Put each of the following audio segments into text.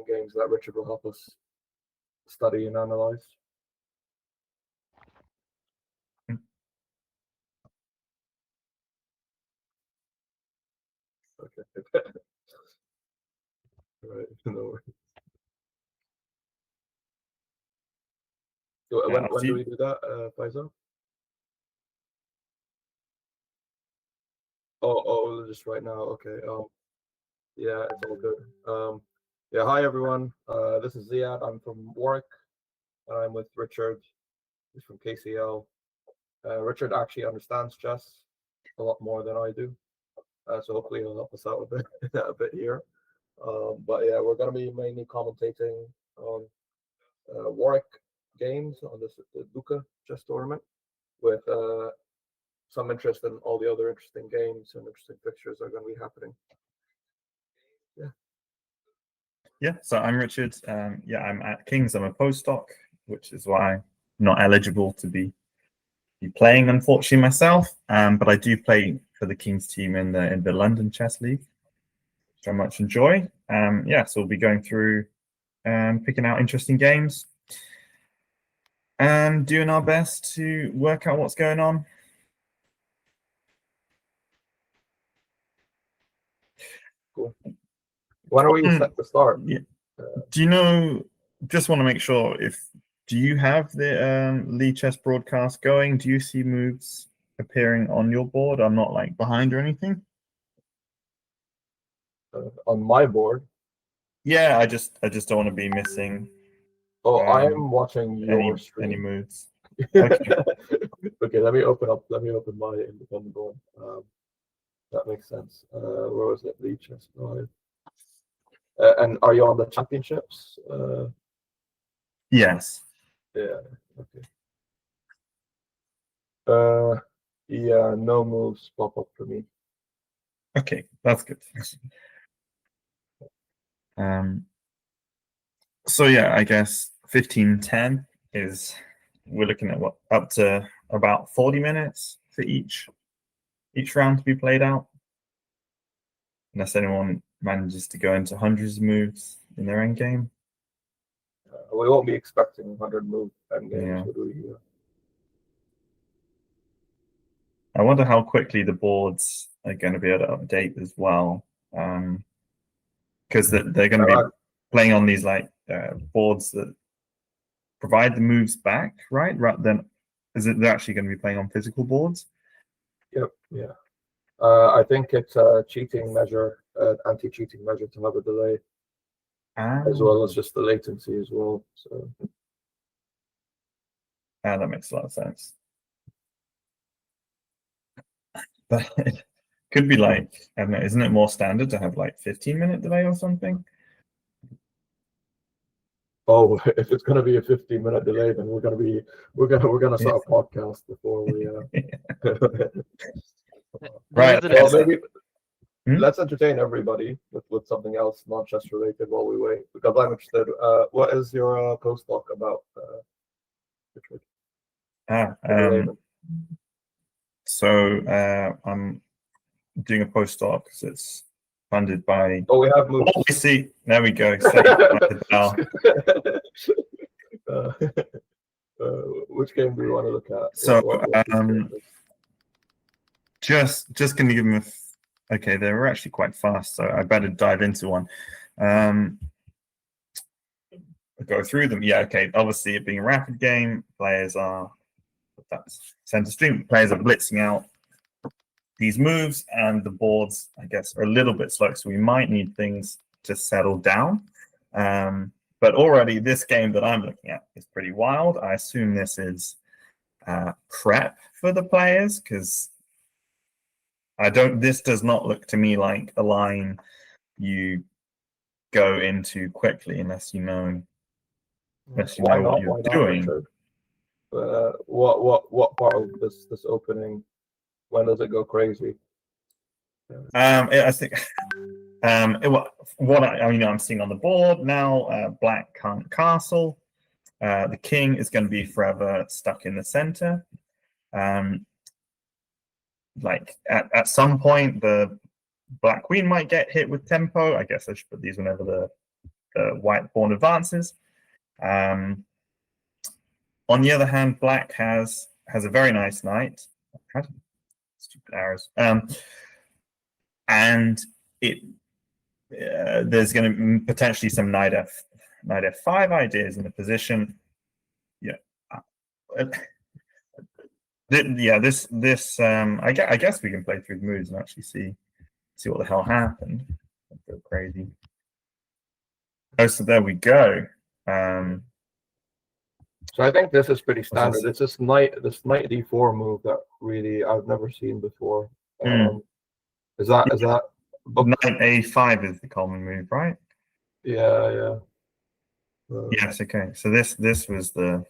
games that Richard will help us study and analyze. Okay. Right. No worries. So when do we do that, Faisal? Oh, just right now. Okay. Yeah, it's all good. Yeah, hi everyone. This is Ziad. I'm from Warwick, and I'm with Richard. He's from KCL. Richard actually understands chess a lot more than I do, so hopefully he'll help us out a bit, a bit here. But yeah, we're going to be mainly commentating on Warwick games on the BUCA Chess tournament, with some interest in all the other interesting games and interesting fixtures that are going to be happening. Yeah, so I'm Richard. Yeah, I'm at King's. I'm a postdoc, which is why I'm not eligible to be playing, unfortunately, myself. But I do play for the King's team in the London Chess League, which I much enjoy. Yeah, so we'll be going through picking out interesting games and doing our best to work out what's going on. Cool. Why don't we set the start? Yeah. Do you know? Just want to make sure do you have the Lee Chess broadcast going? Do you see moves appearing on your board? I'm not like behind or anything. On my board. Yeah, I just don't want to be missing. Oh, I am watching your stream. Any moves? Okay. Okay, let me open my independent board. That makes sense. Where was it? Lee Chess Live. And are you on the championships? Yes. Yeah. Okay. Yeah, no moves pop up for me. Okay, that's good. So yeah, I guess 15-10 is, we're looking at what, up to about 40 minutes for each round to be played out, unless anyone manages to go into hundreds of moves in their end game. We won't be expecting 100 move end games. Yeah. Would we? I wonder how quickly the boards are going to be able to update as well, because they're going to be playing on these like boards that provide the moves back, right? Rather than, they're actually going to be playing on physical boards? Yep. Yeah. I think it's a cheating measure, anti-cheating measure to have a delay, as well as just the latency as well. So. That makes a lot of sense. But it could be like, I don't know, isn't it more standard to have like 15-minute delay or something? Oh, if it's going to be a 15-minute delay, then we're gonna start a podcast before we. Right. Well, maybe let's entertain everybody with something else not chess related while we wait, because I'm interested. What is your postdoc about? So I'm doing a postdoc because it's funded by. Oh, we have moved. Oh, we see. There we go. Which game do you want to look at? So just going to give them okay, they were actually quite fast, so I better dive into one. Go through them. Yeah, okay. Obviously, it being a rapid game, players are, that's center stream, players are blitzing out these moves, and the boards, I guess, are a little bit slow, so we might need things to settle down. But already this game that I'm looking at is pretty wild. I assume this is prep for the players, because this does not look to me like a line you go into quickly unless you know what you're doing. What part of this opening? When does it go crazy? I think I'm seeing on the board now, black can't castle. The king is going to be forever stuck in the center. Like at some point, the black queen might get hit with tempo. I guess I should put these whenever white pawn advances. On the other hand, black has a very nice knight. Stupid arrows. And there's going to potentially some knight f5 ideas in the position. Yeah. I guess we can play through the moves and actually see what the hell happened. Don't go crazy. Oh, so there we go. So I think this is pretty standard. It's this knight d4 move that really I've never seen before. Is that knight a5 is the common move, right? Yeah. Yes. Okay. So this was the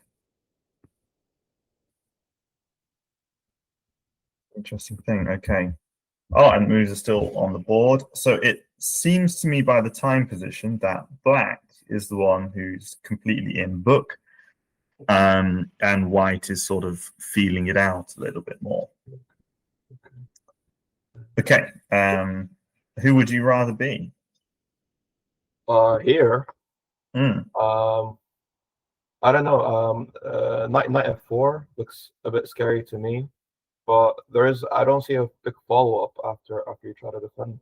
interesting thing. Okay. Oh, and moves are still on the board. So it seems to me by the time position that black is the one who's completely in book, and white is sort of feeling it out a little bit more. Okay. Who would you rather be? Here. I don't know. Knight f4 looks a bit scary to me, but I don't see a big follow up after you try to defend.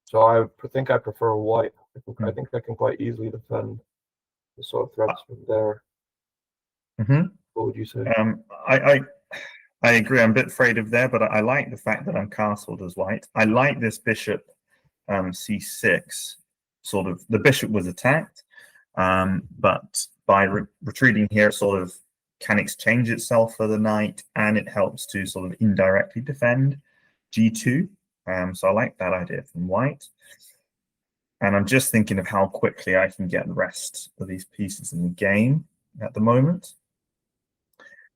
So I think I prefer white. I think I can quite easily defend the sort of threats from there. What would you say? I agree. I'm a bit afraid of there, but I like the fact that I'm castled as white. I like this bishop c6. Sort of the bishop was attacked, but by retreating here, it sort of can exchange itself for the knight, and it helps to sort of indirectly defend g2. So I like that idea from white. And I'm just thinking of how quickly I can get the rest of these pieces in the game at the moment.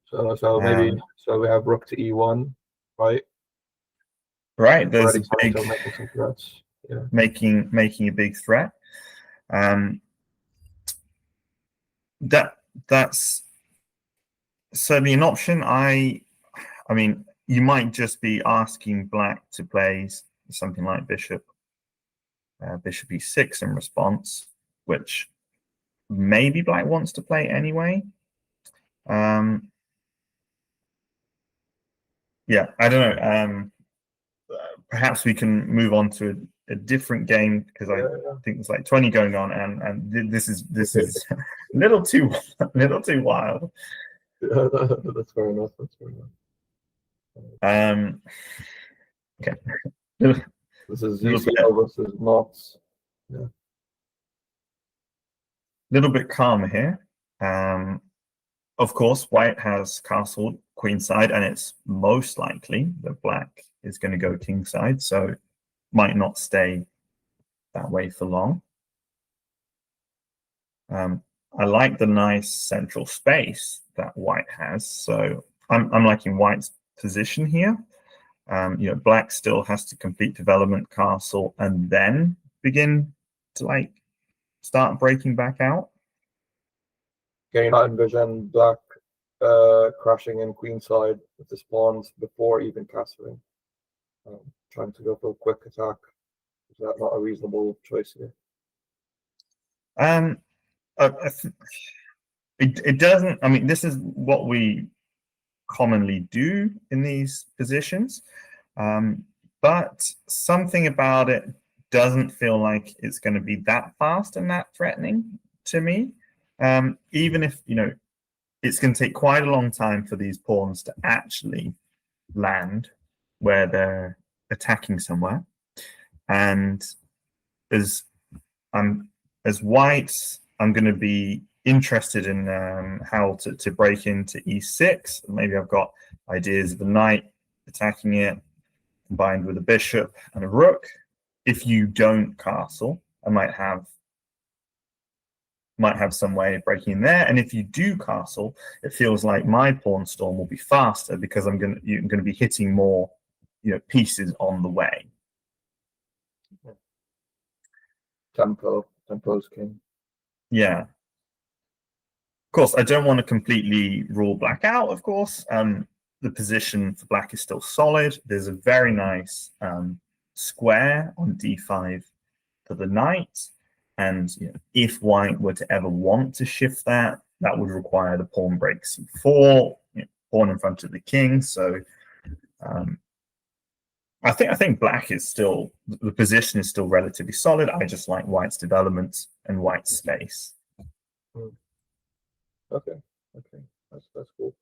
So maybe we have rook to e1, right? Right. There's making some threats. Yeah. Making a big threat. That's certainly an option. I mean, you might just be asking black to play something like bishop e6 in response, which maybe black wants to play anyway. Yeah, I don't know. Perhaps we can move on to a different game because I think there's like 20 going on, and this is a little too wild. Yeah, that's fair enough. Okay. This is UCL versus Knots. Yeah. Little bit calmer here. Of course, white has castled queenside, and it's most likely that black is going to go kingside, so might not stay that way for long. I like the nice central space that white has, so I'm liking white's position here. Black still has to complete development castle and then begin to start breaking back out. Can you not envision black crashing in queenside with the spawns before even castling? Trying to go for a quick attack. Is that not a reasonable choice here? It doesn't. I mean, this is what we commonly do in these positions, but something about it doesn't feel like it's going to be that fast and that threatening to me. Even if it's going to take quite a long time for these pawns to actually land where they're attacking somewhere, and as white, I'm going to be interested in how to break into e6. Maybe I've got ideas of a knight attacking it combined with a bishop and a rook. If you don't castle, I might have some way of breaking in there. And if you do castle, it feels like my pawn storm will be faster because you're going to be hitting more pieces on the way. Tempo's king. Yeah. Of course, I don't want to completely rule black out, of course. The position for black is still solid. There's a very nice square on d5 for the knight. And if white were to ever want to shift that, that would require the pawn break c4, pawn in front of the king. So I think black is still, the position is still relatively solid. I just like white's development and white's space. Okay, that's cool.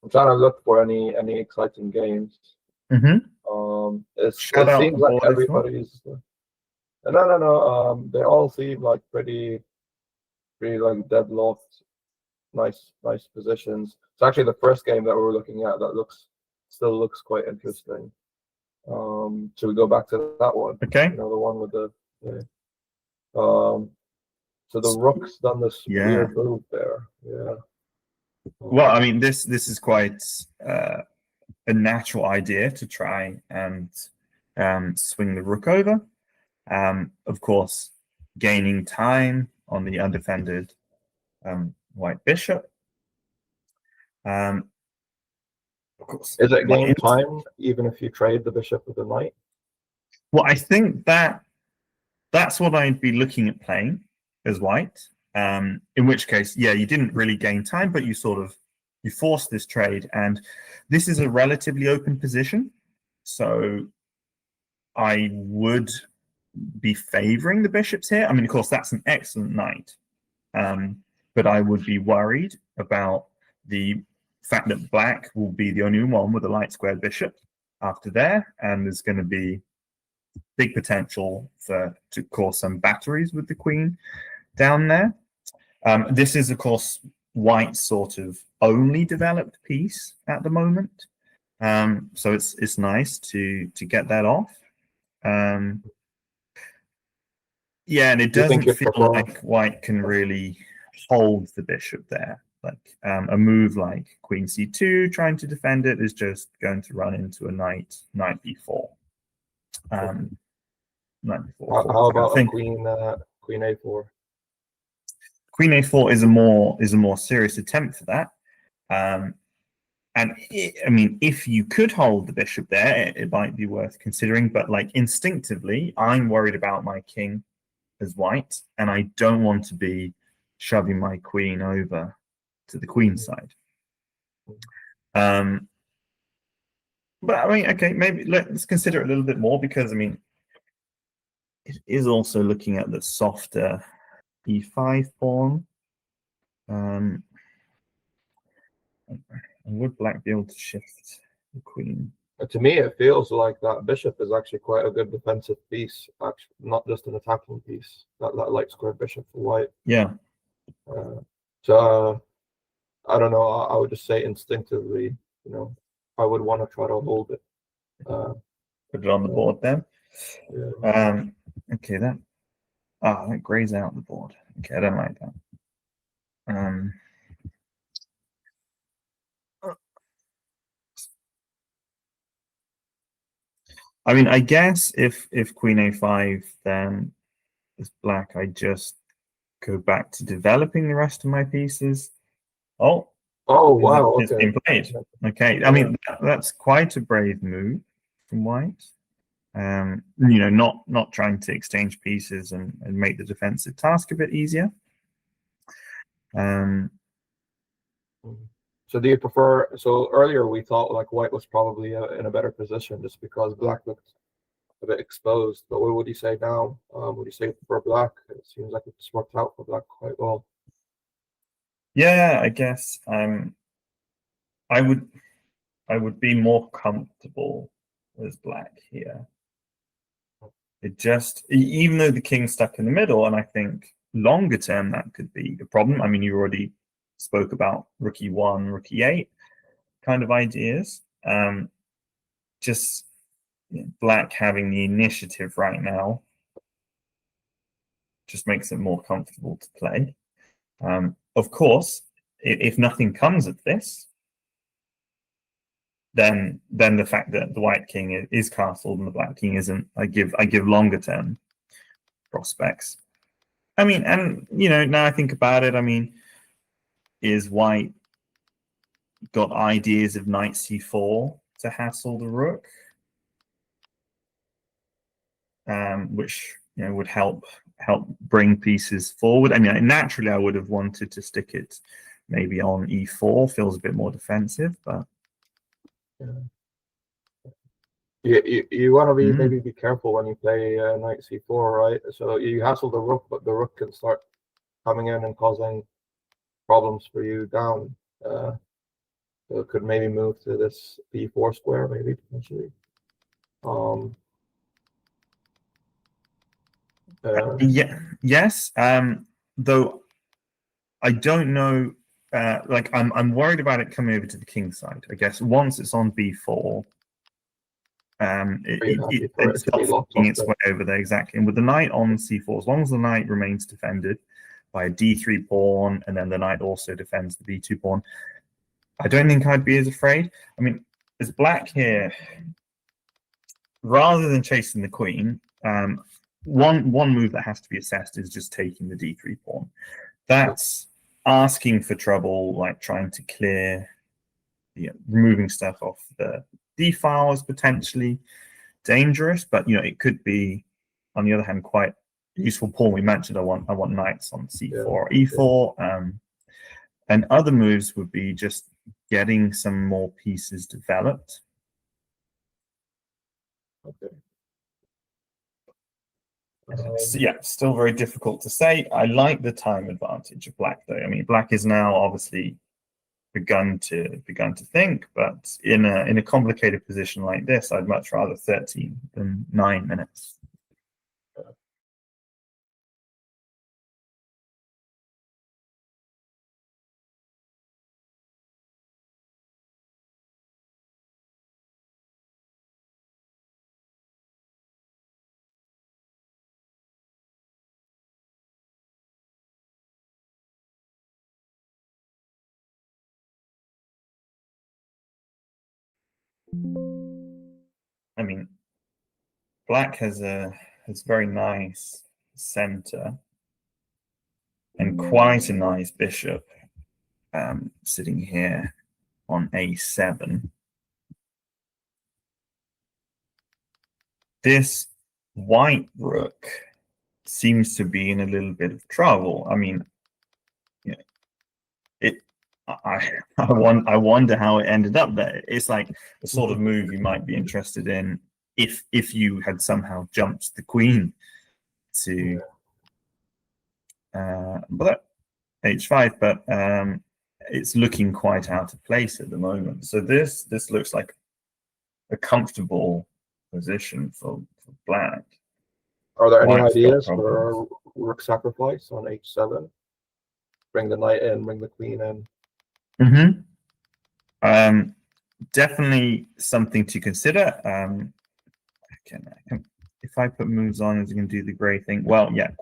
I'm trying to look for any exciting games. It seems like everybody's. No. They all seem like pretty like deadlocked, nice positions. It's actually the first game that we're looking at that still looks quite interesting. Should we go back to that one? Okay. The one with the. So the rook's done this weird move there. Yeah. Well, I mean, this is quite a natural idea to try and swing the rook over. Of course, gaining time on the undefended white bishop. Of course, is it gain time even if you trade the bishop with the knight? Well, I think that's what I'd be looking at playing as white. In which case, yeah, you didn't really gain time, but you forced this trade, and this is a relatively open position. So I would be favoring the bishops here. I mean, of course, that's an excellent knight, but I would be worried about the fact that black will be the only one with a light squared bishop after there, and there's going to be big potential to cause some batteries with the queen down there. This is, of course, white's sort of only developed piece at the moment, so it's nice to get that off. Yeah, and it doesn't feel like white can really hold the bishop there. Like a move like queen c2, trying to defend it, is just going to run into a knight b4. Knight b4. How about a queen a4? Queen a4 is a more serious attempt for that. And I mean, if you could hold the bishop there, it might be worth considering. But like instinctively, I'm worried about my king as white, and I don't want to be shoving my queen over to the queen side. But I mean, okay, maybe let's consider it a little bit more, because I mean, it is also looking at the softer e5 pawn. Would black be able to shift the queen? To me, it feels like that bishop is actually quite a good defensive piece, actually, not just an attacking piece. That light square bishop for white. Yeah. So I don't know. I would just say instinctively, I would want to try to hold it. Put it on the board then. Yeah. Okay, that grays out the board. Okay, I don't like that. I mean, I guess if queen a5 then is black, I just go back to developing the rest of my pieces. Oh wow! It's been played. Okay, I mean that's quite a brave move from white. Not trying to exchange pieces and make the defensive task a bit easier. So do you prefer? So earlier we thought like white was probably in a better position just because black looked a bit exposed. But what would you say now? Would you say for black? It seems like it's worked out for black quite well. Yeah, I guess I would be more comfortable as black here. It just, even though the king's stuck in the middle, and I think longer term that could be a problem. I mean, you already spoke about rook e1, rook e8 kind of ideas. Just black having the initiative right now just makes it more comfortable to play. Of course, if nothing comes of this, then the fact that the white king is castled and the black king isn't, I give longer term prospects. I mean, and now I think about it, I mean, is white got ideas of knight c4 to hassle the rook, which would help bring pieces forward. I mean, naturally, I would have wanted to stick it maybe on e4. Feels a bit more defensive, but you want to be maybe be careful when you play knight c4, right? So you hassle the rook, but the rook can start coming in and causing problems for you down. So it could maybe move to this b4 square, maybe potentially. Yes. Though I don't know. Like I'm worried about it coming over to the king side. I guess once it's on b4, it starts making its way over there exactly. And with the knight on c4, as long as the knight remains defended by a d3 pawn, and then the knight also defends the b2 pawn, I don't think I'd be as afraid. I mean, as black here, rather than chasing the queen, one move that has to be assessed is just taking the d3 pawn. That's asking for trouble, like trying to clear, removing stuff off the d file is potentially dangerous, but it could be, on the other hand, quite useful pawn. We mentioned I want knights on c4 or e4, and other moves would be just getting some more pieces developed. Okay. So, yeah, still very difficult to say. I like the time advantage of black, though. I mean, black is now obviously begun to think, but in a complicated position like this, I'd much rather 13 than 9 minutes. I mean, black has very nice center and quite a nice bishop sitting here on a7. This white rook seems to be in a little bit of trouble. I mean, I wonder how it ended up there. It's like the sort of move you might be interested in if you had somehow jumped the queen to h5, but it's looking quite out of place at the moment. So this looks like a comfortable position for black. Are there any ideas for a rook sacrifice on h7? Bring the knight in, bring the queen in. Definitely something to consider. If I put moves on, is it going to do the gray thing? Well, yeah.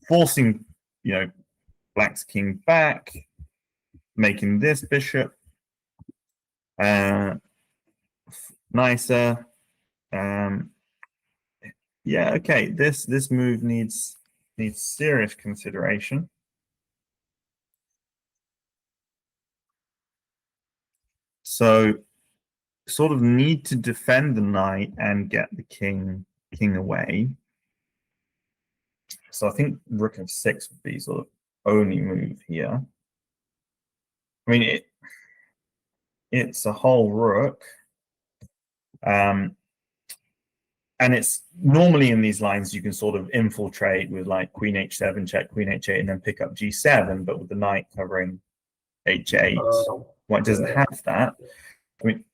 Forcing, black's king back, making this bishop nicer. Yeah, okay. This move needs serious consideration. So, sort of need to defend the knight and get the king away. So I think rook f6 would be sort of only move here. I mean, it's a whole rook. And it's normally in these lines you can sort of infiltrate with like queen h7, check queen h8, and then pick up g7. But with the knight covering h8, white doesn't have that. I mean,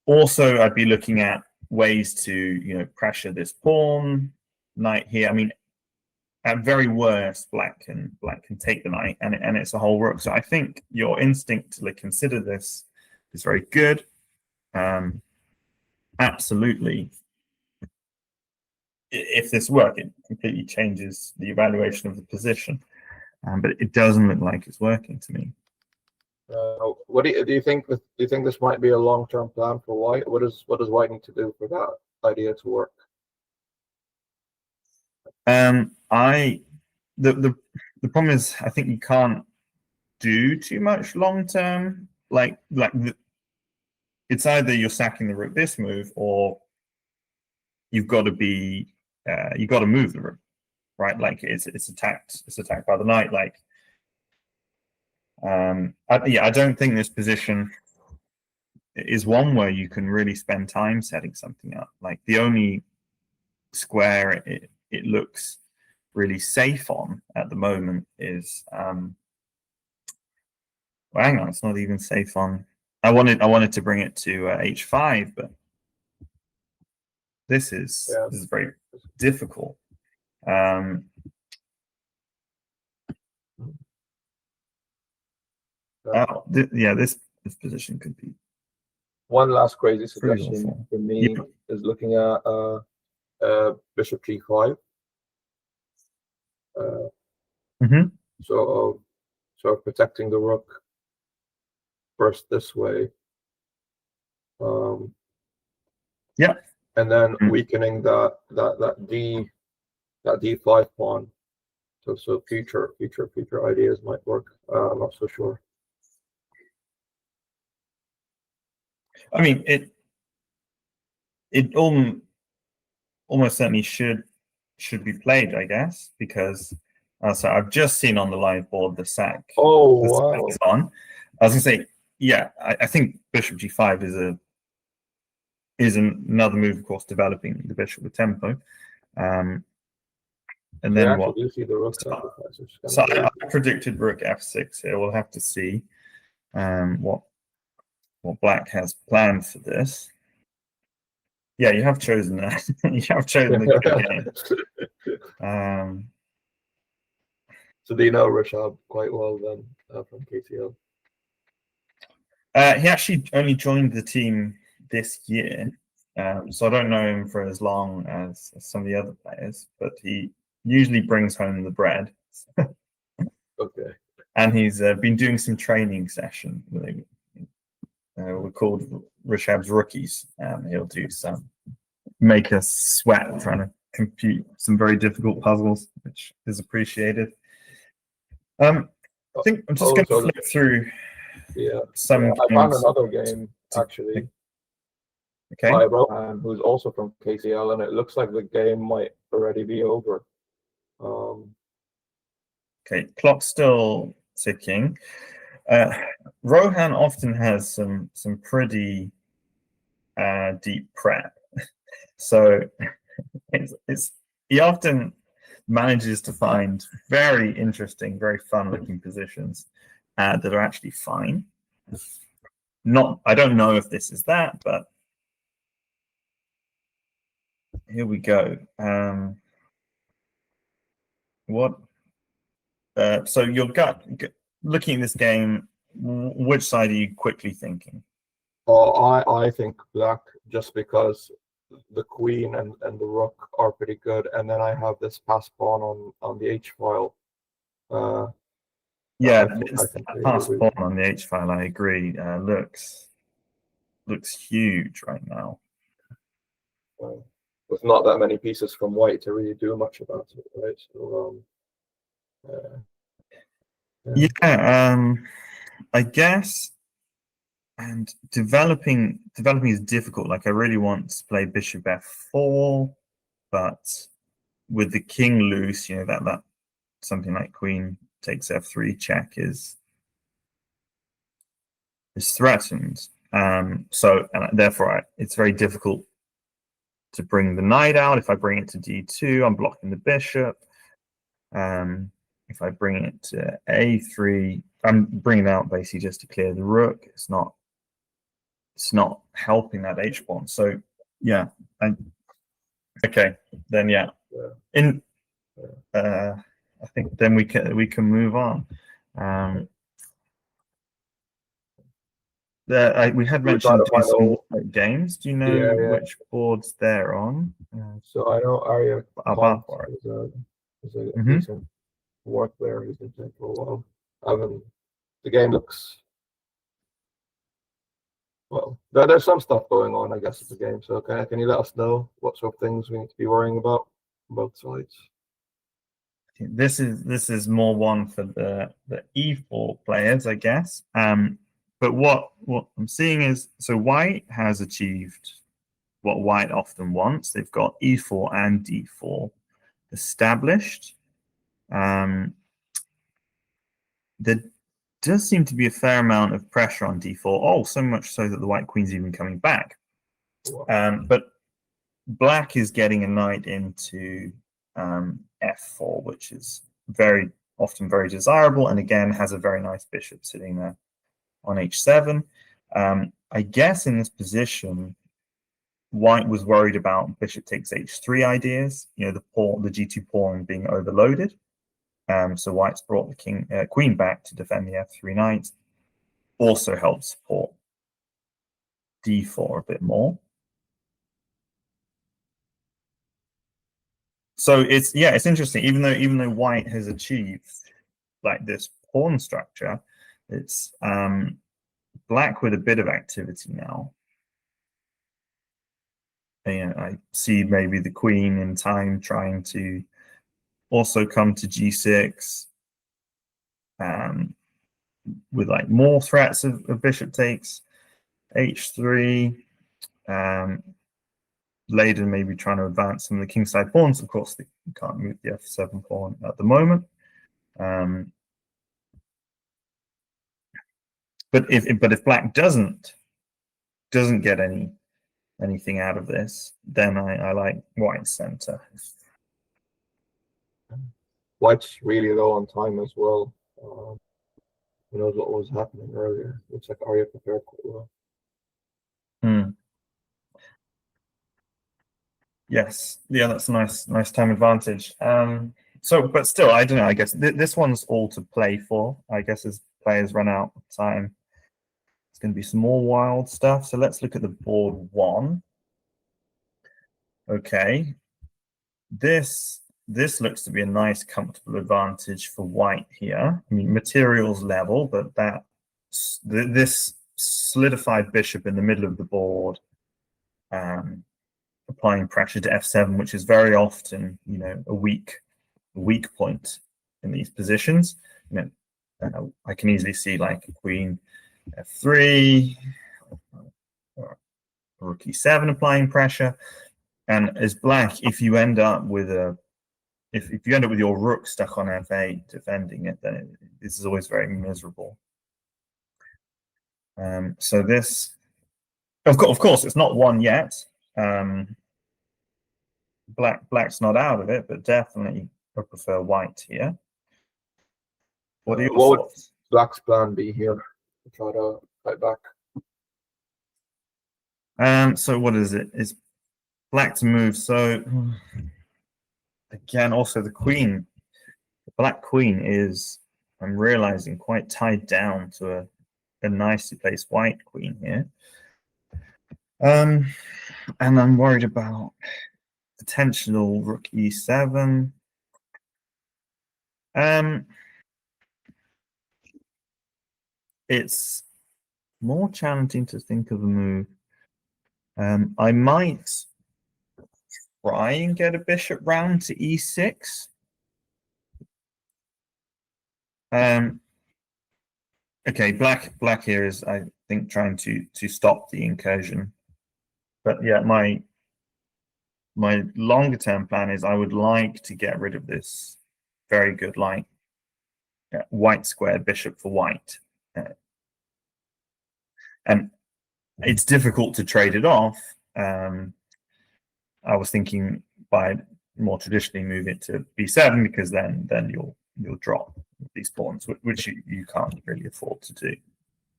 also I'd be looking at ways to pressure this pawn, knight here. I mean, at very worst, black can take the knight, and it's a whole rook. So I think your instinct to consider this is very good. Absolutely. If this works, it completely changes the evaluation of the position. But it doesn't look like it's working to me. What do you think? Do you think this might be a long-term plan for white? What does white need to do for that idea to work? The problem is, I think you can't do too much long-term. Like it's either you're sacking the rook this move, or you've got to be you've got to move the rook, right? Like it's attacked by the knight. Like I don't think this position is one where you can really spend time setting something up. Like the only square it looks really safe on at the moment is well, hang on, it's not even safe on. I wanted to bring it to h5, but this is very difficult. This position could be. One last crazy suggestion for me is looking at bishop g5. So protecting the rook first this way. And then weakening that d5 pawn. So future ideas might work. I'm not so sure. I mean, it almost certainly should be played, I guess, because so I've just seen on the live board the sack. Oh, wow! Is on. I was gonna say, yeah, I think bishop g5 is another move, of course, developing the bishop with tempo. And then what? See the rook so I predicted rook f6 here. We'll have to see what Black has planned for this. Yeah, you have chosen that. You have chosen the good game. So do you know Rashab quite well then from KCL? He actually only joined the team this year, so I don't know him for as long as some of the other players, but he usually brings home the bread. Okay. And he's been doing some training session. We're called Rishab's Rookies. He'll do make us sweat trying to compute some very difficult puzzles, which is appreciated. I think I'm just going to flip through some games. I found another game, actually, by Rohan, who's also from KCL, and it looks like the game might already be over. Okay, clock's still ticking. Rohan often has some pretty deep prep, so he often manages to find very interesting, very fun-looking positions that are actually fine. I don't know if this is that, but here we go. So your gut, looking at this game, which side are you quickly thinking? I think Black, just because the queen and the rook are pretty good, and then I have this pass pawn on the h file. Yeah, pass pawn on the h file. I agree. Looks huge right now. With not that many pieces from white to really do much about it, right? So, I guess. And developing is difficult. Like I really want to play bishop f4, but with the king loose, that something like queen takes f3 check is threatened. So therefore it's very difficult to bring the knight out. If I bring it to d2, I'm blocking the bishop. If I bring it to a3, I'm bringing it out basically just to clear the rook. It's not helping that h pawn. So yeah, okay, then I think then we can move on. We had mentioned some games. Do you know which boards they're on? So I know Arya is a decent work player. He's been playing for a while. The game looks well. There's some stuff going on, I guess, at the game. So can you let us know what sort of things we need to be worrying about on both sides? This is more one for the e4 players, I guess. but what I'm seeing is, so white has achieved what white often wants. They've got e4 and d4 established. There does seem to be a fair amount of pressure on d4. Oh, so much so that the white queen's even coming back. But black is getting a knight into f4, which is very often very desirable, and again has a very nice bishop sitting there on h7. I guess in this position, white was worried about bishop takes h3 ideas, you know, the g2 pawn being overloaded. So white's brought the queen back to defend the f3 knight. Also helps support d4 a bit more. So it's interesting. Even though white has achieved like this pawn structure, it's black with a bit of activity now. And I see maybe the queen in time trying to also come to g6, with like more threats of bishop takes, h3. Later, maybe trying to advance some of the kingside pawns. Of course, you can't move the f7 pawn at the moment. But if black doesn't get anything out of this, then I like white's center. White's really low on time as well. Who knows what was happening earlier? Looks like Arya prepared quite well. Yes, yeah, that's a nice time advantage. So, but still, I don't know. I guess this one's all to play for. I guess as players run out of time, it's going to be some more wild stuff. So let's look at the board one. Okay, this looks to be a nice, comfortable advantage for white here. I mean, materials level, but this solidified bishop in the middle of the board, applying pressure to f7, which is very often, you know, a weak point in these positions. You know, I can easily see like queen f3, rook e7 applying pressure. And as black, if you end up with your rook stuck on f8 defending it, then this is always very miserable. So this, of course, it's not won yet. Black's not out of it, but definitely I prefer white here. What are your thoughts? Would black's plan be here to try to fight back? So what is it? It's black to move. So again, also the queen, the black queen is, I'm realizing, quite tied down to a nicely placed white queen here. And I'm worried about potential rook e7. It's more challenging to think of a move. I might try and get a bishop round to e6. Okay, black here is, I think, trying to stop the incursion. But yeah, my longer term plan is I would like to get rid of this very good like white squared bishop for white. And it's difficult to trade it off. I was thinking by more traditionally move it to b7, because then you'll drop these pawns, which you can't really afford to do.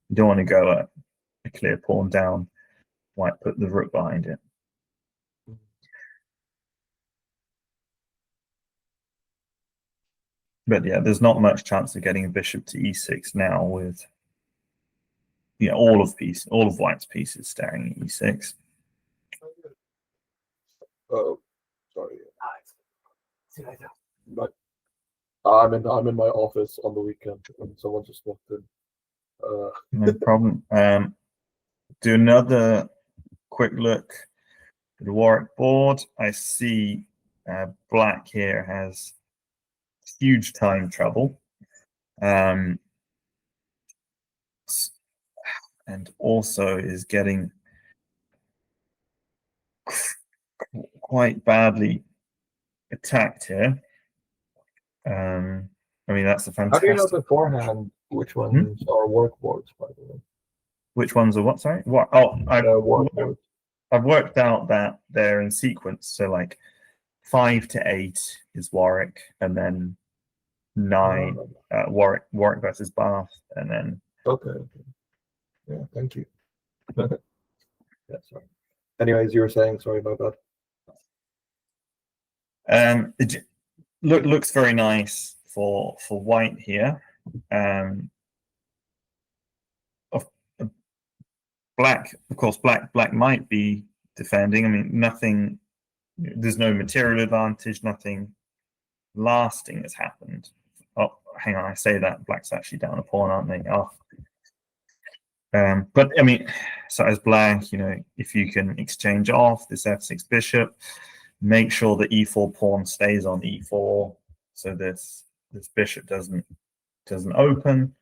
You don't want to go a clear pawn down, white put the rook behind it. But yeah, there's not much chance of getting a bishop to e6 now with all of white's pieces staring at e6. Oh, sorry. But I'm in my office on the weekend and someone just walked in. No problem. Do another quick look at the Warwick board. I see black here has huge time trouble. and also is getting quite badly attacked here. I mean, that's a How do you know fantastic. beforehand which ones are work boards, by the way? Which ones are what? Sorry, what? Oh, Work boards. I've worked out that they're in sequence. So like 5 to 8 is Warwick, and then 9 Warwick versus Bath, and then Okay. Yeah, thank you. Yeah, sorry. Anyways, you were saying, sorry about that. it looks very nice for White here. Of Black, of course, Black might be defending. I mean, nothing. There's no material advantage. Nothing lasting has happened. Oh, hang on, I say that Black's actually down a pawn, aren't they? Oh. But I mean, so as Black, if you can exchange off this f6 bishop, make sure the e4 pawn stays on e4, so this bishop doesn't open.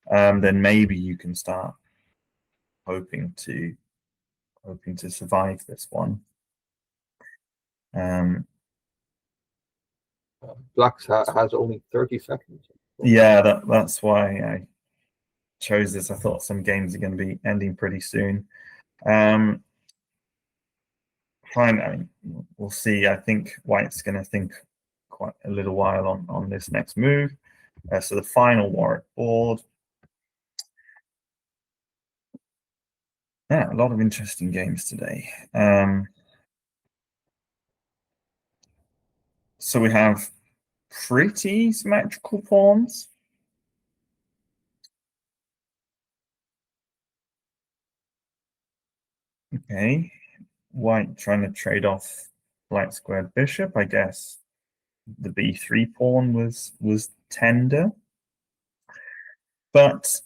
Then maybe you can start hoping to survive this one. Black has only 30 seconds. Yeah, that's why I chose this. I thought some games are going to be ending pretty soon. Fine. I mean, we'll see. I think White's going to think quite a little while on this next move. So the final Warwick board. Yeah, a lot of interesting games today. So we have pretty symmetrical pawns. Okay, White trying to trade off Black squared bishop. I guess the b3 pawn was tender. But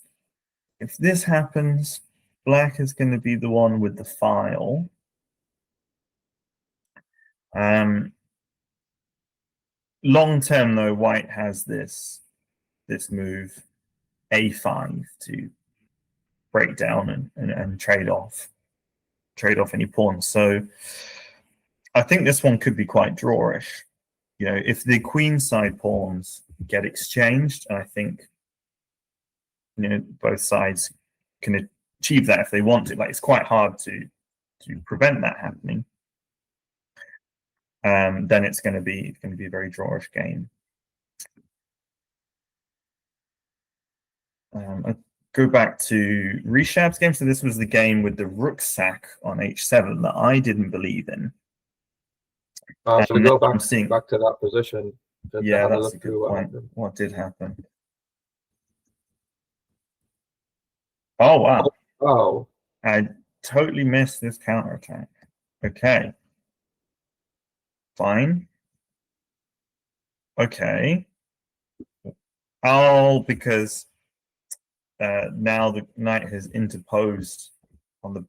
if this happens, Black is going to be the one with the file. Long term, though, White has this move a5 to break down and trade off any pawns. So I think this one could be quite drawish. If the queenside pawns get exchanged, and I think both sides can achieve that if they want to. Like, it's quite hard to prevent that happening. Then it's going to be a very drawish game. I go back to Rishabh's game. So this was the game with the rook sack on h7 that I didn't believe in. So we go back to that position. Yeah, that's a good point. What did happen? Oh, wow. Oh. I totally missed this counterattack. Okay. Fine. Okay. Oh, because now the knight has interposed on the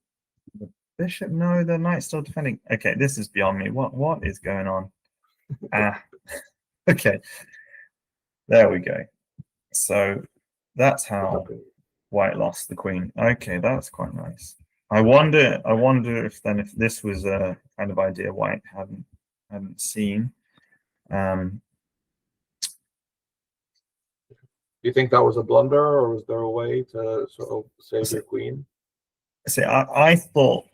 bishop. No, the knight's still defending. Okay, this is beyond me. What is going on? Okay. There we go. So that's how White lost the queen. Okay, that's quite nice. I wonder if this was a kind of idea White hadn't seen. Do you think that was a blunder, or was there a way to sort of save your queen? See, I thought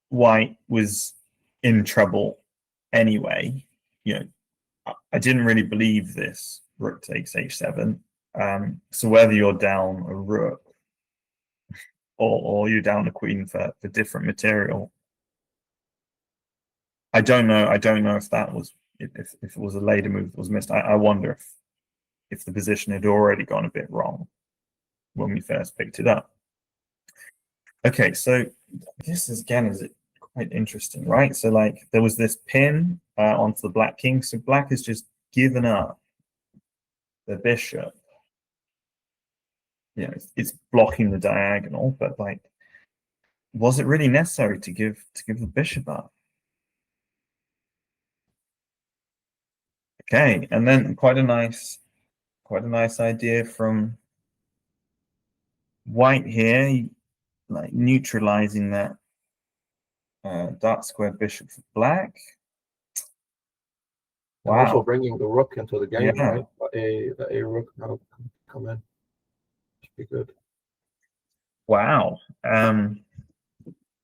White was in trouble anyway. I didn't really believe this rook takes h7. So whether you're down a rook or you're down a queen for different material, I don't know if that was if it was a later move that was missed. I wonder if the position had already gone a bit wrong when we first picked it up. Okay, so this is quite interesting, right? So like there was this pin onto the Black king. So Black has just given up the bishop. It's blocking the diagonal, but like, was it really necessary to give the bishop up? Okay, and then quite a nice idea from White here. like neutralizing that dark square bishop for black. And Wow. also bringing the rook into the game, Yeah. right? The A rook now can come in. Should be good. Wow. I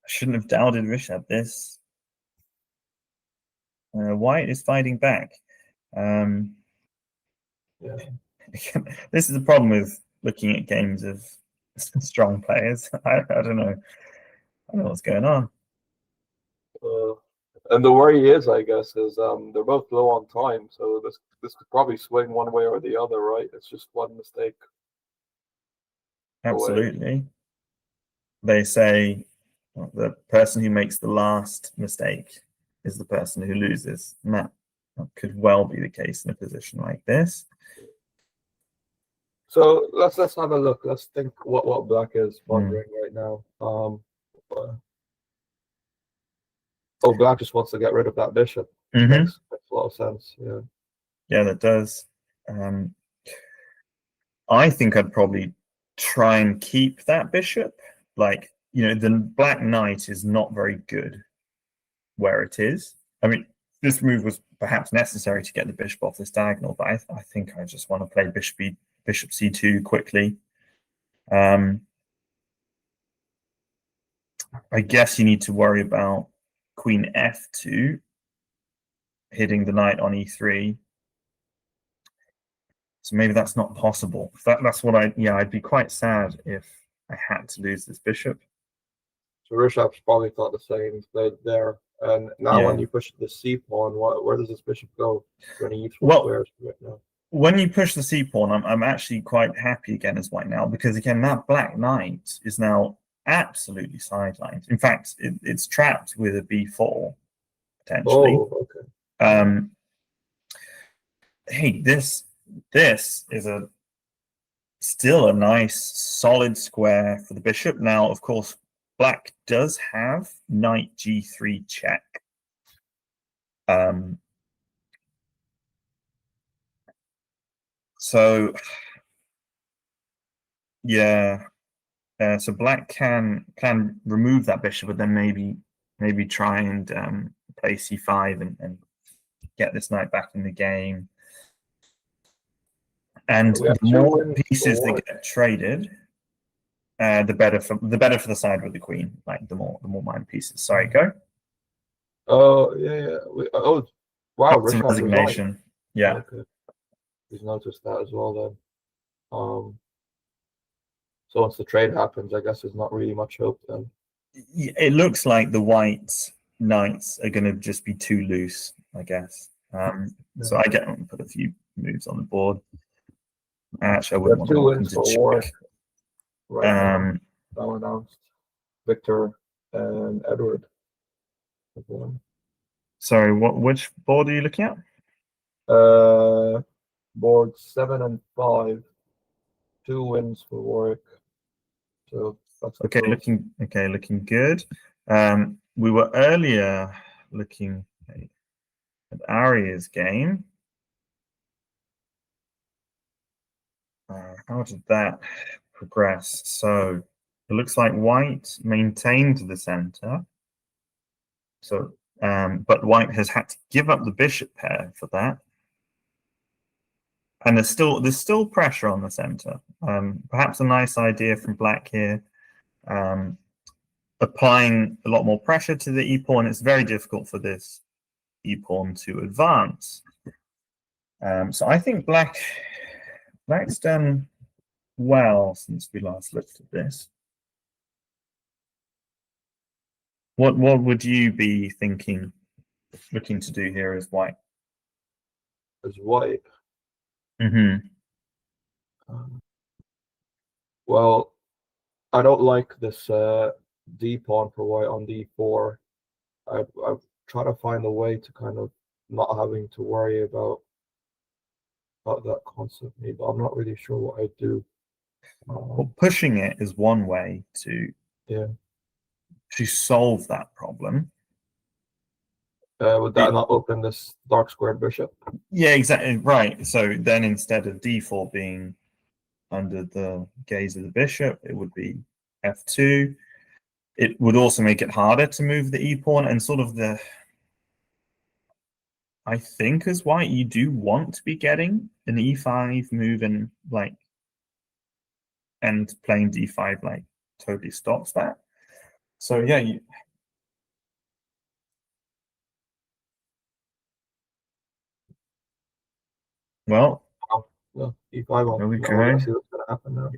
shouldn't have doubted Rishad. This white is fighting back. Yeah. This is the problem with looking at games of strong players. I don't know. I don't know what's going on. And the worry is, I guess, is they're both low on time, so this could probably swing one way or the other, right? It's just one mistake. Absolutely. They say the person who makes the last mistake is the person who loses. And that could well be the case in a position like this. So let's have a look. Let's think what black is pondering right now. Oh, black just wants to get rid of that bishop. Makes a lot of sense. Yeah. Yeah, that does. I think I'd probably try and keep that bishop. Like, the black knight is not very good where it is. I mean, this move was perhaps necessary to get the bishop off this diagonal, but I think I just want to play bishop c2 quickly. I guess you need to worry about queen f2 hitting the knight on e3. So maybe that's not possible. That's what I'd be quite sad if I had to lose this bishop. So Rishab's probably thought the same. He's played there. And now when you push the c pawn, where does this bishop go? When you push the c pawn, I'm actually quite happy again as white now, because again, that black knight is now absolutely sidelined. In fact, it's trapped with a b4 potentially. Oh, okay. Hey, this is still a nice solid square for the bishop. Now, of course, black does have knight g3 check. So yeah, so black can remove that bishop, but then maybe try and play c5 and get this knight back in the game. And the more pieces that get traded, the better for the side with the queen. Like the more mine pieces. Sorry, go. Oh yeah. Wow, Some resignation. Right. Yeah. Okay. He's noticed that as well then. So once the trade happens, I guess there's not really much hope then. It looks like the white knights are going to just be too loose, I guess. So I get to put a few moves on the board. Actually, I wouldn't want to walk into check. Right now announced Victor and Edward. Sorry, which board are you looking at? Board 7 and 5. 2 wins for Warwick. So that's okay. Looking good. We were earlier looking at Aria's game. How did that progress? So it looks like white maintained the center. So, but white has had to give up the bishop pair for that. And there's still pressure on the center. Perhaps a nice idea from black here, applying a lot more pressure to the e-pawn. It's very difficult for this e-pawn to advance. So I think black's done well since we last looked at this. What would you be looking to do here as white? As white? Well, I don't like this d pawn for white on d4. I've tried to find a way to kind of not having to worry about that constantly, but I'm not really sure what I'd do. Well, pushing it is one way to solve that problem. Would that not open this dark squared bishop? Yeah, exactly right. So then instead of d4 being under the gaze of the bishop, it would be f2. it would also make it harder to move the e-pawn, and sort of I think as white, you do want to be getting an e5 move and playing d5 like totally stops that. So yeah, well, yeah, e5. there we go. We're gonna see what's gonna happen now.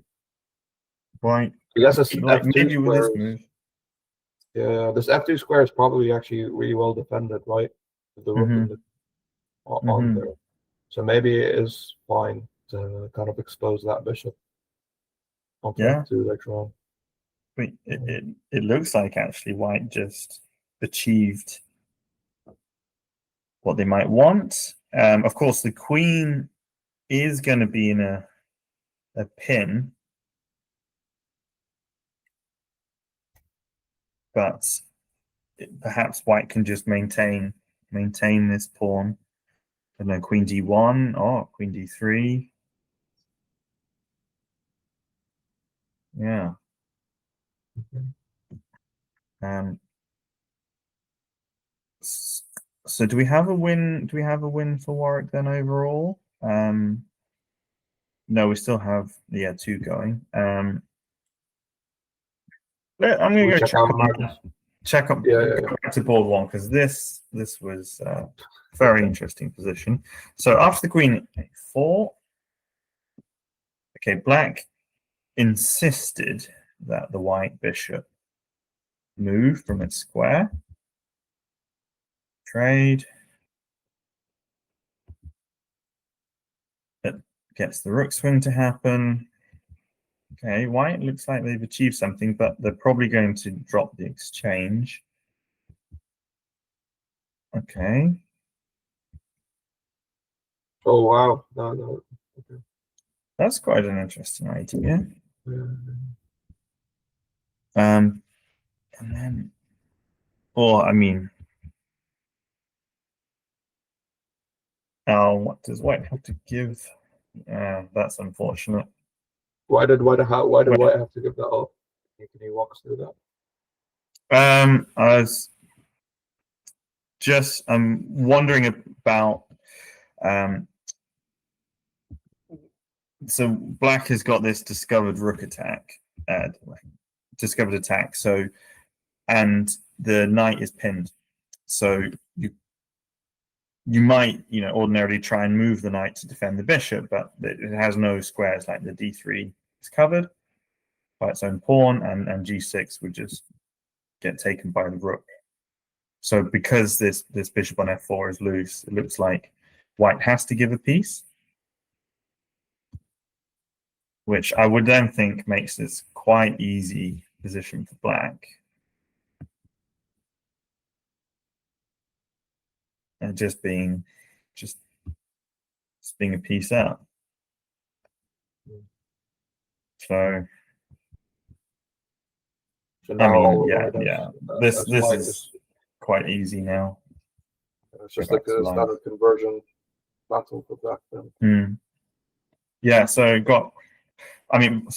White, I guess it's maybe with this move. Yeah, this f2 square is probably actually really well defended, right? With the rook on there. So maybe it is fine to kind of expose that bishop onto f2 later on. But it looks like actually white just achieved what they might want. Of course, the queen is going to be in a pin, but perhaps white can just maintain this pawn. I don't know, queen d1 or queen d3. Yeah. So do we have a win? Do we have a win for Warwick then overall? No, we still have 2 going. I'm going to go check up to board 1 because this was very interesting position. So after the queen a4, okay, black insisted that the white bishop move from its square. Trade. It gets the rook swing to happen. Okay, white looks like they've achieved something, but they're probably going to drop the exchange. Okay. Oh wow! No. Okay. That's quite an interesting idea. And then, I mean, what does white have to give? That's unfortunate. Why did white have to give that up? Can you walk us through that? I'm wondering about. So black has got this discovered rook attack, discovered attack. So, and the knight is pinned. So you might, ordinarily try and move the knight to defend the bishop, but it has no squares. Like the d3 is covered by its own pawn, and g6 would just get taken by the rook. So because this bishop on f4 is loose, it looks like white has to give a piece, which I would then think makes this quite easy position for black. And just being a piece out. So I mean, yeah. This is quite easy now. It's just like a standard conversion battle for black then. Yeah, so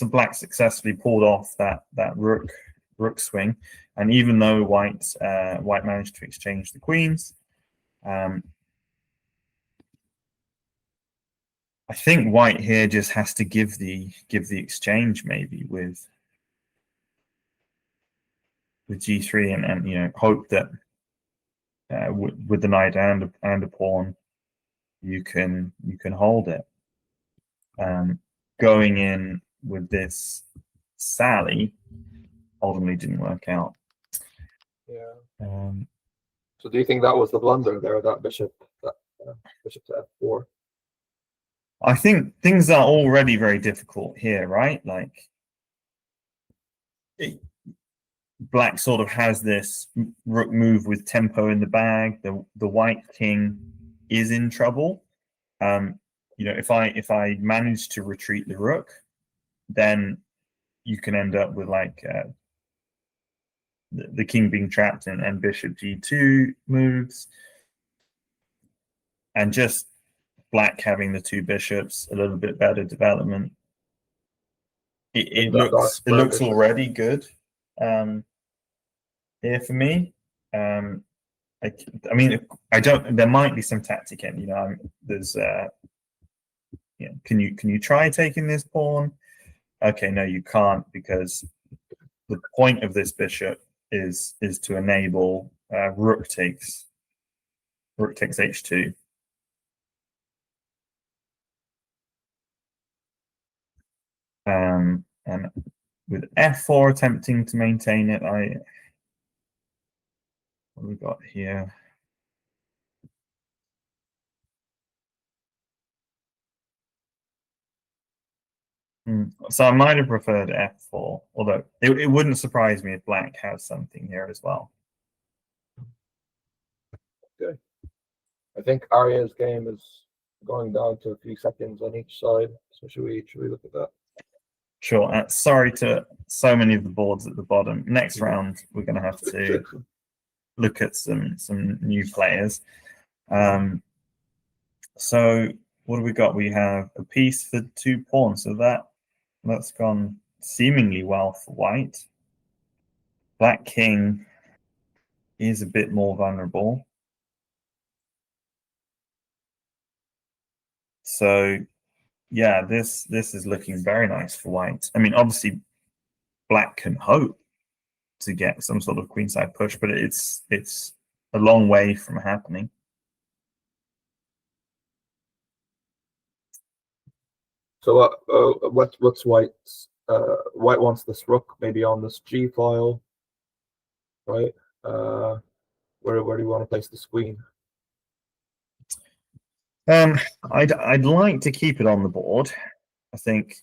black successfully pulled off that rook swing, and even though white managed to exchange the queens, I think white here just has to give the exchange maybe with g3 and hope that with the knight and a pawn you can hold it. Going in with this sally ultimately didn't work out. Yeah. So do you think that was the blunder there, that bishop to f4? I think things are already very difficult here, right? Like black sort of has this rook move with tempo in the bag. The white king is in trouble. If I manage to retreat the rook, then you can end up with like the king being trapped and bishop g2 moves, and just black having the 2 bishops, a little bit better development. It looks already good. here for me. I mean, I don't. There might be some tactic in. There's. Can you try taking this pawn? Okay, no, you can't, because the point of this bishop is to enable rook takes h2. And with f4 attempting to maintain it, what have we got here? So I might have preferred f4, although it wouldn't surprise me if black has something here as well. Okay. I think Arya's game is going down to a few seconds on each side. So should we look at that? Sure. Sorry to so many of the boards at the bottom. Next round, we're going to have to look at some new players. So what have we got? We have a piece for 2 pawns. So that's gone seemingly well for white. Black king is a bit more vulnerable. So yeah, this is looking very nice for white. I mean, obviously, black can hope to get some sort of queenside push, but it's a long way from happening. So what's white's? White wants this rook maybe on this G file, right? Where do you want to place this queen? I'd like to keep it on the board, I think,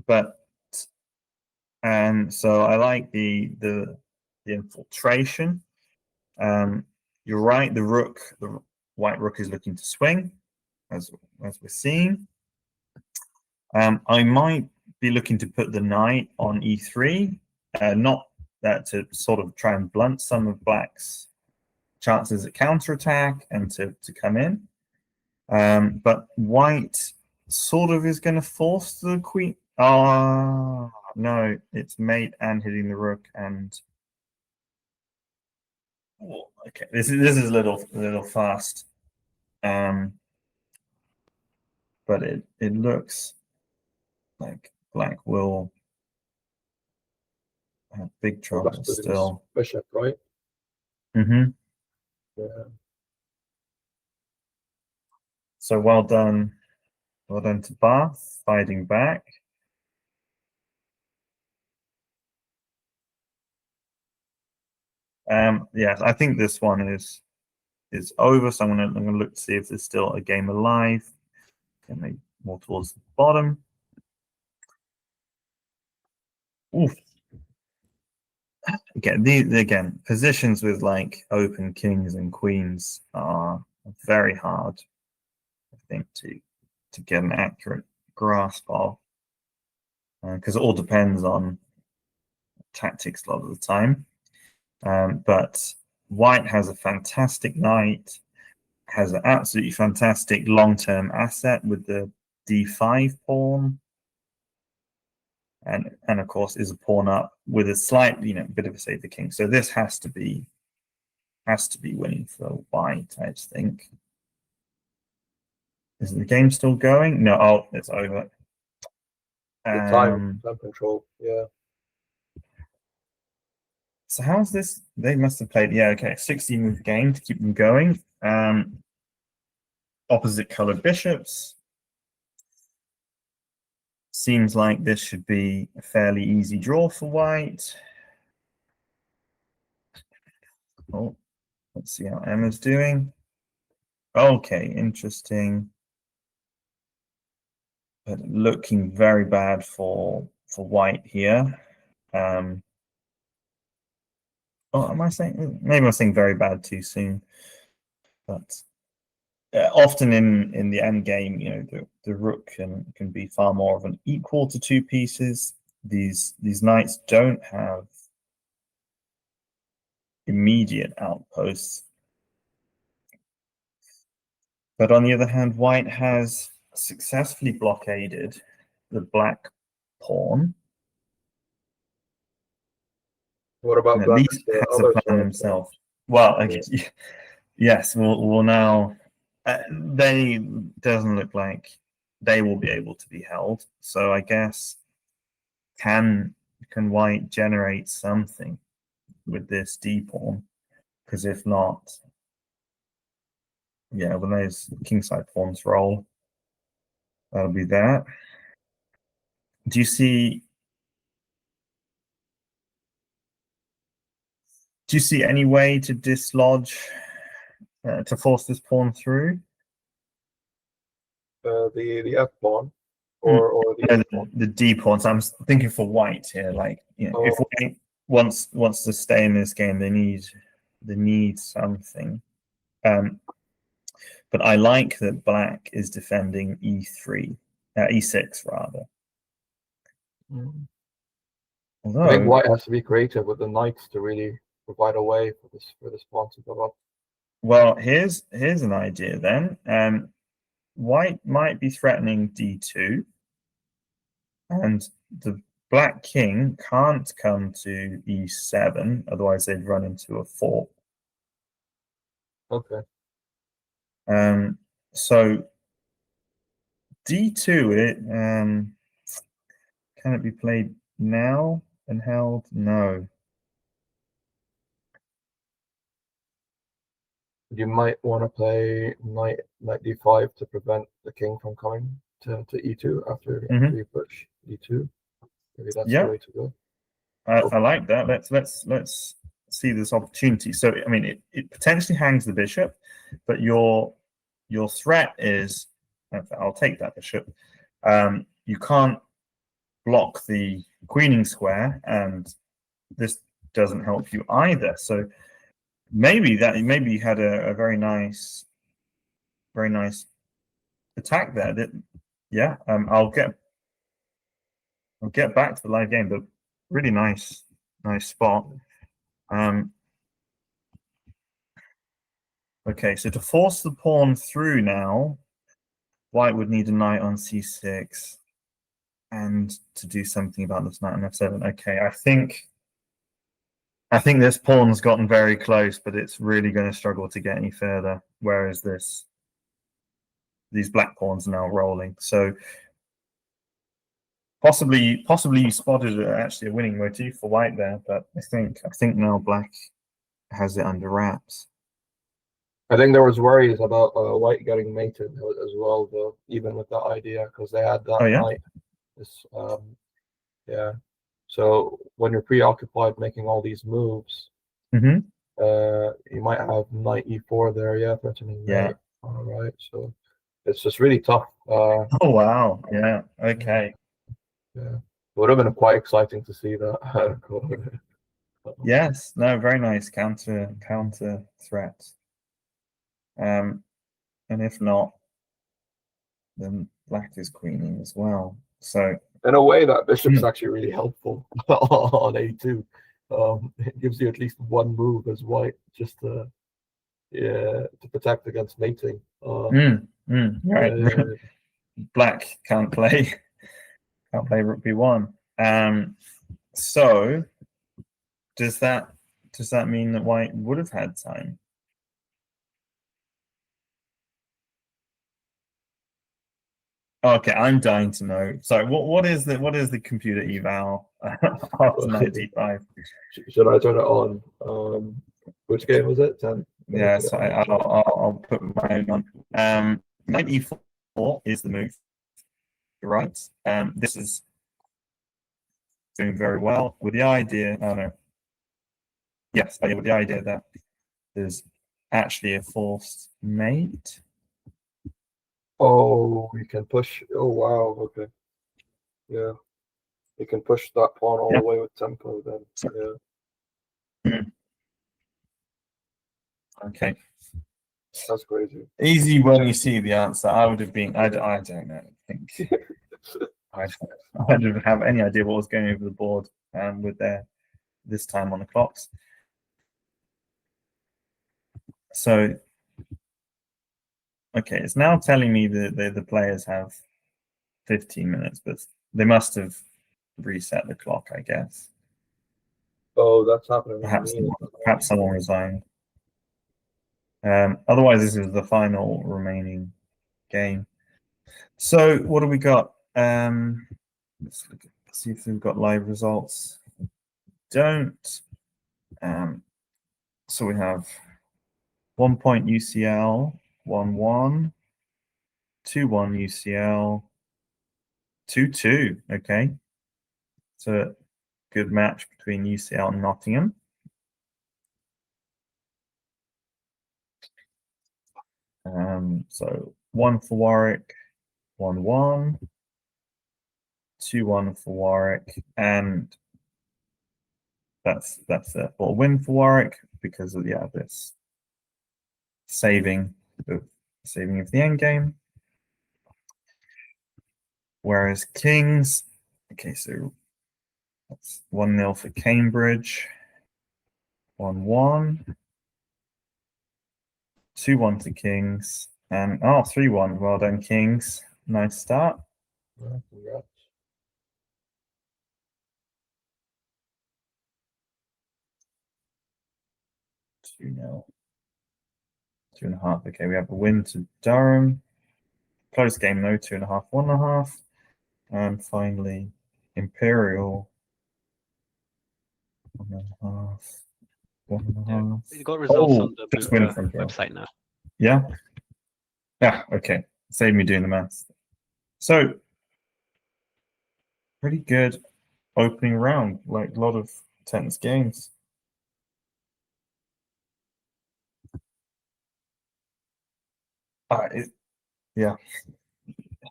but so I like the infiltration. You're right, the white rook is looking to swing, as we're seeing. I might be looking to put the knight on e3, not that to sort of try and blunt some of black's chances at counterattack and to come in. But white sort of is going to force the queen. Oh, no, it's mate and hitting the rook. And okay, this is a little fast. But it looks like black will have big trouble still. Bishop, right? Mm-hmm. Yeah. So well done to Bath, fighting back. Yes, I think this one is over. So I'm gonna look to see if there's still a game alive. Maybe more towards the bottom. Oof. Again, positions with like open kings and queens are very hard, I think, to get an accurate grasp of, because it all depends on tactics a lot of the time. But white has a fantastic knight, has an absolutely fantastic long-term asset with the d5 pawn, and of course is a pawn up with a slight, bit of a save the king. So this has to be winning for white, I think. Is the game still going? No, oh, it's over. The time control, yeah. So how's this? They must have played, yeah, okay, 16-move game to keep them going. Opposite colored bishops. Seems like this should be a fairly easy draw for white. Oh, let's see how Emma's doing. Okay, interesting. But looking very bad for white here. Oh, am I saying? Maybe I'm saying very bad too soon. But often in the end game, the rook can be far more of an equal to 2 pieces. These knights don't have immediate outposts. But on the other hand, white has successfully blockaded the black pawn. What about and at Black's least has a other plan side? himself. Well, Yeah. okay, yes, we'll now. They doesn't look like they will be able to be held. So I guess can White generate something with this D pawn? Because if not, yeah, when those kingside pawns roll, that'll be that. Do you see? Do you see any way to dislodge, to force this pawn through? The F pawn, or the No, A pawn. the D pawn. So I'm thinking for White here. Like, you know, if Oh, White wants to stay in this game, they need something. But I like that Black is defending E3, E6 rather. mm. I think Although, White has to be creative with the knights to really provide a way for this pawn to go up. well, here's an idea then. White might be threatening D2, and the Black king can't come to E7, otherwise they'd run into a fork. Okay. So D2, can it be played now and held? No. You might want to play knight d5 to prevent the king from coming to e2 after you push e2. Maybe that's the way to go. I like that. Let's see this opportunity. So I mean, it potentially hangs the bishop, but your threat is, I'll take that bishop. You can't block the queening square, and this doesn't help you either. So maybe you had a very nice attack there. Yeah, I'll get back to the live game, but really nice spot. Okay, so to force the pawn through now, White would need a knight on c6, and to do something about this knight on f7. Okay, I think this pawn's gotten very close, but it's really going to struggle to get any further. Whereas these black pawns are now rolling. So possibly you spotted actually a winning motif for White there, but I think now Black has it under wraps. I think there was worries about White getting mated as well, though, even with that idea, because they had that knight. This, yeah. So when you're preoccupied making all these moves, you might have knight e4 there, yeah, threatening knight. All right, so it's just really tough. Oh wow, yeah, okay. Yeah, it would have been quite exciting to see that. Yes, no, very nice counter threat. And if not, then Black is queening as well. So in a way, that bishop's actually really helpful on a2. It gives you at least one move as White, just to protect against mating. Right. Black can't play rook b1. So does that mean that White would have had time? Okay, I'm dying to know. Sorry, what is the computer eval after 95? Should I turn it on? Which game was it? 10. Yeah, so I'll put my own on. 94 is the move. You're right. This is doing very well with the idea. Oh no. Yes, with the idea that there's actually a forced mate. Oh, you can push. Oh wow. Okay. Yeah, you can push that pawn all the way with tempo. Then. Yeah. Okay. That's crazy. Easy when you see the answer. I would have been. I don't know. I think I didn't have any idea what was going over the board with this time on the clocks. So, okay, it's now telling me that the players have 15 minutes, but they must have reset the clock, I guess. Oh, that's happening to Perhaps, me. perhaps someone resigned. Otherwise, this is the final remaining game. So, what do we got? Let's see if we've got live results. Don't. So we have 1 point UCL, 1-1, 2-1 UCL, 2-2. Okay. So good match between UCL and Nottingham. So 1 for Warwick, 1-1, 2-1 for Warwick, and that's a full win for Warwick because of this saving of the end game. Whereas Kings, okay, so that's 1-0 for Cambridge, 1-1, 2-1 to Kings, and 3-1. Well done, Kings. Nice start. Yeah, congrats. Two 2-0. 2.5. Okay, we have a win to Durham. Close game though, 2.5, 1.5. And finally, Imperial, 1.5, 1.5. You got results on the just win BUCA from Durham. website now. Yeah? Yeah, okay. Save me doing the maths. So, pretty good opening round, like a lot of tense games. Yeah.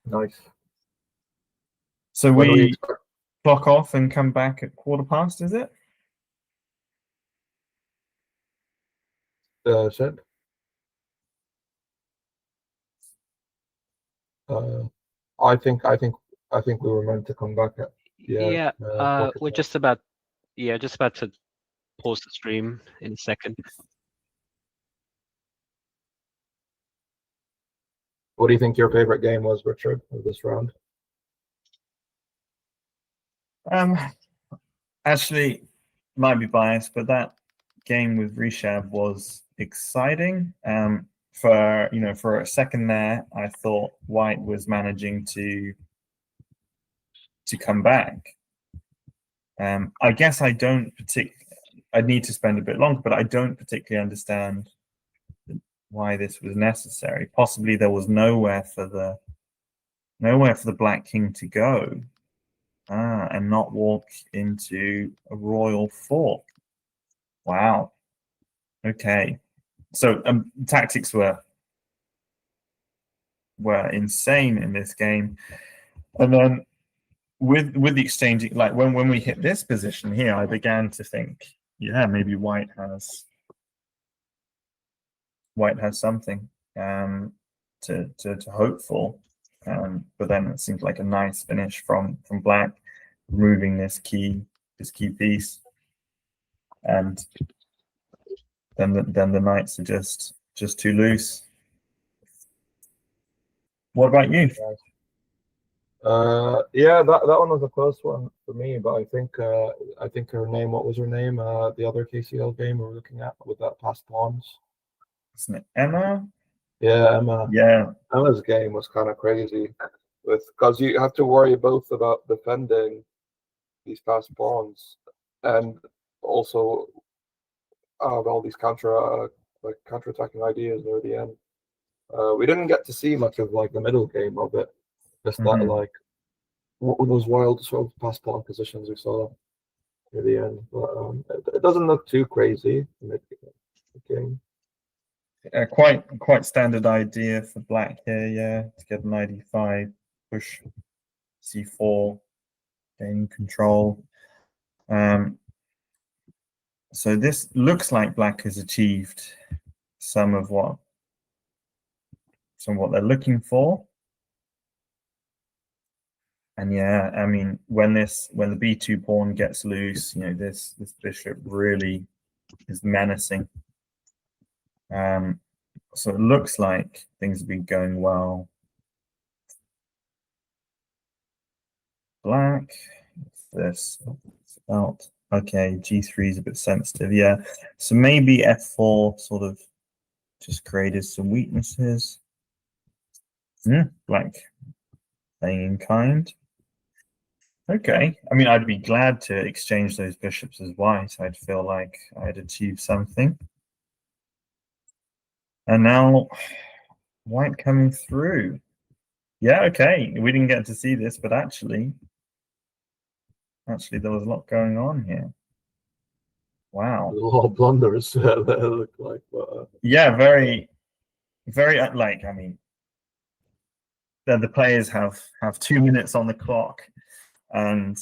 Nice. So What do we clock off and come back at 1:15, is it? Said? I think we were meant to come back at We're just about to pause the stream in a second. What do you think your favorite game was, Richard, of this round? Actually, might be biased, but that game with Rishab was exciting. For a second there, I thought White was managing to come back. I guess I need to spend a bit longer, but I don't particularly understand why this was necessary. Possibly there was nowhere for the Black King to go, and not walk into a royal fork. Wow. Okay. So tactics were insane in this game, and then with the exchanging, like when we hit this position here, I began to think, yeah, maybe White has something to hope for, but then it seemed like a nice finish from Black, removing this key piece, and then the knights are just too loose. What about you? Yeah, that one was a close one for me, but I think her name. What was her name? The other KCL game we were looking at with that passed pawns. Isn't it Emma? Yeah, Emma. Yeah. Emma's game was kind of crazy, because you have to worry both about defending these passed pawns and also all these counterattacking ideas near the end. We didn't get to see much of the middle game of it. Just that what were those wild sort of pass pawn positions we saw near the end. But it doesn't look too crazy in the game. Quite standard idea for Black here, yeah, to get an ID5, push C4, gain control. So this looks like Black has achieved some of what they're looking for. And yeah, I mean, when the B2 pawn gets loose, this bishop really is menacing. So it looks like things have been going well. Black, this about Okay, G3 is a bit sensitive, yeah. So maybe F4 sort of just created some weaknesses. Like playing in kind. Okay, I mean, I'd be glad to exchange those bishops as white. I'd feel like I'd achieved something. And now white coming through. Yeah, okay, we didn't get to see this, but actually there was a lot going on here. Wow. A lot of blunders that look like. But, yeah, very, very like. I mean, the players have 2 minutes on the clock, and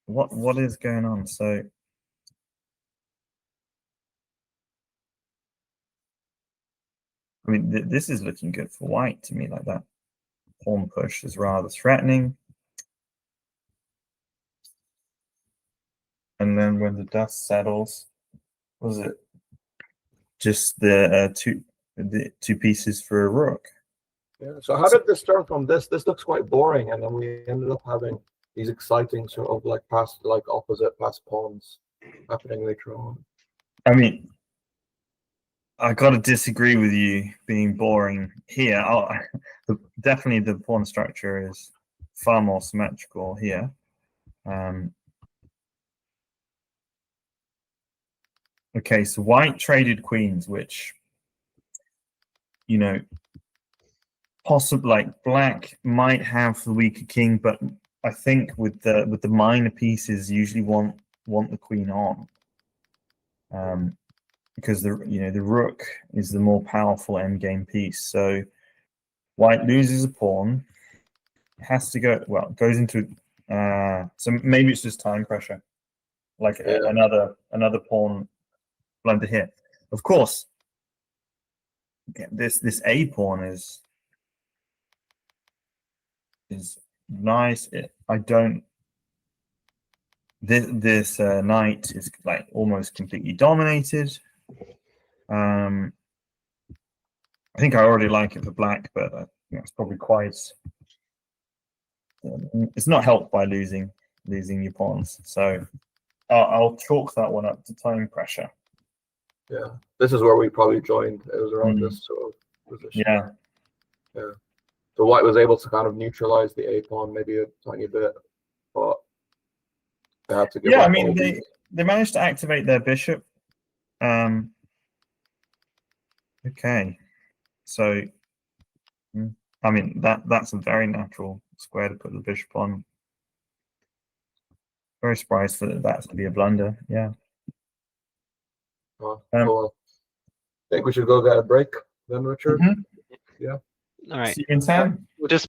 what is going on? So, I mean, this is looking good for white to me. Like that pawn push is rather threatening. And then when the dust settles, was it just the two pieces for a rook? yeah. So how did this turn from this? This looks quite boring, and then we ended up having these exciting sort of like opposite pass pawns happening later on. I mean, I got to disagree with you being boring here. Definitely the pawn structure is far more symmetrical here. Okay, so white traded queens, which, you know, possibly like black might have the weaker king, but I think with the minor pieces usually want the queen on, because the rook is the more powerful endgame piece. So white loses a pawn, has to go, well, goes into so maybe it's just time pressure, like another pawn blunder here. Of course, this a pawn is nice. I don't. This knight is like almost completely dominated. I think I already like it for black, but it's probably quite. It's not helped by losing your pawns. So I'll chalk that one up to time pressure. Yeah, this is where we probably joined. It was around this sort of position. Yeah. Yeah. So white was able to kind of neutralize the a pawn maybe a tiny bit, but they had to give up. I mean they managed to activate their bishop. Okay, so I mean that's a very natural square to put the bishop on. Very surprised for that to be a blunder. Yeah. Well, I think we should go get a break then, Richard. Yeah. All right. See you in time. We'll just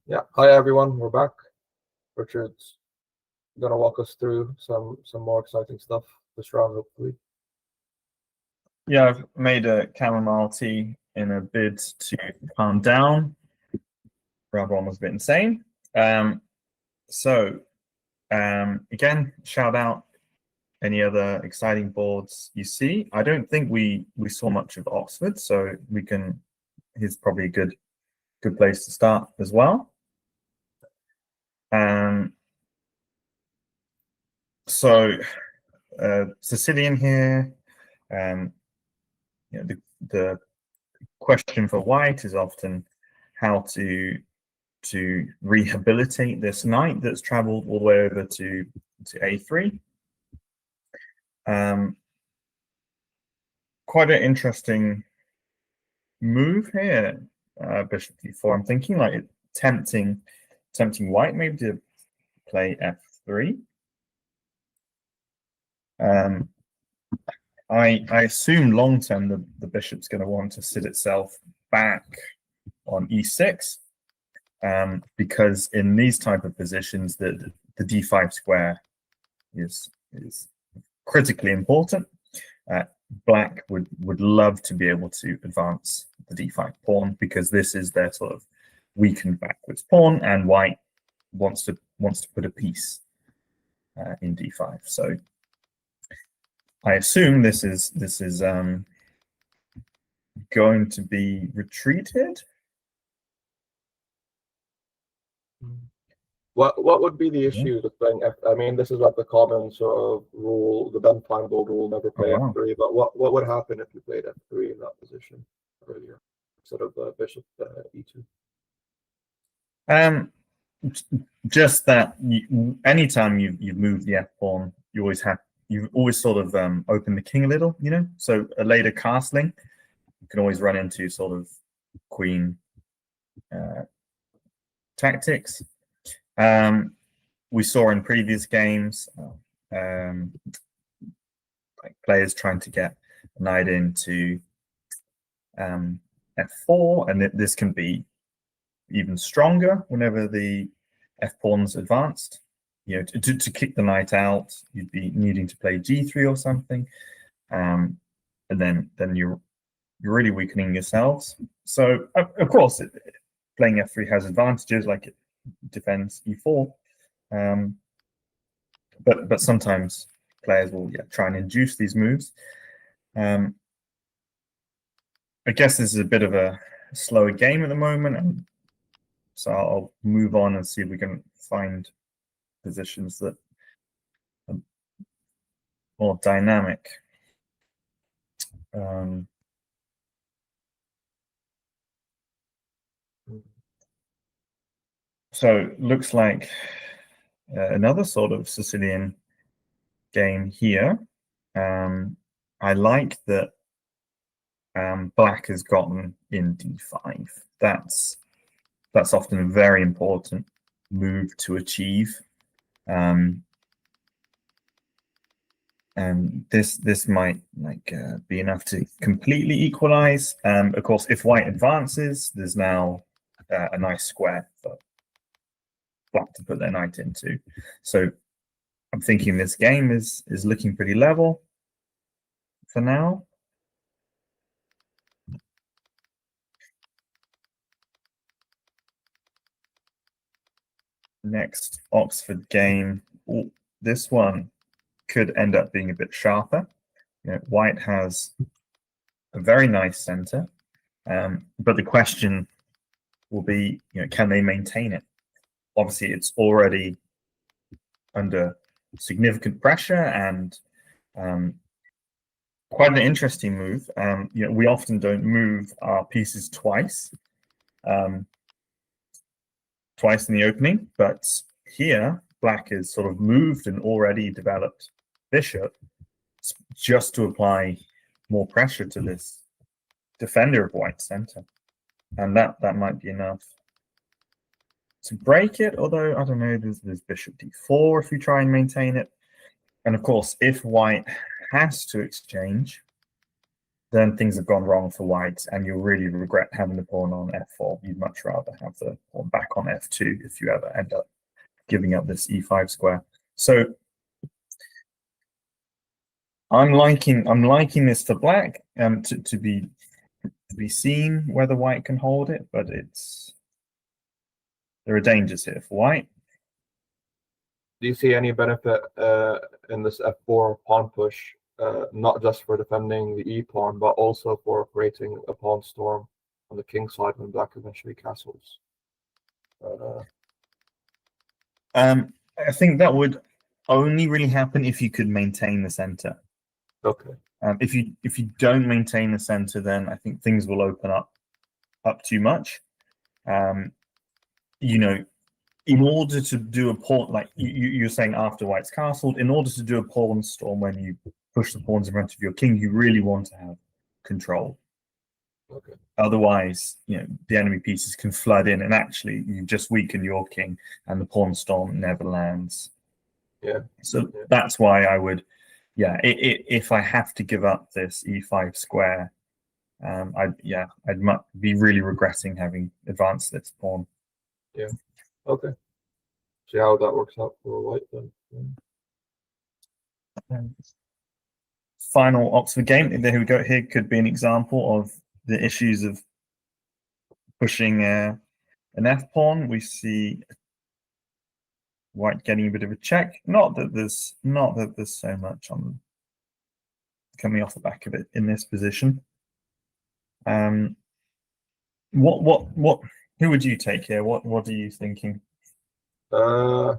Yeah, hi everyone, we're back. Richard's gonna walk us through some more exciting stuff this round, hopefully. Yeah, I've made a chamomile tea in a bid to calm down. Round one was a bit insane. Again, shout out any other exciting boards you see. I don't think we saw much of Oxford, so here's probably a good place to start as well. Sicilian here. The question for white is often how to rehabilitate this knight that's traveled all the way over to a3. Quite an interesting move here, bishop d4. I'm thinking like tempting white maybe to play f3. I assume long term the bishop's going to want to sit itself back on e6, because in these type of positions the d5 square is critically important. Black would love to be able to advance the d5 pawn, because this is their sort of weakened backwards pawn, and white wants to put a piece in d5. So I assume this is going to be retreated. What would be the issue with playing F? I mean, this is like the common sort of rule, the Ben Feingold rule, never play F3. But what would happen if you played F3 in that position earlier, instead of bishop E2? Just that anytime you've moved the F pawn, you've always sort of opened the king a little, you know. So a later castling, you can always run into sort of queen tactics. We saw in previous games like players trying to get a knight into f4, and this can be even stronger whenever the f pawn's advanced. You know, to kick the knight out, you'd be needing to play g3 or something, and then you're really weakening yourselves. So of course, playing f3 has advantages, like it defends e4, but sometimes players will try and induce these moves. I guess this is a bit of a slower game at the moment, and so I'll move on and see if we can find positions that are more dynamic. So looks like another sort of Sicilian game here. I like that black has gotten in d5. That's often a very important move to achieve. And this might be enough to completely equalize. Of course, if white advances, there's now a nice square for black to put their knight into. So I'm thinking this game is looking pretty level for now. Next Oxford game. Ooh, this one could end up being a bit sharper. You know, white has a very nice center, but the question will be, can they maintain it? Obviously, it's already under significant pressure, and quite an interesting move. We often don't move our pieces twice in the opening, but here black is sort of moved an already developed bishop just to apply more pressure to this defender of white's center, and that might be enough to break it. Although I don't know, there's bishop d4 if you try and maintain it, and of course if white has to exchange, then things have gone wrong for white, and you'll really regret having the pawn on f4. You'd much rather have the pawn back on f2 if you ever end up giving up this e5 square. So I'm liking this for black, to be seen whether white can hold it, but there are dangers here for white. Do you see any benefit in this f4 pawn push, not just for defending the e-pawn, but also for creating a pawn storm on the king side when black eventually castles? I think that would only really happen if you could maintain the center. Okay. If you don't maintain the center, then I think things will open up too much. You know, in order to do a pawn, like you're saying after white's castled, in order to do a pawn storm when you push the pawns in front of your king, you really want to have control. Okay. Otherwise, you know, the enemy pieces can flood in, and actually you just weaken your king, and the pawn storm never lands. Yeah. So that's why I would, if I have to give up this e5 square, I'd be really regretting having advanced this pawn. Yeah. Okay. See how that works out for white then. Final Oxford game. There we go. Here could be an example of the issues of pushing an f pawn. We see white getting a bit of a check. Not that there's so much on coming off the back of it in this position. Who would you take here? What are you thinking? I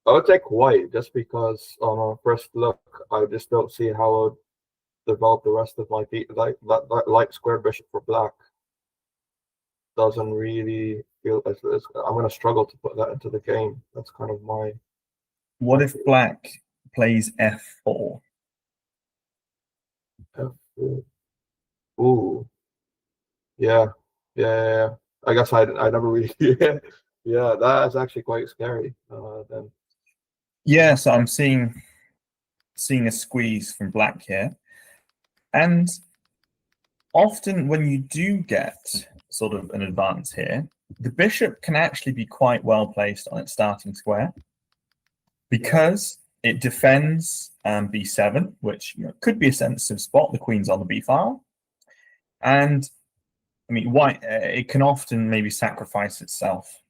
would take white just because on a first look, I just don't see how I would develop the rest of my that light square bishop for black. Doesn't really feel as I'm going to struggle to put that into the game. That's kind of my. What if black plays f4? F4. Ooh. Yeah. I guess I never really. Yeah, that is actually quite scary. Then. Yeah, so I'm seeing a squeeze from black here, and often when you do get sort of an advance here, the bishop can actually be quite well placed on its starting square because it defends b7, which could be a sensitive spot. The queen's on the b file, and I mean white. It can often maybe sacrifice itself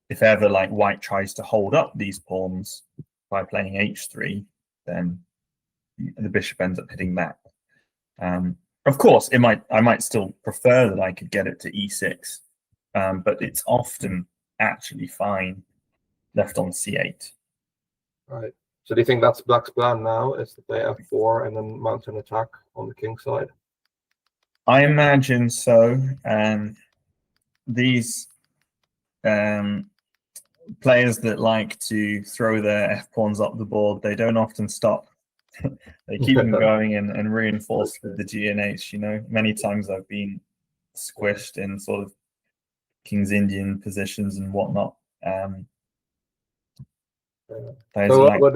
if ever like white tries to hold up these pawns by playing h3. Then the bishop ends up hitting that. Of course, I might still prefer that I could get it to e6, but it's often actually fine left on c8. Right. So do you think that's black's plan now, is to play f4 and then mount an attack on the king side? I imagine so. These players that like to throw their f-pawns up the board, they don't often stop. They keep them going and reinforce with the G and H. You know, many times I've been squished in sort of King's Indian positions and whatnot. So what would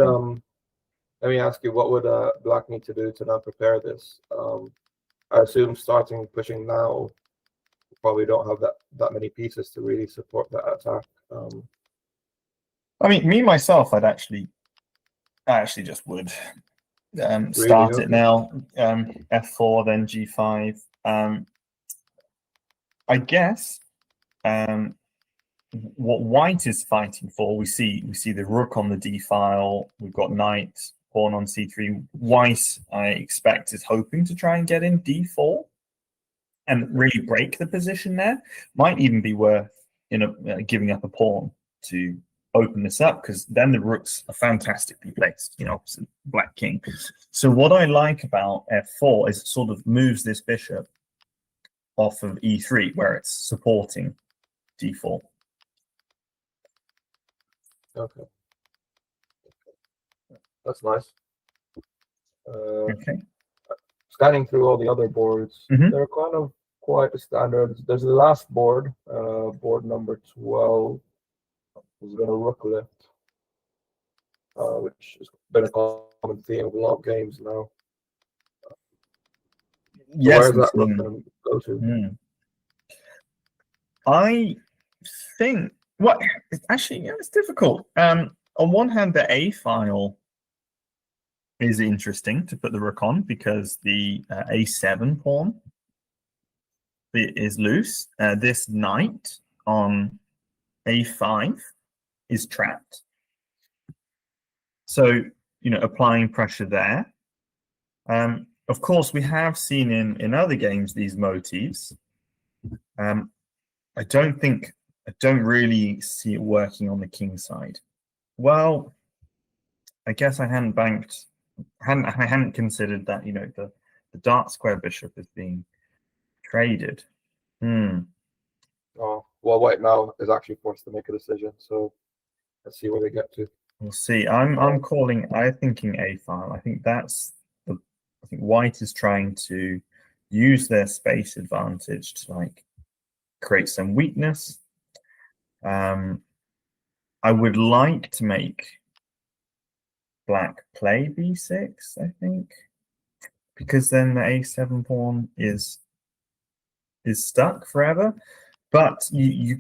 let me ask you, what would black need to do to now prepare this? I assume starting pushing now, you probably don't have that many pieces to really support that attack. I mean, me myself, I actually just would start Really? it now. F4, then G5. I guess what white is fighting for, we see the rook on the d file. We've got knight, pawn on c3. White, I expect, is hoping to try and get in d4 and really break the position there. Might even be worth giving up a pawn to open this up, because then the rooks are fantastically placed, opposite black king. So what I like about f4 is it sort of moves this bishop off of e3 where it's supporting d4. Okay. That's nice. Okay. Scanning through all the other boards, they're kind of quite the standards. There's the last board, board number 12, is going to rook lift, which has been a common theme of a lot of games now. Yes, where does that rook mm, then go to? mm. I think what it's actually it's difficult. On one hand, the A file is interesting to put the rook on because the A7 pawn is loose. This knight on A5 is trapped. So, applying pressure there. Of course, we have seen in other games these motifs. I don't really see it working on the king side. Well, I guess I hadn't considered that, the dark square bishop is being traded. Oh, well, white now is actually forced to make a decision. So let's see where they get to. We'll see. I'm thinking A file. I think I think white is trying to use their space advantage to create some weakness. I would like to make black play B6, I think, because then the A7 pawn is stuck forever. But you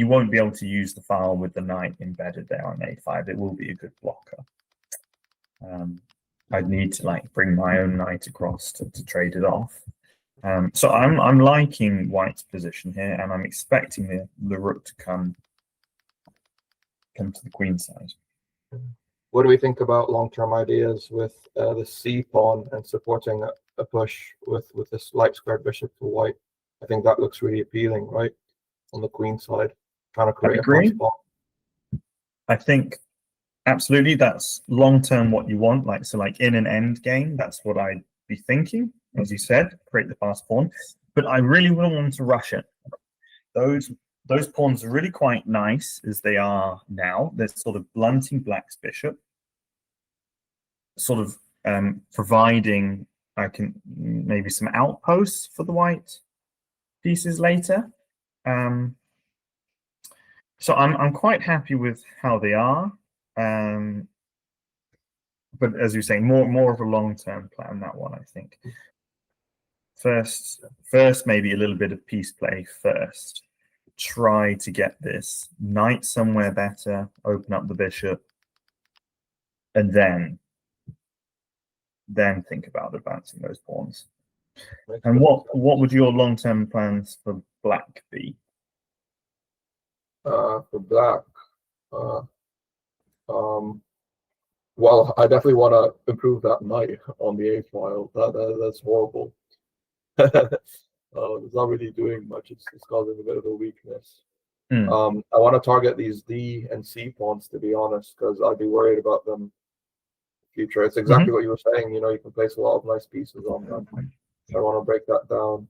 won't be able to use the file with the knight embedded there on A5. It will be a good blocker. I'd need to bring my own knight across to trade it off. So I'm liking white's position here, and I'm expecting the rook to come to the queen side. What do we think about long-term ideas with the C pawn and supporting a push with this light squared bishop to white? I think that looks really appealing, right? On the queen side, trying to create a pawn spot. I think absolutely that's long-term what you want. In an end game, that's what I'd be thinking. As you said, create the fast pawn. But I really wouldn't want to rush it. Those pawns are really quite nice as they are now. They're sort of blunting black's bishop, sort of providing maybe some outposts for the white pieces later. So I'm quite happy with how they are. But as you say, more of a long-term plan, that one, I think. First, maybe a little bit of piece play first. Try to get this knight somewhere better, open up the bishop, and then think about advancing those pawns. And what would your long-term plans for black be? For black, well, I definitely want to improve that knight on the A file. That's horrible. It's not really doing much. It's causing a bit of a weakness. I want to target these D and C pawns, to be honest, because I'd be worried about them in the future. It's exactly what you were saying. You can place a lot of nice pieces on them. I want to break that down.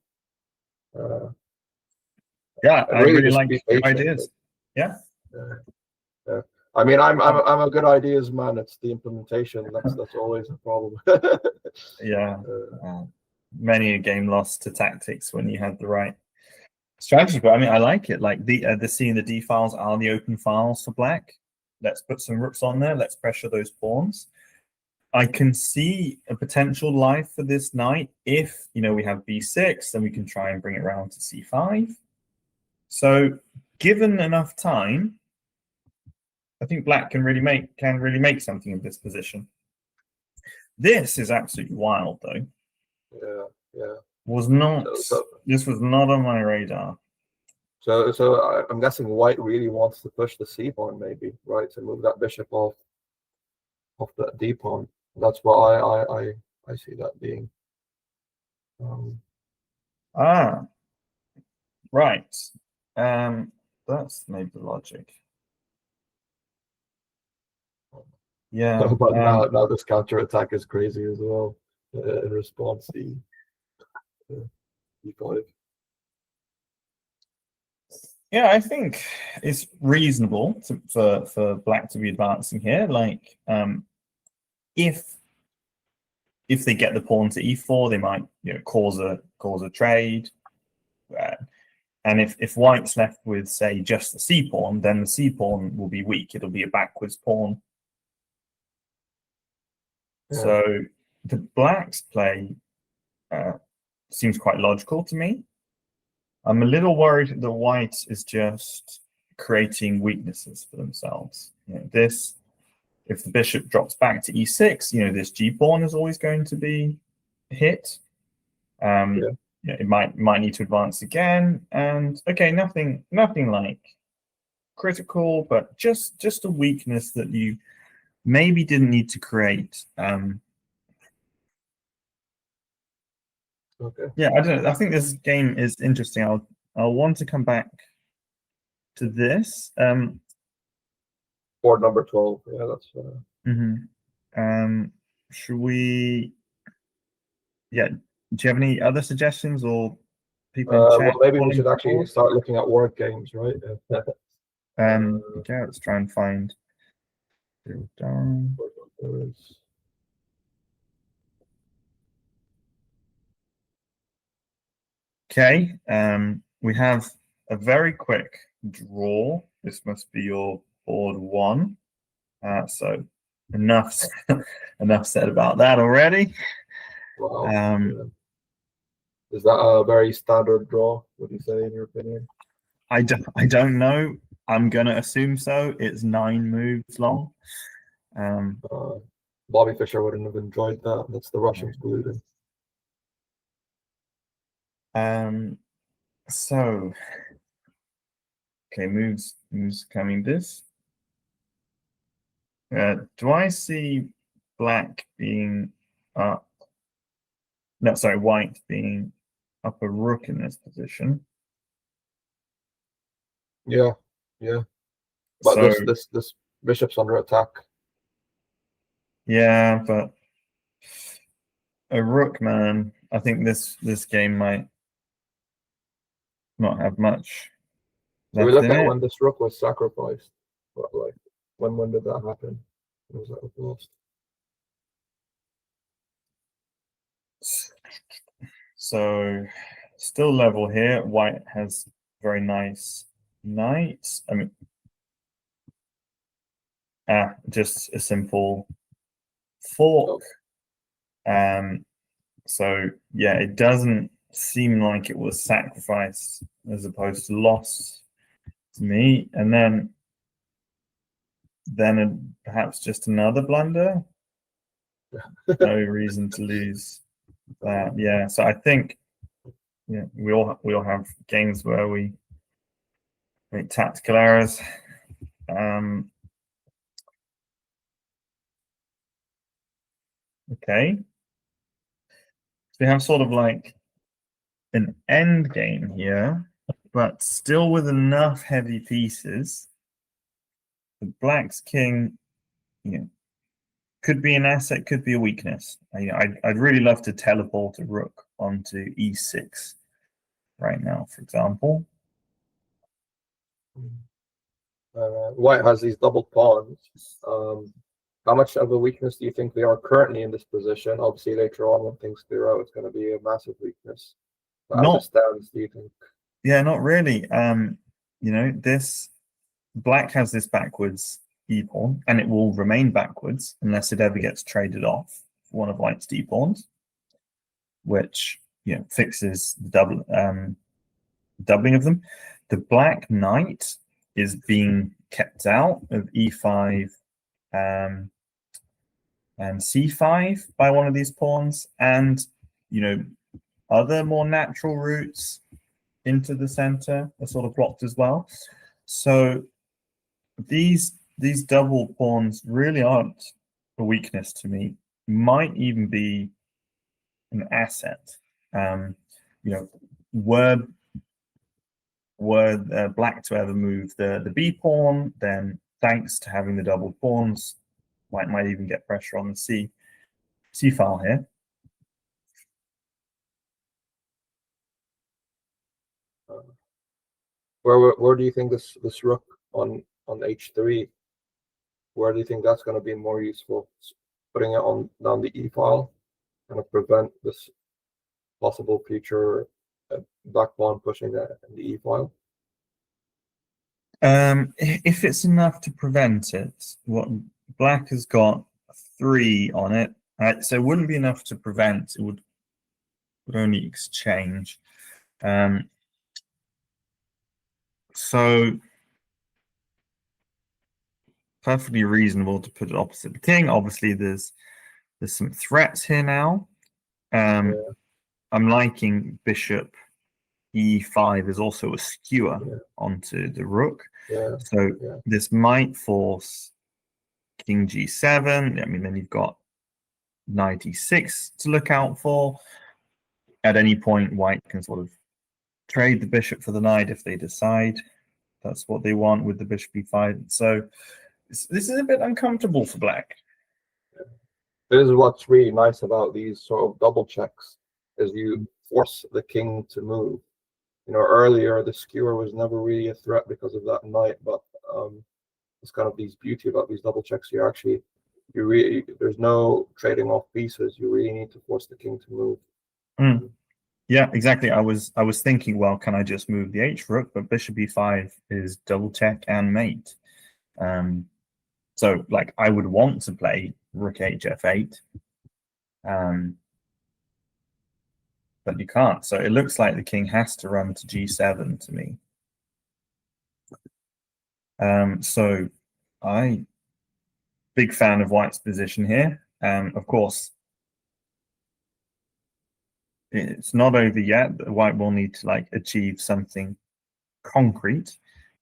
Yeah, I really like your ideas. Yeah. I mean, I'm a good ideas man. It's the implementation that's always a problem. Yeah. Many a game lost to tactics when you had the right strategy. But I mean, I like it. Like the C and the D files are the open files for black. Let's put some rooks on there. Let's pressure those pawns. I can see a potential life for this knight if we have B6, then we can try and bring it around to C5. So given enough time, I think black can really make something of this position. This is absolutely wild, though. Yeah. This was not on my radar. So I'm guessing white really wants to push the C pawn, maybe, right, to move that bishop off that D pawn. That's what I see that being. Right. That's maybe the logic. Yeah. But now this counter attack is crazy as well. In response to E5. Yeah, I think it's reasonable for black to be advancing here. If they get the pawn to E4, they might cause a trade. And if white's left with, say, just the C pawn, then the C pawn will be weak. It'll be a backwards pawn. Yeah. So the black's play seems quite logical to me. I'm a little worried that white is just creating weaknesses for themselves. This, if the bishop drops back to e6, this g pawn is always going to be hit. It might need to advance again, and okay, nothing like critical, but just a weakness that you maybe didn't need to create. Okay. Yeah, I don't know. I think this game is interesting. I'll want to come back to this. Board number 12. Yeah, that's. Should we? Yeah. Do you have any other suggestions or people in chat? Well, maybe we should actually start looking at word games, right? Okay, let's try and find. Okay, we have a very quick draw. This must be your board 1. So enough said about that already. Wow. Is that a very standard draw, would you say, in your opinion? I don't know. I'm gonna assume so. It's 9 moves long. Bobby Fischer wouldn't have enjoyed that. That's the Russians glued in. So okay, moves coming this. Do I see black being up? No, sorry, white being up a rook in this position. Yeah. But so, this bishop's under attack. Yeah, but a rook, man. I think this game might not have much. So we look at when this rook was sacrificed. But like, when did that happen? When was that lost? So still level here. White has very nice knights. I mean, just a simple fork. So yeah, it doesn't seem like it was sacrificed as opposed to lost to me. And then perhaps just another blunder. No reason to lose that. Yeah, so I think we all have games where we make tactical errors. Okay, so we have sort of like an end game here, but still with enough heavy pieces. The black's king, could be an asset, could be a weakness. I'd really love to teleport a rook onto e6 right now, for example. White has these double pawns. How much of a weakness do you think they are currently in this position? Obviously, later on when things clear out, it's going to be a massive weakness. But as it stands, do you think? Yeah, not really. This black has this backwards e pawn, and it will remain backwards unless it ever gets traded off for one of white's d pawns, which fixes the doubling of them. The black knight is being kept out of e5 and c5 by one of these pawns, and other more natural routes into the center are sort of blocked as well. So these double pawns really aren't a weakness to me. Might even be an asset. Were black to ever move the b pawn, then thanks to having the double pawns, white might even get pressure on the c file here. Where do you think this rook on h3? Where do you think that's going to be more useful? Putting it down the e file, kind of prevent this possible future black pawn pushing in the e file. If it's enough to prevent it, what black has got 3 on it, so it wouldn't be enough to prevent. It would only exchange. So perfectly reasonable to put it opposite the king. Obviously, there's some threats here now. I'm liking bishop e5 is also a skewer onto the rook. So this might force king g7. I mean, then you've got knight e6 to look out for. At any point, white can sort of trade the bishop for the knight if they decide that's what they want with the bishop e5. So this is a bit uncomfortable for black. This is what's really nice about these sort of double checks, is you force the king to move. You know, earlier the skewer was never really a threat because of that knight, but it's kind of these beauty about these double checks. There's no trading off pieces. You really need to force the king to move. Yeah, exactly. I was thinking, well, can I just move the h rook? But bishop e5 is double check and mate. So like I would want to play rook h f8, but you can't. So it looks like the king has to run to g7 to me. So big fan of white's position here. Of course, it's not over yet. White will need to like achieve something concrete,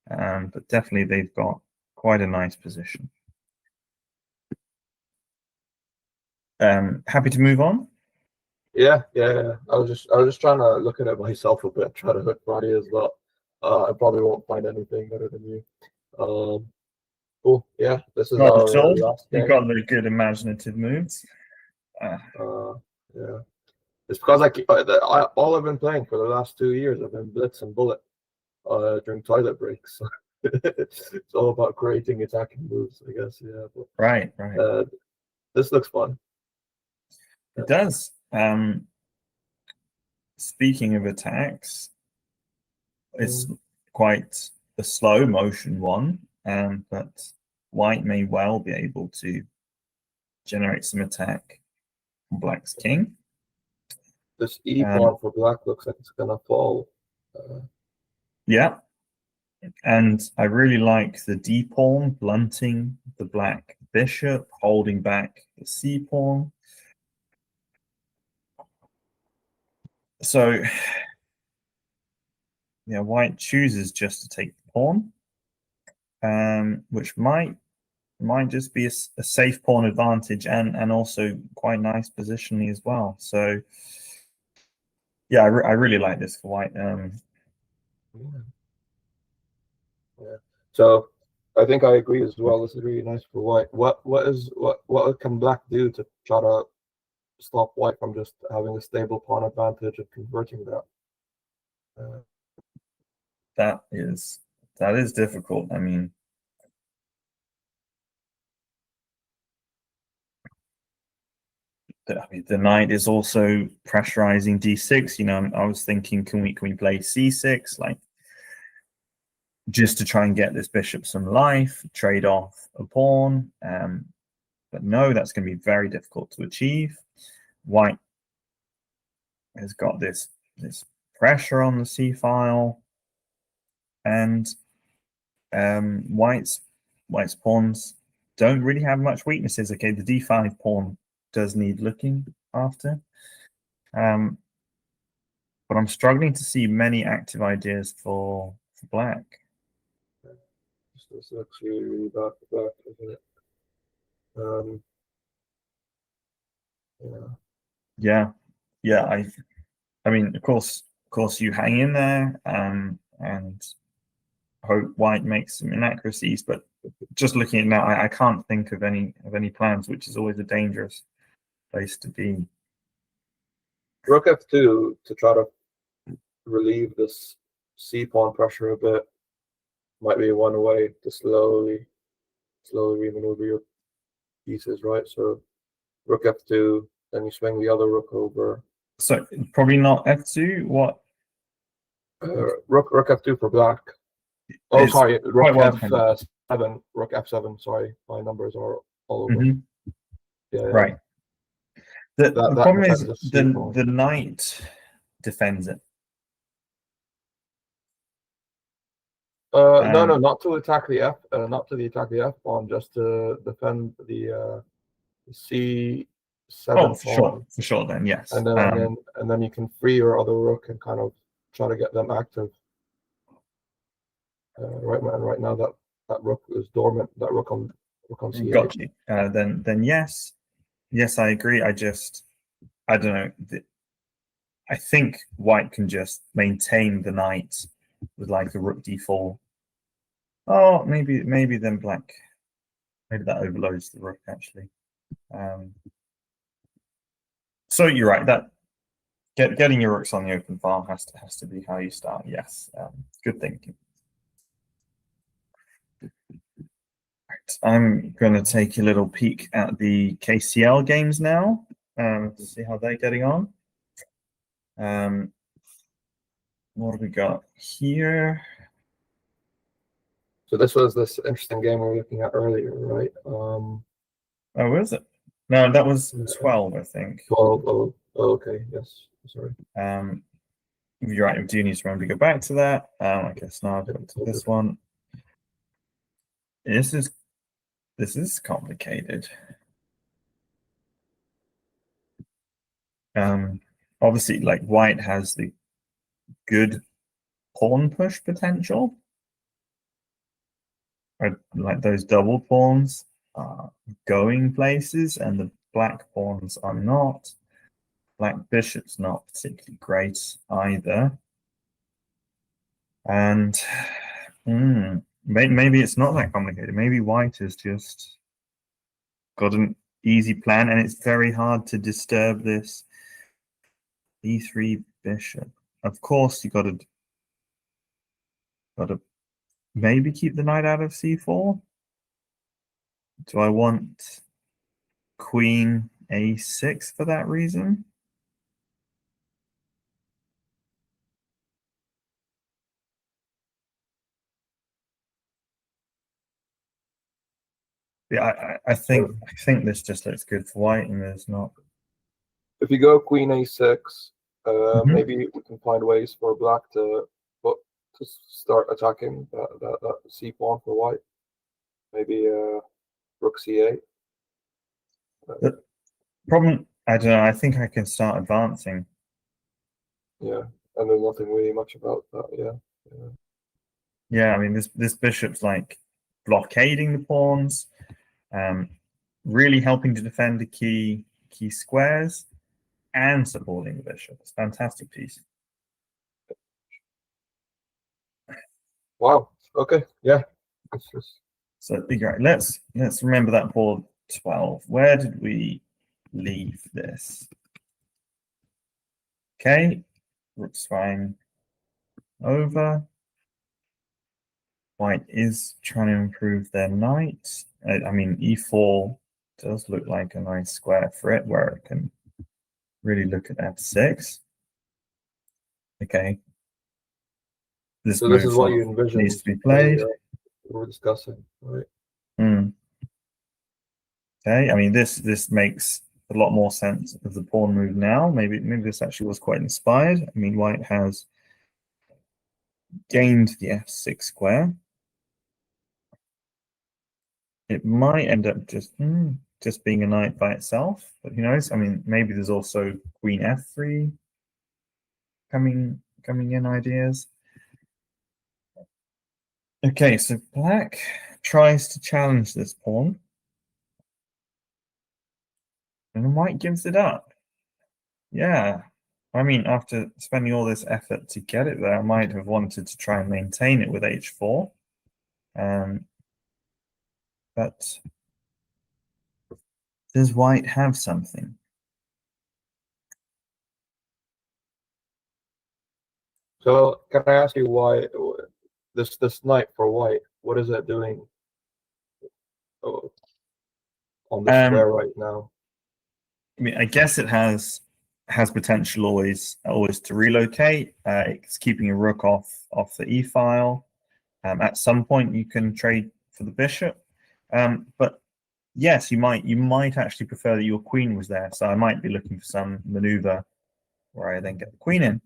but definitely they've got quite a nice position. Happy to move on. Yeah. I was just trying to look at it myself a bit, try to hook Roddy as well. I probably won't find anything better than you. Cool. Yeah, this is our last game. You've got the good imaginative moves. Yeah, it's because all I've been playing for the last 2 years, I've been blitz and bullet during toilet breaks. It's all about creating attacking moves, I guess. Yeah. But, right. This looks fun. It does. Speaking of attacks, it's quite a slow motion one, but white may well be able to generate some attack on black's king. This e pawn for black looks like it's gonna fall. Yeah, and I really like the d pawn blunting the black bishop, holding back the c pawn. So yeah, white chooses just to take the pawn, which might just be a safe pawn advantage and also quite nice positioning as well. So yeah, I really like this for white. Yeah. So I think I agree as well. This is really nice for white. What can black do to try to stop white from just having a stable pawn advantage and converting that? That is difficult. I mean, the knight is also pressurizing d6. You know, I was thinking, can we play c6, like just to try and get this bishop some life, trade off a pawn? But no, that's going to be very difficult to achieve. White has got this pressure on the c file, and white's pawns don't really have much weaknesses. Okay, the d5 pawn does need looking after, but I'm struggling to see many active ideas for black. This looks really bad for black, isn't it? Yeah. I mean, of course, you hang in there and hope white makes some inaccuracies. But just looking at now, I can't think of any plans, which is always a dangerous place to be. Rook f2 to try to relieve this c pawn pressure a bit might be one way to slowly remaneuver your pieces, right? So rook f2, then you swing the other rook over. So probably not f2. What? Rook f2 for black. Oh, sorry, rook f7. Rook f7. Sorry, my numbers are all over. Yeah. Right. The that problem is defends the C pawn. the knight defends it. No, not to attack the F, not to attack the F pawn, just to defend the C7 Oh, for pawn. sure. Then yes. And then you can free your other rook and kind of try to get them active. Right now that rook is dormant. That rook on C8. Got you. Then yes, I agree. I don't know. I think white can just maintain the knight with like a rook d4. Oh, maybe then black. Maybe that overloads the rook actually. So you're right. That getting your rooks on the open file has to be how you start. Yes, good thinking. Right, I'm going to take a little peek at the KCL games now to see how they're getting on. What have we got here? So this was this interesting game we were looking at earlier, right? Oh, was it? No, that was 12, I think. 12. Oh, okay. Yes. Sorry. You're right. We do need to remember to go back to that. I guess now I'll go to this one. This is complicated. Obviously, like white has the good pawn push potential. Like those double pawns are going places, and the black pawns are not. Black bishop's not particularly great either. And maybe it's not that complicated. Maybe white has just got an easy plan, and it's very hard to disturb this e3 bishop. Of course, you got to maybe keep the knight out of c4. Do I want queen a6 for that reason? Yeah, I think this just looks good for white, and there's not. If you go queen a6, maybe we can find ways for black to start attacking that c pawn for white. Maybe rook c8. The problem, I don't know. I think I can start advancing. Yeah, and there's nothing really much about that. Yeah. I mean, this bishop's like blockading the pawns, really helping to defend the key squares, and supporting the bishop. It's a fantastic piece. Wow. Okay. Yeah. So right. Let's remember that board 12. Where did we leave this? Okay, rook's fine over. White is trying to improve their knight. I mean, e4 does look like a nice square for it, where it can really look at f6. Okay. So this is what you envision needs to be played. We're discussing, right? Okay. I mean, this makes a lot more sense of the pawn move now. Maybe this actually was quite inspired. I mean, white has gained the f6 square. It might end up just being a knight by itself, but who knows? I mean, maybe there's also queen f3 coming in ideas. Okay, so black tries to challenge this pawn, and white gives it up. Yeah, I mean, after spending all this effort to get it there, I might have wanted to try and maintain it with h4. But does white have something? So can I ask you why this knight for white? What is it doing on the square right now? I mean, I guess it has potential always to relocate. It's keeping a rook off the e file. At some point, you can trade for the bishop, but yes, you might actually prefer that your queen was there. So I might be looking for some maneuver where I then get the queen in.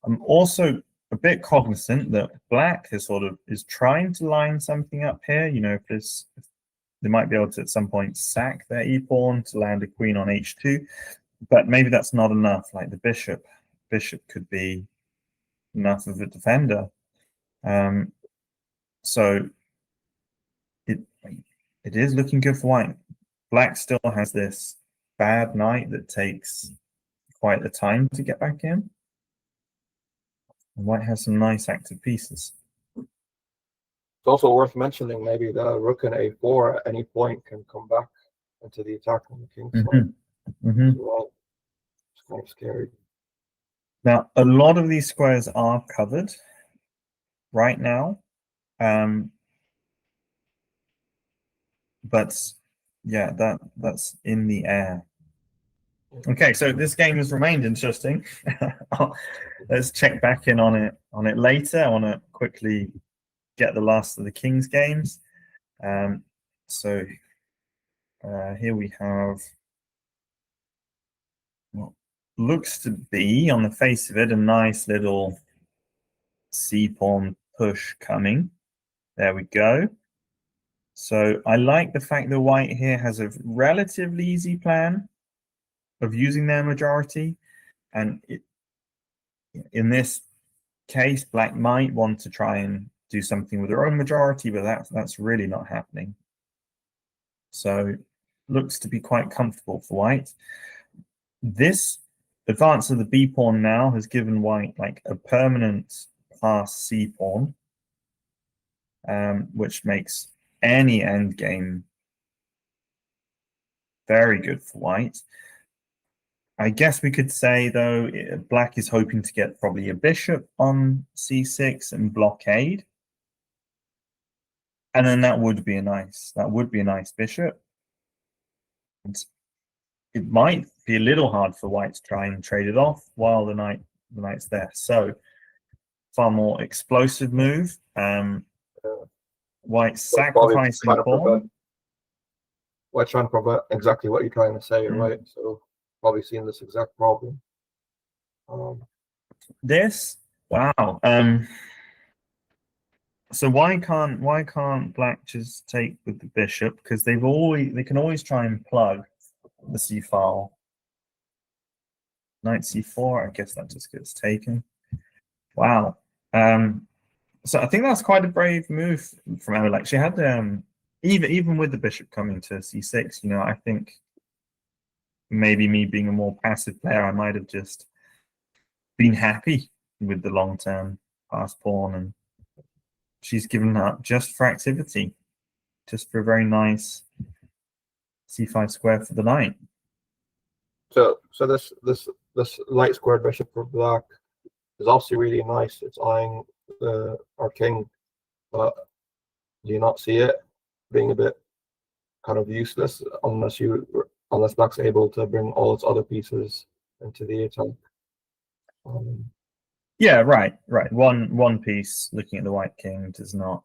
I'm also a bit cognizant that black is trying to line something up here. You know, if they might be able to at some point sack their e-pawn to land a queen on h2, but maybe that's not enough. Like the bishop could be enough of a defender. So it is looking good for white. Black still has this bad knight that takes quite the time to get back in. White has some nice active pieces. It's also worth mentioning maybe the rook and a4 at any point can come back into the attack on the king's side. Well, it's kind of scary. Now, a lot of these squares are covered right now. But yeah, that's in the air. Okay, so this game has remained interesting. Let's check back in on it later. I want to quickly get the last of the King's games. So here we have what looks to be, on the face of it, a nice little c-pawn push coming. There we go. So I like the fact that white here has a relatively easy plan of using their majority. And in this case, black might want to try and do something with their own majority, but that's really not happening. So looks to be quite comfortable for white. This advance of the b pawn now has given white like a permanent pass c pawn, which makes any endgame very good for white. I guess we could say, though, black is hoping to get probably a bishop on c6 and blockade. And then that would be a nice bishop. And it might be a little hard for white to try and trade it off while the knight's there. So far more explosive move. White sacrificing a pawn. White trying to prevent exactly what you're trying to say, right? So probably seeing this exact problem. Wow. So why can't black just take with the bishop? Because they can always try and plug the c file. Knight c4. I guess that just gets taken. Wow. So I think that's quite a brave move from Emma. Like she had even with the bishop coming to c6. You know, I think maybe me being a more passive player, I might have just been happy with the long-term pass pawn, and she's given up just for activity, just for a very nice c5 square for the knight. So this light squared bishop for black is obviously really nice. It's eyeing our king, but do you not see it being a bit kind of useless unless black's able to bring all its other pieces into the attack? Yeah, right. One piece looking at the white king does not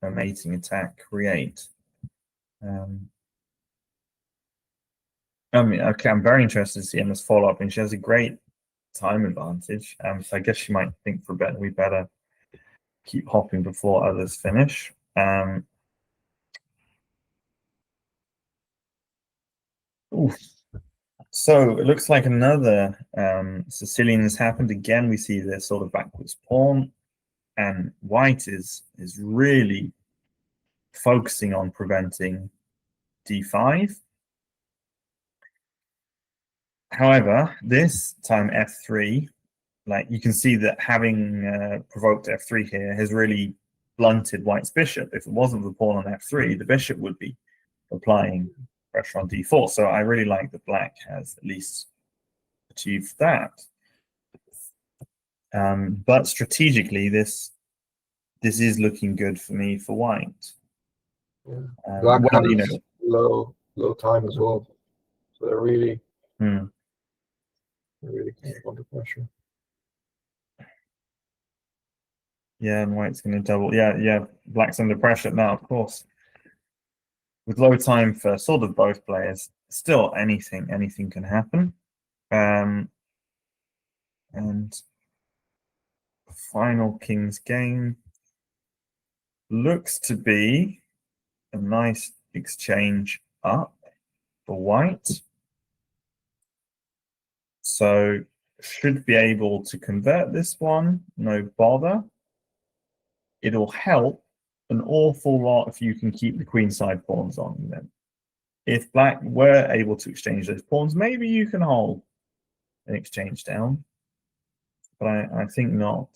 a mating attack create. I mean, okay, I'm very interested to see Emma's follow-up, and she has a great time advantage. So I guess she might think for a bit we better keep hopping before others finish. So it looks like another Sicilian has happened again. We see this sort of backwards pawn, and white is really focusing on preventing d5. However, this time f3, like you can see that having provoked f3 here has really blunted white's bishop. If it wasn't the pawn on f3, the bishop would be applying pressure on d4. So I really like that black has at least achieved that. But strategically, this is looking good for me for white. Yeah. Black has low time as well, so they're really kind of under pressure. Yeah, and white's going to double. Yeah, black's under pressure now, of course. with low time for sort of both players, still anything can happen. And final king's game looks to be a nice exchange up for white. So should be able to convert this one, no bother. It'll help an awful lot if you can keep the queenside pawns on them. If black were able to exchange those pawns, maybe you can hold an exchange down. But I think not,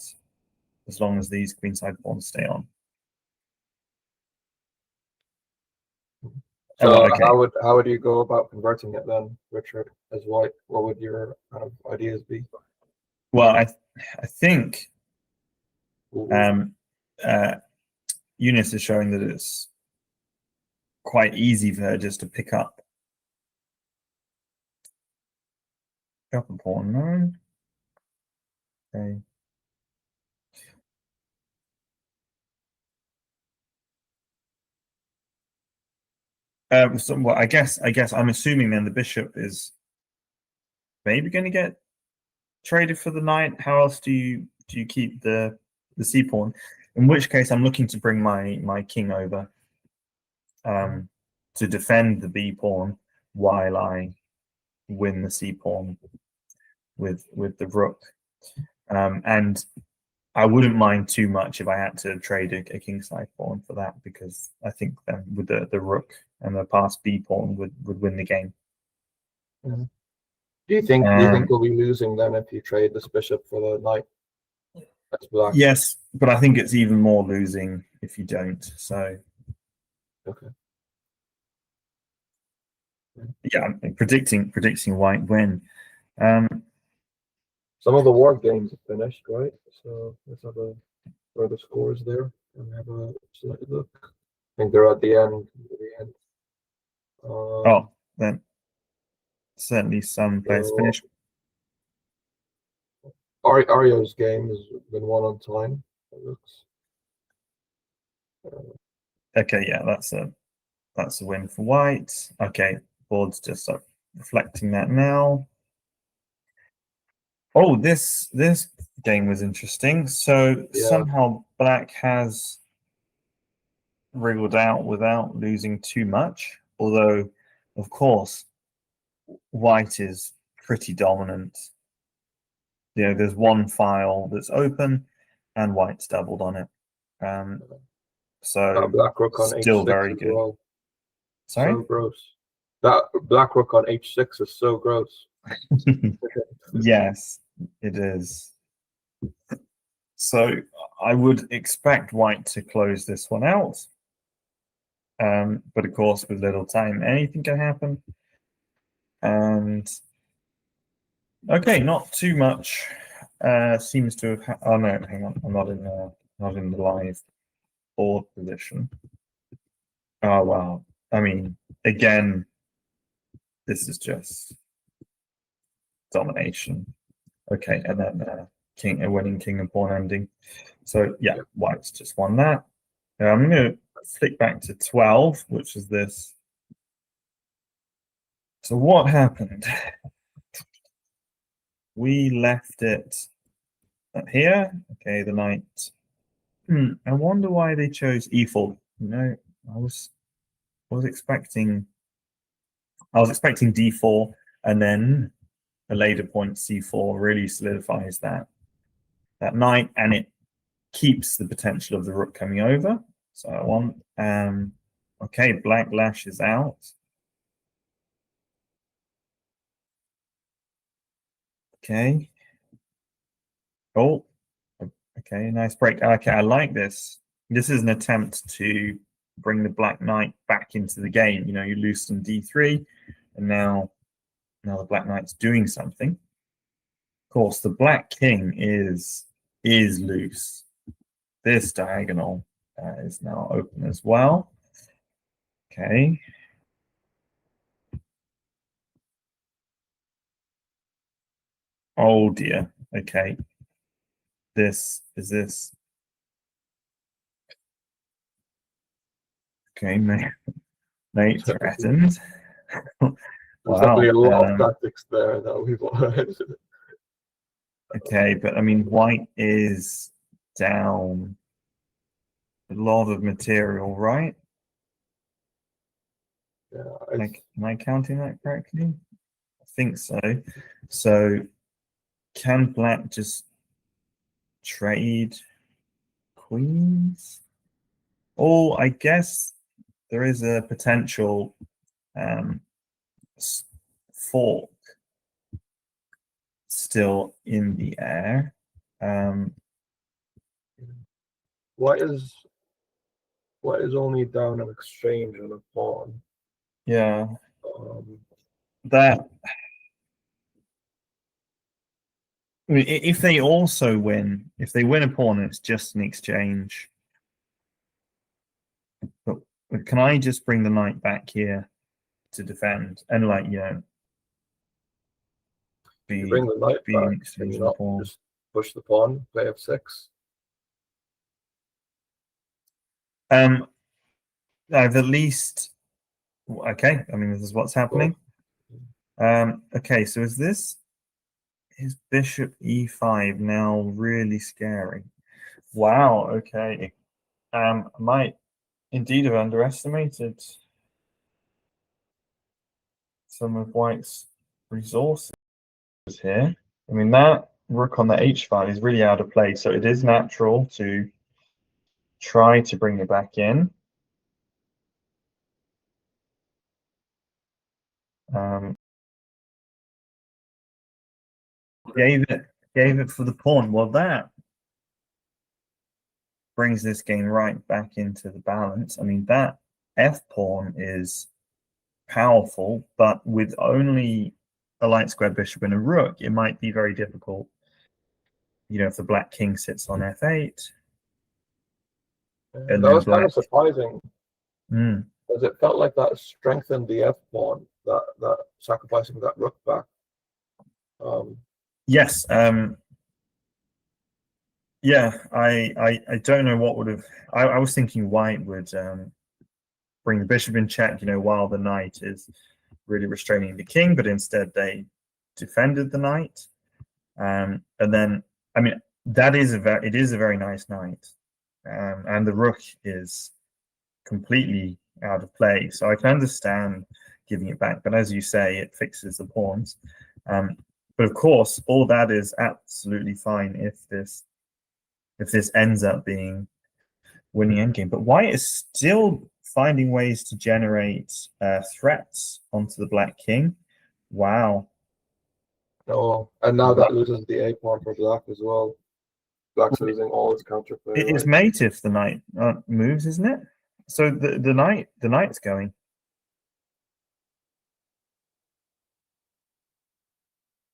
as long as these queenside pawns stay on. So okay. how would you go about converting it then, Richard, as white? What would your kind of ideas be? Well, I think Eunice is showing that it's quite easy for her just to pick up a pawn. No. Okay. So well, I guess I'm assuming then the bishop is maybe going to get traded for the knight. How else do you keep the c pawn? In which case, I'm looking to bring my king over to defend the b pawn while I win the c pawn with the rook. And I wouldn't mind too much if I had to trade a kingside pawn for that, because I think then with the rook and the passed b pawn would win the game. Do you think you'll be losing then if you trade this bishop for the knight? That's black. Yes, but I think it's even more losing if you don't. So okay. Yeah, I'm predicting white win. Some of the war games are finished, right? So let's have a where the scores there and have a slight look. I think they're at the end. Oh, then certainly some players finished. Ario's game has been won on time. It looks. Okay, yeah, that's a win for white. Okay, board's just reflecting that now. Oh, this game was interesting. So somehow black has wriggled out without losing too much, although of course white is pretty dominant. You know, there's one file that's open and white's doubled on it. So black rook on still h6 very as good. well. Sorry? So gross. That black rook on h6 is so gross. Yes, it is. So I would expect white to close this one out. But of course, with little time, anything can happen. And okay, not too much seems to have. Oh no, hang on, I'm not in the live board position. Oh wow, I mean, again, this is just domination. Okay, and then a winning king and pawn ending. So yeah, white's just won that. I'm going to flick back to 12, which is this. So what happened? We left it here. Okay, the knight. I wonder why they chose e4. You know, I was expecting d4, and then a later point c4 really solidifies that knight, and it keeps the potential of the rook coming over. So I want okay, black lashes out. Okay. Oh, okay, nice break. Okay, I like this. This is an attempt to bring the black knight back into the game. You know, you loosen d3, and now the black knight's doing something. Of course, the black king is loose. This diagonal is now open as well. Okay. Oh dear. Okay. This. Okay, Mate threatened. There's Wow. definitely a lot of tactics there that we've learned. Okay, but I mean, white is down a lot of material, right? Yeah, Am I counting that correctly? I think so. So can black just trade queens? Oh, I guess there is a potential fork still in the air. What is only down an exchange and a pawn? Yeah, Um, that. I mean, if they also win, if they win a pawn, it's just an exchange. But can I just bring the knight back here to defend and, like, you bring the knight back, can you not just push the pawn, play f6? I've at least. Okay, I mean, this is what's happening. Okay, so is bishop e5 now really scary? Wow, okay. I might indeed have underestimated some of white's resources here. I mean, that rook on the h5 is really out of place, so it is natural to try to bring it back in. Gave it for the pawn. Well, that brings this game right back into the balance. I mean, that f pawn is powerful, but with only a light square bishop and a rook, it might be very difficult. If the black king sits on f8. And that was kind of surprising, because it felt like that strengthened the f pawn, that sacrificing that rook back. Yes. Yeah, I don't know what would have. I was thinking white would bring the bishop in check, while the knight is really restraining the king, but instead they defended the knight. And then, I mean, it is a very nice knight, and the rook is completely out of play. So I can understand giving it back, but as you say, it fixes the pawns. But of course, all that is absolutely fine if this ends up being winning endgame. But white is still finding ways to generate threats onto the black king. Wow. Oh, and now that loses the a pawn for black as well. Black's losing all his counterplay. It is mate if the knight moves, isn't it? So the knight's going.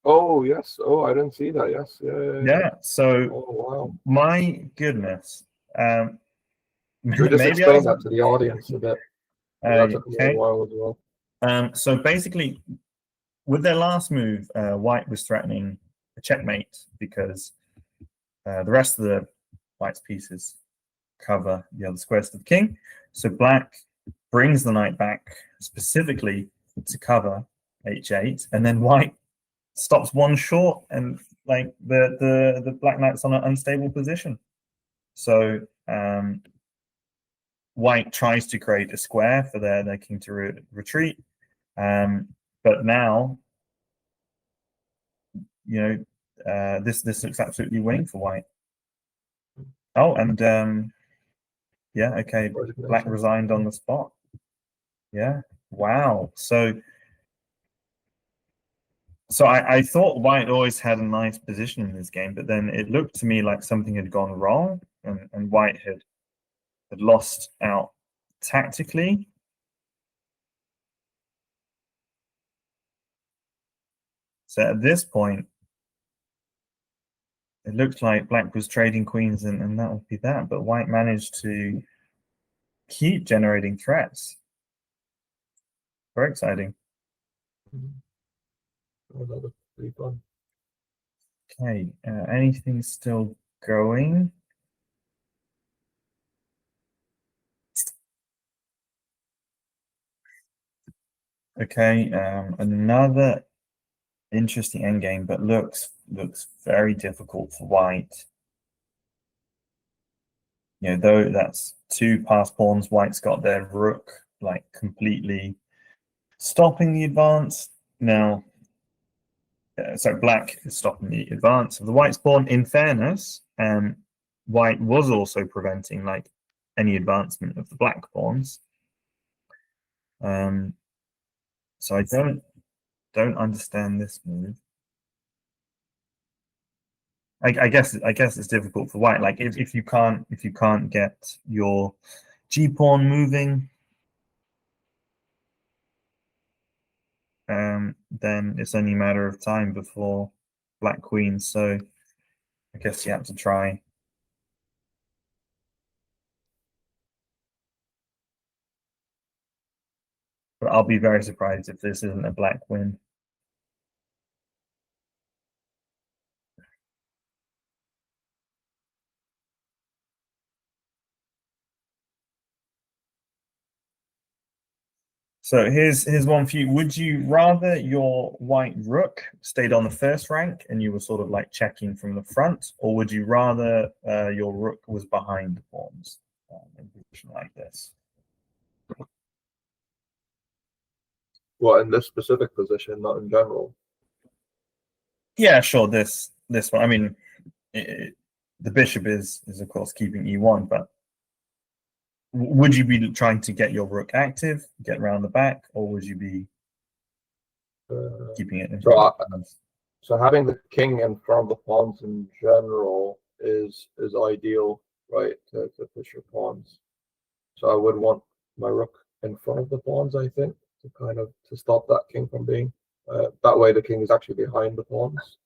Oh yes. Oh, I didn't see that. Yes. Yeah. So. Oh wow. My goodness. Maybe just explain that to the audience a bit. That took me a while as well. So basically, with their last move, white was threatening a checkmate because the rest of the white's pieces cover the other squares to the king. So black brings the knight back specifically to cover h8, and then white stops one short, and like the black knight's on an unstable position. So white tries to create a square for their king to retreat, but now this looks absolutely winning for white. Oh, and yeah, okay, black resigned on the spot. Yeah, wow. So I thought white always had a nice position in this game, but then it looked to me like something had gone wrong, and white had lost out tactically. So at this point, it looked like black was trading queens, and that would be that. But white managed to keep generating threats. Very exciting. Oh, that was pretty fun. Okay, anything still going? Okay, another interesting endgame, but looks very difficult for white. You know, though that's two passed pawns, white's got their rook like completely stopping the advance. Now, so black is stopping the advance of the white's pawn. In fairness, white was also preventing like any advancement of the black pawns. So I don't understand this move. I guess it's difficult for white. Like if you can't get your G pawn moving, then it's only a matter of time before black queen. So I guess you have to try. But I'll be very surprised if this isn't a black win. So here's one for you. Would you rather your white rook stayed on the first rank and you were sort of like checking from the front, or would you rather your rook was behind the pawns in a position like this? Well, in this specific position, not in general. Yeah, sure. This one. I mean, the bishop is of course keeping e1, but would you be trying to get your rook active, get around the back, or would you be keeping it in front? So having the king in front of the pawns in general is ideal, right? To push your pawns. So I would want my rook in front of the pawns, I think, to stop that king from being. That way, the king is actually behind the pawns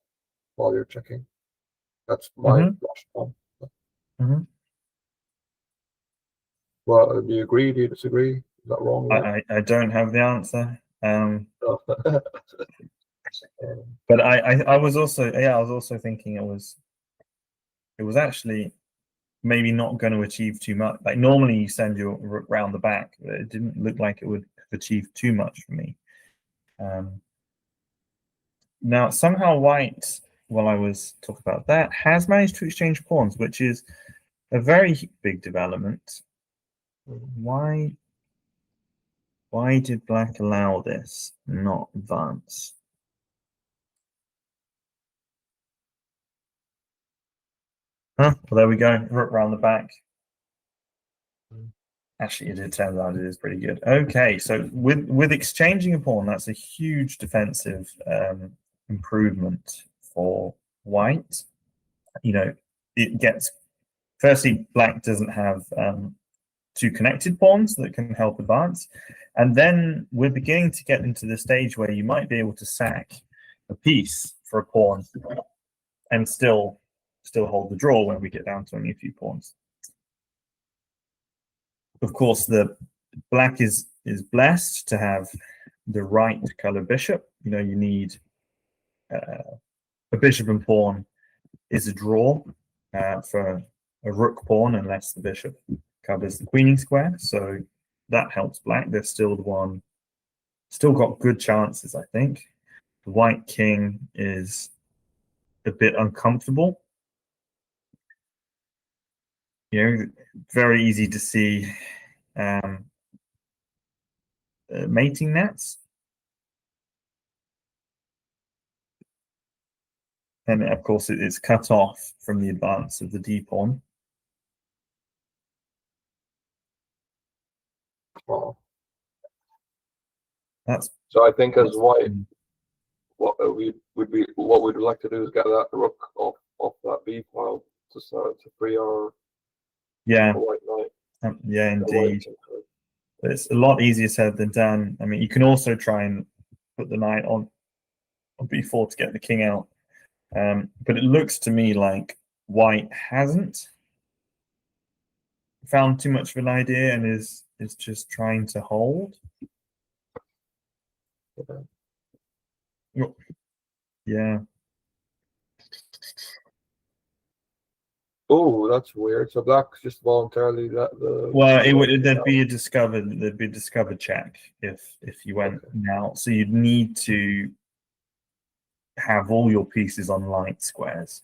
while you're checking. That's my flush pawn. Well, do you agree? Do you disagree? Is that wrong? I don't have the answer. But I was also thinking it was actually maybe not going to achieve too much. Like normally you send your rook round the back, but it didn't look like it would achieve too much for me. Now somehow white, while I was talking about that, has managed to exchange pawns, which is a very big development. Why did black allow this, not advance? Huh? Well, there we go. Rook round the back. Actually, it turns out it is pretty good. Okay, so with exchanging a pawn, that's a huge defensive improvement for white. You know, it gets firstly, black doesn't have two connected pawns that can help advance, and then we're beginning to get into the stage where you might be able to sack a piece for a pawn and still hold the draw when we get down to only a few pawns. Of course, the black is blessed to have the right color bishop. You know, you need a bishop and pawn is a draw for a rook pawn unless the bishop covers the queening square. So that helps black. They're still got good chances, I think. The white king is a bit uncomfortable. You know, very easy to see mating nets. And of course, it is cut off from the advance of the d pawn. Oh. That's so. I think as white, what we'd like to do is get that rook off that b file to free our white knight. Yeah, indeed. But it's a lot easier said than done. I mean, you can also try and put the knight on b4 to get the king out. But it looks to me like white hasn't found too much of an idea and is just trying to hold. Yeah. Oh, that's weird. So black just voluntarily let the. Well, there'd be a discovered check if you went now. So you'd need to have all your pieces on light squares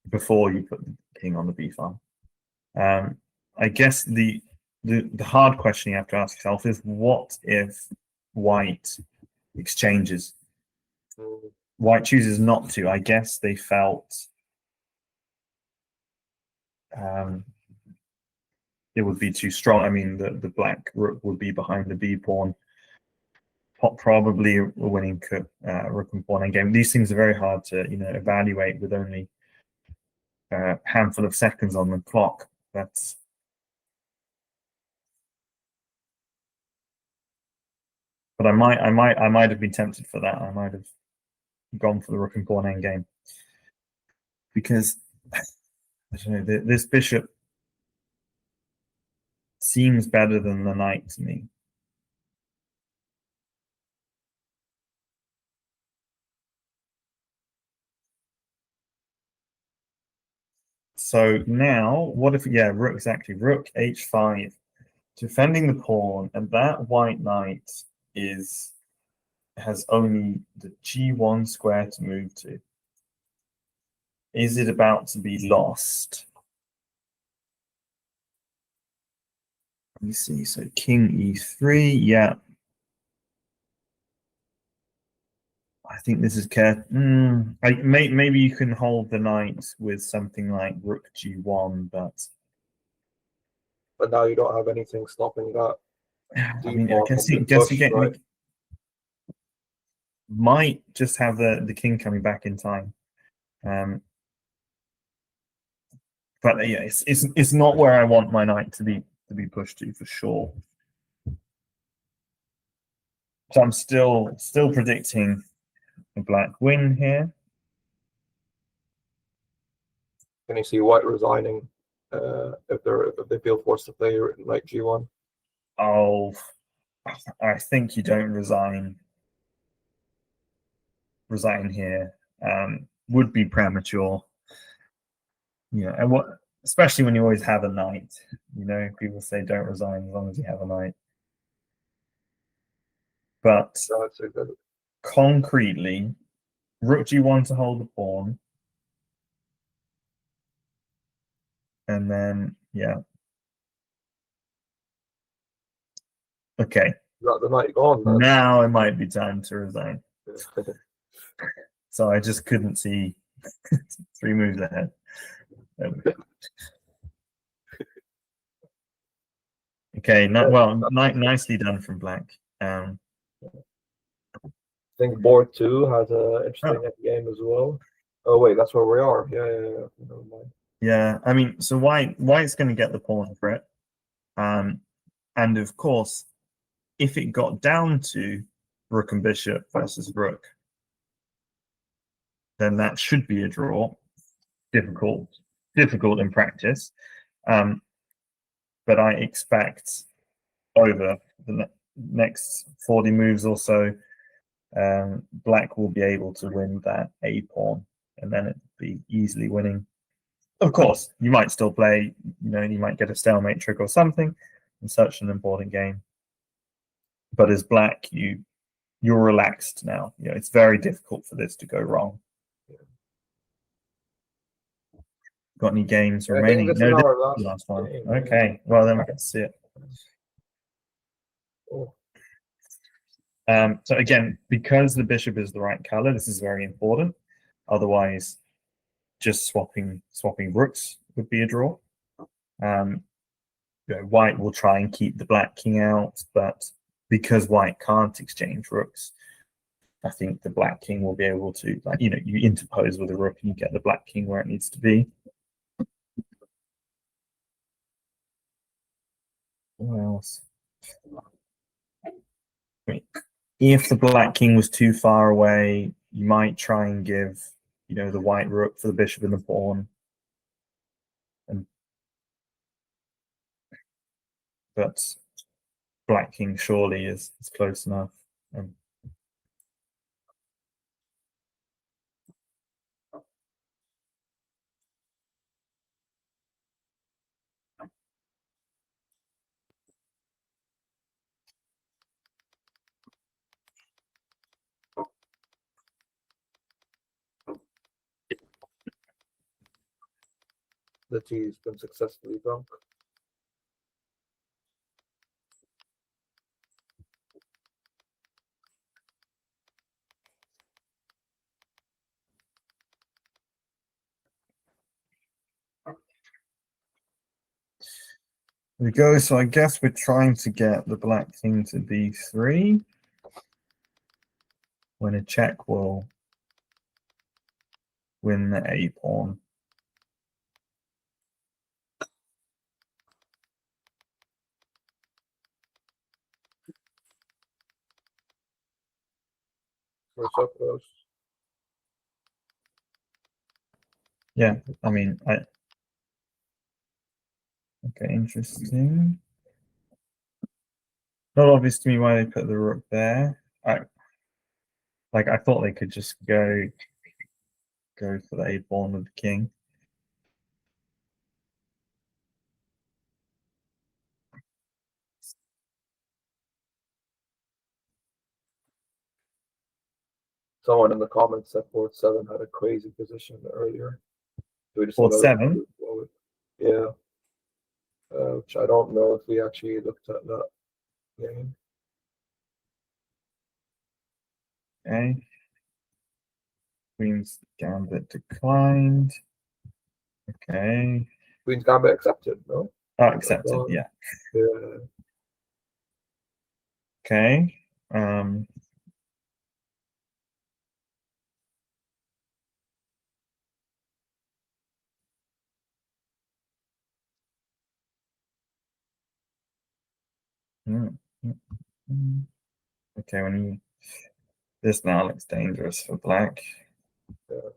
before you put the king on the b file. I guess the hard question you have to ask yourself is, what if white exchanges? White chooses not to. I guess they felt it would be too strong. I mean, the black rook would be behind the b pawn, probably a winning rook and pawn endgame. These things are very hard to evaluate with only a handful of seconds on the clock. But I might have been tempted for that. I might have gone for the rook and pawn endgame, because I don't know, this bishop seems better than the knight to me. So now, what if, yeah, rook, exactly, rook h5, defending the pawn, and that white knight has only the g1 square to move to. Is it about to be lost? Let me see. So king e3, yeah. I think this is maybe you can hold the knight with something like rook g1, but now you don't have anything stopping that. I mean, I guess you right? Might just have the king coming back in time. But yeah, it's not where I want my knight to be pushed to, for sure. So I'm still predicting a black win here. Can you see white resigning if they feel forced to play knight g1? Oh, I think you don't resign here. Would be premature. Yeah, and especially when you always have a knight. People say don't resign as long as you have a knight. But concretely, rook g1 to hold the pawn, and then yeah. Okay. Got the knight gone. Then. Now it might be time to resign. So I just couldn't see 3 moves ahead. Okay, nicely done from black. I think board 2 has an interesting game as well. Oh wait, that's where we are. Yeah. Never mind. Yeah, I mean, so white's going to get the pawn for it, and of course, if it got down to rook and bishop versus rook, then that should be a draw. Difficult in practice, but I expect over the next 40 moves or so, black will be able to win that a pawn, and then it'd be easily winning. Of course, you might still play, you might get a stalemate trick or something in such an important game. But as black, you're relaxed now. It's very difficult for this to go wrong. Got any games remaining? No, this is the last one. Okay, well then we can see it. So again, because the bishop is the right color, this is very important. Otherwise, just swapping rooks would be a draw. White will try and keep the black king out, but because white can't exchange rooks, I think the black king will be able to, you interpose with a rook and you get the black king where it needs to be. What else? If the black king was too far away, you might try and give, the white rook for the bishop and the pawn. But black king surely is close enough. The tea's been successfully drunk. There we go. So I guess we're trying to get the black king to b3 when a check will win the a pawn. We're so close. Yeah, I mean, okay, interesting. Not obvious to me why they put the rook there. I thought they could just go for the a pawn with the king. Someone in the comments said board 7 had a crazy position earlier. We just Board 7? Yeah. Which I don't know if we actually looked at that game. Okay. Queen's gambit declined. Okay. Queen's gambit accepted, no? Oh, accepted, yeah. Yeah. Okay. Okay, this now looks dangerous for black. Yeah.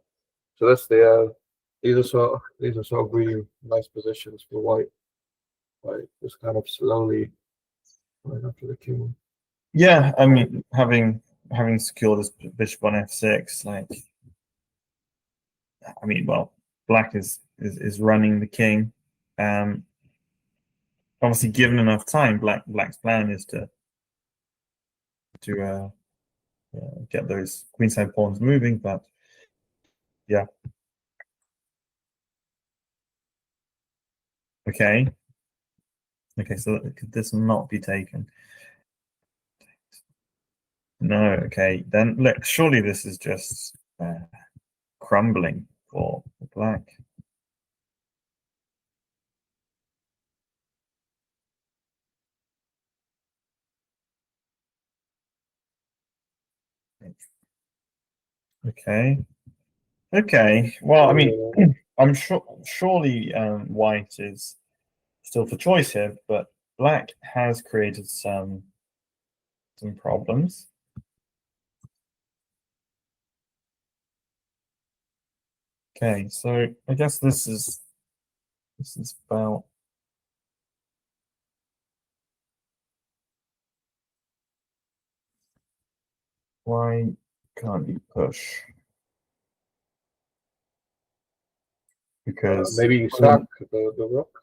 So that's these are sort of really nice positions for white. Like just kind of slowly right after the king. Yeah, I mean having secured this bishop on f6, like I mean, well, black is running the king. Obviously, given enough time, black's plan is to get those queenside pawns moving, but yeah. Okay. Okay, so could this not be taken? No. Okay, then look. Surely this is just crumbling for black. Okay. Okay. Well, I mean, I'm surely white is still for choice here, but black has created some problems. Okay, so I guess this is about why can't you push? Because maybe you sack the rook.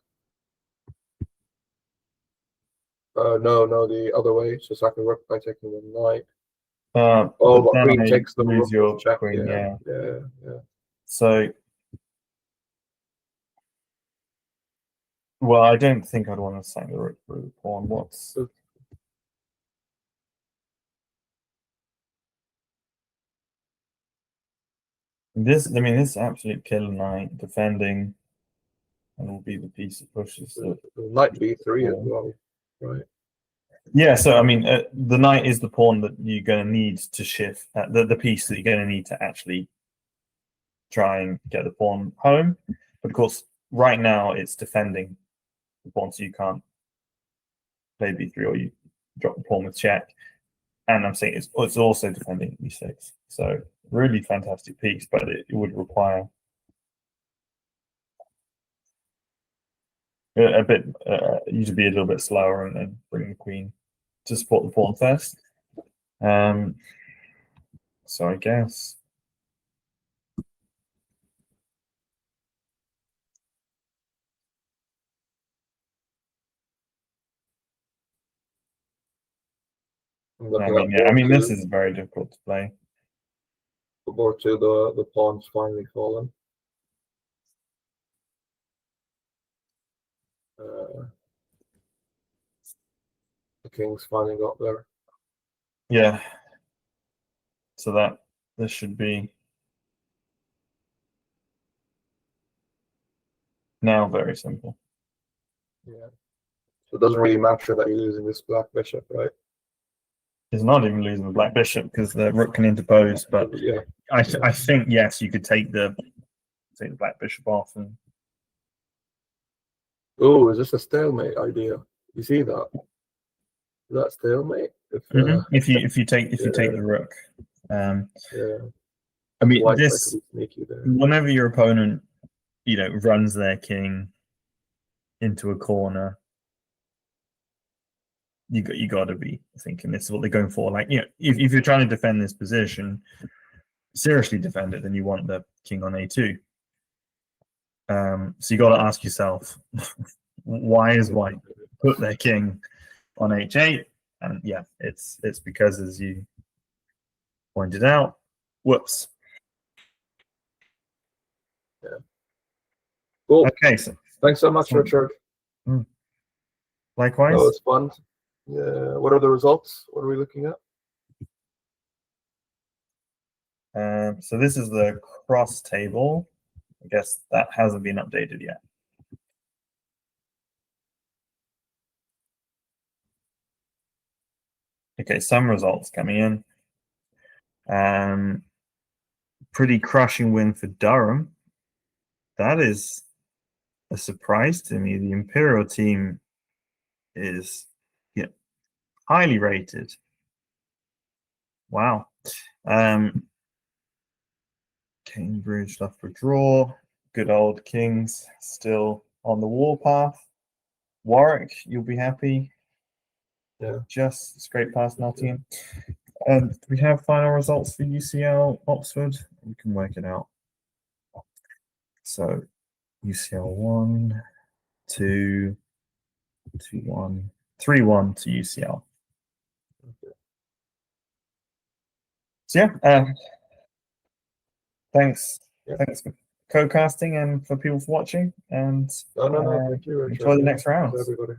No, the other way. So sack the rook by taking the knight. But queen takes the rook your check. queen, yeah. So, well, I don't think I'd want to sack the rook through the pawn. What's this? I mean, this is absolute killer knight defending, and will be the piece that pushes the knight b3 as well, right? Yeah, so I mean, the knight is the pawn that you're going to need to shift, the piece that you're going to need to actually try and get the pawn home. But of course, right now it's defending the pawn, so you can't play b3 or you drop the pawn with check. And I'm saying it's also defending e6. So really fantastic piece, but it would require a bit you to be a little bit slower and then bring the queen to support the pawn first. So I guess I mean, this is very difficult to play. Board 2, the pawn's finally fallen. The king's finally got there. Yeah. So this should be now very simple. Yeah. So it doesn't really matter that you're losing this black bishop, right? It's not even losing the black bishop because the rook can interpose. But Yeah. I think yes, you could take the black bishop off and. Oh, is this a stalemate idea? You see that? Is that stalemate? If you take yeah. the rook, yeah. I mean White this. try to be sneaky there. Whenever your opponent, runs their king into a corner, you got to be thinking this is what they're going for. Like, if you're trying to defend this position, seriously defend it, then you want the king on a2. So you got to ask yourself, why is white put their king on h8? And yeah, it's because, as you pointed out, whoops. Yeah. Cool. Okay, so thanks so much, Richard. Likewise. That was fun. Yeah. What are the results? What are we looking at? So this is the cross table. I guess that hasn't been updated yet. Okay, some results coming in. Pretty crushing win for Durham. That is a surprise to me. The Imperial team is highly rated. Wow. Cambridge left for draw. Good old Kings still on the warpath. Warwick, you'll be happy. Yeah. Just scrape past Nottingham. Do we have final results for UCL Oxford? We can work it out. So UCL 1, 2, 2-1, 3-1 to UCL. Okay. So yeah, thanks. Yeah. Thanks for co-casting and for people for watching. And No, thank you, Richard. enjoy the next round. Everybody.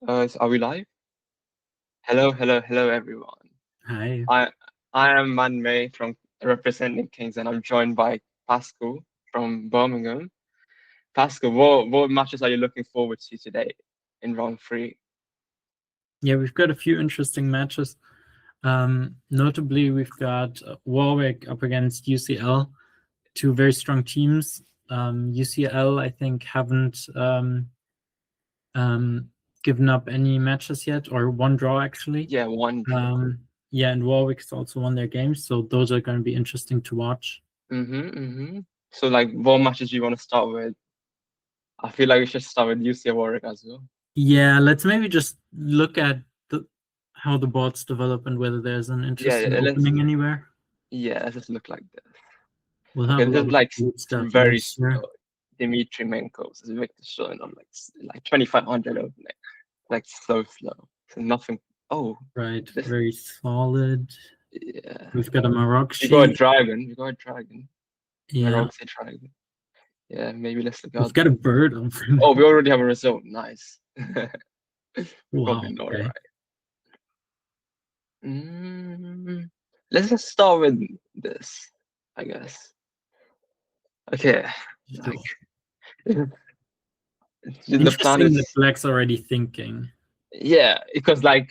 Are we live? Hello, everyone. Hi. I am Manmay from representing Kings, and I'm joined by Pascal from Birmingham. Pascal, what matches are you looking forward to today in round 3? Yeah, we've got a few interesting matches. Notably, we've got Warwick up against UCL, two very strong teams. UCL, I think, haven't given up any matches yet, or one draw actually. Yeah, one draw. Yeah, and Warwick's also won their games, so those are going to be interesting to watch. So, like, what matches do you want to start with? I feel like we should start with UCL Warwick as well. Yeah, let's maybe just look at how the boards develop and whether there's an interesting opening anywhere. Yeah, let's just look like this. We'll have this is like stuff very slow. Dimitri Menkov's is Victor showing on like 2500 opening, like so slow. So nothing. Oh, right, very solid. Yeah, we've got a Morocco. You got a dragon. Yeah, Morocco dragon. Yeah, maybe let's look out. We've got a bird. Oh, we already have a result. Nice. Wow. Probably not Okay. right. Let's just start with this, I guess. Okay. Like, the plan is that Black's already thinking. Yeah, because like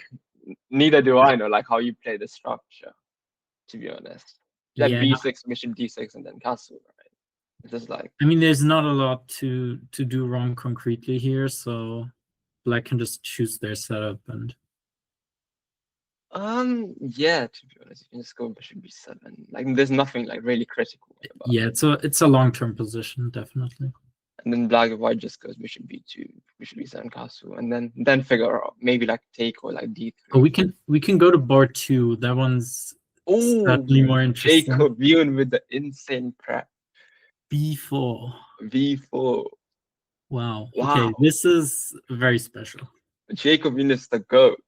neither do I know like how you play the structure, to be honest. Like b6, bishop d6, and then castle, right? It's just like, I mean, there's not a lot to do wrong concretely here, so Black can just choose their setup and. Yeah, to be honest, you can just go bishop b7. Like, there's nothing like really critical about Yeah, it's a long-term position, definitely. And then black and white just goes bishop b2, bishop b7, castle, and then figure out maybe like take or like d3. Oh, we can go to board 2. That one's certainly more interesting. Jacob Yoon with the insane prep. b4. Wow. Okay, this is very special. Jacob Yoon is the GOAT.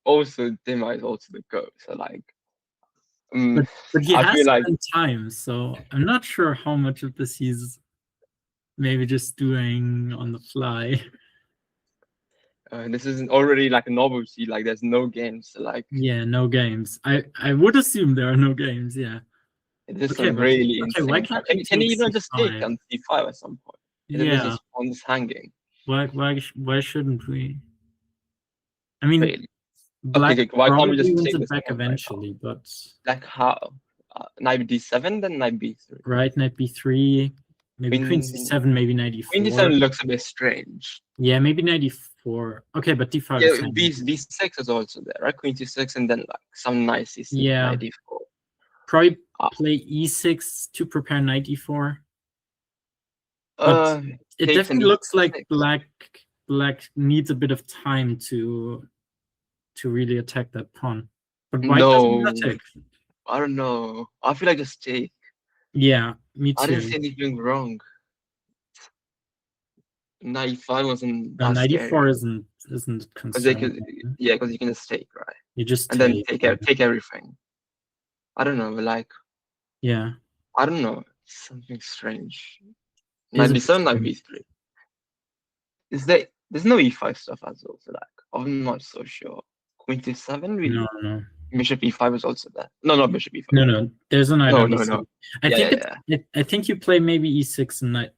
Also, Dima is also the GOAT. So like, but he has spent time, so I'm not sure how much of this he's maybe just doing on the fly. This isn't already like a novelty. Like, there's no games. So like, yeah, no games. I would assume there are no games. Yeah. This is really insane. Why can't can you even just take on c5 at some point? Yeah. On this hanging. Why shouldn't we? I mean, really? Black why can't we just wins take it this back eventually? But like how? Knight d7, then knight b3. Right, knight b3, maybe queen c7, maybe knight e4. Queen d7 looks a bit strange. Yeah, maybe knight e4. Okay, but d5. Yeah, b6 is also there, right? Queen c6, and then like some nice c6, knight d4. Probably play e6 to prepare knight e4. But it definitely looks like black needs a bit of time to really attack that pawn. But white doesn't attack. I don't know. I feel like just take. Yeah, me too. I didn't see anything wrong. Knight e5 wasn't. Knight e4 isn't concerned. Yeah, because you can just take, right? You just and then take everything. I don't know, like. Yeah. I don't know. Something strange. Knight b7, knight b3. There's no e5 stuff as well, so like I'm not so sure. Queen c7, really? No. Bishop e5 is also there. No, not bishop e5. No. There's a knight. No. I think you play maybe e6 and knight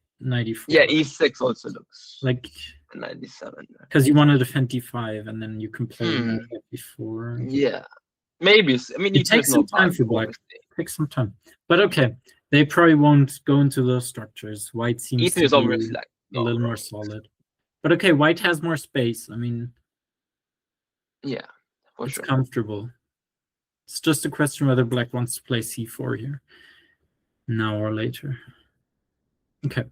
e4. Yeah, e6 also looks like knight d7. Because you want to defend d5, and then you can play knight b4. Yeah, maybe. I mean, it takes some time for black. Takes some time, but okay. They probably won't go into those structures. White seems to be like a little more solid. But okay, white has more space. I mean, yeah, it's comfortable. It's just a question whether black wants to play c4 here, now or later. Okay.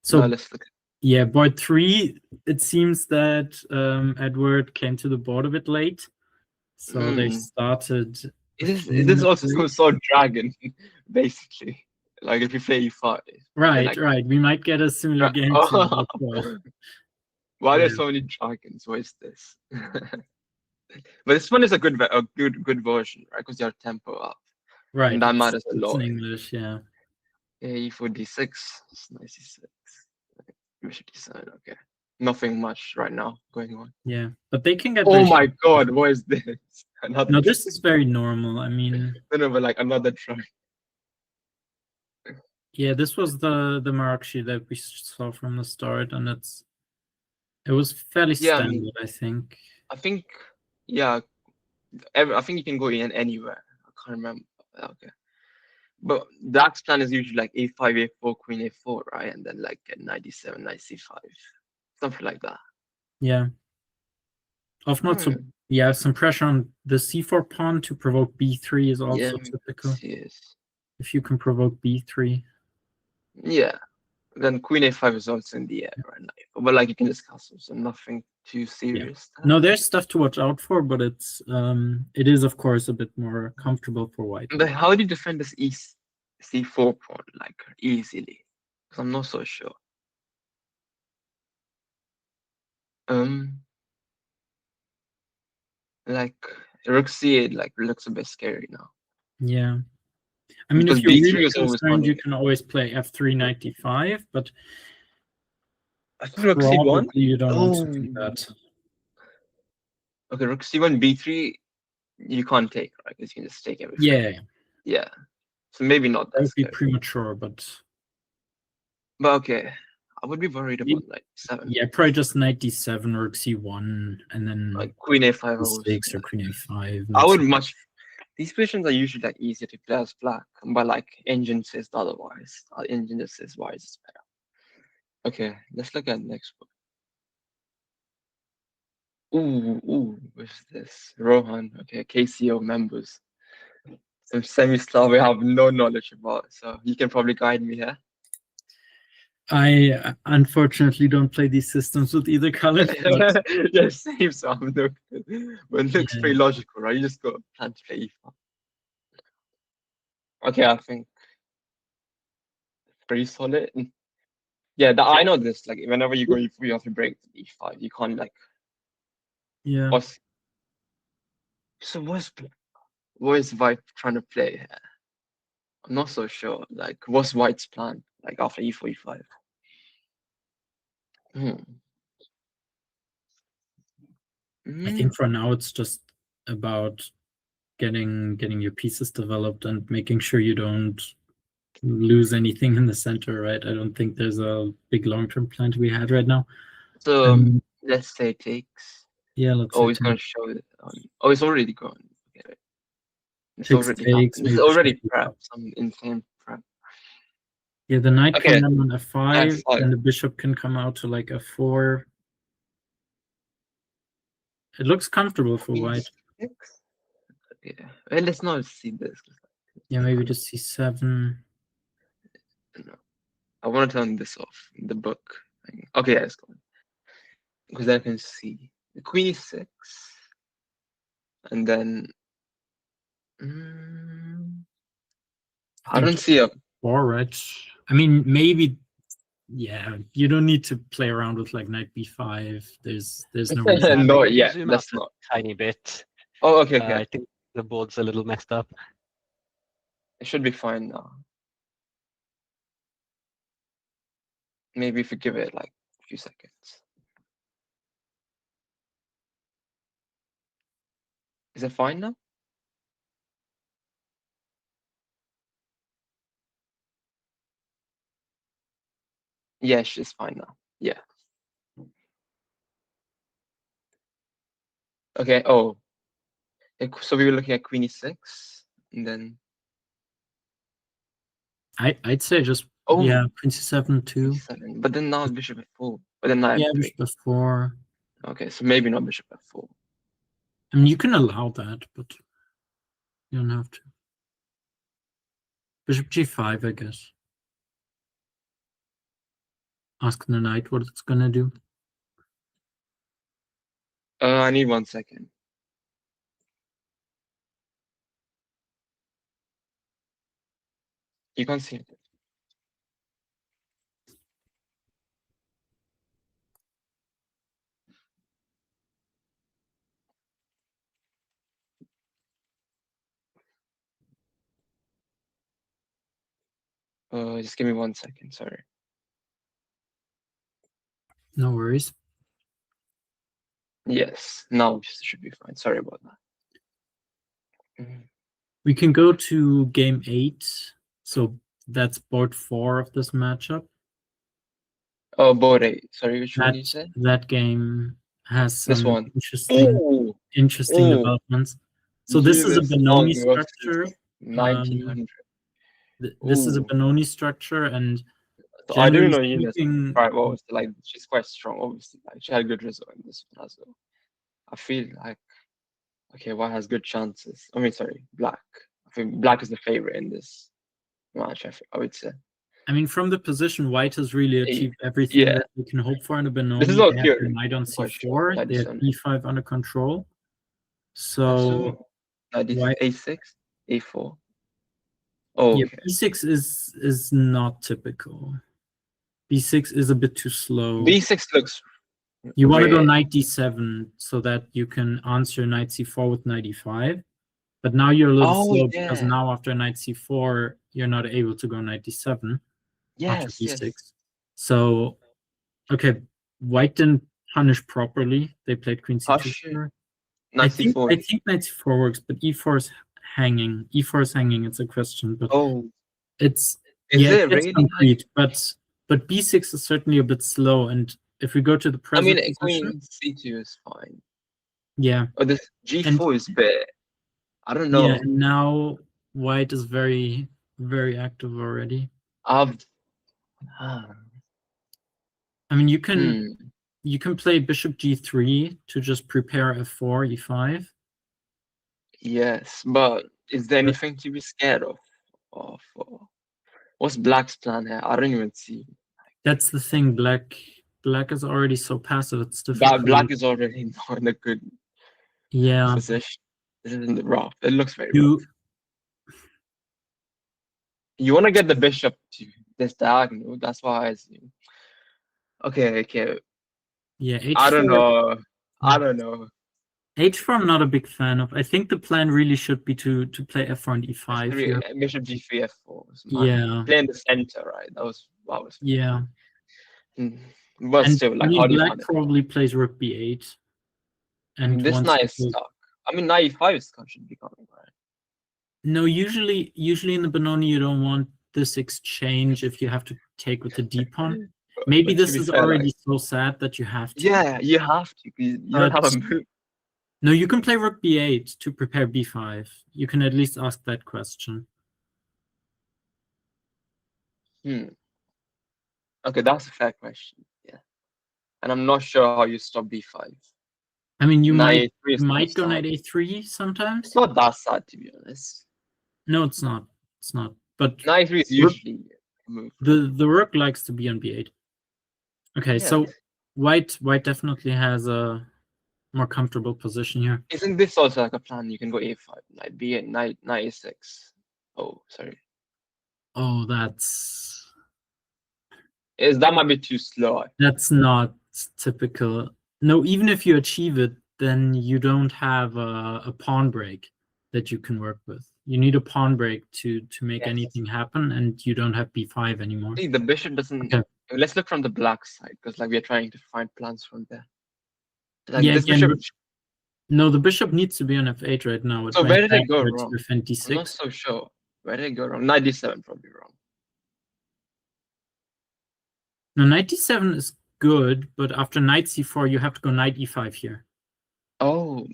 So let's look. Yeah, board 3. It seems that Edward came to the board a bit late, so they started. This is also so dragon, basically. Like if you play e5. Right. We might get a similar game. Why are there so many dragons? What is this? But this one is a good version, right? Because you have tempo up. Right. And that matters a lot. In English, yeah. Yeah, e4 d6. It's nice e6. Bishop d7. Okay. nothing much right now going on. Yeah, but they can get. Oh very my strong. god, what is this? Another No, this is very normal. I mean, no, but like another try. yeah, this was the Marakshi that we saw from the start, and it was fairly Yeah, I standard, mean- I think. I think, yeah, I think you can go in anywhere. I can't remember. Okay. But the axe plan is usually like a5, a4, queen a4, right? And then like knight d7, knight c5, something like that. Yeah. Of not so, yeah, some pressure on the c4 pawn to provoke b3 is also typical. Yes. If you can provoke b3. Yeah. Then queen a5 is also in the air right now. But like you can discuss it, so nothing too serious. No, there's stuff to watch out for, but it is of course a bit more comfortable for white. But how do you defend this c4 pawn like easily? Because I'm not so sure. Like rook c8 like looks a bit scary now. Yeah. I mean, Because if you're b3 really is always concerned, you funny. can always play f3 knight d5, but I think rook c1. probably you don't want to do that. Okay, rook c1, b3, you can't take, right? Because you can just take everything. Yeah, Yeah. So maybe not that that would be scary. premature, but okay, I would be worried about like 7. yeah, probably just knight d7 or c1, and then Like queen a5 also. d6 or queen a5. I would much. These positions are usually like easier to play as black, but like engine says otherwise. Our engine just says white is better. Okay, let's look at the next one. Ooh, what's this? Rohan. Okay, KCL members. Some semi-Slav we have no knowledge about, so you can probably guide me here. I unfortunately don't play these systems with either color. But Yeah, same. So I'm no good. But it looks Yeah. pretty logical, right? You just got to plan to play e5. Okay, I think it's pretty solid. Yeah, I know this. Like whenever you go e4, you have to break the e5. You can't like. yeah, So what is White trying to play here? I'm not so sure. Like, what's White's plan? Like after e4, e5. I think for now it's just about getting your pieces developed and making sure you don't lose anything in the center, right? I don't think there's a big long-term plan to be had right now. So let's say it takes. Yeah, let's. Oh, he's gonna show it. Oh, it's already gone. Okay. It's Takes already takes, happened. It's maybe already check it prep. out. Some insane prep. Yeah, the knight Okay. can land on f5, F5. and the bishop can come out to like f4. It looks comfortable for white. E6? Yeah. Well, let's not see this. Yeah, maybe just c7. No. I want to turn this off. The book. Okay, yeah, it's gone. Because I can see the queen e6, and then I don't see a. All right. I mean, maybe. Yeah, you don't need to play around with like knight b5. There's no reason. No, Can you yeah, zoom that's out not. a tiny bit. Oh, okay, okay. I think the board's a little messed up. It should be fine now. Maybe if you give it like a few seconds. Is it fine now? Yes, it's fine now. Yeah. Okay. Oh. So we were looking at queen e6, and then. I'd say just yeah, queen c7 too. E7. But then now bishop f4. But then knight Yeah, f3. bishop f4. Okay, so maybe not bishop f4. I mean, you can allow that, but you don't have to. Bishop g5, I guess. Ask the knight what it's gonna do. I need 1 second. You can't see it. Just give me 1 second. Sorry. No worries. Yes, now it should be fine. Sorry about that. We can go to game 8. So that's board 4 of this matchup. Oh, board 8. Sorry, which one did you say? That game has This some one. interesting Oh. developments. So this is a Benoni Long versus structure. 1900. This is a Ooh. Benoni structure, and So I do know generally Eunice. speaking, Right, well, like she's quite strong, obviously. Like she had a good result in this one as well. I feel like white has good chances. I mean, sorry, black. I think black is the favorite in this match. I would say. I mean, from the position, white has really achieved everything that we can hope for in a Benoni. This is all they have cute. their knight on Quite c4. sure. They have b5 under control. So white, a6, a4. Oh, yeah, okay. b6 is not typical. b6 is a bit too slow. b6 looks. You want to go knight d7 so that you can answer knight c4 with knight e5. But now you're a little slow because now after knight c4, you're not able to go knight d7 after b6. So, okay, white didn't punish properly. They played queen c2. I think knight c4 works, but e4 is hanging. E4 is hanging. It's a question, but it's concrete. But b6 is certainly a bit slow. And if we go to the present position, queen c2 is fine. Yeah. Oh, this g4 is bit. I don't know. Yeah, and now white is very, very active already. I mean, you can play bishop g3 to just prepare f4, e5. Yes, but is there anything to be scared of? What's black's plan here? I don't even see. That's the thing. Black is already so passive. It's difficult. Black is already not in a good position. This is in the rough. It looks very rough. You want to get the bishop to this diagonal. That's why I assume. Okay. Yeah, h4. I don't know. h4 I'm not a big fan of. I think the plan really should be to play f4 and e5. F3, bishop g3, f4. Yeah. Play in the center, right? That was yeah. But still, like, how do you black probably plays rook b8. And this knight is stuck. I mean, knight e5 should be coming, right? No, usually in the Benoni you don't want this exchange if you have to take with the d pawn. Maybe this is already so sad that you have to. Yeah, you have to. You don't have a move. No, you can play rook b8 to prepare b5. You can at least ask that question. Okay, that's a fair question. Yeah, and I'm not sure how you stop b5. I mean, you might go knight a3 sometimes. It's not that sad, to be honest. No, it's not. It's not. But knight a3 is usually a move. The rook likes to be on b8. Okay, so white definitely has a more comfortable position here. Isn't this also like a plan? You can go a5, knight b8, knight a6. Oh, sorry. Oh, that might be too slow. That's not typical. No, even if you achieve it, then you don't have a pawn break that you can work with. You need a pawn break to make anything happen, and you don't have b5 anymore. See, the bishop doesn't. Okay. Let's look from the black side, because like we're trying to find plans from there. Like this bishop. No, the bishop needs to be on f8 right now. So where did it go wrong? Defend d6. I'm not so sure. Where did it go wrong? Knight d7 probably wrong. No, knight d7 is good, but after knight c4, you have to go knight e5 here. Oh,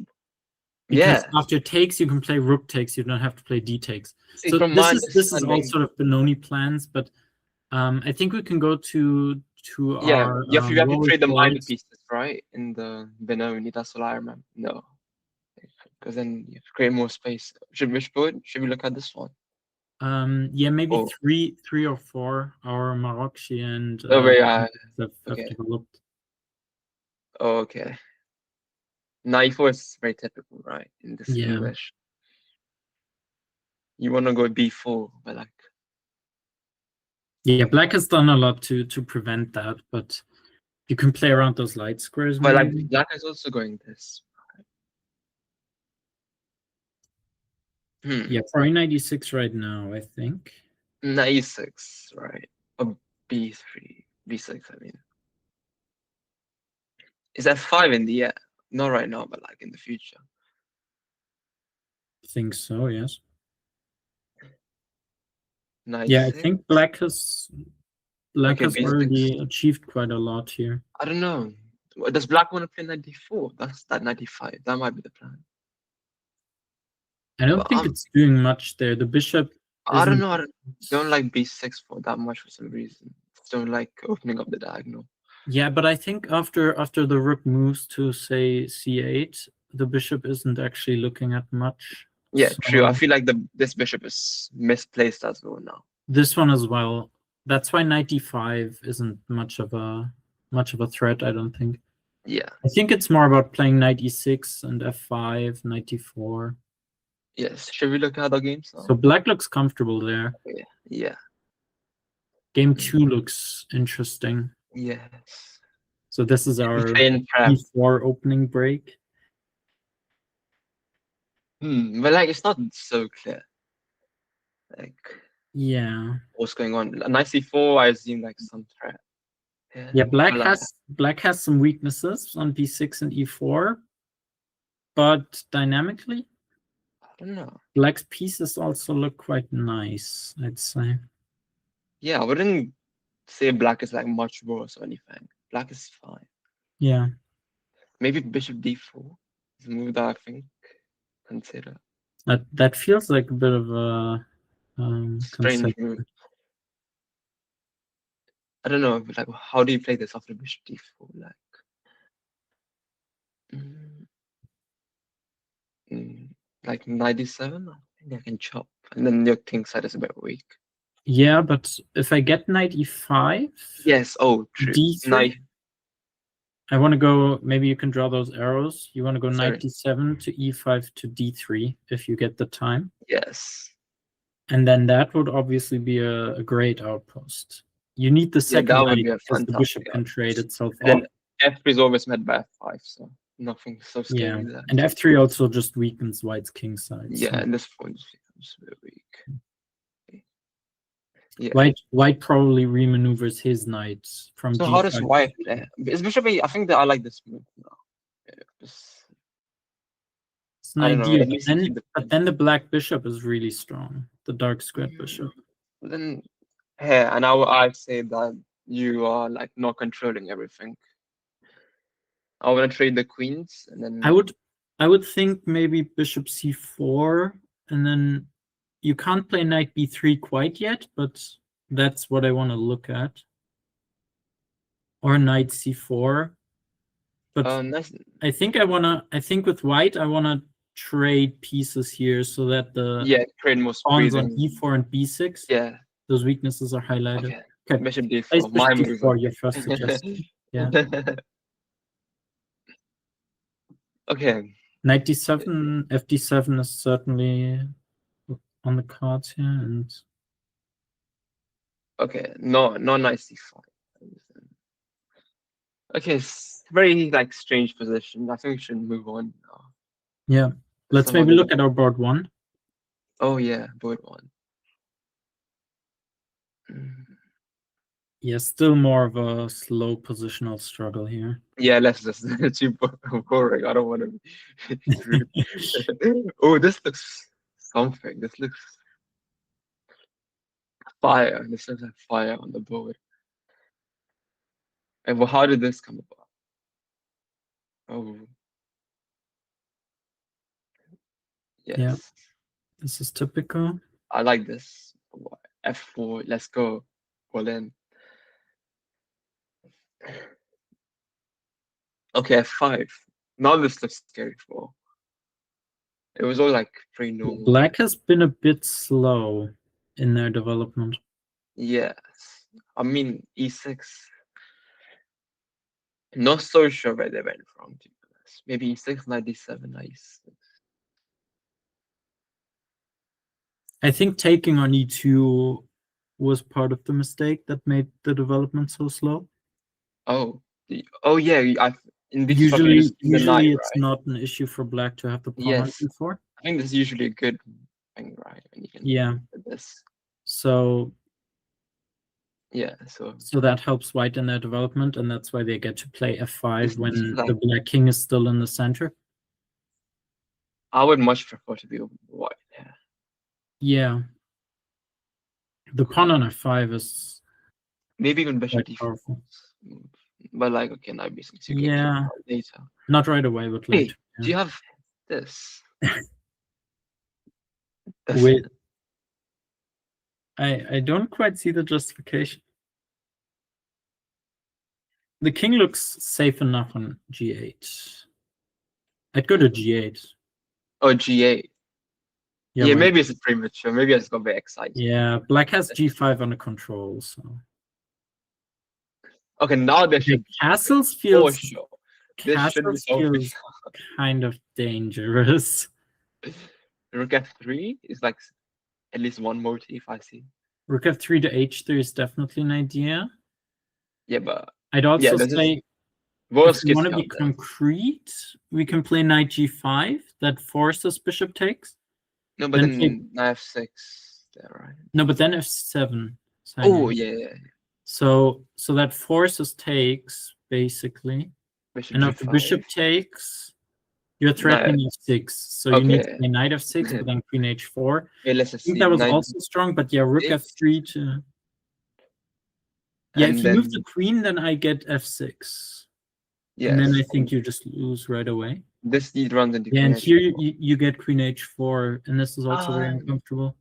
because after takes, you can play rook takes. You don't have to play d takes. So this is all sort of Benoni plans, but I think we can go to our. You have to trade the minor pieces, right? In the Benoni, that's what I remember. No, because then you have to create more space. Should we look at this one? Yeah, maybe three or four. Our Marokchi and have developed. Okay. Knight e4 is very typical, right? In this English. You want to go b4, but like. Yeah, black has done a lot to prevent that, but you can play around those light squares. But like black is also going this. Yeah, probably knight e6 right now, I think. Knight e6, right? Or b3, b6, I mean. Is f5 in the air? Not right now, but like in the future. I think so, yes. Knight Yeah, I 6. think Black has Okay, B6. already achieved quite a lot here. I don't know. Does Black want to play 94? That's that 95. That might be the plan. I don't But think it's doing much there. The bishop I don't isn't- know. I don't like B6 for that much for some reason. Just don't like opening up the diagonal. Yeah, but I think after the rook moves to say c8, the bishop isn't actually looking at much. Yeah, true. I So- feel like this bishop is misplaced as well now. This one as well. That's why 95 isn't much of a threat, I don't think. Yeah. I think it's more about playing knight e6 and f5, 94. Yes. Should we look at other games now? So black looks comfortable there. Yeah. Game 2 looks interesting. Yes. So this is our Playing prep. e4 opening break. But like it's not so clear. Like Yeah. what's going on? Knight c4, I assume like some threat. Yeah, black But, like, has some weaknesses on b6 and e4, but dynamically, I don't know. black's pieces also look quite nice, I'd say. Yeah, I wouldn't say black is like much worse or anything. Black is fine. Yeah. Maybe bishop d4 is a move that I think consider. That feels like a bit of a Strange concept. move. I don't know, but like how do you play this after bishop d4? Like like 97, I think I can chop. And then your king side is a bit weak. Yeah, but if I get knight e5, Yes, oh true. d3, Knight. I want to go, maybe you can draw those arrows. You want to go Sorry. knight d7 to e5 to d3 if you get the time. Yes. And then that would obviously be a great outpost. You need the Yeah, second that would knight be a because the bishop fantastic can trade itself And off. then f3 is always met by f5, so nothing so scary there. And f3 also just weakens white's king side. Yeah, so. and this point just becomes a bit weak. Yeah. White probably remaneuvers his knight from So d5. how does white play? Is bishop a? I think that I like this move now. Yeah, It's I an don't know, idea, at least keep the- but then the black bishop is really strong. The dark squared bishop. then yeah, and I say that you are like not controlling everything. I want to trade the queens and then I would think maybe bishop c4, and then you can't play knight b3 quite yet, but that's what I want to look at. Or knight c4. But nice. I think with white I wanna trade pieces here so that the Trade most pawns on breathing. e4 and b6, Yeah. those weaknesses are highlighted. Okay. Okay. Bishop Place d4. My bishop move. d4, your first suggestion. Yeah. Okay. Knight d7, fd7 is certainly on the cards here, and Okay. No knight c5. Okay, it's very like strange position. I think we should move on now. yeah. Let's Some maybe other- look at our board 1. Oh yeah, board 1. Yeah, still more of a slow positional struggle here. Yeah, let's just too boring. I don't want to be rude. Oh, this looks something. This looks fire. This looks like fire on the board. And well, how did this come about? Oh. Yes. Yeah. This is typical. I like this. F4, let's go. All in. Okay, F5. Now this looks scary for. It was all like pretty normal. Black has been a bit slow in their development. Yes. I mean, E6. Not so sure where they went from, to be honest. Maybe E6, 97, E6. I think taking on e2 was part of the mistake that made the development so slow. Oh, yeah. In this Usually it's it's right? not an issue for black to have the pawn on Yes. e4. I think this is usually a good thing, right? When you can Yeah. do this. So Yeah, so So that helps white in their development, and that's why they get to play f5 It's when like- the black king is still in the center. I would much prefer to be white. Yeah. Yeah. The pawn on f5 is Maybe even bishop quite d4. powerful. But like, okay, knight b6. You Yeah. can keep it later. Not right away, but Hey, later. do you have this? Wait. I don't quite see the justification. The king looks safe enough on g8. I'd go to g8. Oh, g8. Yeah, why- maybe it's premature. Maybe I just got very excited. Yeah, black has g5 under control, so. Okay, now there Okay, should castles for feels sure. This should be castles so feels kind of dangerous. Rook f3 is like at least one motif I see. Rook f3 to h3 is definitely an idea. Yeah, but I'd also this is say if worst we case want to be scenario. concrete, we can play knight g5. That forces bishop takes. No, but then then knight f6 there, right? No, but then f7. Oh yeah. So that forces takes basically. Bishop And if the g5. bishop takes, you're threatening f6. So you need to Okay. play knight f6, but then queen h4. Yeah, let's I just think see. that was Knight also strong, but yeah, rook six. f3 to. Yeah, And if you move then- the queen, then I get f6. Yes. And then I think you just lose right away. This lead runs into Yeah, queen and here h4. you get queen h4, and this is also very Ah. uncomfortable.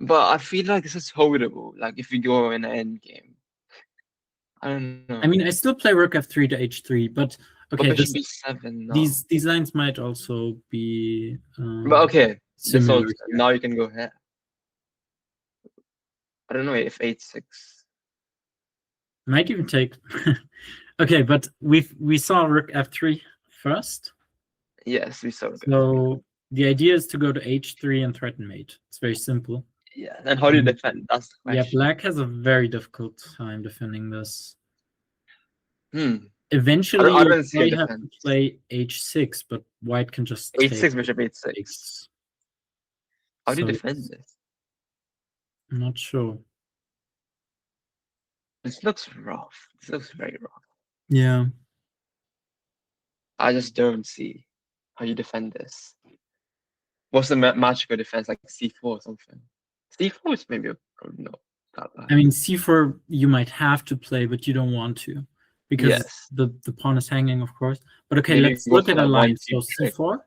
But I feel like this is holdable. Like if you go in an end game. I don't know. I mean, I still play rook f3 to h3, but but okay, bishop b7. No. these lines might also be But okay. This similar. also, now you can go here. I don't know if 8-6. Might even take. Okay, but we saw rook f3 first. Yes, we saw it. So the idea is to go to h3 and threaten mate. It's very simple. Yeah. And how do you defend? That's the Yeah, question. black has a very difficult time defending this. Hmm. Eventually, I you don't see a may have to defense. play h6, but white can just 8-6, take bishop 8-6. takes. How do you So defend it's- this? I'm not sure. This looks rough. This looks very rough. Yeah. I just don't see how you defend this. What's the magical defense, like c4 or something? C4 is maybe no. Not bad. I mean, c4 you might have to play, but you don't want to, because Yes. the pawn is hanging, of course. But okay, Maybe let's go look for at a like line. 1, So 2 trick. c4,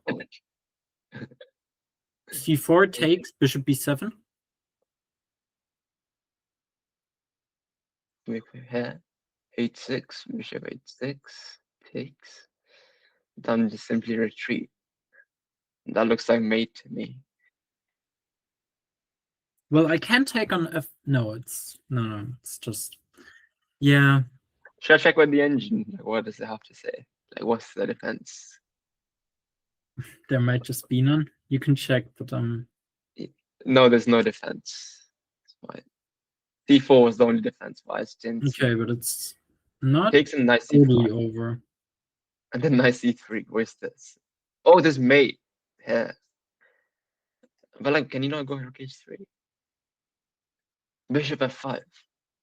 c4 takes bishop b7. Make it here. 8-6, bishop 8-6 takes. Then just simply retreat. That looks like mate to me. Well, I can take on f. No, it's just yeah. Should I check with the engine? Like, what does it have to say? Like, what's the defense? There might just be none. You can check, but No, there's no defense. It's fine. C4 was the only defense, but I didn't see. okay, but it's not Takes in knight totally c5. over. And then knight c3. Where's this? Oh, there's mate. Yeah. But like, can you not go rook h3? Bishop f5.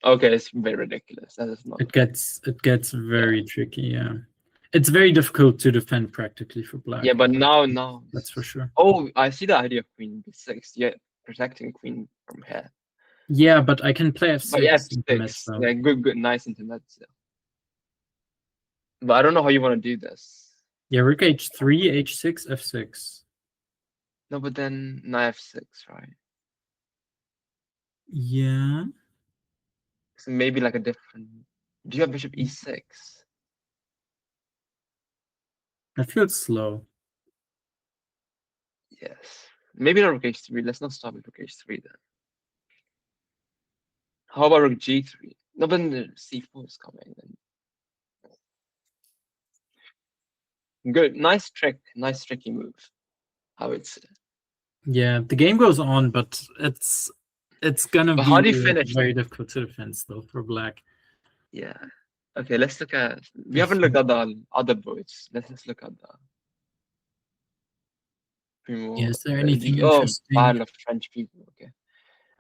Okay, it's very ridiculous. That is not. It gets very tricky. Yeah, it's very difficult to defend practically for black. Yeah, but now. That's for sure. Oh, I see the idea of queen b6. Yeah, protecting queen from here. Yeah, but I can play f6. But yeah, intermezzo. f6. Yeah, good, nice intermezzo. But I don't know how you want to do this. Yeah, rook h3, h6, f6. No, but then knight f6, right? Yeah. So maybe like a different. Do you have bishop e6? That feels slow. Yes. Maybe not rook h3. Let's not start with rook h3 then. How about rook g3? No, but then the c4 is coming. Then. Good. Nice trick. Nice tricky move. I would say. Yeah, the game goes on, but it's gonna But be how do you finish very difficult to defend still for black. Yeah. Okay, let's look at. We haven't looked at the other boards. Let's just look at the. Yeah, is there anything Oh, interesting? battle of French people. Okay.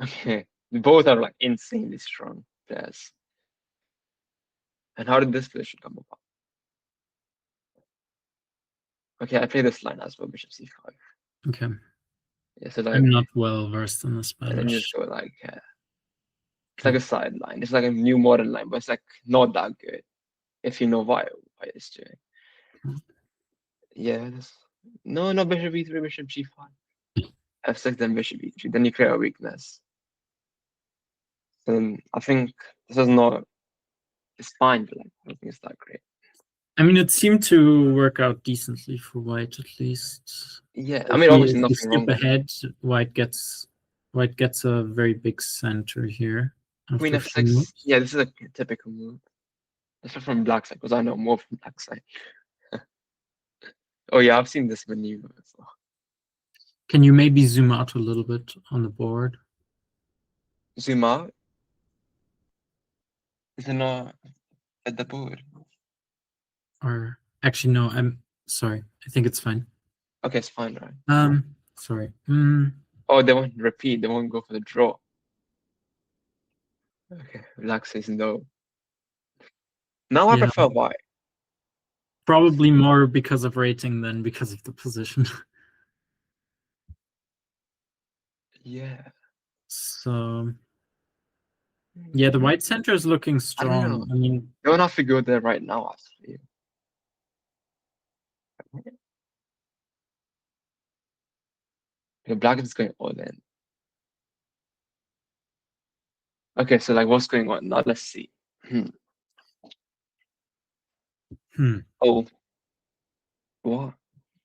Okay. Both are like insanely strong. players. And how did this position come about? Okay, I play this line as well, bishop c5. Okay. Yeah, so like, I'm not well versed in the and then you Spanish. just go like, it's like a side line. It's like a new modern line, but it's like not that good if you know why it's doing. Yeah, no, bishop e3, bishop g5. f6, then bishop e3. Then you create a weakness. Then I think this is not. It's fine, but like I don't think it's that great. I mean, it seemed to work out decently for white at least. Yeah, I mean, obviously If you nothing wrong skip with it. ahead, white gets a very big center here. Queen after a few f6. moves. Yeah, this is a typical move. This is from black side because I know more from black side. Oh yeah, I've seen this maneuver as well. Can you maybe zoom out a little bit on the board? Zoom out. Is it not at the board? Or actually, no. I'm sorry. I think it's fine. Okay, it's fine, right? Sorry. Oh, they won't repeat. They won't go for the draw. Okay, black says no. Now I Yeah. prefer white. Probably more because of rating than because of the position. Yeah. So yeah, the white center is looking I don't strong. know. I mean, You don't have to go there right now, actually. The black is going all in. Okay, so like what's going on now? Let's see. Oh, what?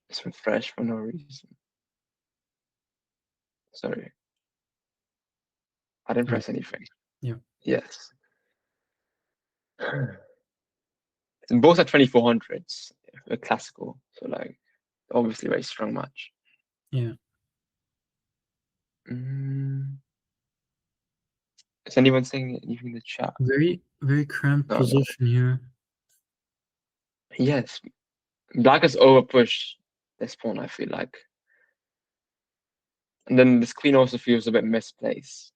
It's refreshed for no reason. Sorry. I didn't press anything. Yeah. Yes. Both are 2400s, a classical. So like obviously very strong match. Yeah. Is anyone saying anything in the chat? Very, very cramped No. position here. Yes. Black has overpushed this pawn, I feel like. And then this queen also feels a bit misplaced.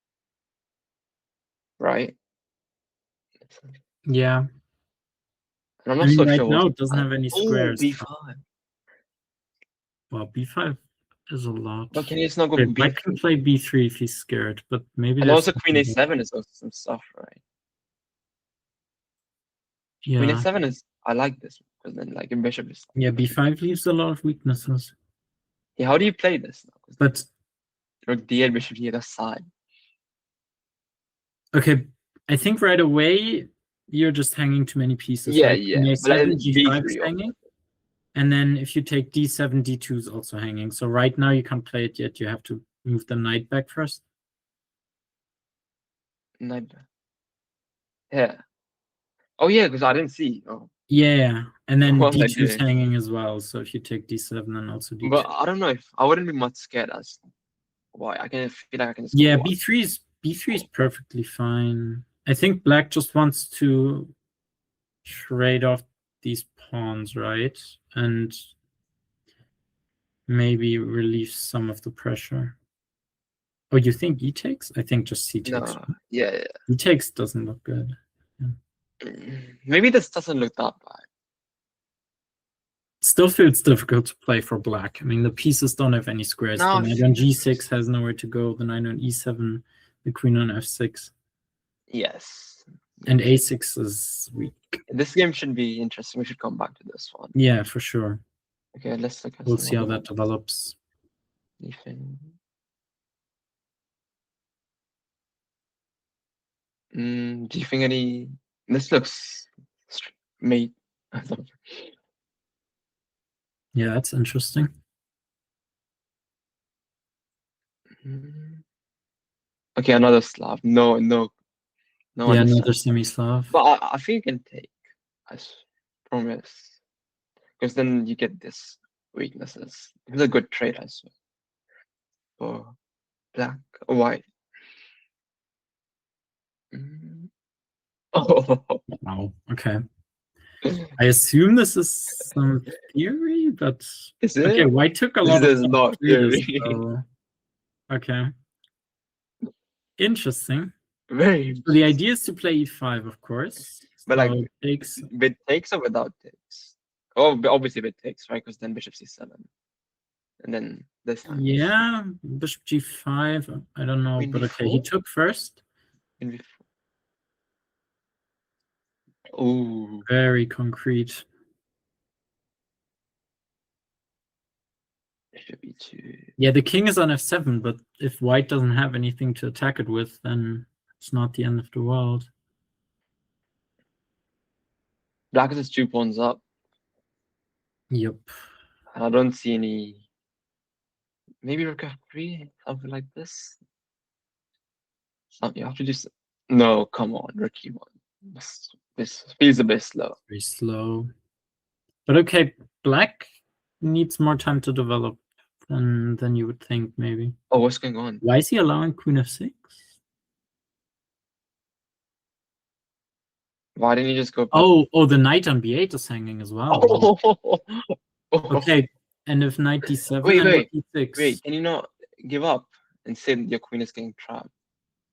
Right? Yeah. And I'm I not mean, so right sure now what's it doesn't have any squares. B5. Well, b5 is a lot. But can you just not go Okay, for black B3? can play b3 if he's scared, but maybe And there's also queen something- a7 is also some stuff, right? Yeah. Queen a7 is, I like this because then like in bishop is. Yeah, b5 leaves a lot of weaknesses. Yeah, how do you play this now? But Rook d8, bishop d8, that's side. okay, I think right away you're just hanging too many pieces. Yeah, right? yeah. Queen But a7, it's g5 is B3 hanging. And then if you take d7, d2 is also hanging. So right now you can't play it yet. You have to move the knight back first. Knight. Yeah. Oh yeah, because I didn't see. Oh. Yeah, and then Well, I d2 is didn't. hanging as well. So if you take d7 and also d2. But I don't know if I wouldn't be much scared as why. I can feel like I can just Yeah, go one. b3 is perfectly fine. I think black just wants to trade off these pawns, right? And maybe relieve some of the pressure. Oh, you think e takes? I think just c takes. No, yeah. E takes doesn't look good. Maybe this doesn't look that bad. Still feels difficult to play for black. I mean, the pieces don't have any squares. No, The knight on g6 has nowhere to go. The knight on e7, the queen on f6. Yes. And a6 is weak. This game should be interesting. We should come back to this one. Yeah, for sure. Okay, let's look at We'll some see how other that develops. anything. Do you think any? This looks made. Yeah, that's interesting. Okay, another Slav. No. Yeah, another semi-Slav. But I think you can take, as promise, because then you get this weaknesses. It's a good trade as well. For black or white. Oh, Wow. Okay. I assume this is some theory, but is it? okay. White took a lot This of is time not to do this, theory. so- Okay. Interesting. Very. So the idea is to play e5, of course. But like, So takes. with takes or without takes? Oh, but obviously with takes, right? Because then bishop c7, and then this time. Yeah, bishop g5. I don't know, Queen but okay, he b4? took first. Queen b4. Oh, Very concrete. bishop e2. Yeah, the king is on f7, but if white doesn't have anything to attack it with, then it's not the end of the world. Black is 2 pawns up, Yep. and I don't see any. Maybe rook f3, something like this. You have to just. No, come on, rook e1. This feels a bit slow. Very slow. But okay, black needs more time to develop than you would think, maybe. Oh, what's going on? Why is he allowing queen f6? Why didn't you just go? Oh, the knight on b8 is hanging as well. Oh. Okay, and if knight d7 Wait, and wait, d6. Wait, can you not give up and say that your queen is getting trapped?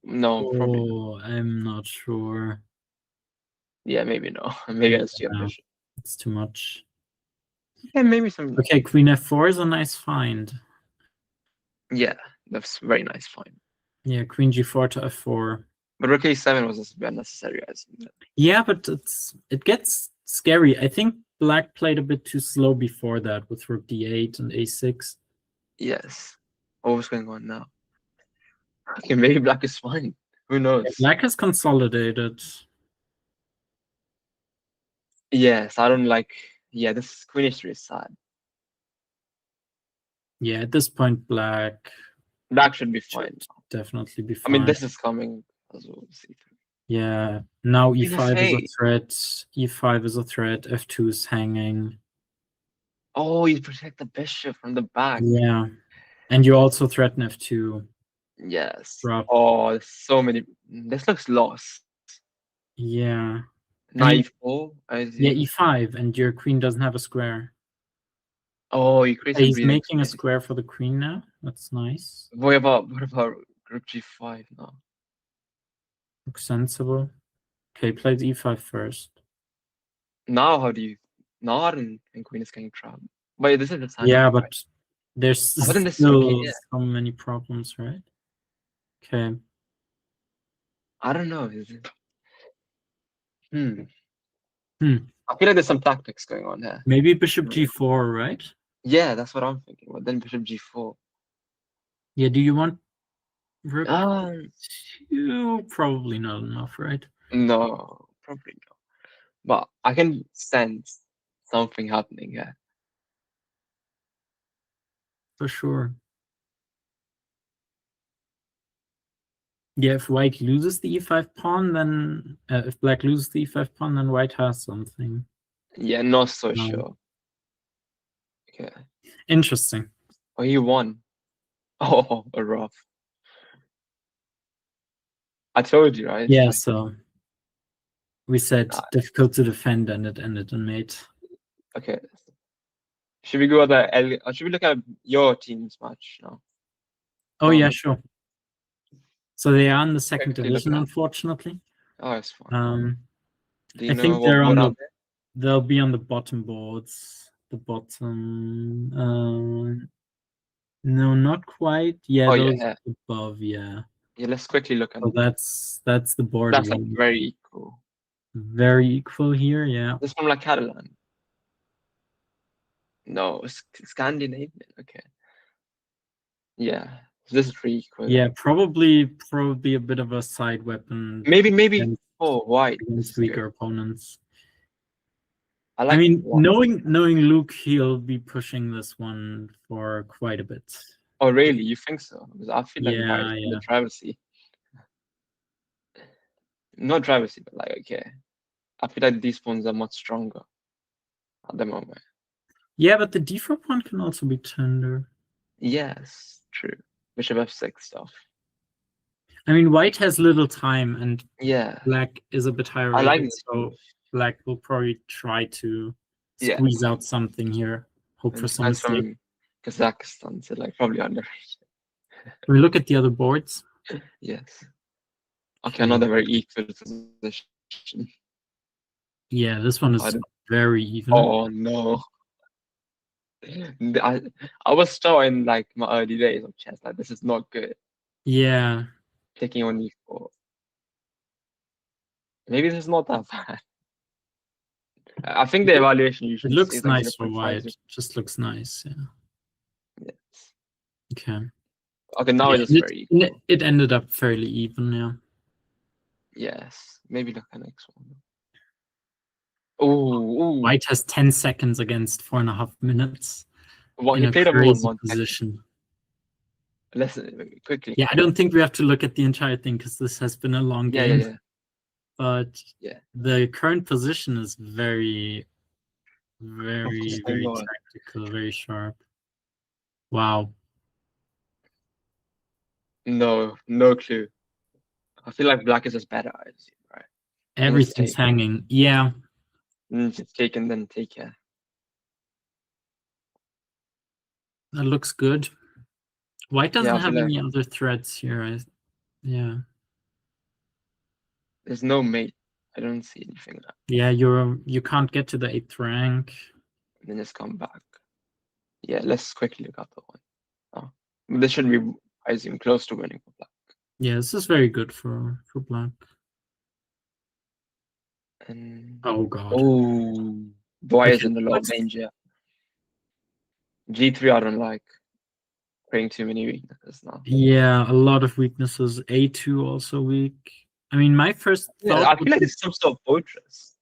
No, probably not. Oh, I'm not sure. Yeah, maybe no. Maybe it's too No. ambitious. It's too much. Yeah, maybe some. Okay, queen f4 is a nice find. Yeah, that's very nice. Fine. Yeah, queen g4 to f4. But rook a7 was just unnecessary. Yeah, but it gets scary. I think black played a bit too slow before that with rook d8 and a6. Yes. Oh, what's going on now? Okay, maybe black is fine. Who knows? Yeah, black has consolidated. Yes, I don't like. Yeah, this queen history is sad. Yeah, at this point, black Black should be fine. should definitely be I fine. mean, this is coming as well. Yeah, now Queen e5 is a f8. threat. e5 is a threat. f2 is hanging. Oh, you protect the bishop from the back. Yeah, and you also threaten f2. Yes. Drop. Oh, there's so many. This looks lost. Yeah. Knight e4. Yeah, e5, and your queen doesn't have a square. Oh, you create. He's making a square for the queen now. That's nice. What about rook g5 now? Looks sensible. Okay, played e5 first. Now how do you? Now I don't think queen is getting trapped. But this is the time. Yeah, but there's But in this still okay, yeah. so many problems, right? Okay. I don't know. Is it? Hmm. I feel like there's some tactics going on here. Maybe bishop g4, right? Yeah, that's what I'm thinking. But then bishop g4. Yeah, do you want rook Um, 2? Probably not enough, right? no, probably not. But I can sense something happening here. For sure. Yeah, if white loses the e5 pawn, then if black loses the e5 pawn, then white has something. Yeah, not so No. sure. Okay. Interesting. Oh, he won. Oh, a rough. I told you, right? Yeah, Like, so we said difficult to defend, and it ended in mate. okay. Should we go at the should we look at your team's match now? Oh, yeah, sure. So they are in the second Quickly look division, at- unfortunately. Oh, it's fine. Do you I know think what they're on board the. are they? They'll be on the bottom boards. The bottom. No, not quite. Yeah, Oh, those yeah. above. Yeah. Yeah, let's quickly look at So that's the board. that's like one. very cool. Very equal here. Yeah. This from like Catalan. No, it's Scandinavian. Okay. Yeah, this is pretty equal. Yeah, probably a bit of a side weapon Maybe against, white. This against is weaker good. opponents. I like I mean, white. knowing Luke, he'll be pushing this one for quite a bit. Oh, really? You think so? Because I feel like Yeah, white is in yeah. the driver's seat. Not driver's seat, but like, okay. I feel like these pawns are much stronger at the moment. Yeah, but the d4 pawn can also be tender. Yes, true. Bishop f6 stuff. I mean, white has little time, and Yeah. black is a bit higher I like rated, this so move. black will probably try to Yeah. squeeze out something here. Hope And for this some guy's mistake. from Kazakhstan, so like probably underrated. Can we look at the other boards? Yes. Okay, another very equal position. Yeah, this one is I don't- very even. Oh no. I was still in like my early days of chess. Like this is not good. Yeah, Taking on e4. Maybe this is not that bad. I think the evaluation it usually looks is like nice for 0.5. white. Just looks nice. Yeah. Yes. Okay. Okay, now Yeah, it is very equal. it ended up fairly even. Yeah. Yes. Maybe look at the next one. Oh, White has 10 seconds against 4.5 minutes. well, In he a played a move on crazy 1 second. position. Listen, quickly. Yeah, I don't think we have to look at the entire thing because this has been a long Yeah, game. yeah. But Yeah. the current position is very, very, Focus very on. tactical, very sharp. Wow. No clue. I feel like black is just better, I assume, right? Everything's take. hanging. Yeah. Just take and then take care. That looks good. White doesn't I have feel any other threats here. Yeah. There's no mate. I don't see anything. Yeah, you can't get to the 8th rank. And then just come back. Yeah, let's quickly look at the one. Oh, this should be, I assume, close to winning for black. Yeah, this is very good for black. And Oh god. oh, boy is Okay, in the lot of danger. G3 I don't like. Creating too many weaknesses now. Yeah, a lot of weaknesses. A2 also weak. I mean, my first thought I feel like it's some sort of fortress.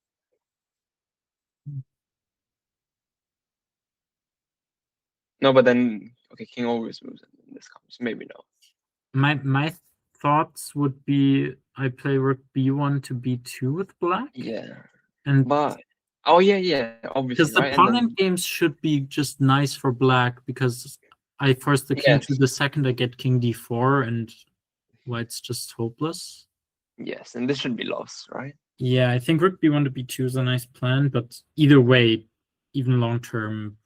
No, but then okay, king always moves and this comes. Maybe no. my thoughts would be I play rook b1 to b2 with black. Yeah. And But oh yeah, obviously. because the right? pawn end games should be just nice for black because I force the king to the second, I get king d4 and white's just hopeless. Yes, and this should be lost, right? Yeah, I think rook b1 to b2 is a nice plan, but either way, even long term,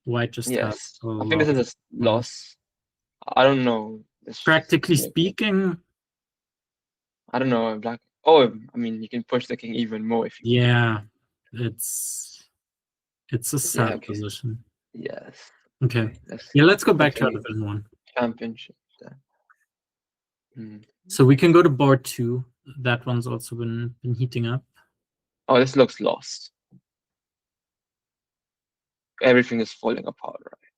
white just has a I think this is a loss. I don't know. Practically speaking, I don't know. Black. Oh, I mean, you can push the king even more if you. Yeah, it's a sad position. Yes. Okay. Let's go back to Division 1. Championship. So we can go to board 2. That one's also been heating up. Oh, this looks lost. Everything is falling apart, right?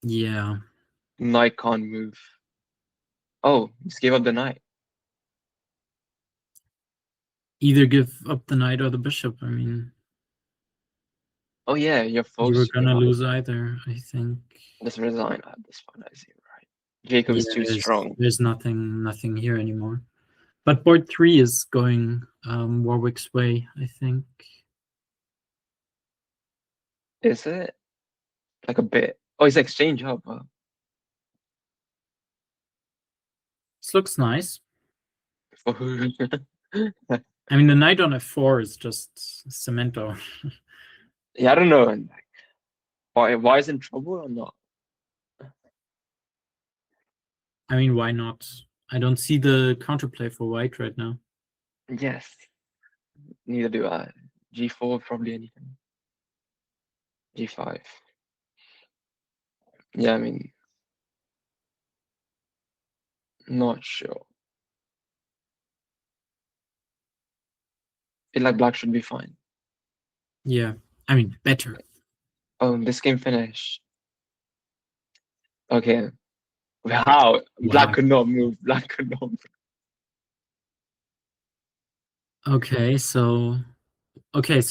Yeah. Knight can't move. Oh, just gave up the knight. Either give up the knight or the bishop. I mean. Oh yeah, you're forced. You were gonna lose either, I think. Just resign at this point, I see, right? Jacob is too strong. There's nothing here anymore. But board 3 is going Warwick's way, I think. Is it? Like a bit. Oh, it's exchange up. Huh? This looks nice. For who? I mean, the knight on f4 is just cemento. Yeah, I don't know. Why is in trouble or not? I mean, why not? I don't see the counterplay for white right now. Yes. Neither do I. G4, probably anything. G5. Yeah, I mean, not sure. I feel like black should be fine. Yeah, I mean, better. Oh, this game finished. Okay. How? Black could not move. Black could not move. Okay, so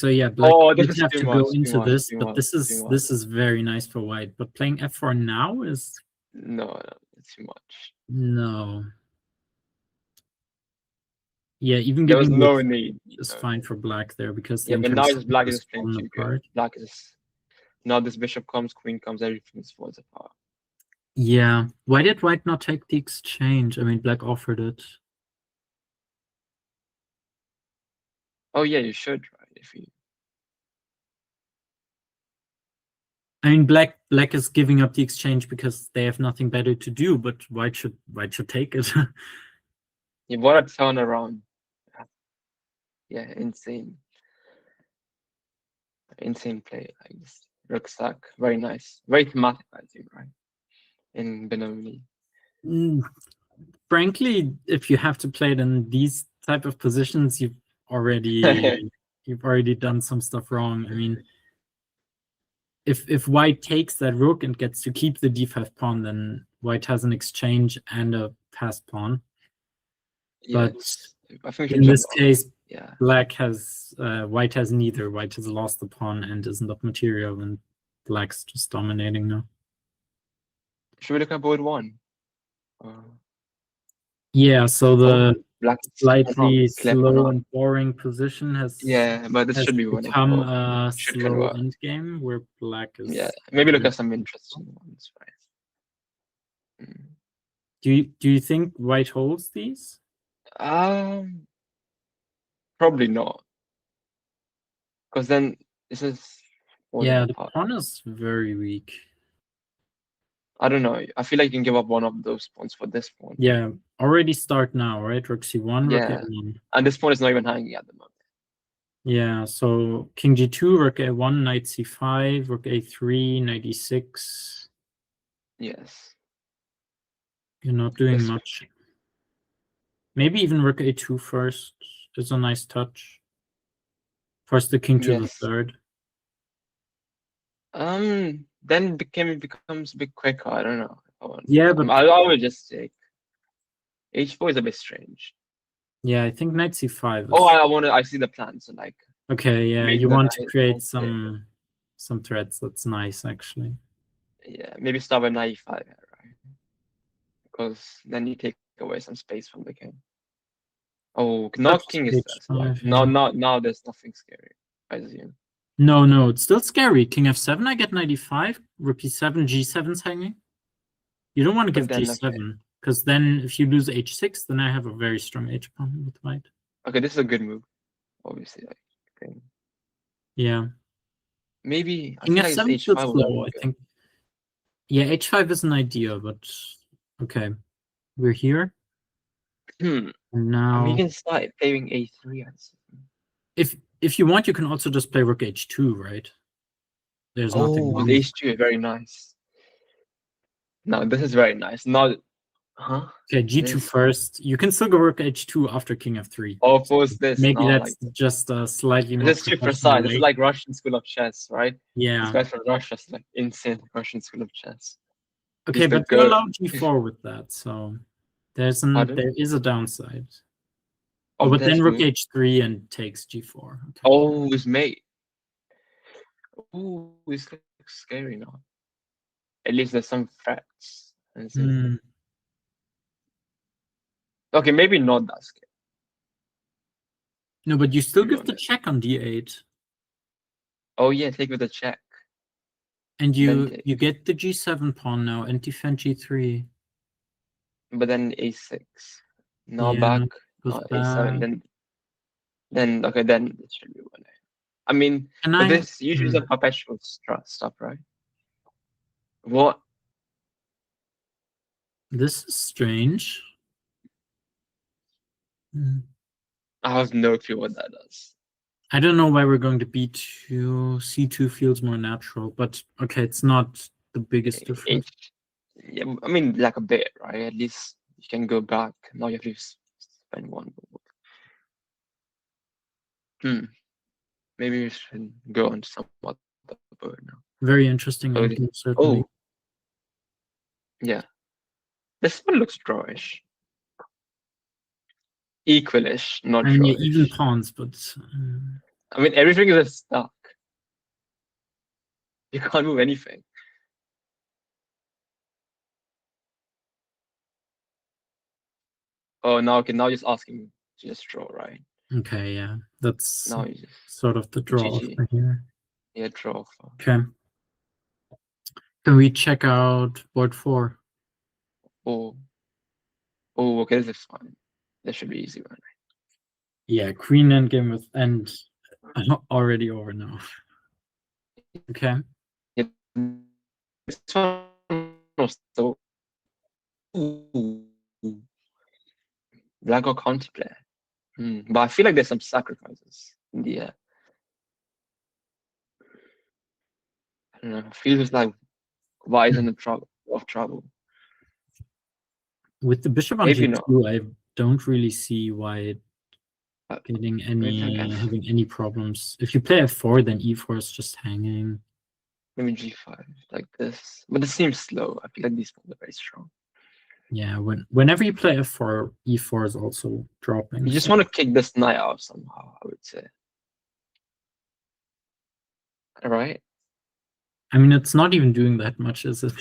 yeah, black this have is to go into this, but this is very nice for white. But playing f4 now is no, it's too much. No. Yeah, even there was giving no need. Is fine for black there because but now it's black is playing too good. Black is now this bishop comes, queen comes, everything falls apart. Yeah. Why did white not take the exchange? I mean, black offered it. Oh yeah, you should, right? If you. I mean, black is giving up the exchange because they have nothing better to do, but white should take it. What a turnaround. Yeah, insane. Insane play. Like this rucksack. Very nice. Very thematic, I think, right? In Benoni. Frankly, if you have to play it in these type of positions, you've already done some stuff wrong. I mean, if white takes that rook and gets to keep the d5 pawn, then white has an exchange and a passed pawn. But I think in this case, yeah, white has neither. White has lost the pawn and isn't of material, and black's just dominating now. Should we look at board one? Yeah, so the black slightly slow and boring position has but this should be become a slow end game where black is. Maybe look at some interesting ones, right? Do you think white holds these? Probably not, because then this is the pawn is very weak. I don't know. I feel like you can give up one of those pawns for this pawn. Yeah, already start now, right? Rook c1, Yeah. rook a1. And this pawn is not even hanging at the moment. Yeah, so king g2, rook a1, knight c5, rook a3, knight e6. Yes. You're not doing much. Maybe even rook a2 first is a nice touch. Force the king to the third. Then it becomes a bit quicker. I don't know. Yeah, but I would just take h4 is a bit strange. Yeah, I think knight c5. I see the plan. So like. Okay, yeah, you want to create some threats. That's nice, actually. Yeah, maybe start with knight e5, right? Because then you take away some space from the king. Oh, not king is there. Now there's nothing scary, I assume. No, it's still scary. King f7, I get knight e5, rook e7, g7's hanging. You don't want to give g7, because then if you lose h6, then I have a very strong h-pawn with white. Okay, this is a good move, obviously. Okay. Yeah. Maybe king f7 is slow, I think. Yeah, h5 is an idea, but okay. We're here. And now we can start playing a3. If you want, you can also just play rook h2, right? There's nothing wrong. h2 is very nice. No, this is very nice. Not, Okay, g2 first. You can still go rook h2 after king f3. Oh, of course, this. Maybe that's just a slightly more. This is too precise. This is like Russian school of chess, right? Yeah. This guy's from Russia. It's like insane Russian school of chess. Okay, but you allow g4 with that, so there is a downside. Oh, but then rook h3 and takes g4. Okay. Oh, his mate. Oh, this looks scary now. At least there's some threats. Okay, maybe not that scary. No, but you still give the check on d8. Oh yeah, take with the check. And you get the g7 pawn now and defend g3. But then a6. Now back. A7. Then okay, then it should be 1A. I mean, this usually is a perpetual stuff, right? What? This is strange. I have no clue what that does. I don't know why we're going to b2. c2 feels more natural, but okay, it's not the biggest difference. Yeah, I mean, like a bit, right? At least you can go back. Now you have to spend one board. Maybe we should go on some other board now. Very interesting. Certainly. Oh, yeah. This one looks drawish. Equalish, not drawish. Yeah, even pawns, but I mean, everything is just stuck. You can't move anything. Oh, now just asking to just draw, right? Okay, yeah, that's now you just sort of the draw for here. Yeah, draw. Okay. Can we check out board 4? Oh, okay, this is fine. This should be easy, right? Yeah, queen endgame with end already over now. Okay. Yeah, this one was so. Black got counterplay. But I feel like there's some sacrifices in the air. I don't know. It feels like White is in trouble. With the bishop on Maybe g2, I don't really see White having F- any problems. If you play f4, then e4 is just hanging. Maybe g5 like this. But it seems slow. I feel like these ones are very strong. Yeah, whenever you play f4, e4 is also dropping. You just want to kick this knight out somehow, I would say. Alright. I mean, it's not even doing that much, is it?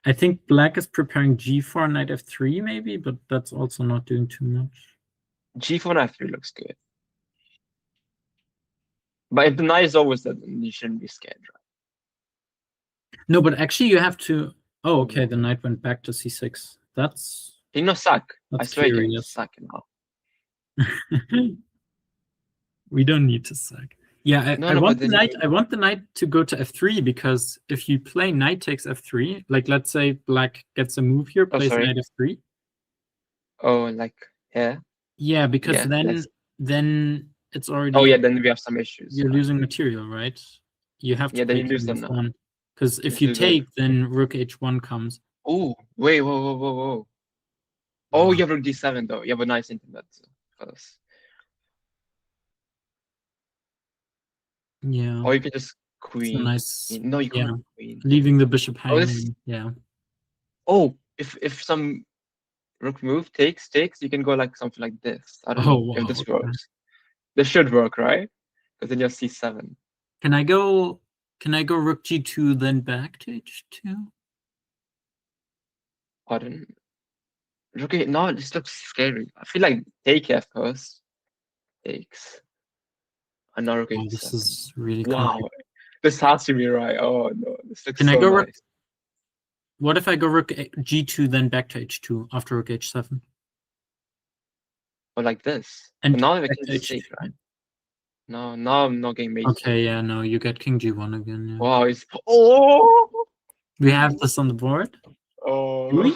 I think black is preparing g4, knight f3 maybe, but that's also not doing too much. G4 and f3 looks good. But if the knight is always dead, then you shouldn't be scared, right? No, but actually you have to... Oh, okay, the knight went back to c6. That's... He no sack. I That's swear you curious. sack him now. We don't need to sack. Yeah, I want the knight. I want the knight to go to f3 because if you play knight takes f3, like let's say black gets a move here, plays knight f3. Oh, like yeah. Yeah, because then it's already. Oh yeah, then we have some issues. You're losing material, right? You have to. Yeah, then you lose them now. Because if you take, then rook h1 comes. Oh wait, whoa. Oh, you have rook d7 though. You have a nice internet first. Yeah. Or you can just queen. Nice. No, you can't queen. Leaving the bishop hanging. Yeah. Oh, if some rook move takes, you can go like something like this. I don't know if this works. This should work, right? Because then you have c7. Can I go rook g2 then back to h2? Pardon. Rook no, this looks scary. I feel like take f first. Takes. And now rook h7. This is really wow. This has to be right. Oh no, this looks so I go nice. What if I go rook g2 then back to h2 after rook h7? Or like this. And but now we can just take, right? No, now I'm not getting mate. Okay, yeah, no, you get king g1 again. Yeah. Wow, it's we have this on the board. Oh, really?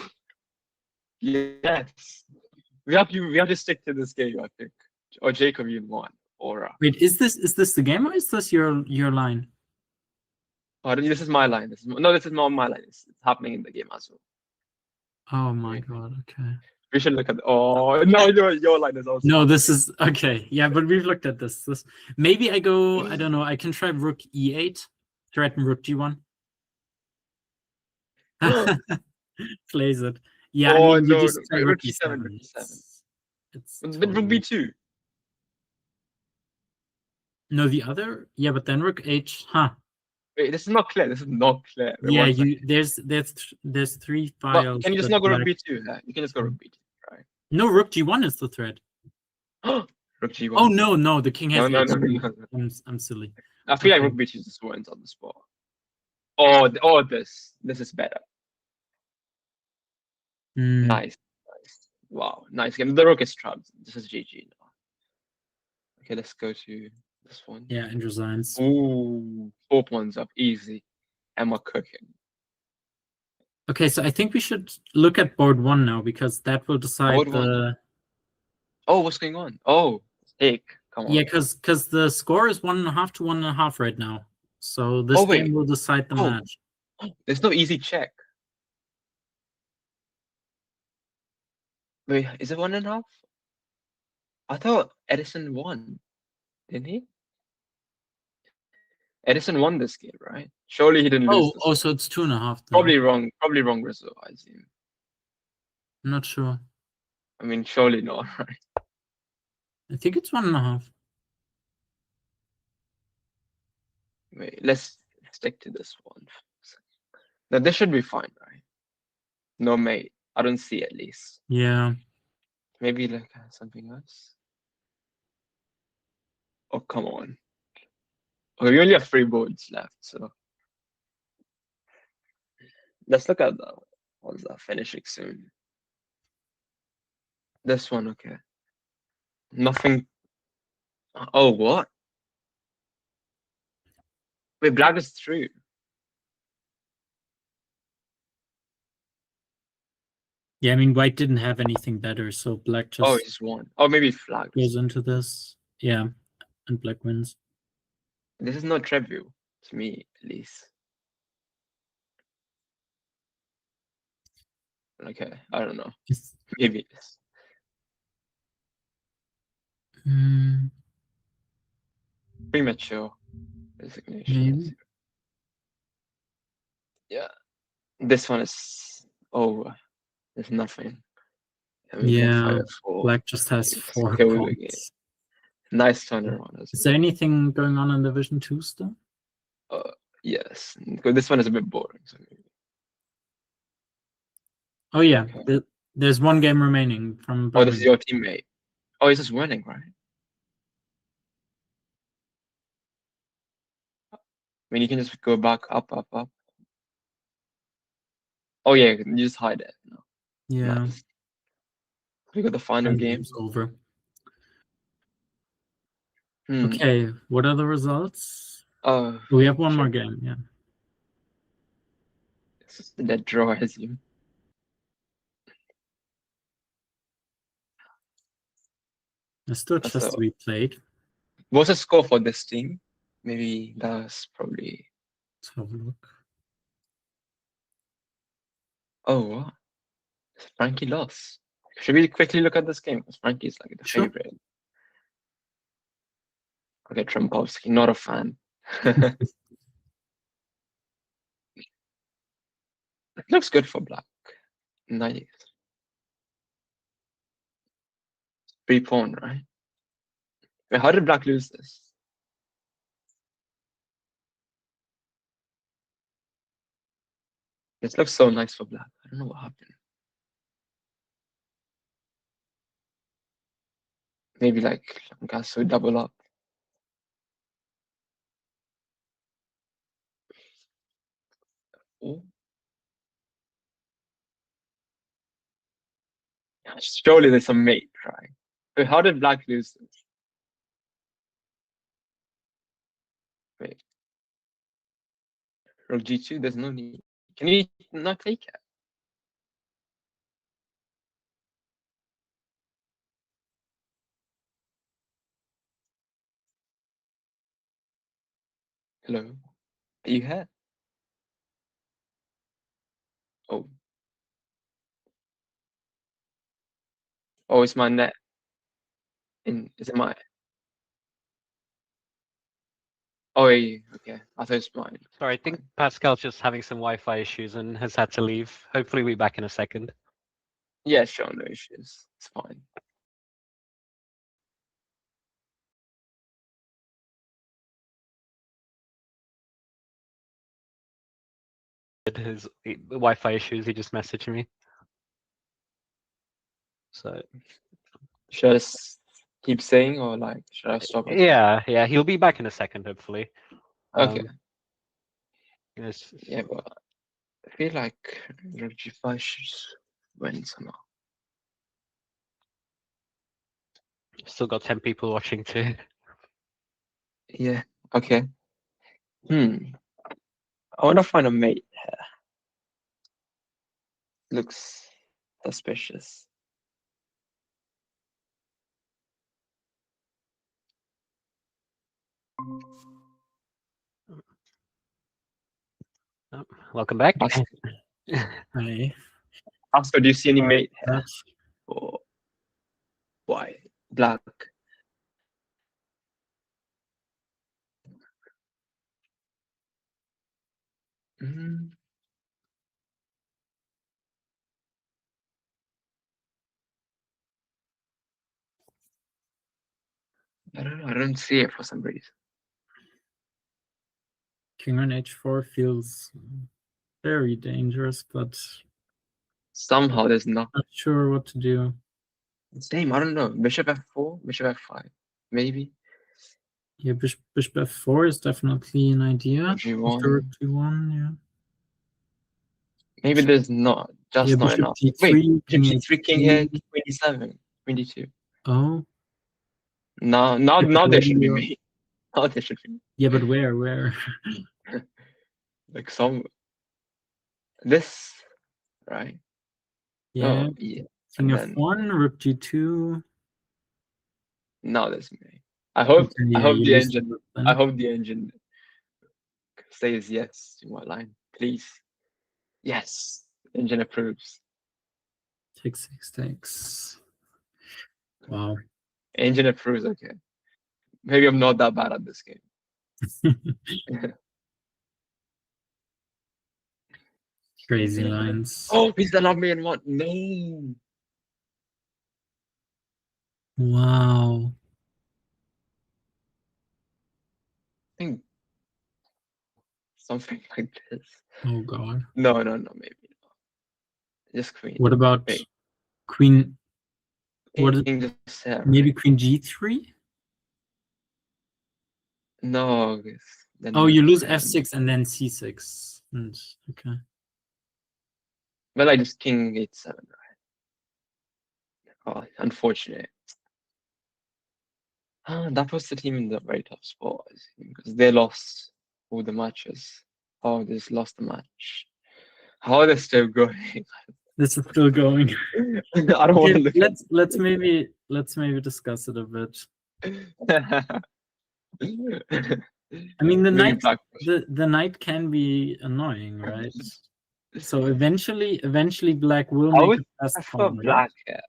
Yes. We have to stick to this game, I think. Or Jacob, you won. Or wait, is this the game or is this your line? Oh, this is my line. This is not my line. It's happening in the game as well. Oh my god. Okay. We should look at. Oh no, your line is also. No, this is okay. Yeah, but we've looked at this. Maybe I go. I don't know. I can try rook e8, threaten rook g1. Plays it. Yeah. Oh, I mean, you just try rook e7. Rook e7. It's totally... rook b2. No, the other. Yeah, but then rook h. Huh. Wait, this is not clear. This is not clear. Wait, yeah, there's 3 files. But can you just not go rook b2? Yeah, you can just go rook b2, right? No, rook g1 is the threat. Rook g1. Oh no, the king has. No. I'm silly. I feel like rook b2 just went on the spot. Oh, this is better. Nice. Wow, nice game. The rook is trapped. This is GG now. Okay, let's go to this one. Yeah, Andrew Zines. Ooh, 4 points up, easy. Emma cooking. Okay, so I think we should look at board 1 now because that will decide board one. Oh, what's going on? Oh, Come on. Yeah, because the score is 1.5 to 1.5 right now. So this game will decide the match. There's no easy check. Wait, is it 1.5? I thought Edison won, didn't he? Edison won this game, right? Surely he didn't lose. Oh, so it's 2.5. Probably wrong result, I assume. I'm not sure. I mean, surely not, right? I think it's 1.5. Wait, let's stick to this one. Now this should be fine, right? No mate. I don't see at least. Yeah. Maybe like something else. Oh, come on. Okay, we only have 3 boards left, so let's look at the ones that are finishing soon. This one, okay. Nothing. Oh, what? Wait, black is through. Yeah, I mean, white didn't have anything better, so black Oh, just he just won. Oh, maybe flags. goes into this. Yeah, and black wins. This is not trivial to me, at least. Okay, I don't know. Maybe it is. Premature resignation. Maybe. Yeah, this one is over. There's nothing. And we get Yeah, 5-4. black just has It's 4 okay with the points. Nice turnaround. Is there anything going on in Division 2 still? Yes, because this one is a bit boring. So maybe. Oh yeah, Okay. there's one game remaining from Oh, this is Birmingham. your teammate. Oh, he's just winning, right? I mean, you can just go back up. Oh yeah, you just hide it. No. Yeah, Nice. We got the final and the game. game's over. Hmm. Okay, what are the results? Oh, We have one more check. game, yeah. This is the dead draw, I assume. There's still That's chess to be played. What's the score for this team? Maybe that's probably. Let's have a look. Oh, wow. Frankie lost. Should we quickly look at this game? Because Frankie's like the Sure. favorite. Okay, Trumpovsky, not a fan. It looks good for black. Nice. 3 pawn, right? Wait, how did black lose this? This looks so nice for black. I don't know what happened. Maybe like Gasso double up. Oh. Surely there's a mate, right? Wait, how did black lose this? Wait. Rook G2, there's no need. Can you not take it? Hello? Are you here? Oh. Oh, it's my net. Is it my? Oh, yeah, okay. I thought it's mine. Sorry, I think Pascal's just having some Wi-Fi issues and has had to leave. Hopefully, we'll be back in a second. Yeah, sure, no issues. It's fine. His Wi-Fi issues, he just messaged me. So Should I just keep saying or like should I stop it? yeah, he'll be back in a second, hopefully. Okay. Yes. Yeah, but I feel like Rook G5 should win somehow. Still got 10 people watching too. Yeah. Okay. I want to find a mate here. Looks suspicious. Oh, welcome back. Pascal, Hi. Pascal, do you see any mate here? That's Or why? Black. I don't know. I don't see it for some reason. King on h4 feels very dangerous, but Somehow there's not. not sure what to do. Same. I don't know. Bishop F4, Bishop F5, maybe. Yeah, bishop f4 is definitely an idea. G1. After rook g1, yeah. Maybe there's not. Just Yeah, not bishop enough. d3, Wait, king bishop G3, king here, h3. 27, 22. Oh, Now there should be me. Now there should be. yeah, but where? Like some. This, right? Yeah. Oh, yeah. King And of then one, rook g2. now there's me. I hope Yeah, you the lose the engine rook I then. hope the engine says yes to my line, please. Yes, engine approves. Takes 6 takes. Wow. Engine approves. Okay, maybe I'm not that bad at this game. Crazy lines. Oh, he's the love me in one. No. Wow. I think something like this. Oh god. No, maybe not. Just queen. What about Wait. queen? What is King just there, maybe right? queen g3? No. Then Oh, you lose seven. f6 and then c6. Okay. Well, I just king h7, right? Oh, unfortunate. That was the team in the very tough spot, I think, because they lost all the matches. Oh, they just lost the match. How are they still going? This is still going. I don't want to look Let's maybe discuss it a bit. at. I mean, the Maybe knight black. the knight can be annoying, right? So eventually black will I make would a fast prefer pawn, right? black here.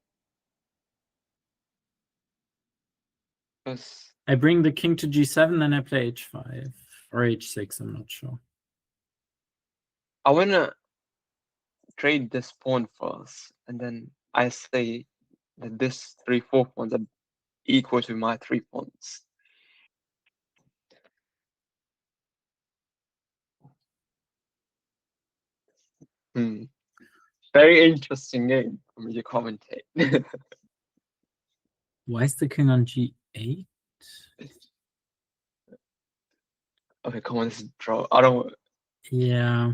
Because I bring the king to g7, then I play h5 or h6. I'm not sure. I want to trade this pawn first, and then I say that this 3/4 pawns are equal to my 3 pawns. Very interesting game for me to commentate. Why is the king on g8? Okay, come on, this is draw. I don't. Yeah,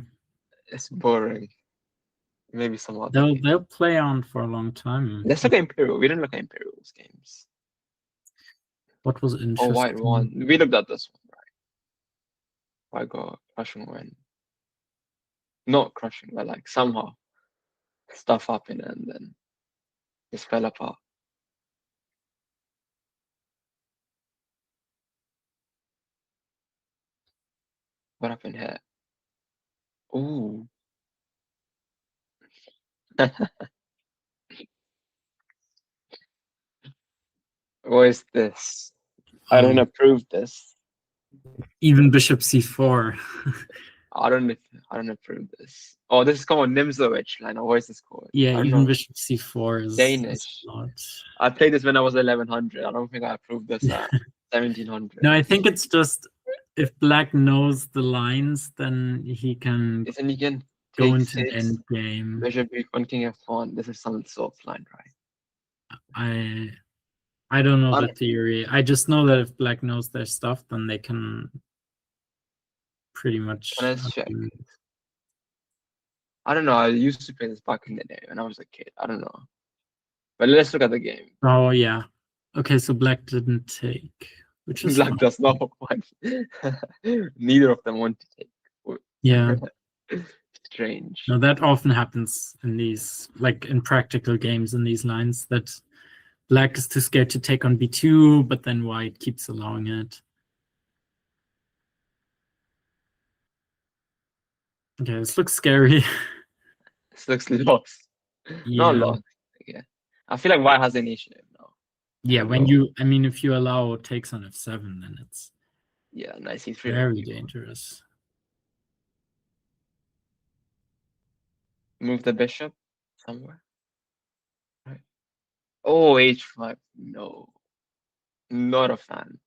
It's boring. Maybe some other. they'll play on for a long time. Let's look at Imperial. We didn't look at Imperial's games. What was interesting? Oh, white one. We looked at this one, right? I got crushing win. Not crushing, but like somehow stuff happened and then just fell apart. What happened here? Ooh. What is this? I don't approve this. Even bishop c4. I don't approve this. Oh, this is called Nimzowitsch line. What is this called? Yeah, I don't even know. bishop c4 is Danish. not. I played this when I was 1100. I don't think I approved this at 1700. No, I think it's just if black knows the lines, then he can Isn't he can go take into an 6, end game. bishop b1, king f1. This is some soft line, right? I don't know I the don't- theory. I just know that if black knows their stuff, then they can pretty much. Let's check. I don't know. I used to play this back in the day when I was a kid. I don't know. But let's look at the game. Oh yeah. Okay, so black didn't take, which is Black fine. does not want. Neither of them want to take. Yeah. Strange. No, that often happens in these, like in practical games in these lines, that black is too scared to take on b2, but then white keeps allowing it. Okay, this looks scary. This looks lost. Yeah. Not lost. Yeah. I feel like white has an initiative now. Yeah, when you, I mean, if you allow takes on f7, then it's nice. He's very dangerous. Move the bishop somewhere. Right. Oh, h5. No. Not a fan.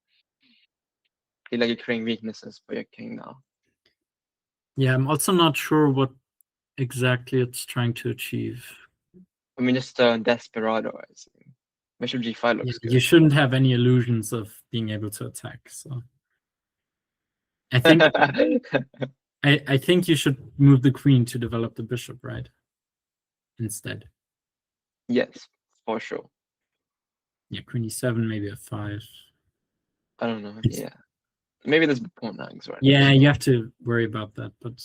Feel like you're creating weaknesses for your king now. Yeah, I'm also not sure what exactly it's trying to achieve. I mean, just desperado, I think. Bishop g5 looks good. You shouldn't have any illusions of being able to attack. So I think I think you should move the queen to develop the bishop, right? Instead. Yes, for sure. Yeah, queen e7, maybe f5. I don't know. Yeah. Maybe there's pawn hangs, right? Yeah, you have to worry about that, but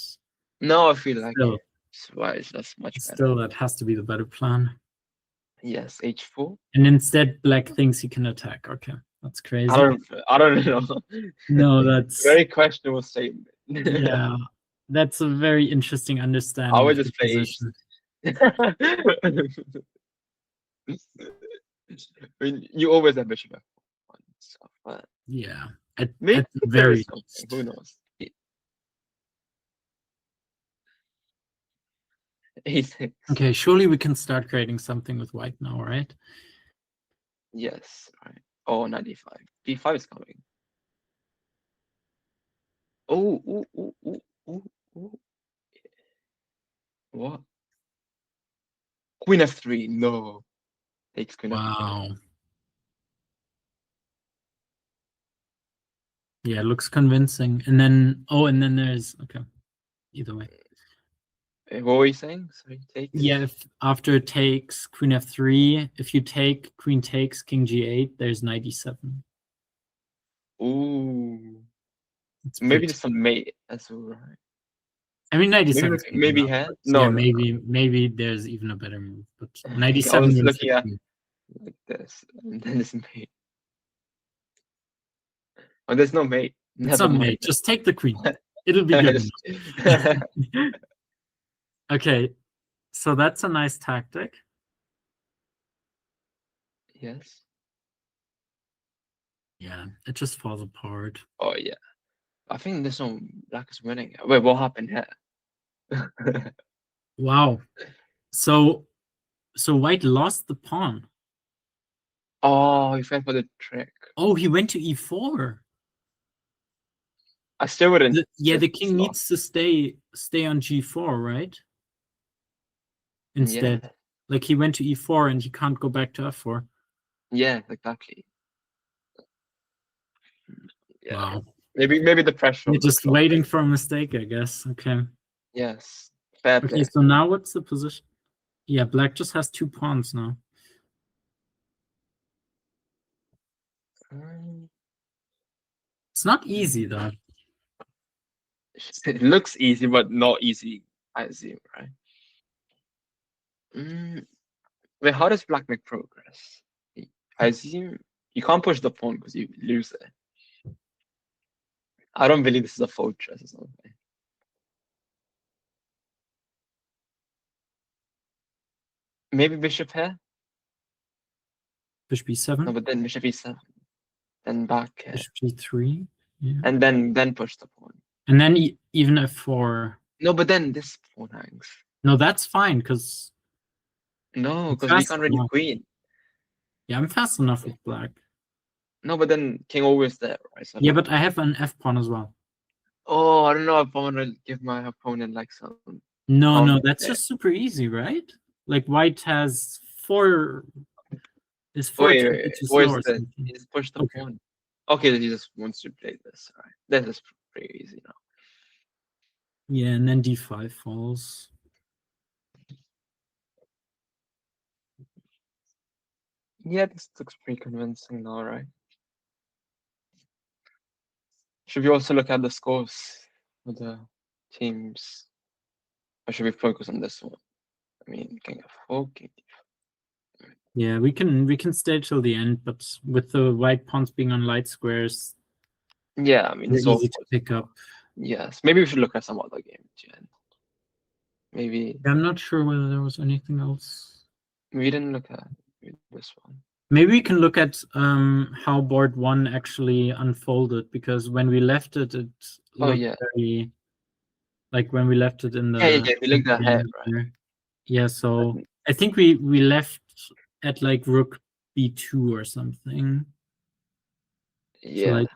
no, I feel like still, Right, that's much better. Still, that has to be the better plan. Yes, h4. And instead, black thinks he can attack. Okay, that's crazy. I don't know. No, that's Very questionable statement. yeah. That's a very interesting understanding. I would of just the play position. I mean, you always have bishop f1 and stuff, but Yeah, at maybe the there very is something. Who knows? A6. okay. Surely we can start creating something with white now, right? Yes, right. Oh, 95. B5 is coming. Oh, ooh, ooh, ooh, ooh, ooh. What? Queen f3. No. Takes queen f3. Wow. Yeah, it looks convincing. And then there's okay. Either way. What were you saying? Sorry, takes. Yeah, if after it takes queen f3, if you take queen takes king g8, there's 97. Ooh. It's Maybe pretty- there's some mate as well, right? I mean 97. Maybe hand. No, yeah, no, maybe there's even a better move, but I 97 was is looking the at key. like this, and then there's mate. Oh, there's no mate. It's Never not mind. mate. Just take the queen. It'll be good. enough. Okay, so that's a nice tactic. Yes. Yeah, it just falls apart. Oh yeah. I think this one black is winning. Wait, what happened here? Wow. So white lost the pawn. Oh, he fell for the trick. Oh, he went to e4. I still wouldn't. The king needs to stay on g4, right? Instead, Yeah. like he went to e4 and he can't go back to f4. Yeah, exactly. Yeah. Wow. Maybe the pressure. You're of the just clock. waiting for a mistake, I guess. Okay. Yes. Fair play. Okay, so now what's the position? Yeah, black just has 2 pawns now. It's not easy though. It looks easy, but not easy, I assume, right? Wait, how does black make progress? I assume you can't push the pawn because you lose it. I don't believe this is a fortress or something. Maybe bishop here? Bishop e7. No, but then bishop e7. Then back here. Bishop g3. Yeah. And then push the pawn. And then even f4. No, but then this pawn hangs. No, that's fine because No, because we can't really enough. queen. Yeah, I'm fast enough with black. No, but then king always there, right? So Yeah, but I have an f pawn as well. oh, I don't know if I want to give my opponent like some. No, that's yeah. just super easy, right? Like white has 4. Is 4 Wait, too wait, what slow or is this? something? He's pushed the Okay. pawn. Okay, he just wants to play this. All right, this is pretty easy now. Yeah, and then d5 falls. Yeah, this looks pretty convincing now, right? Should we also look at the scores for the teams? Or should we focus on this one? I mean, king f4, king d5. Yeah, we can stay till the end, but with the white pawns being on light squares, Yeah, I mean, they're it's easy all to pick up. yes. Maybe we should look at some other game, Jen. Maybe I'm not sure whether there was anything else. we didn't look at this one. Maybe we can look at how board 1 actually unfolded, because when we left it, it looked very like when we left it in the Yeah, we looked ahead, right? Yeah, so I think we left at like rook b2 or something. Yeah. So like,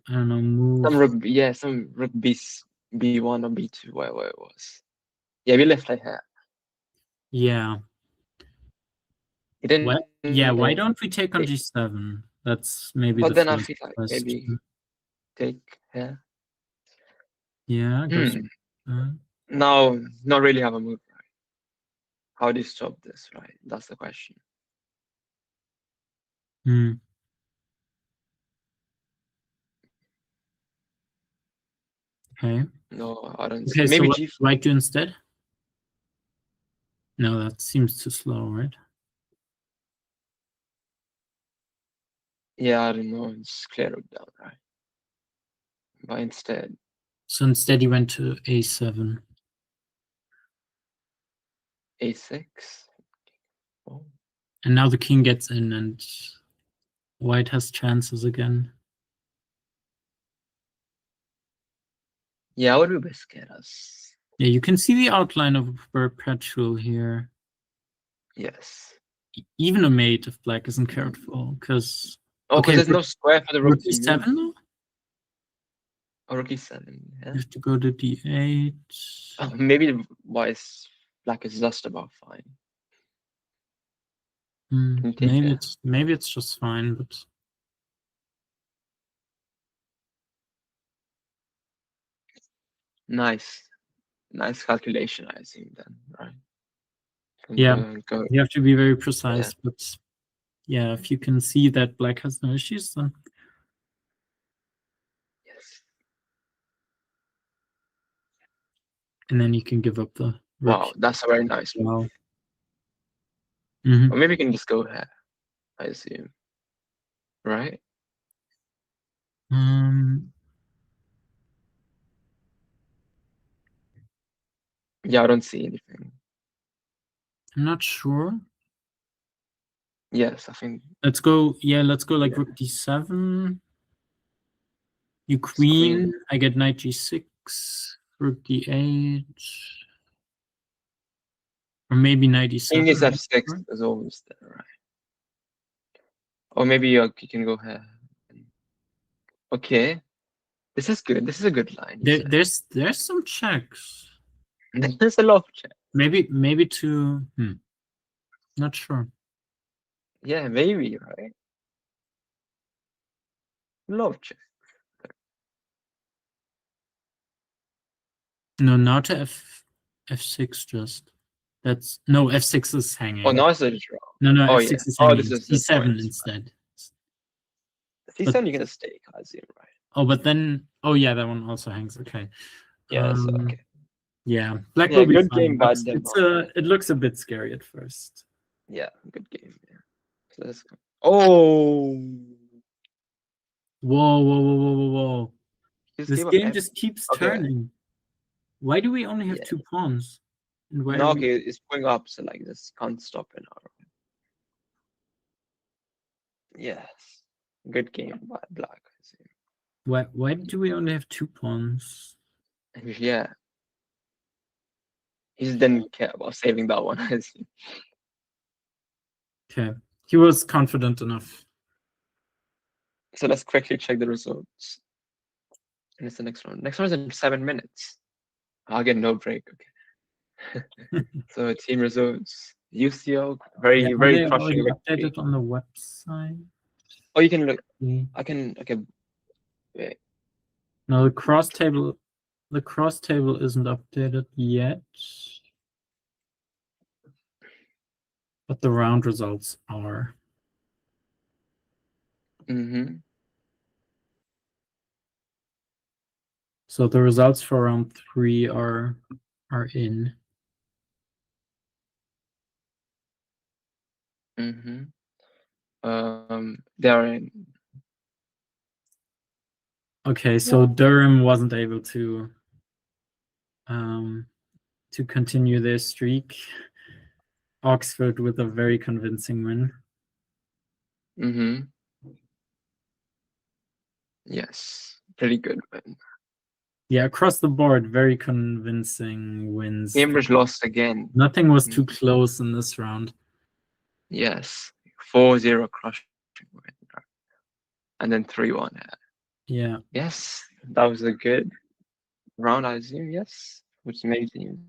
I don't know, move. Some rook b1 or b2, whatever it was. Yeah, we left like here. Yeah. We didn't. Well, yeah, why don't we take on g7? That's maybe. But the then I first feel like question. maybe take here. Yeah. Now, not really have a move, right? How do you stop this, right? That's the question. Okay. No, I don't. Okay, Maybe so what G4. white do instead? No, that seems too slow, right? Yeah, I don't know. It's clear it down, right? But instead, So instead he went to a7. a6. Oh. And now the king gets in and white has chances again. Yeah, I would be scared us. Yeah, you can see the outline of a perpetual here. Yes. Even a mate if black isn't careful, because Oh, because okay, there's no square for the rook rook to e7 move. though? Oh, rook e7. Yeah. You have to go to d8. Oh, maybe the black is just about fine. Can you take it? Maybe it's just fine, but Nice calculation, I assume then, right? yeah, Go. you have to be very precise. Yeah. But yeah, if you can see that black has no issues, then Yes. And then you can give up the rook. Wow, that's a very nice move. Wow. Mm-hmm. Or maybe you can just go here, I assume. Right? Yeah, I don't see anything. I'm not sure. Yes, I think. Let's go. Yeah, let's go like rook d7. You queen. I get knight g6. Rook d8. Or maybe knight e7. King is f6 is always there, right? Or maybe you can go here. Okay. This is good. This is a good line. There's some checks. There's a lot of checks. Maybe to not sure. Yeah, maybe, right? A lot of checks. No, now to f6 just. That's no f6 is hanging. Oh, now it's a draw. No, Oh, f6 yeah. is hanging. This is c7 instead. c7 you get a stake, I assume, right? Oh, but then yeah, that one also hangs. Okay. Yeah, okay. Yeah, black will be good fine, game, but bad it looks a bit scary at first. Yeah, good game. Yeah. So let's go. Oh. Whoa. Just This game just keeps turning. Why do we only have 2 pawns? And why no, okay, it's going up, so like this can't stop it now. Yes. Good game by black. Why do we only have 2 pawns? Yeah. He just didn't care about saving that one. Okay. He was confident enough. So let's quickly check the results. And it's the next round. Next round is in 7 minutes. I'll get no break. Okay. So team results. UCL, very crushing. Updated on the website. Oh, you can look. I can. Okay. Wait. No, the cross table isn't updated yet. But the round results are. So the results for round 3 are in. They're in. Okay, so Durham wasn't able to continue their streak. Oxford with a very convincing win. Yes, pretty good win. Yeah, across the board, very convincing wins. Cambridge lost again. Nothing was too close in this round. Yes, 4-0 crushing win. And then 3-1. Yeah. Yes, that was a good round, I assume. Yes, which made teams.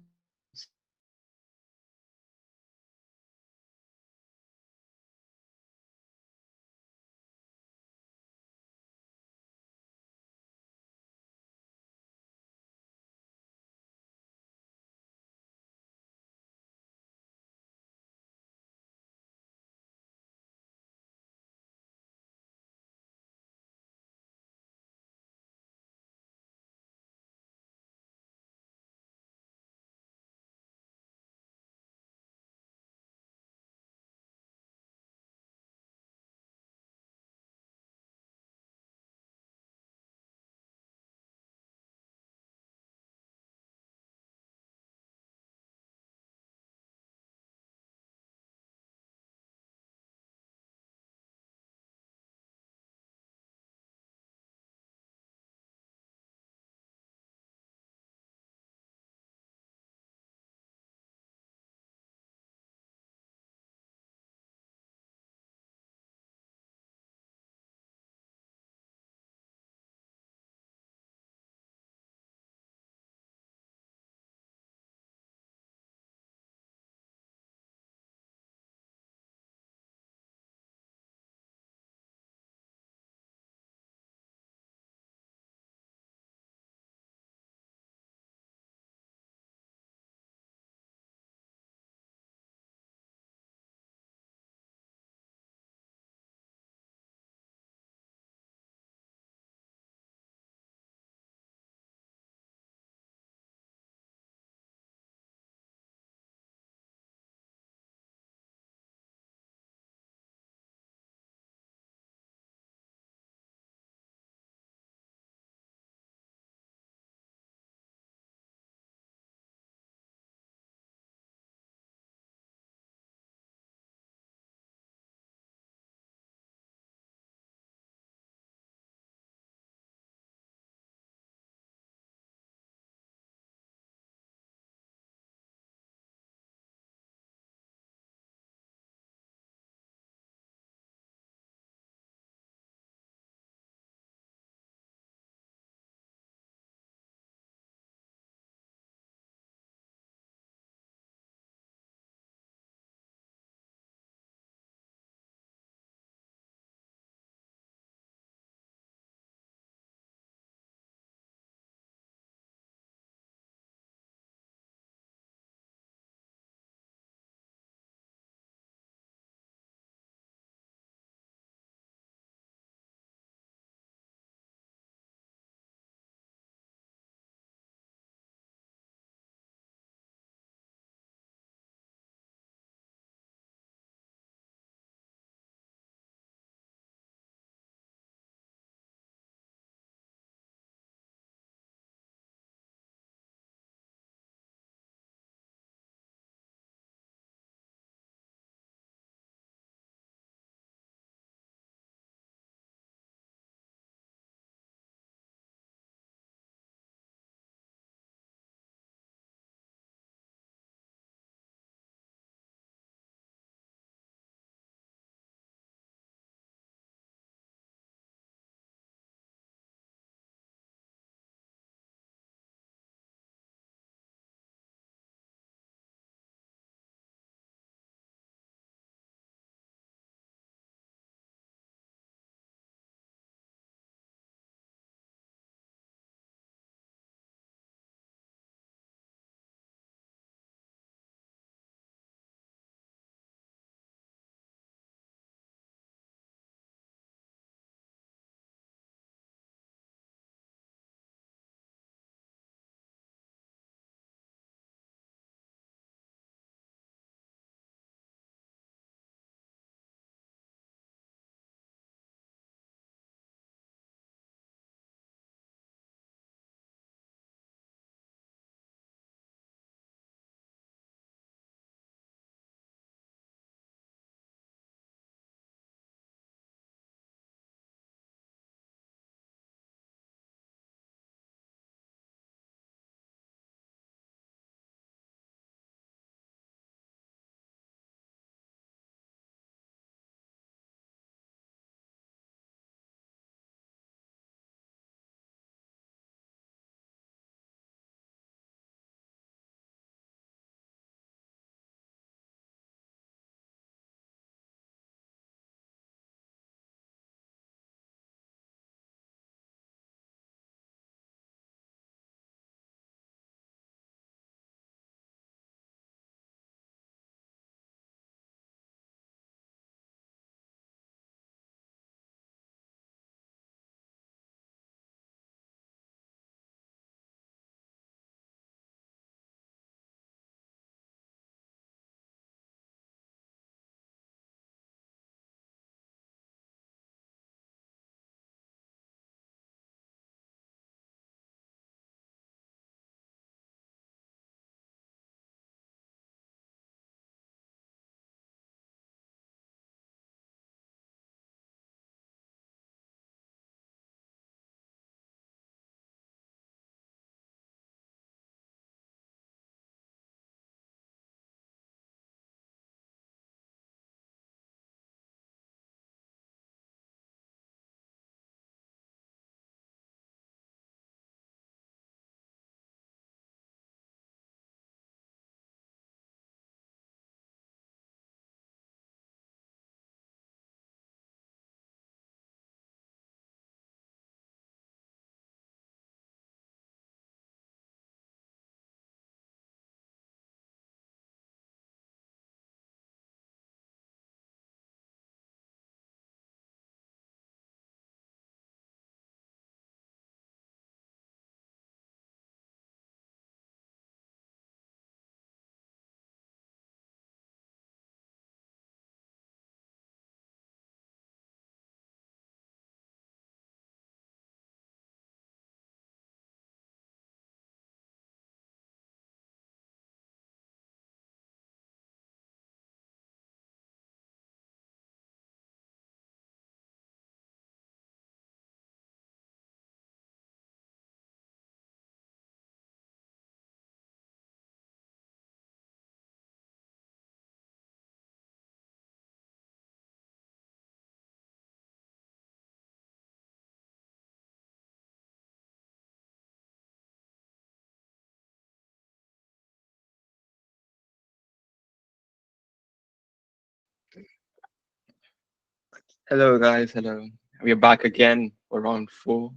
Hello guys, hello. We're back again for round 4,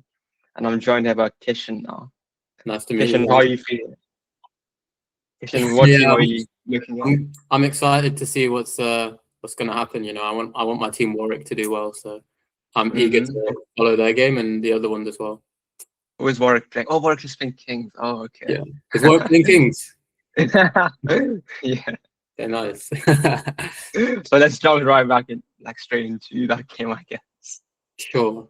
and I'm joined here by Kishan now. Nice to meet Kishan, you. how are you feeling? Kishan, what team Yeah, are you looking at? I'm excited to see what's going to happen. You know, I want my team Warwick to do well, so I'm eager to follow their game and the other ones as well. Who is Warwick playing? Oh, Warwick is playing Kings. Oh, okay. Yeah, is Warwick playing Kings? Yeah. They're nice. So let's jump right back in, like straight into that game, I guess. Sure.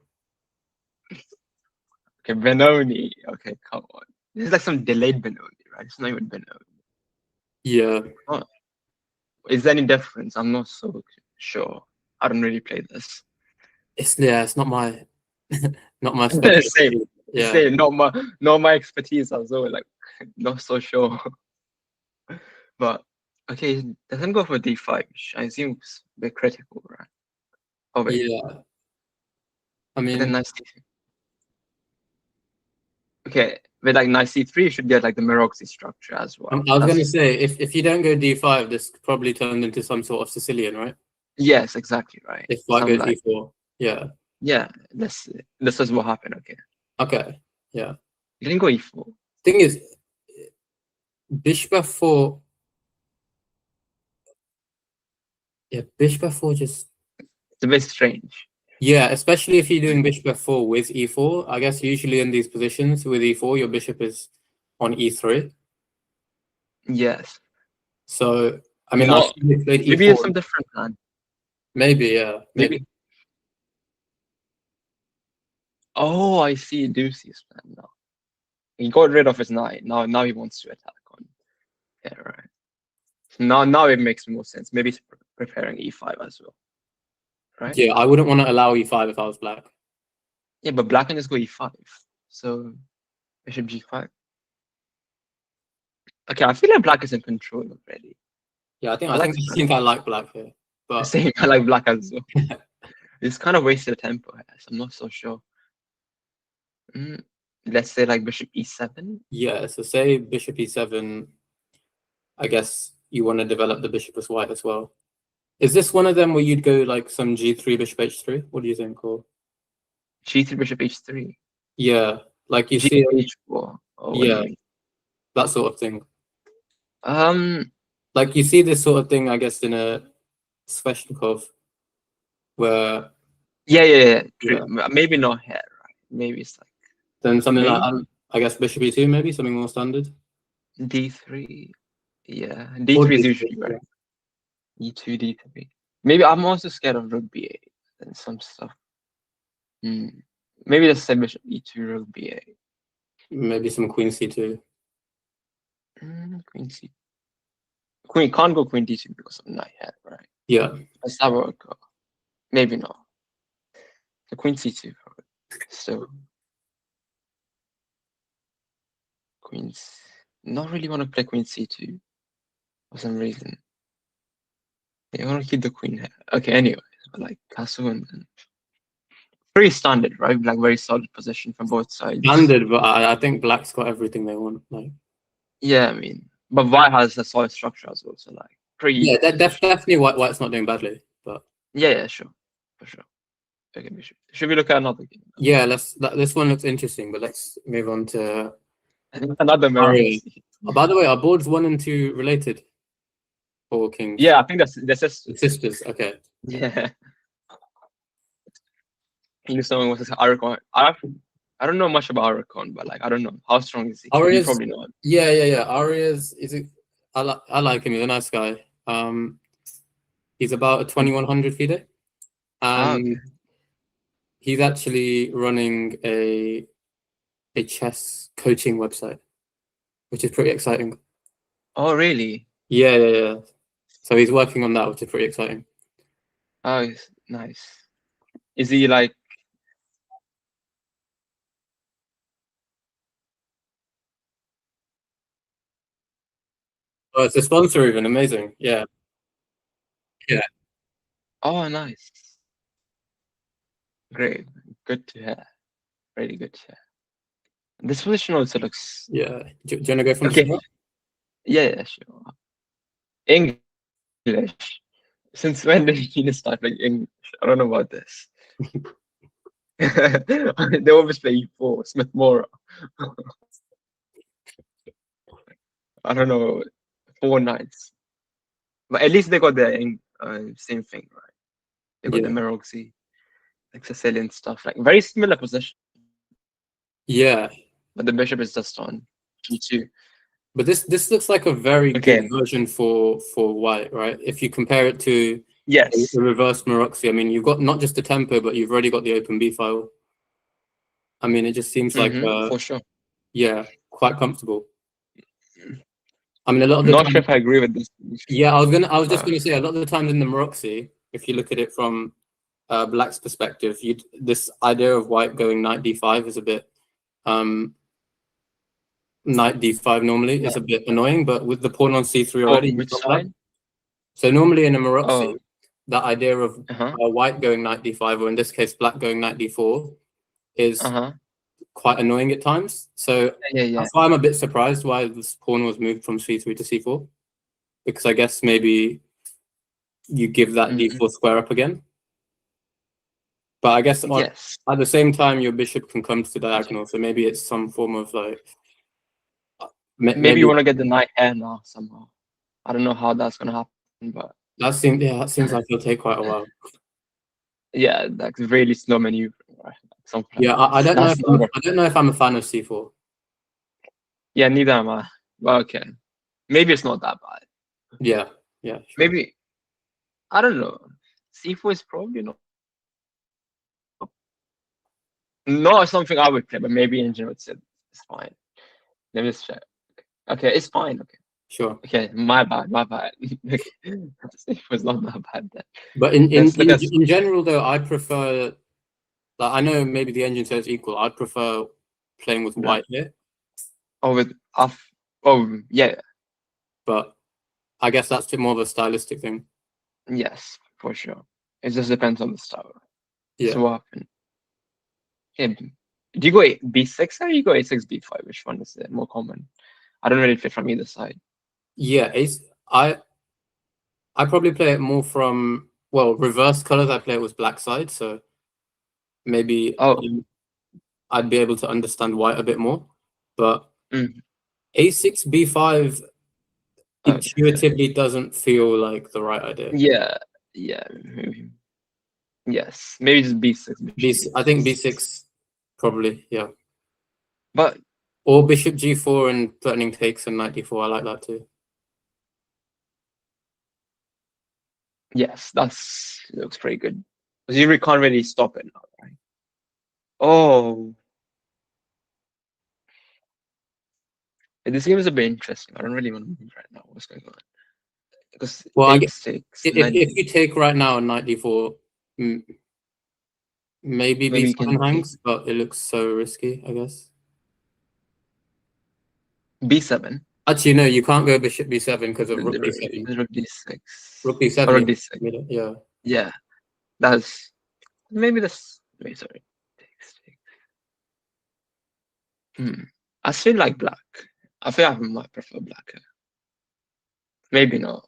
Okay, Benoni. Okay, come on. This is like some delayed Benoni, right? It's not even Benoni. Yeah. Oh. Is there any difference? I'm not so sure. I don't really play this. It's not my not my specialty. Same. Yeah. Same. Not my expertise as well. Like, not so sure. But okay, doesn't go for d5, which I assume is a bit critical, right? Oh wait. Yeah. I Then mean, nice d3. Okay, with like nice c3, you should get like the Meroxy structure as well. I was going to say if you don't go d5, this probably turned into some sort of Sicilian, right? Yes, exactly right. If white goes like, e4, yeah. Yeah, this is what happened. Okay. Okay. Yeah. You didn't go e4. Thing is, bishop f4. Yeah, bishop f4 just. It's a bit strange. Yeah, especially if you're doing bishop f4 with e4. I guess usually in these positions with e4, your bishop is on e3. Yes. So I mean, Not, maybe it's some different plan. Maybe, yeah. Maybe. Oh, I see. Do see his plan now. He got rid of his knight. Now he wants to attack on. Yeah, right. Now it makes more sense. Maybe he's preparing e5 as well. Right? Yeah, I wouldn't want to allow e5 if I was black. Yeah, but black can just go e5. So bishop g5. Okay, I feel like black is in control already. Yeah, I think I like black here. But same, I like black as well. It's kind of wasted tempo here, so I'm not so sure. Let's say like bishop e7. Yeah, so say bishop e7. I guess you want to develop the bishop as white as well. Is this one of them where you'd go like some g3 bishop h3? What do you think? Or g3 bishop h3. Yeah, like you see h4. Oh, yeah, that sort of thing. Like you see this sort of thing, I guess, in a Sveshnikov, where yeah. Maybe not here, right? Maybe it's like then something like I guess bishop e2, maybe something more standard. d3, yeah. D3 is usually right. E2, d3. Maybe I'm also scared of rook b8 and some stuff. Maybe let's say bishop e2, rook b8. Maybe some queen c2. Queen c. Queen can't go queen d2 because of knight here, right? Yeah. Let's have a go. Maybe not. So queen c2. So queens. Not really want to play queen c2 for some reason. I want to keep the queen here. Okay, anyways, like castle and pretty standard, right? Like very solid position from both sides. Standard, but I think black's got everything they want. Like, yeah, I mean, but white has a solid structure as well, so like pretty. Yeah, definitely white's not doing badly, but yeah, sure, for sure. Okay, should we look at another game? Yeah, this one looks interesting, but let's move on to another mirror. By the way, are boards 1 and 2 related? For kings? Yeah, I think that's sisters. Okay. Yeah. You know, someone was Archon. I don't know much about Archon, but like I don't know how strong is he. You probably know him. Yeah. Arias is it? I like him. He's a nice guy. He's about a 2100 FIDE. Okay. He's actually running a chess coaching website, which is pretty exciting. Oh, really? Yeah. So he's working on that, which is pretty exciting. Oh, nice. Is he like? Oh, it's a sponsor even. Amazing. Yeah. Oh, nice. Great. Good to hear. Really good to hear. This position also looks. Yeah. Do you want to go from okay? the Yeah, sure. English. Since when did he start playing English? I don't know about this. They always play E4, Smith Mora. I don't know, 4 knights. But at least they got the same thing, right? They got the Meroxy, like Sicilian stuff, like very similar position. Yeah. But the bishop is just on G2. But this looks like a very Okay. good version for white, right? If you compare it to Yes. the reverse Meroxy, I mean, you've got not just the tempo, but you've already got the open B file. I mean, it just seems like for sure. yeah, quite comfortable. I mean, a lot of the Not time, sure if I agree with this. yeah, I was just gonna say, a lot of the times in the Meroxy, if you look at it from black's perspective, this idea of white going knight d5 is a bit knight d5 normally is a bit annoying, but with the pawn on c3 already, Which side? so normally in a Meroxy, that idea of white going knight d5, or in this case black going knight d4, is quite annoying at times. So that's why I'm a bit surprised why this pawn was moved from c3 to c4, because I guess maybe you give that d4 square up again. But I guess at the same time, your bishop can come to the diagonal, so maybe it's some form of like. Maybe you want to get the knight here now somehow. I don't know how that's gonna happen, but that seems like it'll take quite a while. Yeah, that's really slow maneuver. Right? Yeah, I don't know. I don't know if I'm a fan of c4. Yeah, neither am I. Well, okay, maybe it's not that bad. Yeah, yeah. Sure. Maybe I don't know. c4 is probably not something I would play, but maybe Engine would say it's fine. Let me just check. Okay, it's fine. Okay. Sure. Okay, my bad. It was not that bad then. But in general, though, I prefer. Like, I know maybe the Engine says equal. I'd prefer playing with white here. Oh, with off. Oh, yeah. But I guess that's more of a stylistic thing. Yes, for sure. It just depends on the style. Yeah. So what happened? Okay. Do you go b6 or you go a6 b5? Which one is more common? I don't really play from either side. Yeah, I probably play it more from reverse colors. I play it with black side, so maybe I'd be able to understand white a bit more. But a6 b5 intuitively doesn't feel like the right idea. Yeah, maybe. Yes, maybe just b6. I think b6 probably, yeah. But or bishop g4 and threatening takes and knight d4. I like that too. Yes, looks pretty good. Because you can't really stop it now, right? Oh. This game is a bit interesting. I don't really want to move right now. What's going on? Because I guess if you take right now a knight d4, maybe b7 hangs, but it looks so risky, I guess. b7? Actually, no, you can't go bishop b7 because of rook d7. Rook d6. Rook d7. Rook d6. Yeah. Yeah. That's maybe this. Wait, sorry. I still like black. I feel I might prefer black here. Maybe not.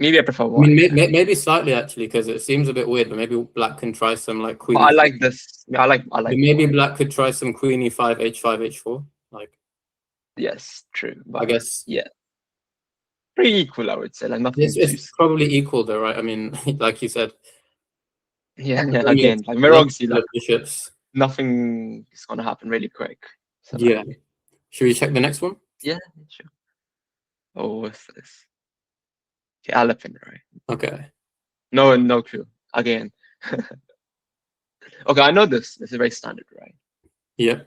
Maybe I prefer white. I mean, maybe slightly actually, because it seems a bit weird. But maybe black can try some like queen. I like this. Yeah, I like. Maybe black could try some queen e5, h5, h4. Like. Yes, true. But I guess pretty equal, I would say. Like nothing. It's probably equal though, right? I mean, like you said. Yeah. Again, like Meroxy, like bishops. Nothing is gonna happen really quick. So yeah. Should we check the next one? Yeah, sure. Oh, what's this? Okay, Alapin, right? Okay. No clue. Again. Okay, I know this. This is very standard, right? Yeah.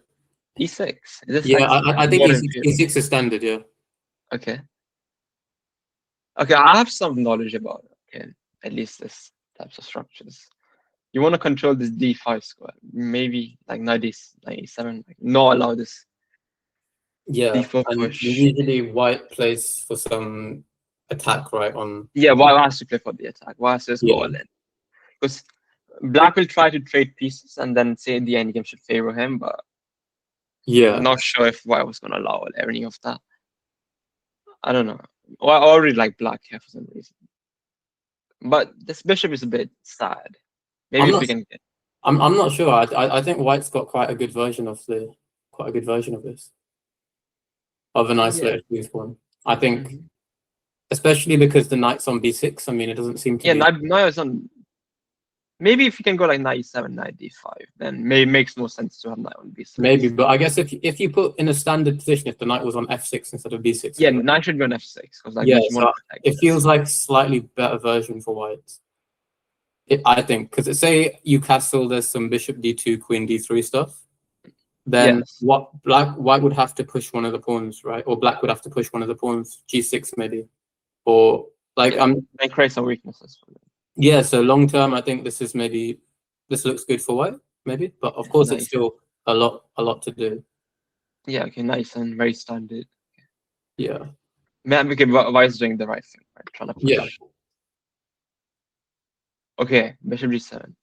E6. Is this I think E6 is standard, yeah. Okay. Okay, I have some knowledge about at least this types of structures. You want to control this d5 square, maybe like 97, like not allow this. Yeah, d4 and push. usually white plays for some attack, right? On white has to play for the attack. White has to just go all in. Because black will try to trade pieces and then say the endgame should favor him, but I'm not sure if white was gonna allow any of that. I don't know. Well, I already like black here for some reason. But this bishop is a bit sad. Maybe if we can get... I'm not sure. I think white's got quite a good version of this. Of an isolated queen's pawn. I think, especially because the knight's on b6. I mean, it doesn't seem to be... Yeah, knight is on... Maybe if you can go like knight e7, knight d5, then maybe it makes no sense to have knight on b6. Maybe, but I guess if you put in a standard position, if the knight was on f6 instead of b6. Yeah, knight should be on f6. Like, yeah, so it feels like slightly better version for white. I think, because say you castle, there's some bishop d2, queen d3 stuff. Then what white would have to push one of the pawns, right? Or black would have to push one of the pawns, g6 maybe. Or like they create some weaknesses for them. Yeah, so long term, I think this looks good for white, maybe, but of course it's still a lot to do. Yeah, okay, nice and very standard. Yeah. Man, White is doing the right thing, right? Trying to push. Yeah. Okay, bishop g7.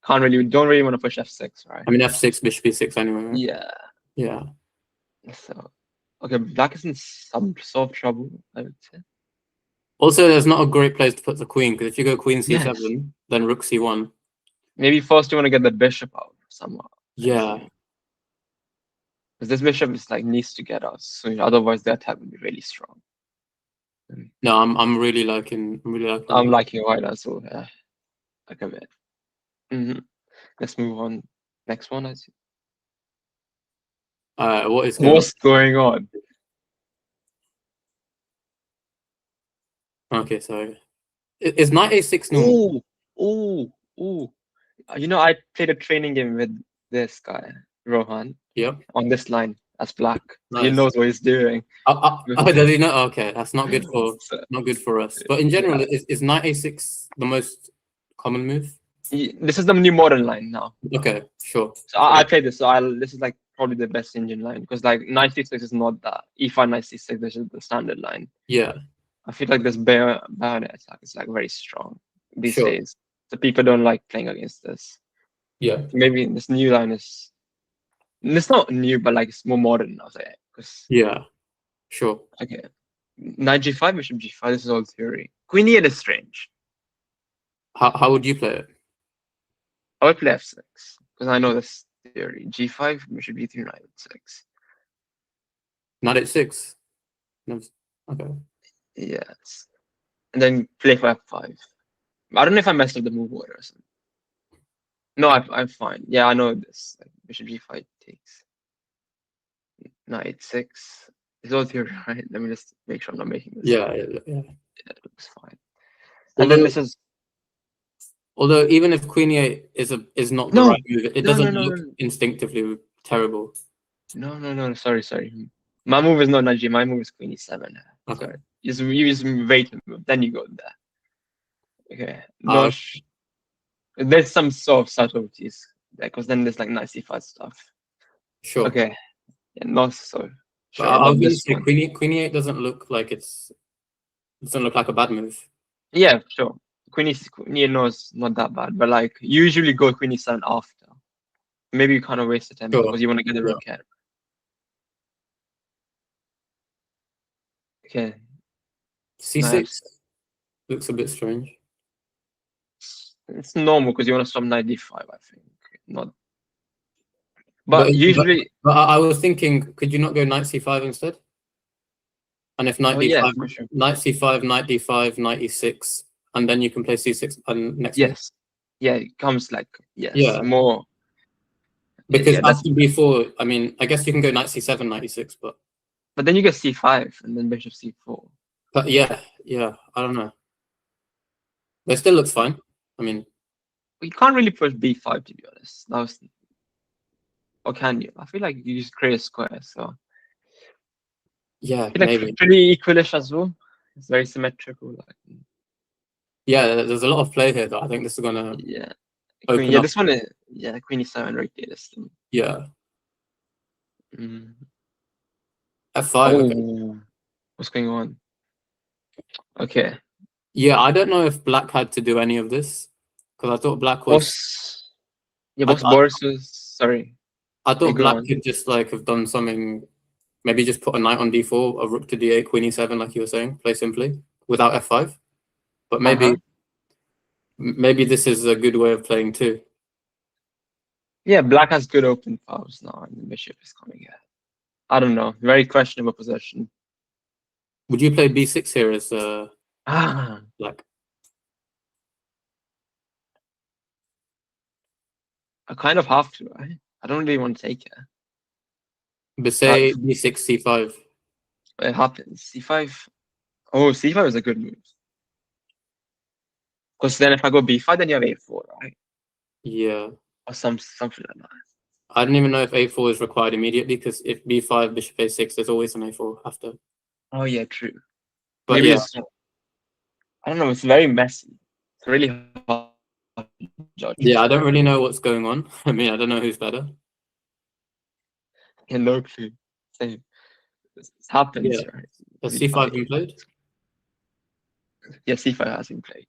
Don't really want to push f6, right? I mean f6, bishop b6 anyway. Right? Yeah. Yeah. So, okay, black is in some sort of trouble, I would say. Also, there's not a great place to put the queen, because if you go queen c7, then rook c1. Maybe first you want to get the bishop out somehow. Yeah. Because this bishop is like needs to get out soon, otherwise the attack would be really strong. No, I'm really liking. I'm liking white as well. Yeah, like a bit. Let's move on. Next one, I see. What's going on? Okay, so is knight a6 normal? Ooh. You know, I played a training game with this guy, Rohan. Yep. On this line as black. Nice. He knows what he's doing. Does he know? Okay, that's not good for us. But in general, is knight a6 the most common move? This is the new modern line now. Okay, sure. So I played this. So this is like probably the best Indian line because like knight c6 is not that. e5 knight c6. This is the standard line. Yeah. I feel like this bayonet attack is like very strong these days. So people don't like playing against this. Yeah. Maybe this new line is. It's not new, but like it's more modern. I'll say. Yeah. Sure. Okay. Knight g5, bishop g5. This is all theory. Queen e8 is strange. How would you play it? I would play f6 because I know this theory. g5, bishop b3, knight h6. Knight h6. No. Okay. Yes. And then play for f5. I don't know if I messed up the move order or something. No, I'm fine. Yeah, I know this. Like, bishop g5 takes knight h6. It's all theory, right? Let me just make sure I'm not making this. Yeah. It looks fine. And then this is. Although even if queen e8 is not the right move, it doesn't look instinctively terrible. No. Sorry. My move is not knight g. My move is queen e7. Okay. Sorry. You just wait to move, then you go there. Okay. There's some sort of subtleties there, because then there's like knight c5 stuff. Sure. Okay. Yeah, not so. Sure I was going to say queen e8 doesn't look like a bad move. Yeah, sure. Queen e8 no, it's not that bad, but like usually go queen e7 after. Maybe you kind of waste the time because you want to get the rook out. Okay. c6 looks a bit strange. It's normal because you want to stop knight d5, I think. Not. But usually. But I was thinking, could you not go knight c5 instead? And if knight d5, sure. knight c5, knight d5, knight e6, and then you can play c6 and next. Yes. Yeah, it comes like more. Because after b4, I mean, I guess you can go knight c7, knight e6, but then you get c5 and then bishop c4. But yeah, I don't know. It still looks fine. I mean, you can't really push b5 to be honest. Or can you? I feel like you just create a square, so. Yeah, maybe. Like pretty equalish as well. It's very symmetrical. Like. Yeah, there's a lot of play here though. I think this is gonna. Yeah. Open up. This one is queen e7 right there. Yeah. F5. Okay. What's going on? Okay. Yeah, I don't know if black had to do any of this because I thought black was. Boris was sorry. I thought black could just like have done something Maybe just put a knight on d4, a rook to d8, queen e7, like you were saying, play simply without f5. But maybe this is a good way of playing too. Yeah, black has good open files now, and the bishop is coming here. I don't know. Very questionable position. Would you play b6 here as black? I kind of have to, right? I don't really want to take it. But say b6, c5. It happens. c5. Oh, c5 is a good move. Because then if I go b5, then you have a4, right? Yeah. Or something like that. I don't even know if a4 is required immediately, because if b5, bishop a6, there's always an a4 after. Oh, yeah, true. But maybe yeah. I don't know. It's very messy. It's really hard to judge. Yeah, I don't really know what's going on. I mean, I don't know who's better. Yeah, no clue. Same. It happens, Yeah. right? Has c5 been played? Yeah, c5 has been played.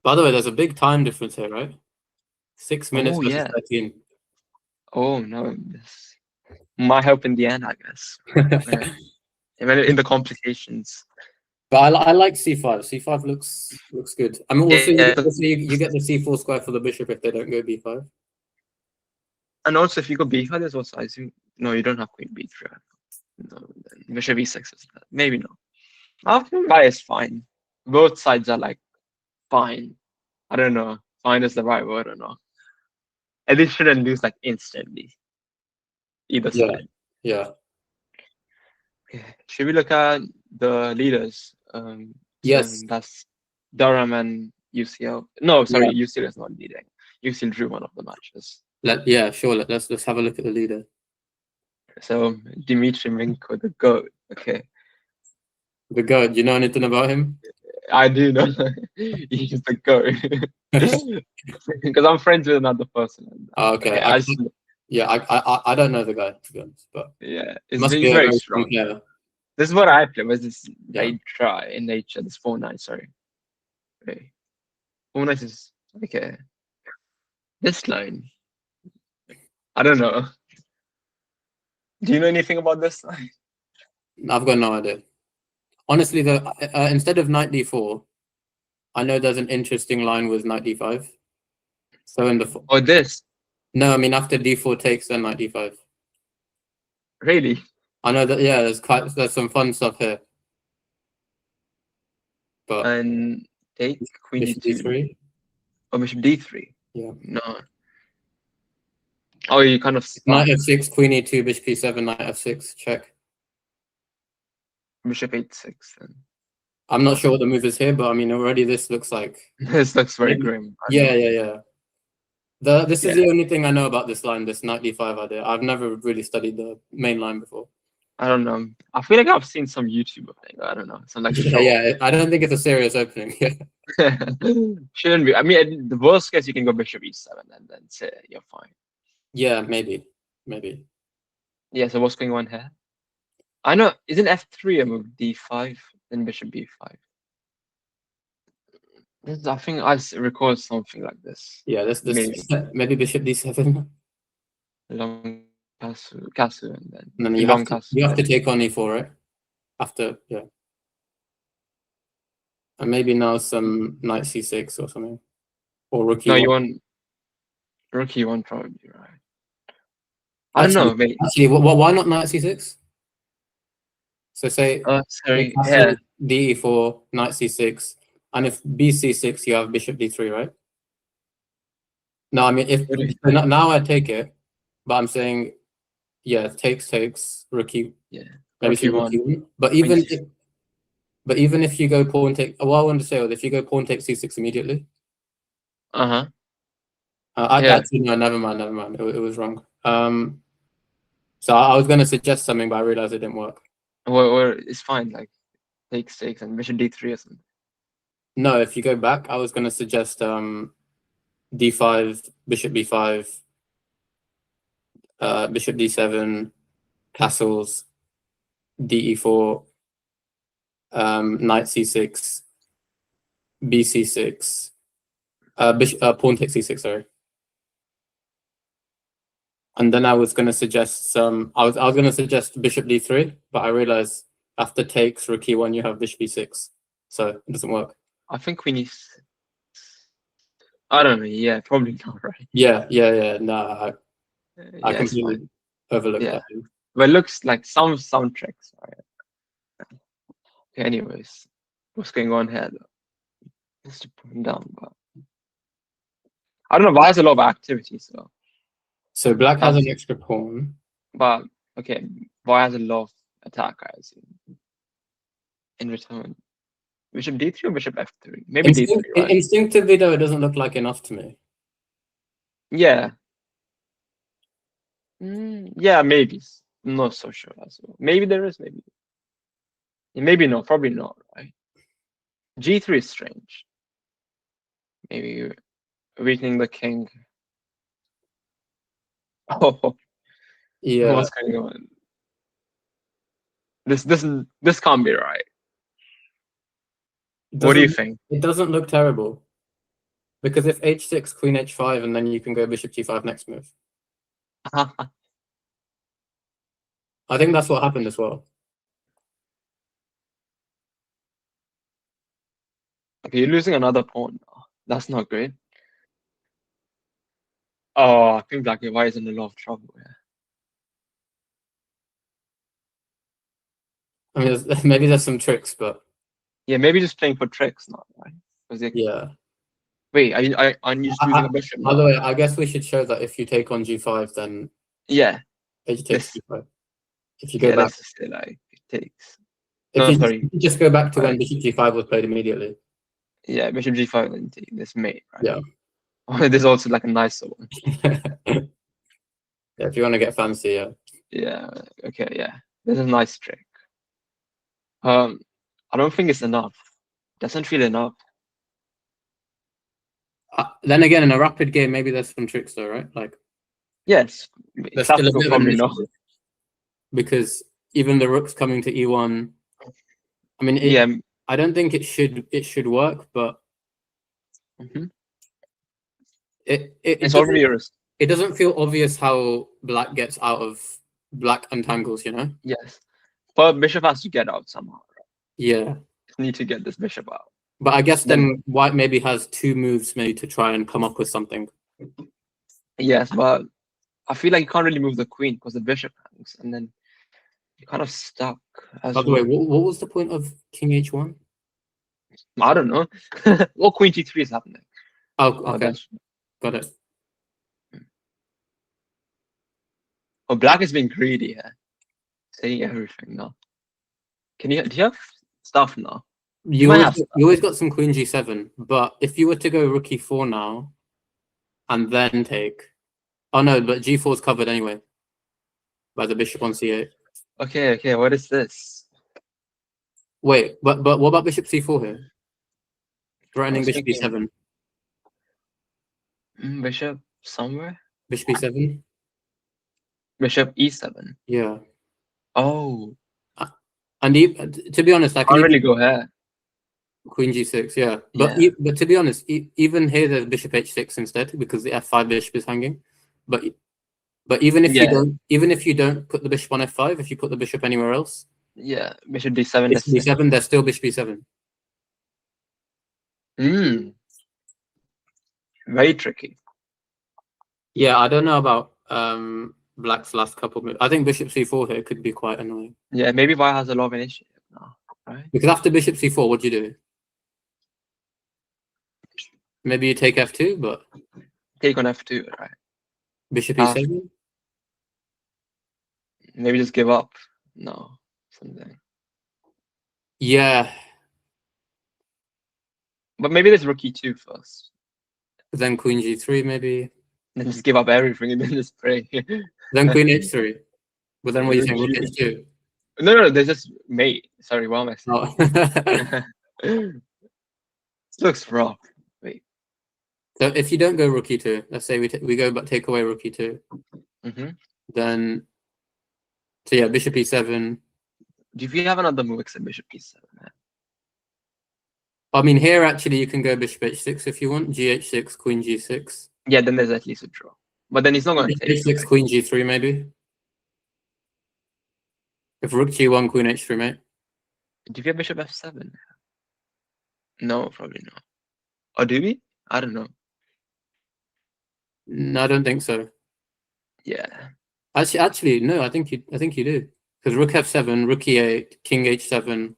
By the way, there's a big time difference here, right? 6 minutes versus 13. Oh, no. This might help in the end, I guess. In the complications. But I like c5. c5 looks good. I mean, also, you get the c4 square for the bishop if they don't go b5. And also, if you go b5, there's also, I assume, no, you don't have queen b3. No, then bishop e6 is that. Maybe no. I think that is fine. Both sides are like fine. I don't know. Fine is the right word or not. And they shouldn't lose like instantly. Either side. Yeah. Okay. Should we look at the leaders? Yes. So that's Durham and UCL. No, sorry, UCL is not leading. UCL drew one of the matches. Yeah, sure. Let's have a look at the leader. So Dmitry Minko, the GOAT. Okay. The GOAT. Do you know anything about him? I do know. He's the GOAT. Because I'm friends with another person. Oh, okay. I don't know the guy, to be honest, but yeah, it must be very strong. Player. This is what I play. Was this? I try in nature. This 4-9. Sorry. Okay. 4-9 is okay. This line. I don't know. Do you know anything about this line? I've got no idea. Honestly, though, instead of knight d4, I know there's an interesting line with knight d5. So in the this? No, I mean after d4 takes, then knight d5. Really? I know that. Yeah, there's some fun stuff here. But and take queen bishop d3. Oh, bishop d3. Yeah. No. Oh, you kind of knight f6, queen e2, bishop e7, knight f6. Check. Bishop 8-6 then. I'm not sure what the move is here, but I mean already this looks like this looks very grim. Yeah. This is the only thing I know about this line, this knight d5 idea. I've never really studied the main line before. I don't know. I feel like I've seen some YouTube thing. I don't know. Some like I don't think it's a serious opening. Shouldn't be. I mean, the worst case you can go bishop e7 and then say you're fine. Yeah, maybe. Yeah. So what's going on here? I know. Isn't f3 a move? d5 then bishop b5. I think I recall something like this. Yeah, this maybe bishop d7. Long castle and then you have to take on e4, right? After, yeah. And maybe now some knight c6 or something. Or rook e1. No, you want rook e1 probably, right? I don't know, maybe. Actually, why not knight c6? So say sorry, d4, knight c6, and if bc6, you have bishop d3, right? No, I mean if now I take it, but I'm saying takes rook e, maybe rook e1. But even if you go pawn take, I want to say if you go pawn take c6 immediately. Actually, no, never mind. It was wrong. So I was going to suggest something, but I realized it didn't work. Or it's fine, like take 6 and bishop d3 or something. No, if you go back, I was going to suggest d5, bishop b5, bishop d7, castles, de4, knight c6, bc6, pawn takes c6. Sorry. And then I was going to suggest I was going to suggest bishop d3, but I realized after takes rook e1 you have bishop e6, so it doesn't work. I think queen e6. I don't know. Yeah, probably not, right? Yeah. No, I completely overlooked that. But it looks like some tricks, right? Okay, anyways, what's going on here? Just to put him down, but I don't know. Why has a lot of activity, so black has an extra pawn. But okay, why has a lot of attack, guys? In return, bishop d3 or bishop f3? Maybe d3. Right? Instinctively, though, it doesn't look like enough to me. Yeah. Yeah, maybe. I'm not so sure as well. Maybe there is, maybe not. Probably not, right? G3 is strange. Maybe weakening the king. Oh, yeah. What's going on? This can't be right. What do you think? It doesn't look terrible. Because if h6, queen h5, and then you can go bishop g5 next move. I think that's what happened as well. Okay, you're losing another pawn now. That's not great. Oh, I think black and white is in a lot of trouble here. I mean, maybe there's some tricks, but yeah, maybe just playing for tricks, not right? Yeah. Wait, are you just losing a bishop? By the way, I guess we should show that if you take on g5, then yeah, h takes g5. If you go back, let's just say like it takes. If you just go back to when bishop g5 was played immediately. Yeah, bishop g5 and take this mate, right? Yeah. There's also like a nicer one. Yeah, if you want to get fancy, yeah. Yeah. Okay. Yeah. There's a nice trick. I don't think it's enough. Doesn't feel enough. Then again, in a rapid game, maybe there's some tricks though, right? Like, yes, there's still a bit probably not. Because even the rook's coming to e1. I mean, I don't think it should work, but it's already a risk. It doesn't feel obvious how black gets out of black untangles, you know? Yes, but bishop has to get out somehow. Right? Yeah, need to get this bishop out. But I guess then white maybe has two moves maybe to try and come up with something. Yes, but I feel like you can't really move the queen because the bishop hangs, and then you're kind of stuck. By the way, what was the point of king h1? I don't know. Well, queen g3 is happening. Oh, okay. Got it. Oh, black is being greedy here. Saying everything now. Do you have stuff now? You always got some queen g7, but if you were to go rook e4 now, and then take... Oh no, but g4 is covered anyway by the bishop on c8. Okay, what is this? Wait, but what about bishop c4 here? Threatening bishop e7. Bishop somewhere? Bishop e7? Bishop e7? Yeah. Oh. And to be honest, I can't really go here. Queen g6, yeah. But to be honest, even here there's bishop h6 instead because the f5 bishop is hanging. But even if you don't put the bishop on f5, if you put the bishop anywhere else, bishop d7. Bishop d7, there's still bishop e7. Very tricky. Yeah, I don't know about black's last couple of moves. I think bishop c4 here could be quite annoying. Yeah, maybe white has a lot of initiative now, right? Because after bishop c4, what do you do? Maybe you take f2, but take on f2, right? Bishop e7. Maybe just give up. No, something. Yeah. But maybe there's rook e2 first. Then queen g3 maybe. Then just give up everything and then just pray. Then queen h3. But then what are you saying? Rook h2? No, there's just mate. Sorry, what am I saying? This looks rough. Wait. So if you don't go rook e2, let's say we go but take away rook e2, then so yeah, bishop e7. Do you have another move except bishop e7? I mean, here actually you can go bishop h6 if you want. Gh6, queen g6. Yeah, then there's at least a draw. But then he's not going to take. H6, queen g3, maybe. If rook g1, queen h3, mate. Do we have bishop f7? No, probably not. Or do we? I don't know. No, I don't think so. Yeah. Actually, no. I think you do. Because rook f7, rook e8, king h7.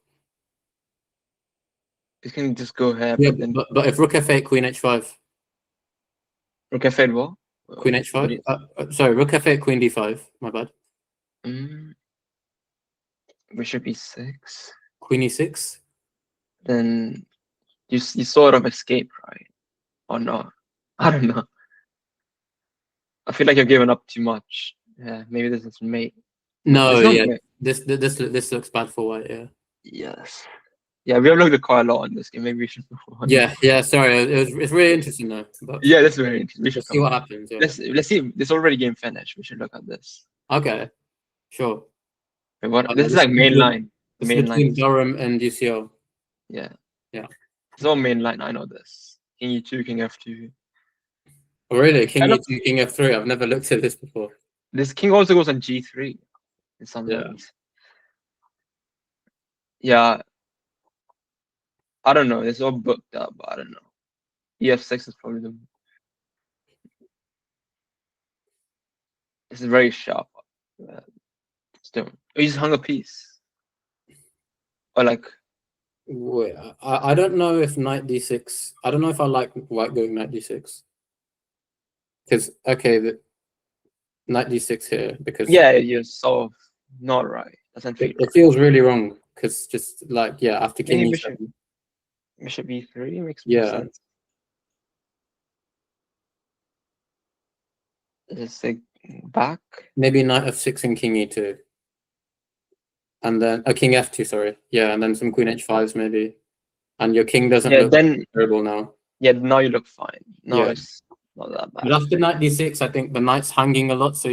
You can just go ahead. Yeah, but if rook f8, queen h5. Rook f8 what? Queen h5. Sorry, rook f8, queen d5. My bad. Bishop e6. Queen e6. Then you sort of escape, right? Or not? I don't know. I feel like you're giving up too much. Yeah, maybe this is mate. No, yeah. Mate. This looks bad for white. Yeah. Yes. Yeah, we have looked at quite a lot on this game. Maybe we should move on. Yeah. Sorry, it's really interesting though. But yeah, that's very interesting. We should see what happens. Yeah. Let's see. This already game finished. We should look at this. Okay, sure. Wait, what? This is like main line. The main line between Durham and UCL. Yeah. It's all main line. I know this. King e2, king f2. Oh, really? King e2, king f3. I've never looked at this before. This king also goes on g3 in some ways. Yeah. I don't know. It's all booked up, but I don't know. EF6 is probably the. This is very sharp. Still, you just hung a piece. Or like. Wait, I don't know if knight d6. I don't know if I like white going knight d6. Because the knight d6 here because you're sort of not right. It feels really wrong because just like after king e7. Bishop e3 makes more sense. Just like back. Maybe knight f6 and king e2. And then king f2, sorry. Yeah, and then some queen h5s maybe. And your king doesn't look terrible now. Yeah, now you look fine. Now it's not that bad. But after knight d6, I think the knight's hanging a lot, so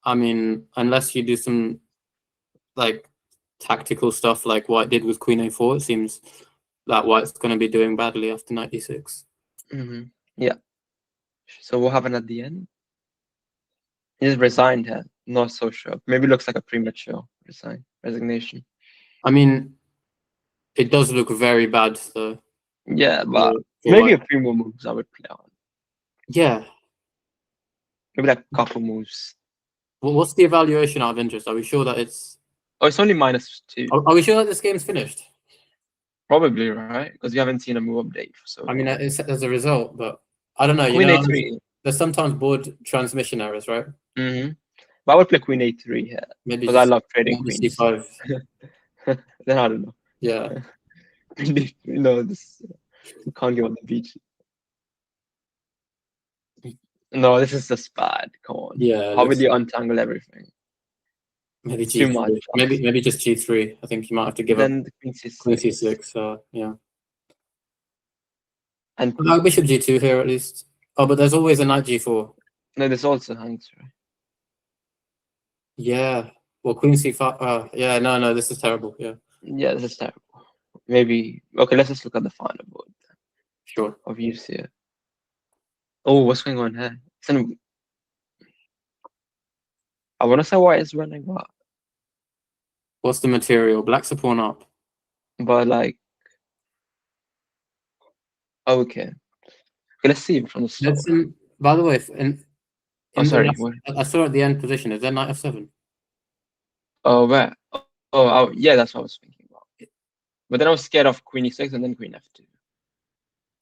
unless you do some like tactical stuff like white did with queen a4, it seems that white's going to be doing badly after knight d6. Yeah. So what happened at the end? He's resigned here. Not so sure. Maybe looks like a premature resignation. I mean, it does look very bad though. Yeah, but maybe a few more moves I would play on. Yeah. Maybe like a couple moves. Well, what's the evaluation out of interest? Are we sure that it's... Oh, it's only -2. Are we sure that this game's finished? Probably, right? Because you haven't seen a move update. So I mean, it's as a result, but I don't know. Queen A3. There's sometimes board transmission errors, right? But I would play Queen A3 here. Maybe because I love trading queens. C5. Then I don't know. Yeah. This you can't give on the beach. No, this is just bad. Come on. Yeah. How would you untangle everything? Maybe G3. Too much. Maybe just G3. I think you might have to give then up. The Queen C6. Queen C6. Yeah. And Bishop G2 here at least. Oh, but there's always a knight G4. No, there's also hangs, right? Yeah. Well, Queen C5. Yeah. No. This is terrible. Yeah. Yeah, this is terrible. Maybe. Okay, let's just look at the final board. Sure. Of UCL. Oh, what's going on here? I want to say white is running what? What's the material? Black's a pawn up. But like, okay. Let's see from the start. By the way, sorry. I saw at the end position. Is there knight f7? Oh, where? Oh, yeah, that's what I was thinking about. But then I was scared of Queen e6 and then Queen f2.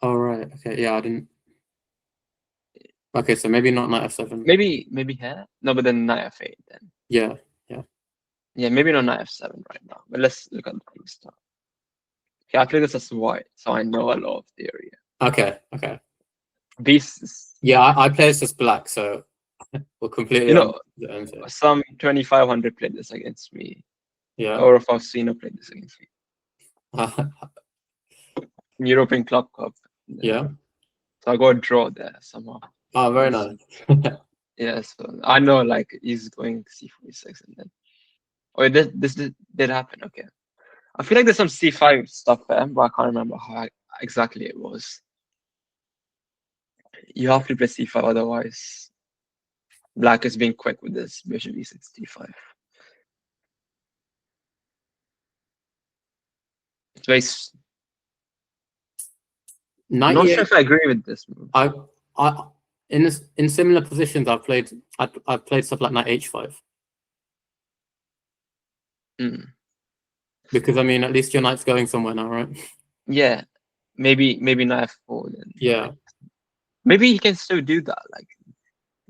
Oh, right. Okay. Yeah, I didn't. Okay, so maybe not knight f7. Maybe here. No, but then knight f8 then. Yeah. Yeah, maybe not knight f7 right now. But let's look at the stuff. Okay, I play this as white, so I know a lot of theory. Okay. Beasts. Yeah, I play this as black, so we're completely. Some 2500 played this against me. Yeah. Or Faustino played this against me. European Club Cup. Yeah. So I got a draw there somehow. Oh, very nice. Yeah, so I know like he's going c46 and then. Oh, this did happen. Okay. I feel like there's some c5 stuff there, but I can't remember how exactly it was. You have to play c5, otherwise Black is being quick with this bishop e6 d5. It's very. I'm not sure if I agree with this move. In similar positions, I've played stuff like knight h5. Because I mean, at least your knight's going somewhere now, right? Yeah, maybe knight f4. Then. Yeah. Maybe he can still do that, like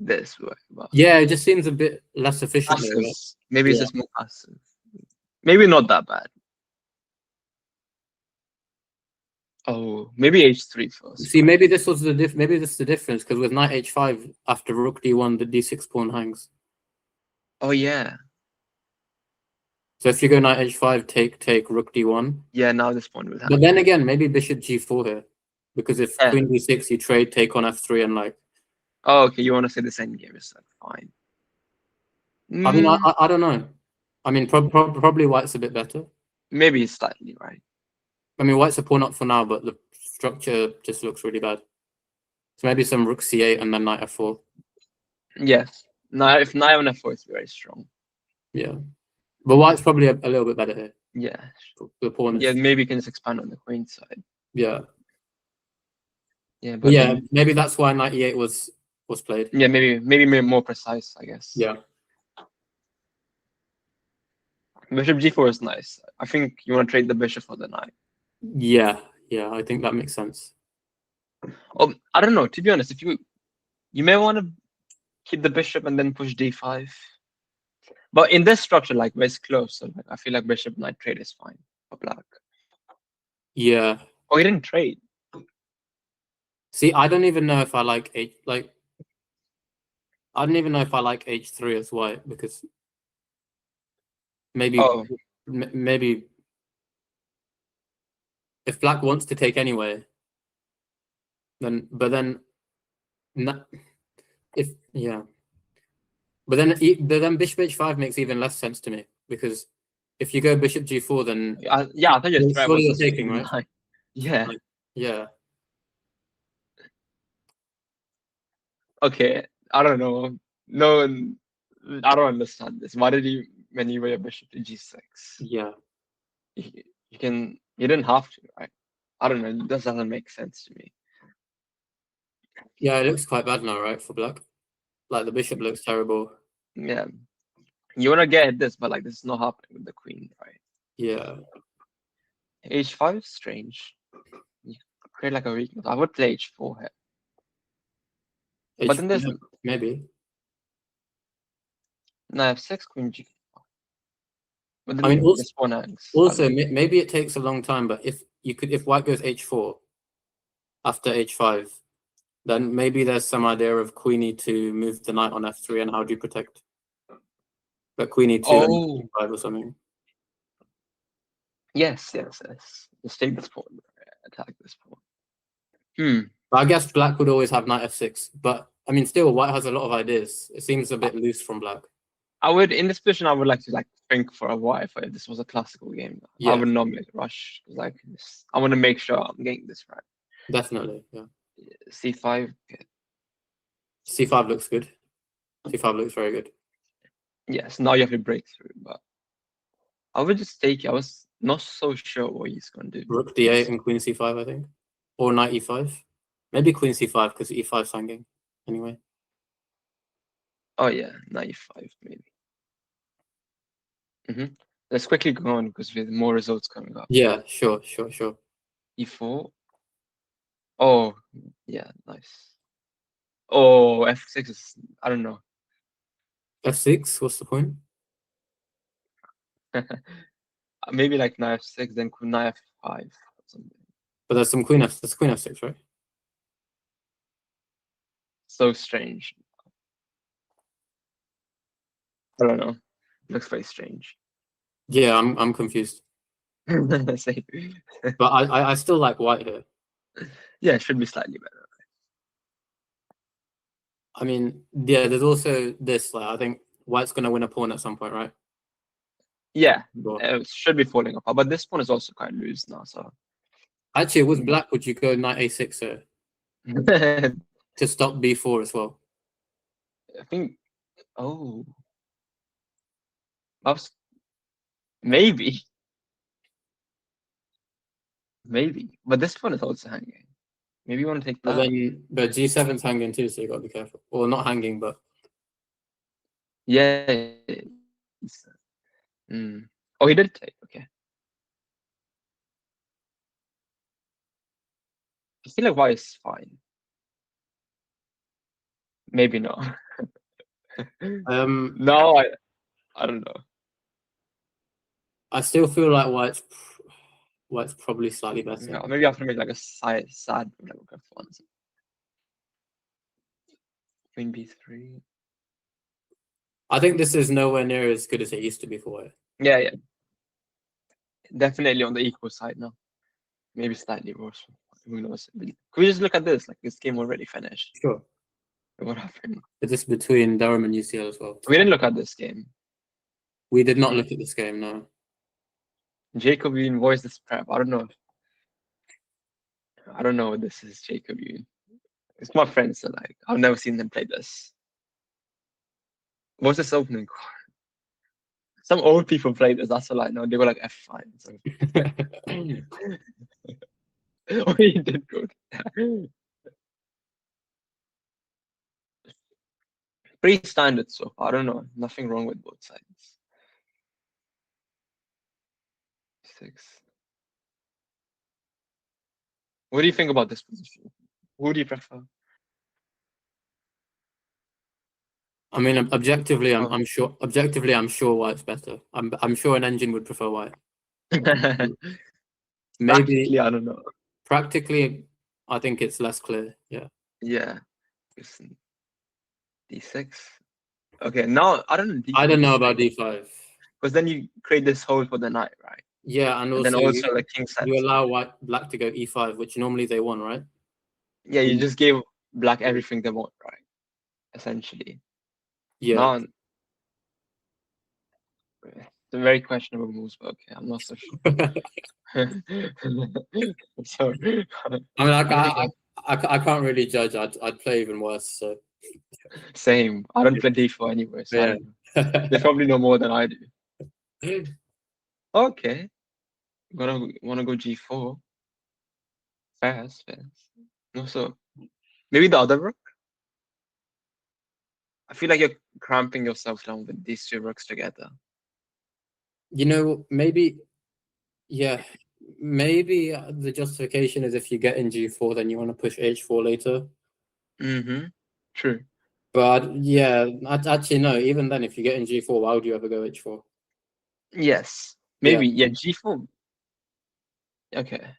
this way. But yeah, it just seems a bit less efficient. Right? Maybe it's just more passive. Maybe not that bad. Oh, maybe h3 first. See, maybe this was the maybe this is the difference, because with knight h5 after rook d1, the d6 pawn hangs. Oh yeah. So if you go knight h5, take rook d1. Yeah, now this pawn will happen. But then again, maybe bishop g4 here, because if queen d6, you trade, take on f3, and like. Oh, okay. You want to say the same game is fine. I mean, I don't know. I mean, probably white's a bit better. Maybe it's slightly right. I mean, white's a pawn up for now, but the structure just looks really bad. So maybe some rook c8 and then knight f4. Yes. Now, if knight on f4 is very strong. Yeah. But white's probably a little bit better here. Yeah. The pawn is... Yeah, maybe you can just expand on the queen side. Yeah. Yeah, but yeah, maybe that's why knight e8 was played. Yeah, maybe more precise, I guess. Yeah. Bishop g4 is nice. I think you want to trade the bishop for the knight. Yeah, I think that makes sense. Oh, I don't know. To be honest, if you may want to keep the bishop and then push d5. But in this structure, like where it's close, so like, I feel like bishop knight trade is fine for black. Yeah. Oh, he didn't trade. See, I don't even know if I like I don't even know if I like h3 as white, because maybe maybe if black wants to take anyway, then but then bishop h5 makes even less sense to me, because if you go bishop g4, then I thought you're taking, right? Yeah. Yeah. Okay, I don't know. No, I don't understand this. Why did you maneuver your bishop to g6? Yeah. You didn't have to, right? I don't know. This doesn't make sense to me. Yeah, it looks quite bad now, right, for black? Like the bishop looks terrible. Yeah. You want to get at this, but like this is not happening with the queen, right? Yeah. h5 is strange. You create like a weakness. I would play h4 here. But then there's maybe. No, f6, queen g. But then I mean, also maybe it takes a long time, but if white goes h4 after h5, then maybe there's some idea of queen e2, move the knight on f3, and how do you protect? But queen e2 and e5 or something. Yes. Just take this pawn, attack this pawn. But I guess black would always have knight f6. But I mean, still, white has a lot of ideas. It seems a bit loose from black. In this position, I would like to think for a while if this was a classical game. Yeah. I would not make a rush. I want to make sure I'm getting this right. Definitely, yeah. c5. Okay. c5 looks good. c5 looks very good. Yes, now you have to break through, but I would just take it. I was not so sure what he's going to do. Rook d8 and queen c5, I think. Or knight e5. Maybe queen c5, because e5's hanging anyway. Oh yeah, knight e5 maybe. Let's quickly go on because we have more results coming up. Yeah, sure. e4. Oh, yeah, nice. Oh, f6 is, I don't know. f6, what's the point? Maybe like knight f6, then knight f5 or something. But there's queen f6, right? So strange. I don't know. Looks very strange. Yeah, I'm confused. But I still like white here. Yeah, it should be slightly better. I mean, yeah, there's also this. I think white's gonna win a pawn at some point, right? Yeah, it should be falling apart. But this pawn is also quite loose now. So actually, with black, would you go knight a6 here to stop b4 as well? I think Oh. Maybe. Maybe. But this one is also hanging. Maybe you want to take that. But G7's hanging too, so you gotta be careful. Or not hanging, but yeah. Oh, he did take. Okay. I feel like white is fine. Maybe not. No, I don't know. I still feel like white's probably slightly better. No, maybe I have to make like a sad like one. Queen B3. I think this is nowhere near as good as it used to be for white. Yeah. Definitely on the equal side now. Maybe slightly worse. Who knows? Can we just look at this? Like this game already finished. Sure. What happened? Is this between Durham and UCL as well? We didn't look at this game. We did not look at this game, no. Jacobian voice this prep. I don't know what this is, Jacobian. It's my friends, so like I've never seen them play this. What's this opening card? Some old people play this, that's all I know. They go like F5. So. Oh, he did good. Pretty standard so far. I don't know. Nothing wrong with both sides. 6. What do you think about this position? Who do you prefer? I mean, objectively, I'm sure. Objectively, I'm sure white's better. I'm sure an engine would prefer white. Maybe I don't know. Practically, I think it's less clear. Yeah. Yeah. D6. Okay, now I don't know. I don't know about D5. Because then you create this hole for the knight, right? Yeah, and also, like king sets. You allow black to go E5, which normally they want, right? Yeah, you just gave black everything they want, right? Essentially. Yeah. It's a very questionable moves, but okay, I'm not so sure. Sorry. I mean, I can't really judge. I'd play even worse. So. Same. I don't play D4 anyway, so yeah. They probably know more than I do. Okay. Wanna go G4? Fast. No, so maybe the other rook. I feel like you're cramping yourself down with these two rooks together. You know, maybe. Yeah, maybe the justification is if you get in G4, then you want to push H4 later. True. But yeah, actually no. Even then, if you get in G4, why would you ever go H4? Yes. Maybe. Yeah. G4. Okay.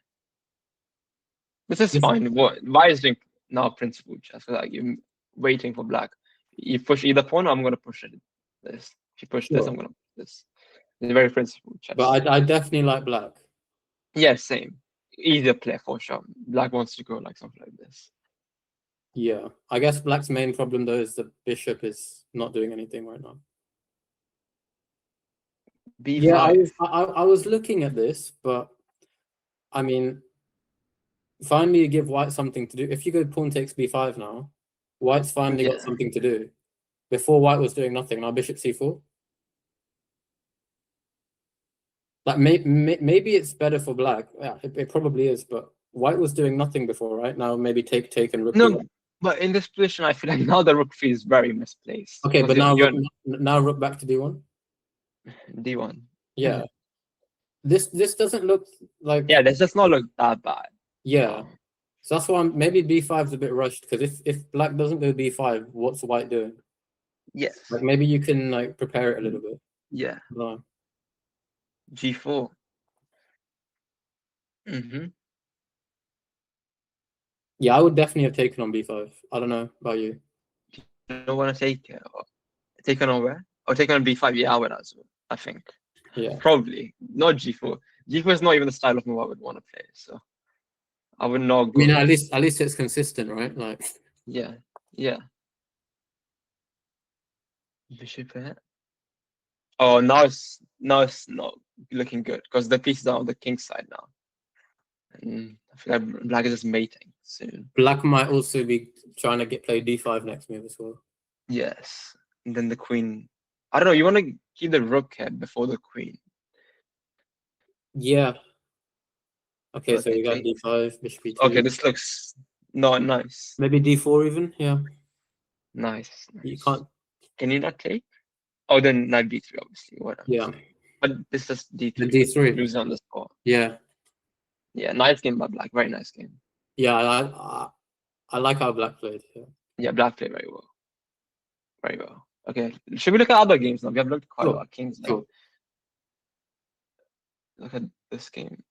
This is fine. Why is doing now principal chess? Like you're waiting for black. You push either pawn, or I'm gonna push it. This. If you push this, I'm gonna push this. It's very principal chess. But I definitely like black. Yeah, same. Easier play for sure. Black wants to go like something like this. Yeah, I guess black's main problem though is the bishop is not doing anything right now. B5. Yeah, I was looking at this, but I mean, finally you give white something to do. If you go pawn takes B5 now, white's finally got something to do. Before white was doing nothing. Now bishop C4. Like maybe it's better for black. Yeah, it probably is. But white was doing nothing before, right? Now maybe take and rook. No, but in this position, I feel like now the rook feels very misplaced. Okay, but now rook back to D1. D1. Yeah. This doesn't look like. Yeah, this does not look that bad. Yeah. So that's why maybe B5 is a bit rushed, because if black doesn't go B5, what's white doing? Yes. Like maybe you can like prepare it a little bit. Yeah. No. G4. Yeah, I would definitely have taken on B5. I don't know about you. You don't want to take it? Take on where? Or take on B5? Yeah, I would as well, I think. Yeah. Probably. Not G4. G4 is not even the style of move I would want to play, so I would not go. I mean, at least it's consistent, right? Like. Yeah. Bishop here. Oh, now it's not looking good because the pieces are on the king's side now. And I feel like black is just mating soon. Black might also be trying to play D5 next move as well. Yes. And then the queen. I don't know. You want to keep the rook here before the queen. Yeah. Okay, so you got okay. d5, bishop e2. Okay, this looks not nice. Maybe d4 even. Yeah. Nice. You can't. Can you not take? Oh, then knight b3, obviously. What? Yeah. But this is d3. The d3. Lose on the spot. Yeah. Yeah, nice game by Black. Very nice game. Yeah, I like how Black played. Yeah, Black played very well. Very well. Okay, should we look at other games now? We have looked quite a lot at Kings. Sure. Look at this game.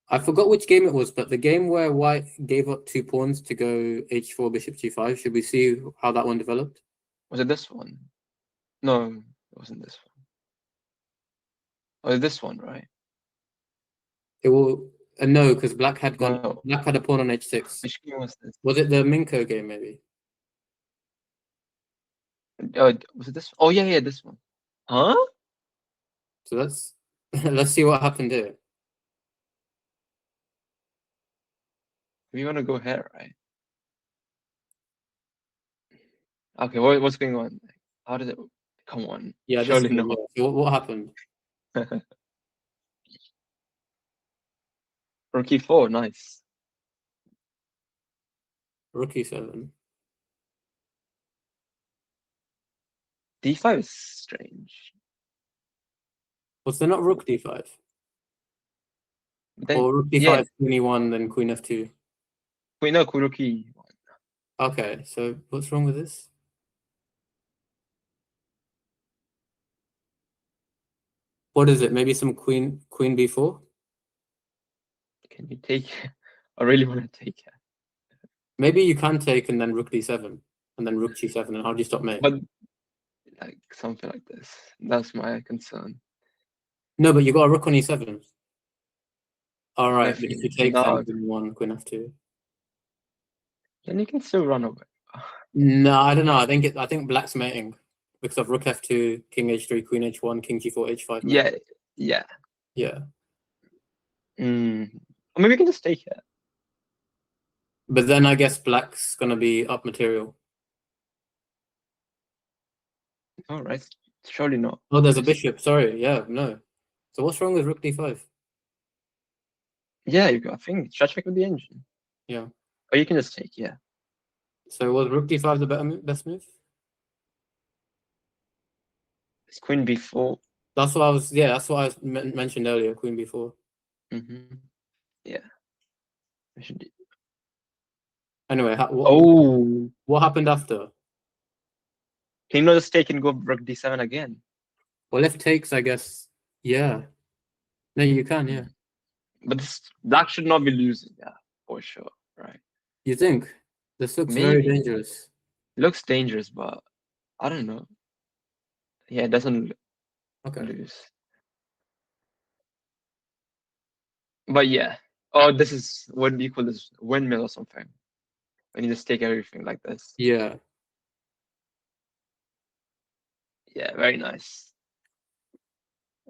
I forgot which game it was, but the game where White gave up 2 pawns to go h4, bishop g5. Should we see how that one developed? Was it this one? No, it wasn't this one. Oh, it's this one, right? It will. No, because Black had gone. No. Black had a pawn on h6. Which game was this? Was it the Minko game, maybe? Was it this? Oh yeah, this one. Huh? So let's see what happened here. We want to go here, right? Okay, what's going on? How did it? Come on. Yeah, surely not. Yeah. So what happened? Rook e4, nice. Rook e7. d5 is strange. Was there not rook d5? Then, Or rook d5, yeah. queen e1, then queen f2? Wait, no, rook e1. Okay, so what's wrong with this? What is it? Maybe some queen b4? Can you take? I really want to take it. Maybe you can take and then rook d7 and then rook g7. And how do you stop mate? But like something like this. That's my concern. No, but you got a rook on e7. All right, F but if you take no. queen queen f2, then you can still run away. No, I don't know. I think Black's mating because of rook f2, king h3, queen h1, king g4, h5. Mate. Yeah. Or maybe we can just take it. But then I guess Black's gonna be up material. All right. Surely not. Oh, there's a bishop. Sorry. Yeah, no. So what's wrong with rook d5? Yeah, you got. I think should I check with the engine? Yeah. Or you can just take. Yeah. So was rook d5 the best move? It's queen b4. That's what I was. Yeah, that's what I mentioned earlier. Queen b4. Yeah. I should do. Anyway, what happened after? Can you not just take and go rook d7 again? Well, if takes, I guess. Yeah. No, you can. Yeah. But Black should not be losing. Yeah, for sure. Right. You think? This looks Maybe. very dangerous. It looks dangerous, but I don't know. Yeah, it doesn't lose. But yeah. Oh, this is what do you call this? Windmill or something. When you just take everything like this. Yeah. Yeah, very nice.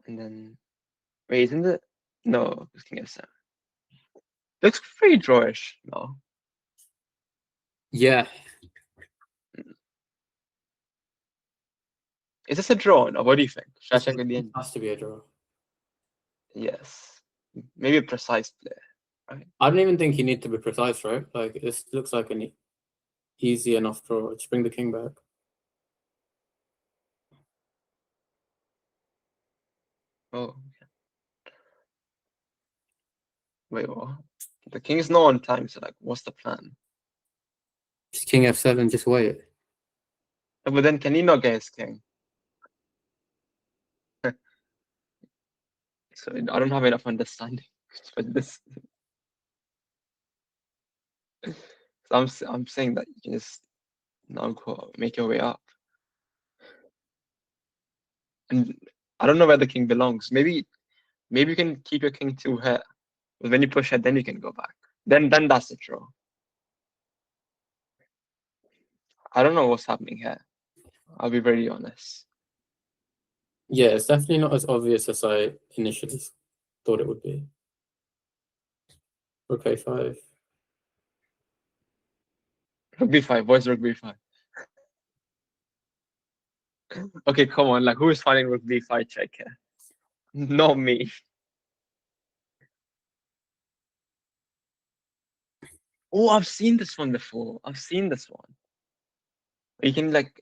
And then wait, isn't it? No, it's King f7. Looks pretty drawish, no? Yeah. Is this a draw? No, what do you think? Should I check at the end? Has to be a draw. Yes. Maybe a precise play, right? I don't even think you need to be precise, right? Like this looks like an easy enough draw. Just bring the king back. Oh. Wait, what? The king is not on time, so like, what's the plan? Just king f7, just wait. But then can he not get his king? So I don't have enough understanding for this. So I'm saying that you can just now go make your way up. And I don't know where the king belongs. Maybe you can keep your king to here. But when you push it, then you can go back. Then that's the draw. I don't know what's happening here. I'll be very honest. Yeah, it's definitely not as obvious as I initially thought it would be. Rook a5. Rook b5. Where's rook b5? Okay, come on. Like, who is finding rook b5 check here? Not me. Oh, I've seen this one before. I've seen this one. You can like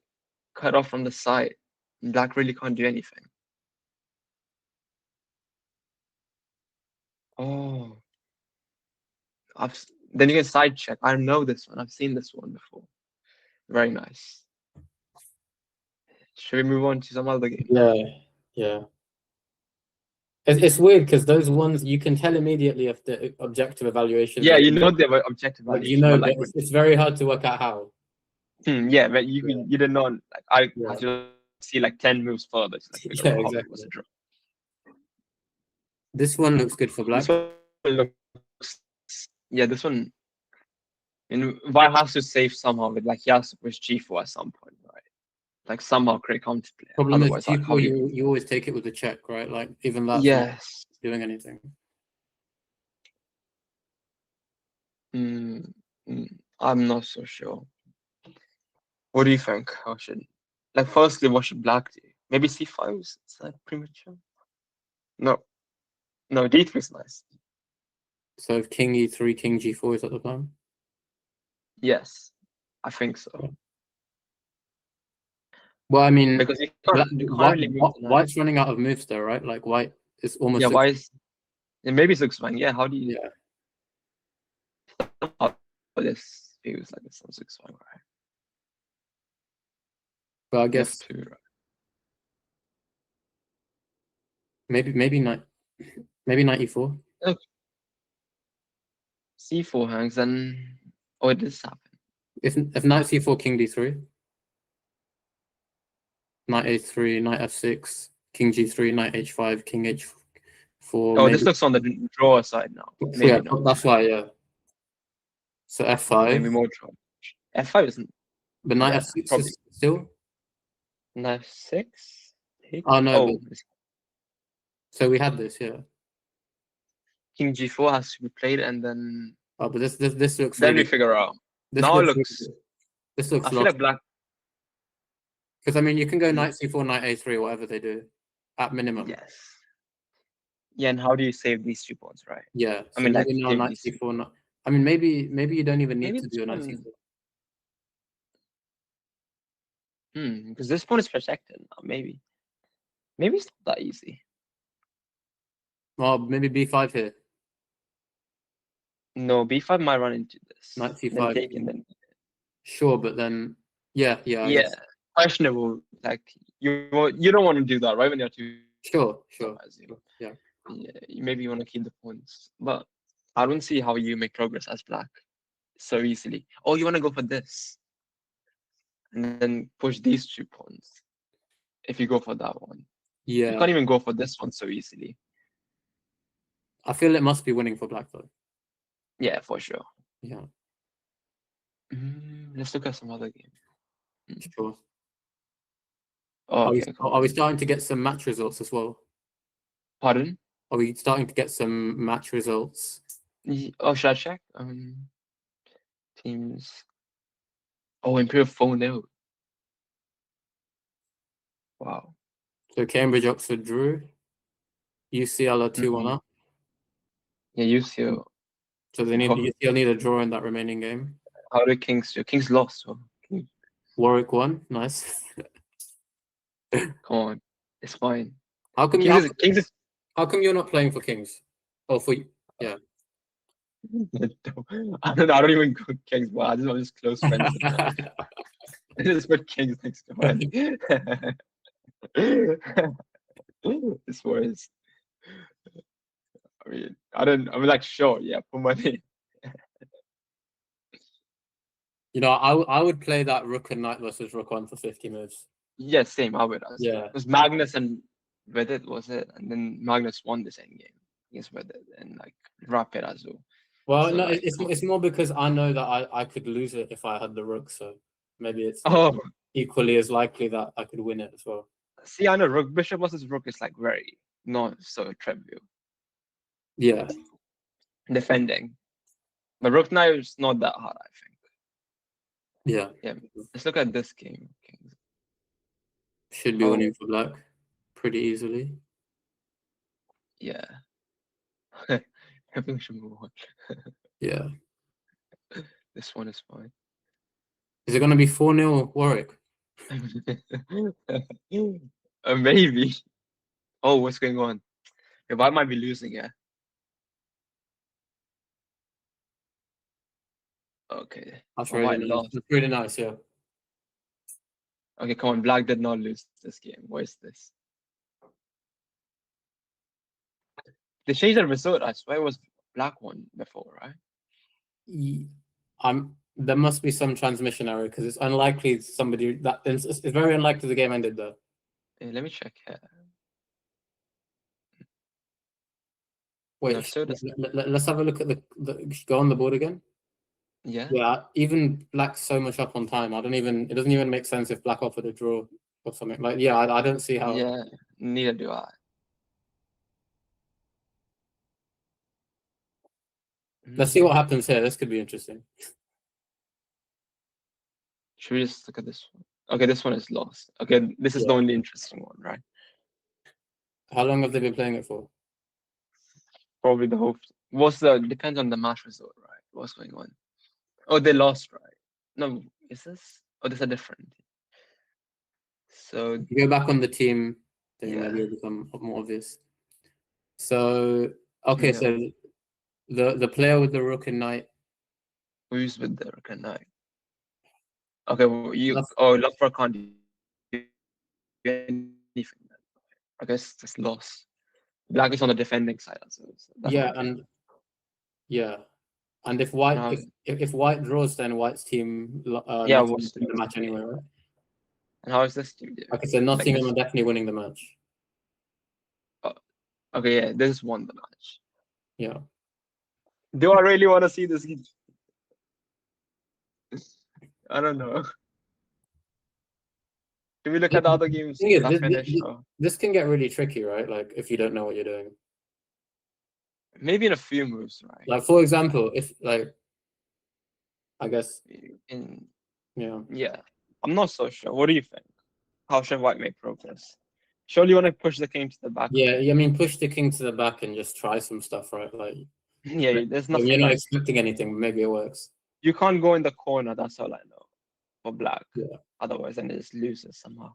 cut off from the side. Black really can't do anything. Oh. Then you can side check. I know this one. I've seen this one before. Very nice. Should we move on to some other game? Yeah. It's weird because those ones you can tell immediately if the objective evaluation. Yeah, you know the objective but evaluation. you know, but like, it's very hard to work out how. Yeah, but you didn't know. Like, I had to see like 10 moves further. To, like, figure out how it was a draw. This one looks good for black. This one looks, this one. And White has to save somehow with like he has to push g4 at some point, right? Like somehow create counterplay. Problem is otherwise, like, g4 you always take it with a check, right? Like even that's not doing anything. I'm not so sure. What do you think? How should firstly what should black do? Maybe c5? Is that premature? No, d3 is nice. So if king e3, king g4 is at the plan? Yes, I think so. Well, I mean, because you can't really move White's running out of moves there, right? Like White is almost. Yeah, White. Maybe it's fine. Yeah, how do you? Yeah. This feels like it's 6-1, right? But I guess F2, right? maybe knight e4. Okay. c4 hangs, then it does happen. If knight c4, king d3, knight a3, knight f6, king g3, knight h5, king h4. Oh, this looks on the drawer side now. Maybe yeah, not. that's why. Yeah. So f5. Maybe more draw. F5 isn't. But knight f6 is still. Knight f6. Oh no. Oh. So we had this, yeah. King g4 has to be played, and then. Oh, but this looks. Then we figure out. Now it looks. This looks. I feel like black. Because I mean, you can go knight c4, knight a3, whatever they do, at minimum. Yes. Yeah, and how do you save these 2 points, right? Yeah. So I mean, maybe now knight c4. I mean, maybe you don't even need to do a knight c4. Because this pawn is protected now. Maybe it's not that easy. Well, maybe b5 here. No, b5 might run into this. Knight c5. Then sure, but then yeah. Questionable. Like you don't want to do that, right? When you're too. Sure. Yeah. Maybe you want to keep the points, but I don't see how you make progress as black so easily. Oh, you want to go for this, and then push these 2 pawns. If you go for that one, you can't even go for this one so easily. I feel it must be winning for black though. Yeah, for sure. Yeah. Let's look at some other game. Sure. Oh, are we starting to get some match results as well? Pardon? Are we starting to get some match results? Oh, should I check? Teams. Oh, Imperial 4-0. Wow. So Cambridge, Oxford drew. UCL are 2-1 up. Yeah, UCL. So UCL need a draw in that remaining game. How did Kings do? Kings lost. So Warwick won. Nice. Come on, it's fine. How come how come you're not playing for Kings? Oh, for yeah. I don't even go Kings. Wow, I'm just close friends. I just put Kings next to mine. This was. I mean, I'm like, sure, yeah, put money. You know, I would play that rook and knight versus rook 1 for 50 moves. Yeah, same. I would. Yeah. It was Magnus and Reddit, was it? And then Magnus won the same game against Reddit and like Rapid as well. Well, so, no, like, it's more because I know that I could lose it if I had the rook, so maybe it's equally as likely that I could win it as well. See, I know rook bishop versus rook is like very not so trivial. Yeah. Defending. But rook knight is not that hard, I think. Yeah. Yeah. Let's look at this game. should be winning for black pretty easily. Yeah. I think we should move on. Yeah. This one is fine. Is it going to be 4-0 Warwick? Maybe. Oh, what's going on? Yeah, I might be losing, yeah. Okay. That's really nice. That's really nice, yeah. Okay, come on. Black did not lose this game. What is this? They changed the result. I swear it was black one before, right? There must be some transmission error because it's unlikely somebody that it's very unlikely the game ended though. Hey, let me check here. Wait, no, so let's have a look at the go on the board again. Yeah. Yeah, even black's so much up on time. It doesn't even make sense if black offered a draw or something. Like, yeah, I don't see how. Yeah, neither do I. Let's see what happens here. This could be interesting. Should we just look at this one? Okay, this one is lost. Okay, this is the only interesting one, right? How long have they been playing it for? Probably the whole. Depends on the match result, right? What's going on? Oh, they lost, right? No, is this? Oh, this is different. So if you go back on the team, then yeah, maybe it'll become more obvious. So okay, yeah. so the player with the rook and knight. Who's with the rook and knight? Okay, well, Lafra can't do anything. I guess it's lost. Black is on the defending side, so yeah, and if white if white draws, then white's team wins the match anyway, right? And how is this team doing? Okay, so Nottingham are definitely winning the match. Okay, yeah, this won the match. Yeah. Do I really want to see this game? I don't know. Can we look at the other games? This can get really tricky, right? Like if you don't know what you're doing. Maybe in a few moves, right? Like for example, if like, I guess. Yeah. I'm not so sure. What do you think? How should white make progress? Surely you want to push the king to the back. Yeah, I mean push the king to the back and just try some stuff, right? Like. Yeah, there's nothing. You're not expecting anything, but maybe it works. You can't go in the corner. That's all I know. For black. Yeah. Otherwise, then it just loses somehow.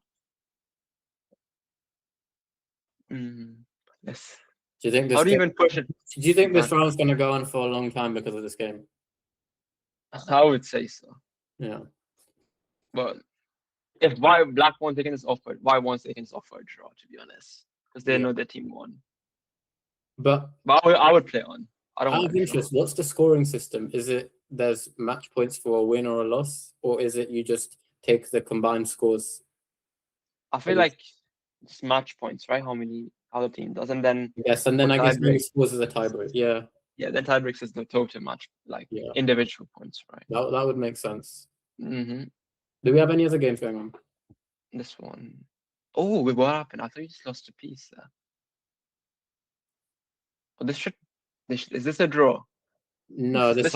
Yes. Do you think this? How do you even push it? Do you think this round's going to go on for a long time because of this game? I would say so. Yeah. But if black wants taking this offer, white wants taking this offer a draw, to be honest, because they know their team won. But I would play on. I don't. Out of interest, what's the scoring system? Is it there's match points for a win or a loss, or is it you just take the combined scores? I feel like it's match points, right? How many other team does, and then yes, and then I guess maybe scores as a tiebreak. Yeah. Yeah, then tiebreaks is the total match, individual points, right? That would make sense. Mm-hmm. Do we have any other games going on? This one. Oh, what happened? I thought you just lost a piece there. Oh, is this a draw? No, this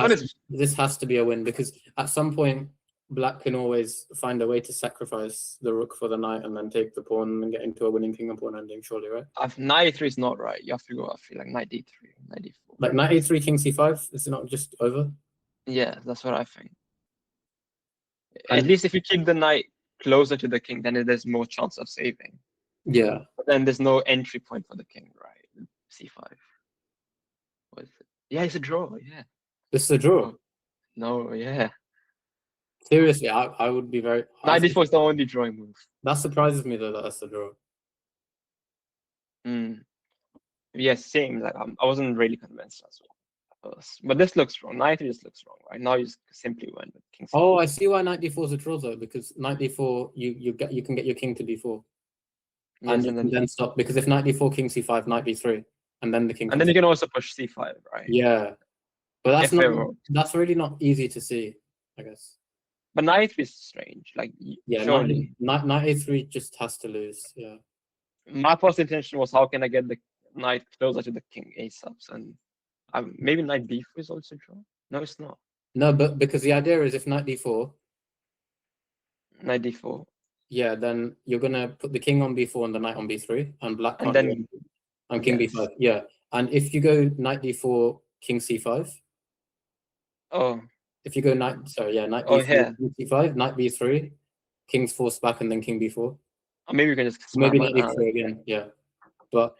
has to be a win because at some point black can always find a way to sacrifice the rook for the knight and then take the pawn and get into a winning king and pawn ending, surely, right? Knight e3 is not right. You have to go, I feel like knight d3, knight d4. Like knight e3, king c5? Is it not just over? Yeah, that's what I think. At least if you keep the knight closer to the king, then there's more chance of saving. Yeah. But then there's no entry point for the king, right? c5. What is it? Yeah, it's a draw. Yeah. This is a draw. No, yeah. Seriously, I would be very. Knight d4 is the only drawing move. That surprises me though. That's a draw. Yes, same. Like I wasn't really convinced as well. But this looks wrong. Knight just looks wrong, right? Now you just simply win with king. Oh, I see why knight d4 is a draw though, because knight d4 you can get your king to d4, and you can then stop because if knight d4, king c5, knight d3, and then the king. And then you can also push c5, right? Yeah, but that's really not easy to see, I guess. But knight e3 is strange. Like surely knight e3 just has to lose. Yeah. My first intention was how can I get the knight closer to the king a-subs, and maybe knight d4 is also draw. No, it's not. No, but because the idea is if knight d4. Knight d4. yeah, then you're gonna put the king on b4 and the knight on b3, and black And can't then do anything. And king yes. b5. Yeah, and if you go knight d4, king c5. Oh. If you go knight, sorry, yeah, knight Oh, b4, here. king c5, knight b3, king's forced back, and then king b4. Or maybe we can just Maybe knight d4 again. Yeah, but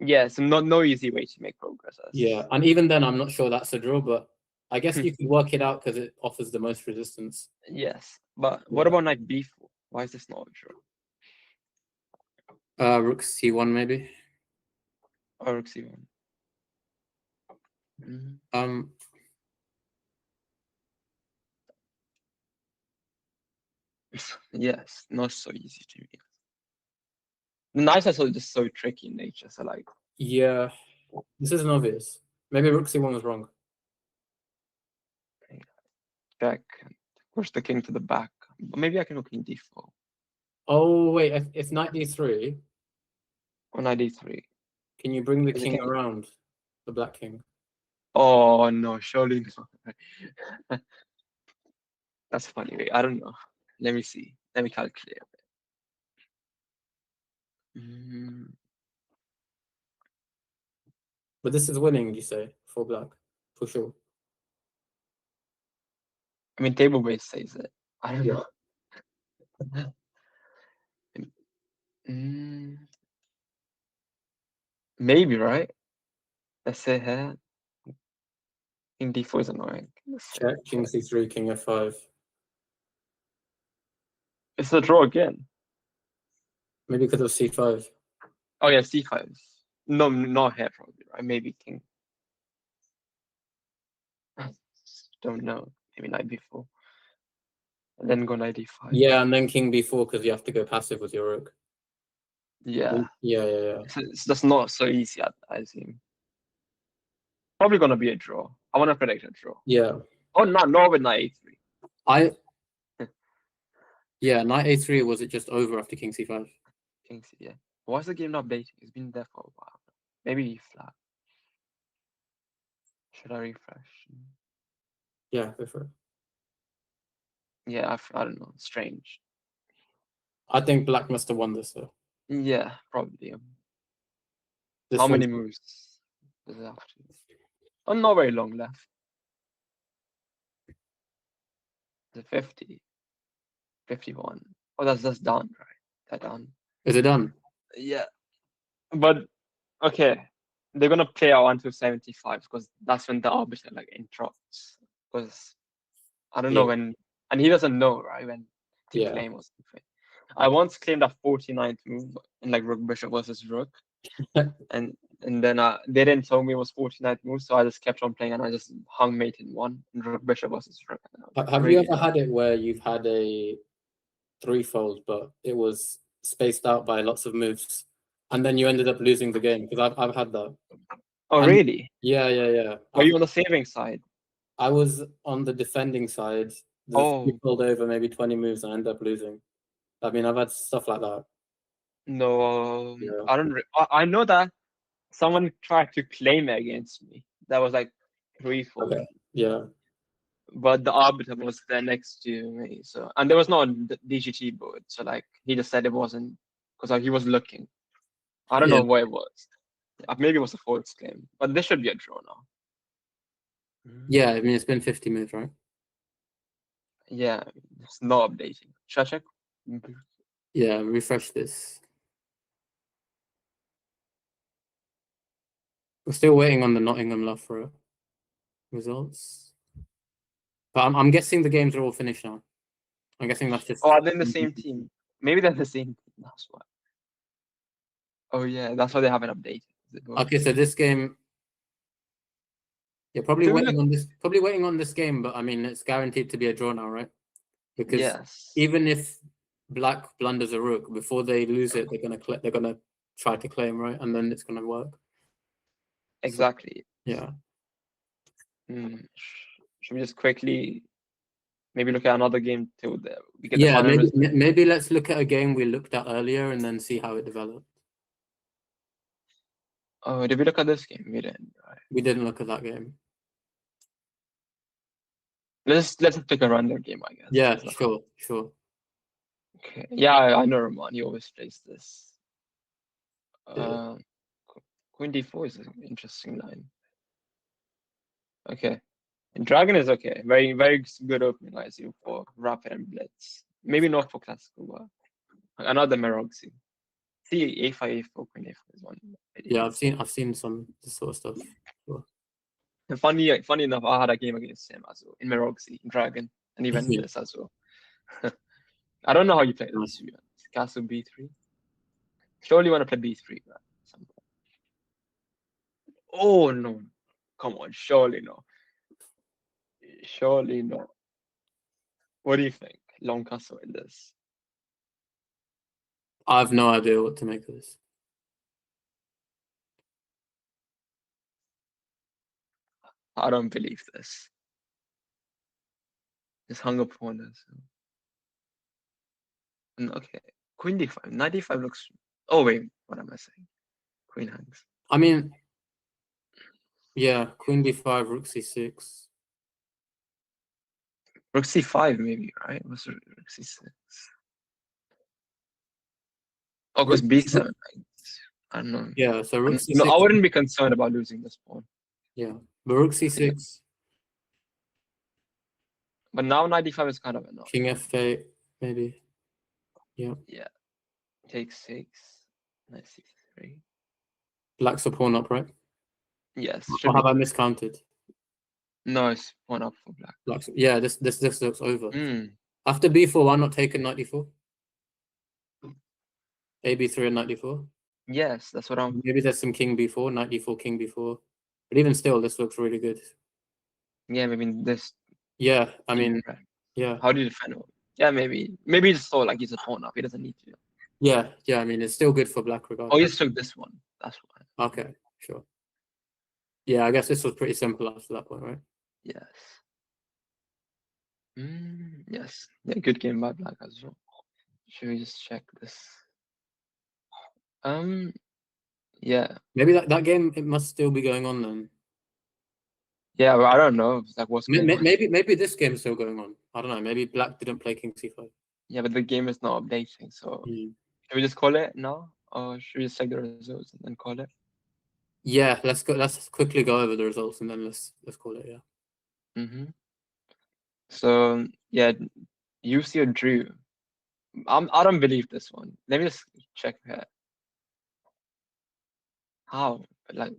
yeah, so no easy way to make progress. Yeah, and even then, I'm not sure that's a draw, but I guess you could work it out because it offers the most resistance. Yes, but what about knight b4? Why is this not a draw? Rook c1 maybe. Or rook c1. Yes, not so easy to me. The knights are just so tricky in nature. So like, yeah, this isn't obvious. Maybe rook c1 was wrong. Check, push the king to the back. But maybe I can go king d4. Oh wait, if knight d3. Or knight d3. Can you bring the king around the black king? Oh no, surely not. That's funny. Wait, I don't know. Let me see. Let me calculate a bit. But this is winning, you say, for black, for sure. I mean, table base says it. I don't know. Maybe, right? Let's say here. King d4 is annoying. Check, king c3, king f5. It's a draw again. Maybe because of c5. Oh yeah, c5. No, not here probably, right? Maybe king. Don't know. Maybe knight b4. And then go knight d5. Yeah, and then king b4 because you have to go passive with your rook. Yeah. Yeah. It's just not so easy, I assume. Probably gonna be a draw. I want to predict a draw. Yeah. Oh, not with knight a3. Yeah, knight a3, was it just over after king c5? King c, yeah. Why is the game not updating? It's been there for a while. Maybe flat. Should I refresh? Yeah, go for it. Yeah, I don't know. Strange. I think black must have won this though. Yeah, probably. How many moves does it have to? Oh, not very long left. The 50. 51. Oh, that's done, right? That's done. Is it done? Yeah. But okay. They're gonna play out until 75 because that's when the arbiter like interrupts. Because I don't know when, and he doesn't know, right? When to claim or something. I once claimed a 49th move in like rook bishop versus rook. and then they didn't tell me it was 49th move, so I just kept on playing and I just hung mate in one in rook bishop versus rook. Have you ever had it where you've had a threefold, but it was spaced out by lots of moves, and then you ended up losing the game? Because I've had that. Oh, really? Yeah. Were you on the saving side? I was on the defending side. Pulled over maybe 20 moves and I ended up losing. I mean, I've had stuff like that. No, I don't. I know that someone tried to claim it against me. That was like threefold. Okay. Yeah. But the arbiter was there next to me, so and there was no DGT board, so like he just said it wasn't because like, he was looking. I don't know what it was. Maybe it was a false claim, but this should be a draw now. Yeah, I mean it's been 50 moves, right? Yeah, it's not updating. Should I check? Yeah, refresh this. We're still waiting on the Nottingham Loughborough results. But I'm guessing the games are all finished now. I'm guessing that's just... Oh, are they in the same team? Maybe they're the same team, that's why. Oh yeah, that's why they haven't updated. Okay, so this game... Yeah, probably waiting on this game, but I mean it's guaranteed to be a draw now, right? Because even if black blunders a rook, before they lose it, they're gonna try to claim, right? And then it's gonna work. Exactly. So, yeah. Should we just quickly maybe look at another game till we get maybe let's look at a game we looked at earlier and then see how it developed. Oh, did we look at this game? We didn't, right? We didn't look at that game. Let's pick a random game, I guess. Yeah, sure. Okay. Yeah, I know Roman. He always plays this. Queen d4 is an interesting line. Okay. And Dragon is okay. Very, very good opening lines for rapid and blitz. Maybe not for classical, but another Meroxy. See, a5, a4, Queen a4 is one. Yeah, I've seen some this sort of stuff. Sure. And funny enough, I had a game against him as well in Meroxy, in Dragon, and even this as well. I don't know how you play this, to be honest. Castle b3. Surely you want to play b3, right? Oh no. Come on, surely no. Surely no. What do you think? Long castle in this. I have no idea what to make of this. I don't believe this. It's hung up on this. Okay. Queen d5. Knight d5 looks. Oh wait, what am I saying? Queen hangs. I mean, yeah, Queen d5, Rook c6. Rook c5 maybe, right? What's Rook c6? Oh, because b7. I don't know. Yeah, so Rook c6. No, I wouldn't be concerned about losing this pawn. Yeah, but Rook c6. But now knight d5 is kind of enough. King f8, maybe. Yeah. Yeah. Take 6. Knight c3. Black's a pawn up, right? Yes. Or have I miscounted? No, it's pawn up for black. Black's, yeah, this looks over. After b4, why not take a knight d4? A b3 and knight d4. Yes, that's what I'm. Maybe there's some king b4, knight d4, king b4. But even still, this looks really good. Yeah, maybe this. Yeah, I mean, yeah. How do you defend him? Yeah, maybe he just thought like he's a pawn up. He doesn't need to. Yeah. I mean, it's still good for black regardless. Oh, he just took this one. That's why. Okay, sure. Yeah, I guess this was pretty simple after that point, right? Yes. Yes. Yeah, good game by black as well. Should we just check this? Yeah. Maybe that game it must still be going on then. Yeah, well, I don't know. Like what's maybe this game is still going on. I don't know. Maybe black didn't play king c5. Yeah, but the game is not updating. So should we just call it now, or should we just check the results and then call it? Yeah, let's go. Let's quickly go over the results and then let's call it. Yeah. So yeah, UC drew. I don't believe this one. Let me just check here. How? Like,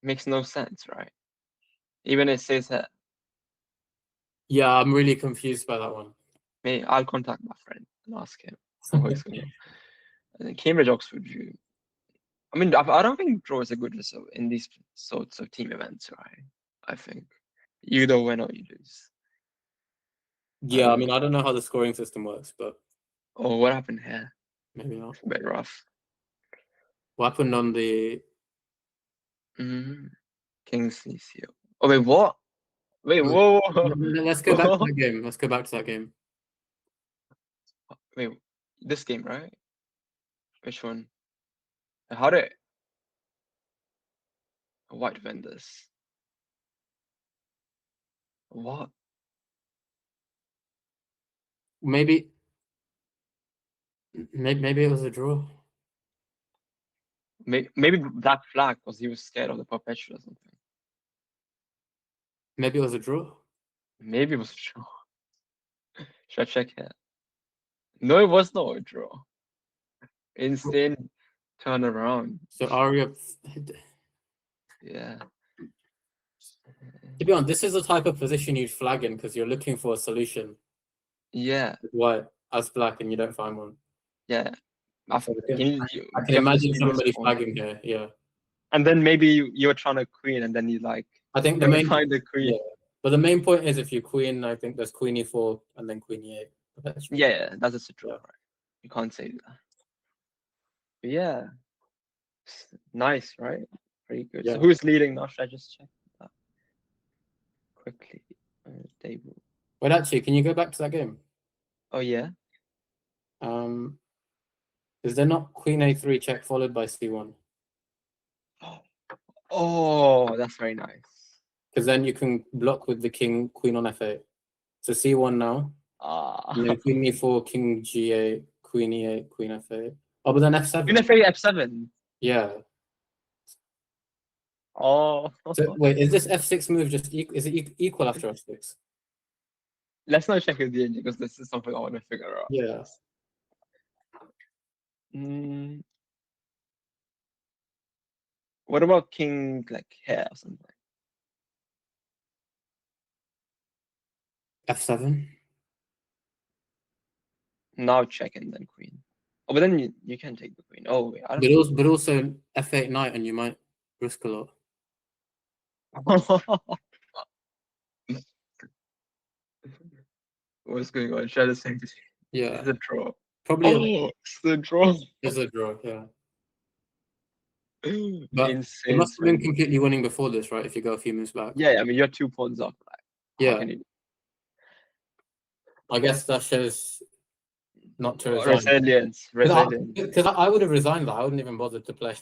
makes no sense, right? Even it says that. Yeah, I'm really confused by that one. Maybe I'll contact my friend and ask him. And then Cambridge Oxford drew. I mean, I don't think draw is a good result in these sorts of team events, right? I think you either win or you lose. Yeah, I mean, I don't know how the scoring system works, but. Oh, what happened here? Maybe not. It's a bit rough. What happened on the. King CCO. Oh wait, what? Wait, whoa. Let's go back to that game. Let's go back to that game. Wait, this game, right? Which one? How did white win this? What? Maybe it was a draw. Maybe black flag because he was scared of the perpetual or something. Maybe it was a draw. Maybe it was a draw. Should I check here? No, it was not a draw. Instant turnaround. So Aria. Yeah. To be honest, this is the type of position you'd flag in because you're looking for a solution. Yeah. White as black and you don't find one. Yeah. I can imagine somebody flagging here. Yeah. And then maybe you were trying to queen, and then you like. I think the main find the queen. Yeah. But the main point is if you queen, I think there's queen e4 and then queen e8. Yeah, that's a draw, right? You can't say that. But yeah, nice, right? Pretty good. Yeah. So who's leading now? Should I just check that quickly? Table. Wait, actually, can you go back to that game? Oh yeah. Is there not queen a3 check followed by c1? Oh, that's very nice. Because then you can block with the king, queen on f8. So c1 now. And then queen e4, king g8, queen e8, queen f8. Oh, but then f7. Queen f8, f7. Yeah. Oh. So wait, is this f6 move just is it equal after f6? Let's not check with the engine because this is something I want to figure out. Yeah. What about king like here or something? f7. Now check and then queen. Oh, but then you can take the queen. Oh, wait, I But don't also f8 knight, and you might risk a lot. What's going on? Share the same. Yeah. It's a draw. Probably. It's a draw. It's a draw. Yeah. But Insane. it must have been completely winning before this, right? If you go a few moves back. Yeah, I mean you're 2 pawns up. Yeah. I guess that shows not to resign. Resilience. Because I would have resigned that. I wouldn't even bother to play.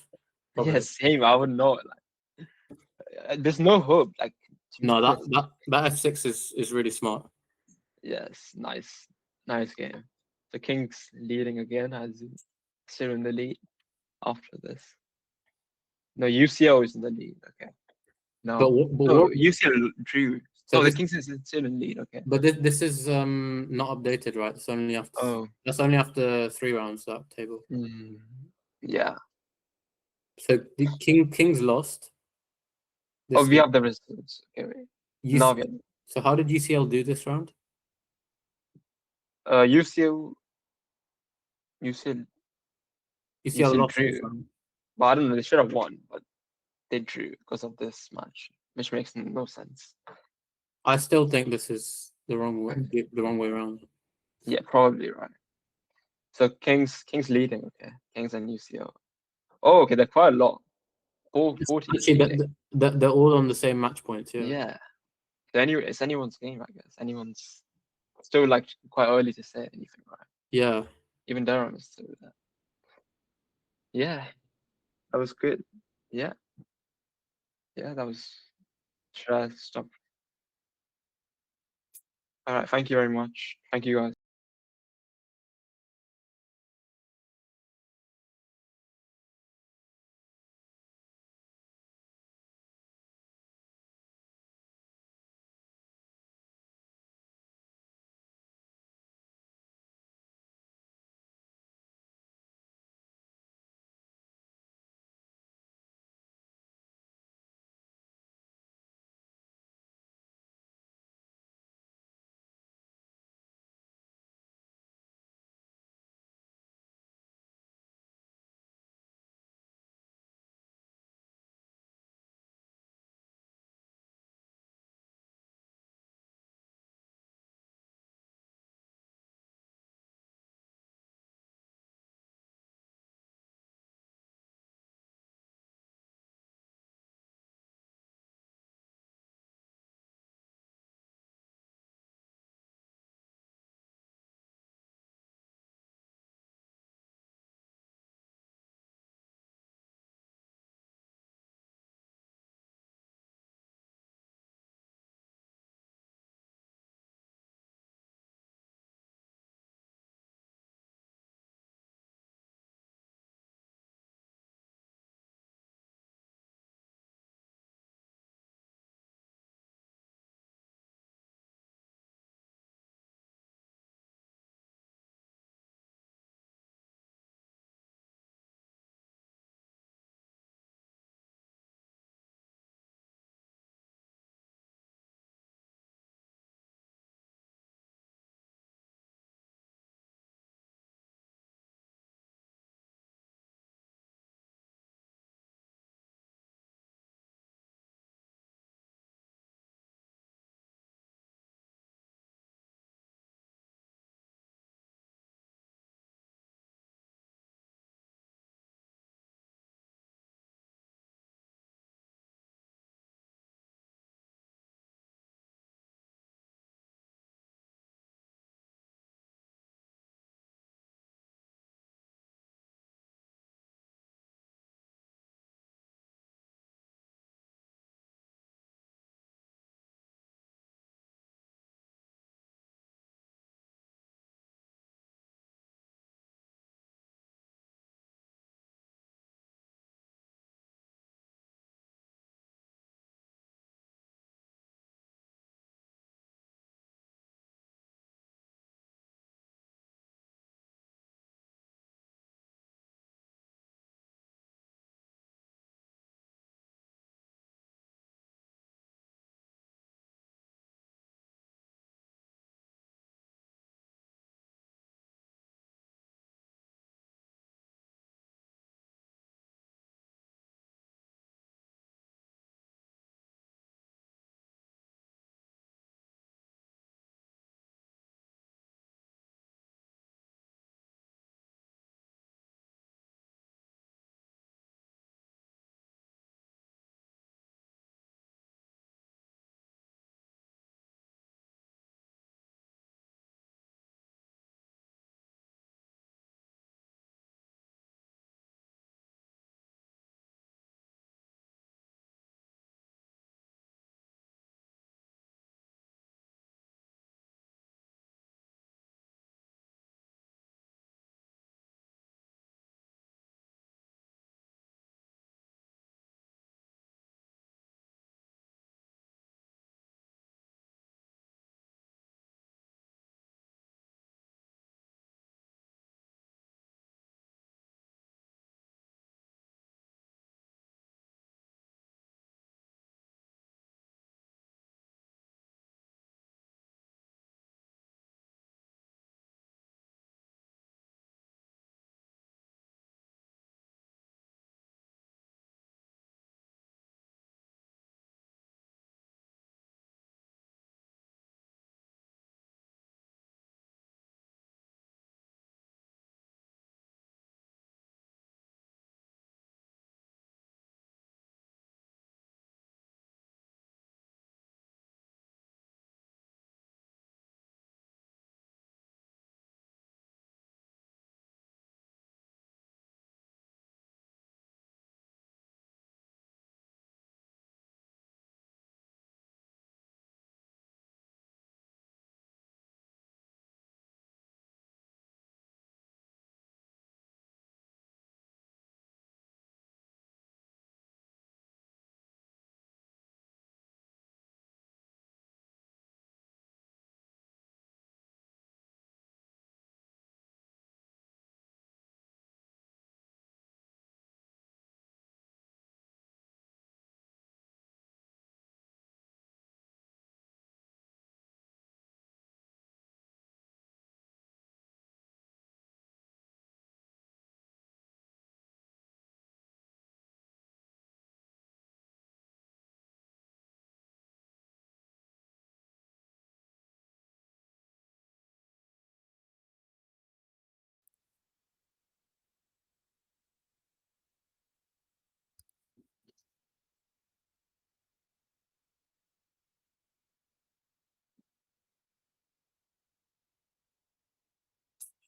Probably. Yeah, same. I would know. Like, there's no hope. Like no, that f6 is really smart. Yes, nice game. The king's leading again, as still in the lead after this. No, UCL is in the lead. Okay. No, UCL drew. So the king's still in lead. Okay. But this is not updated, right? It's only after. Oh. That's only after 3 rounds. That table. Yeah. So the king's lost. We have the results. Okay. So how did UCL do this round? UCL lost drew. But I don't know. They should have won, but they drew because of this match, which makes no sense. I still think this is the wrong way around. Yeah, probably right. So King's leading. Okay, Kings and UCL. Oh, okay, they're quite a lot. 40. Actually, they're all on the same match points. Yeah. Yeah. So it's anyone's game, I guess. Anyone's still like quite early to say anything, right? Yeah. Even Durham is still there. Yeah, that was good. Yeah. Yeah, that was. Should I stop? All right. Thank you very much. Thank you, guys.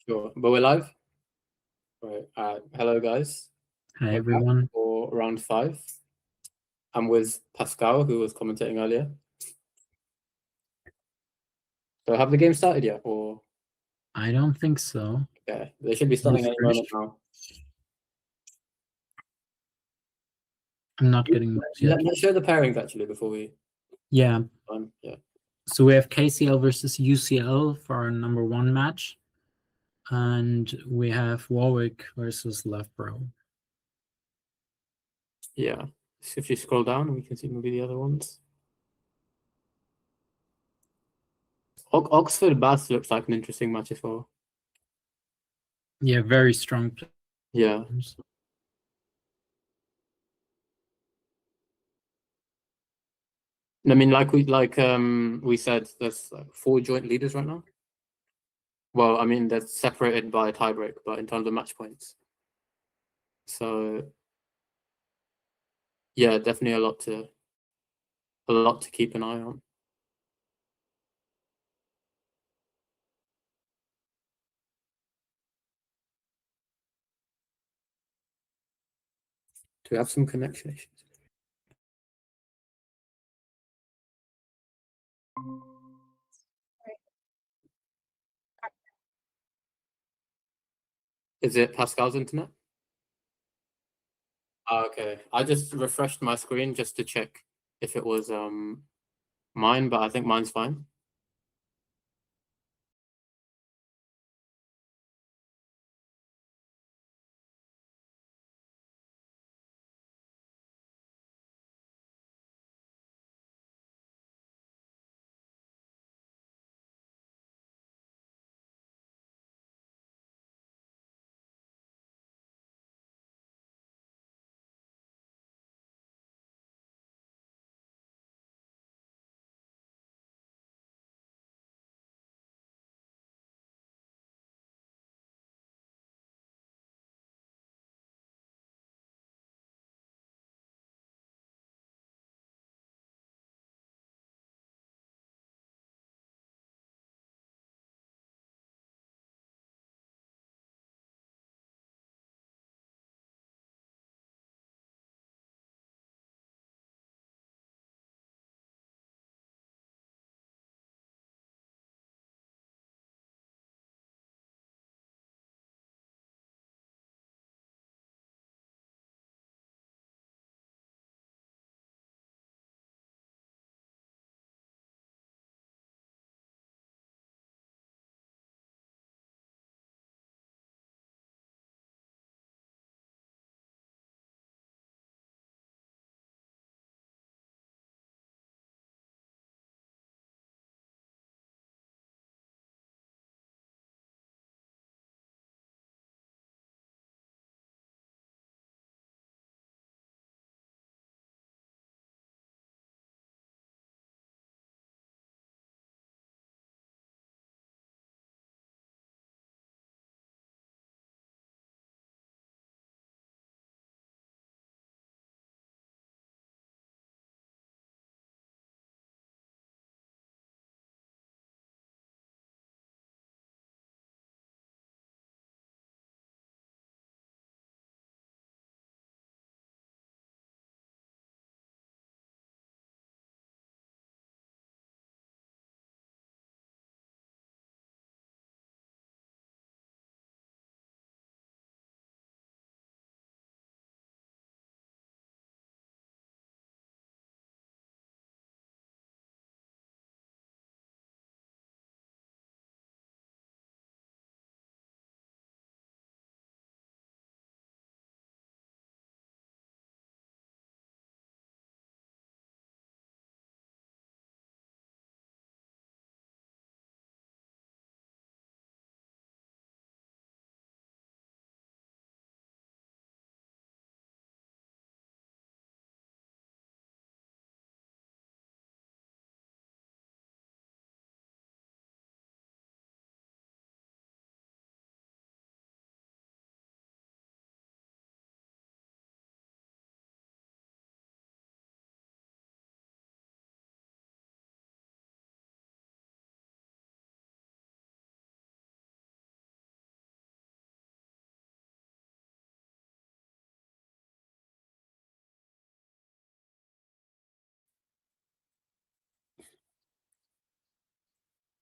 Sure, but we're live. Right. Hello, guys. Hi, everyone. For round 5. I'm with Pascal, who was commentating earlier. So have the game started yet, or? I don't think so. Okay, they should be starting any moment now. I'm not getting much yet. Let's show the pairings actually before we. Yeah. Yeah. So we have KCL versus UCL for our number 1 match. And we have Warwick versus Loughborough. Yeah. So if you scroll down, we can see maybe the other ones. Oxford Bath looks like an interesting match as well. Yeah, very strong. Yeah. I mean, like we said, there's like 4 joint leaders right now. Well, I mean, they're separated by a tiebreak, but in terms of match points. So yeah, definitely a lot to keep an eye on. Do we have some connection issues? Is it Pascal's internet? Okay, I just refreshed my screen just to check if it was mine, but I think mine's fine.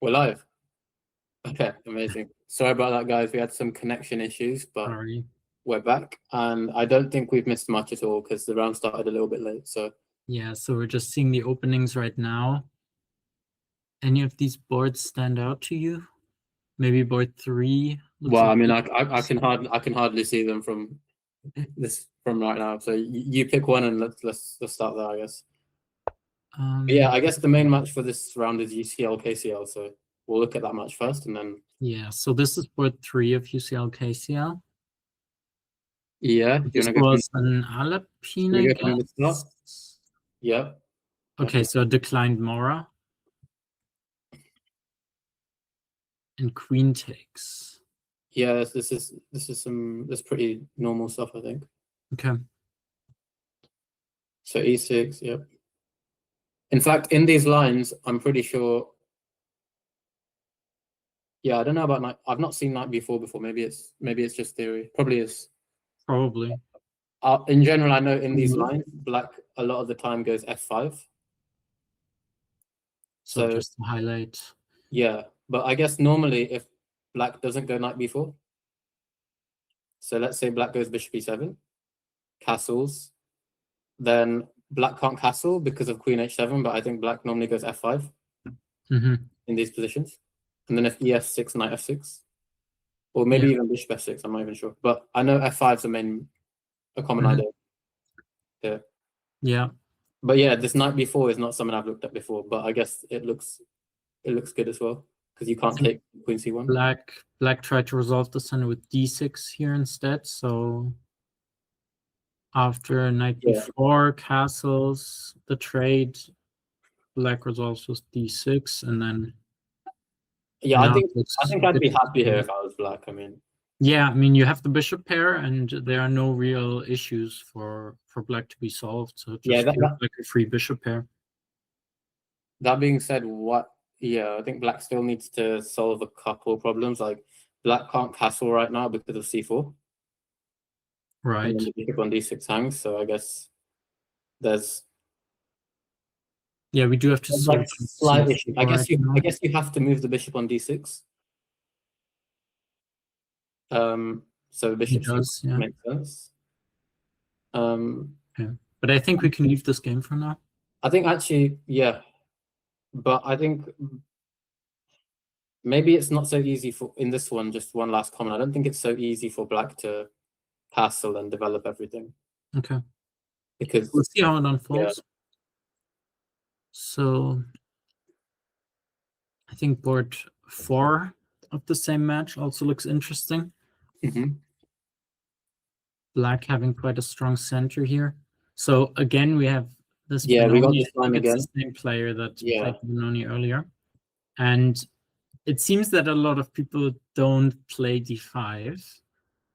We're live. Okay, amazing. Sorry about that, guys. We had some connection issues, but we're back. And I don't think we've missed much at all because the round started a little bit late. So yeah, so we're just seeing the openings right now. Any of these boards stand out to you? Maybe board 3. Well, I mean, I can hardly see them from right now. So you pick one and let's start there, I guess. Yeah, I guess the main match for this round is UCL KCL. So we'll look at that match first, and then yeah. So this is board 3 of UCL KCL. Yeah, this was an Alpine, I guess. Yeah. Okay, so declined Mora. And queen takes. Yeah, this is pretty normal stuff, I think. Okay. So e6, yep. In fact, in these lines, I'm pretty sure. Yeah, I don't know about knight. I've not seen knight b4 before. Maybe it's just theory. Probably is. Probably. In general, I know in these lines, black a lot of the time goes f5. So just to highlight. Yeah, but I guess normally if black doesn't go knight b4, so let's say black goes bishop e7, castles, then black can't castle because of queen h7, but I think black normally goes f5 in these positions. And then if ef6, knight f6, or maybe even bishop f6, I'm not even sure. But I know f5 is a common idea. Yeah. Yeah. But yeah, this knight b4 is not something I've looked at before, but I guess it looks good as well because you can't take queen c1. Black tried to resolve the center with d6 here instead. So after knight b4 castles, the trade, black resolves with d6, and then yeah, I think I'd be happy here if I was black. I mean, yeah, I mean you have the bishop pair, and there are no real issues for black to be solved. So just like a free bishop pair. That being said, I think black still needs to solve a couple problems. Like black can't castle right now because of c4. Right. And the bishop on d6 hangs, so I guess there's. Yeah, we do have to solve slight issue. I guess you have to move the bishop on d6. So bishop makes sense. Yeah. But I think we can leave this game for now. I think actually, yeah. But I think maybe it's not so easy in this one, just one last comment. I don't think it's so easy for black to castle and develop everything. Okay. Because we'll see how it unfolds. Yeah. So I think board 4 of the same match also looks interesting. Black having quite a strong center here. So again, we have this. Yeah, we got this line again. It's the same player that played Benoni earlier, and it seems that a lot of people don't play d5,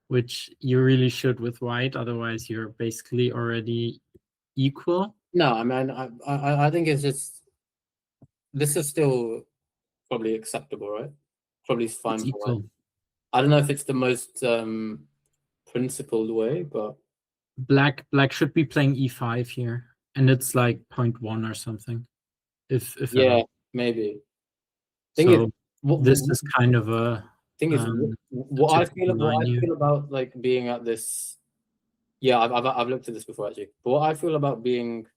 which you really should with white. Otherwise, you're basically already equal. No, I mean, I think it's just this is still probably acceptable, right? Probably fine for white. I don't know if it's the most principled way, but black should be playing e5 here, and it's like 0.1 or something. If maybe. This is kind of a thing is what I feel about like being at this. Yeah, I've looked at this before actually. But what I feel about being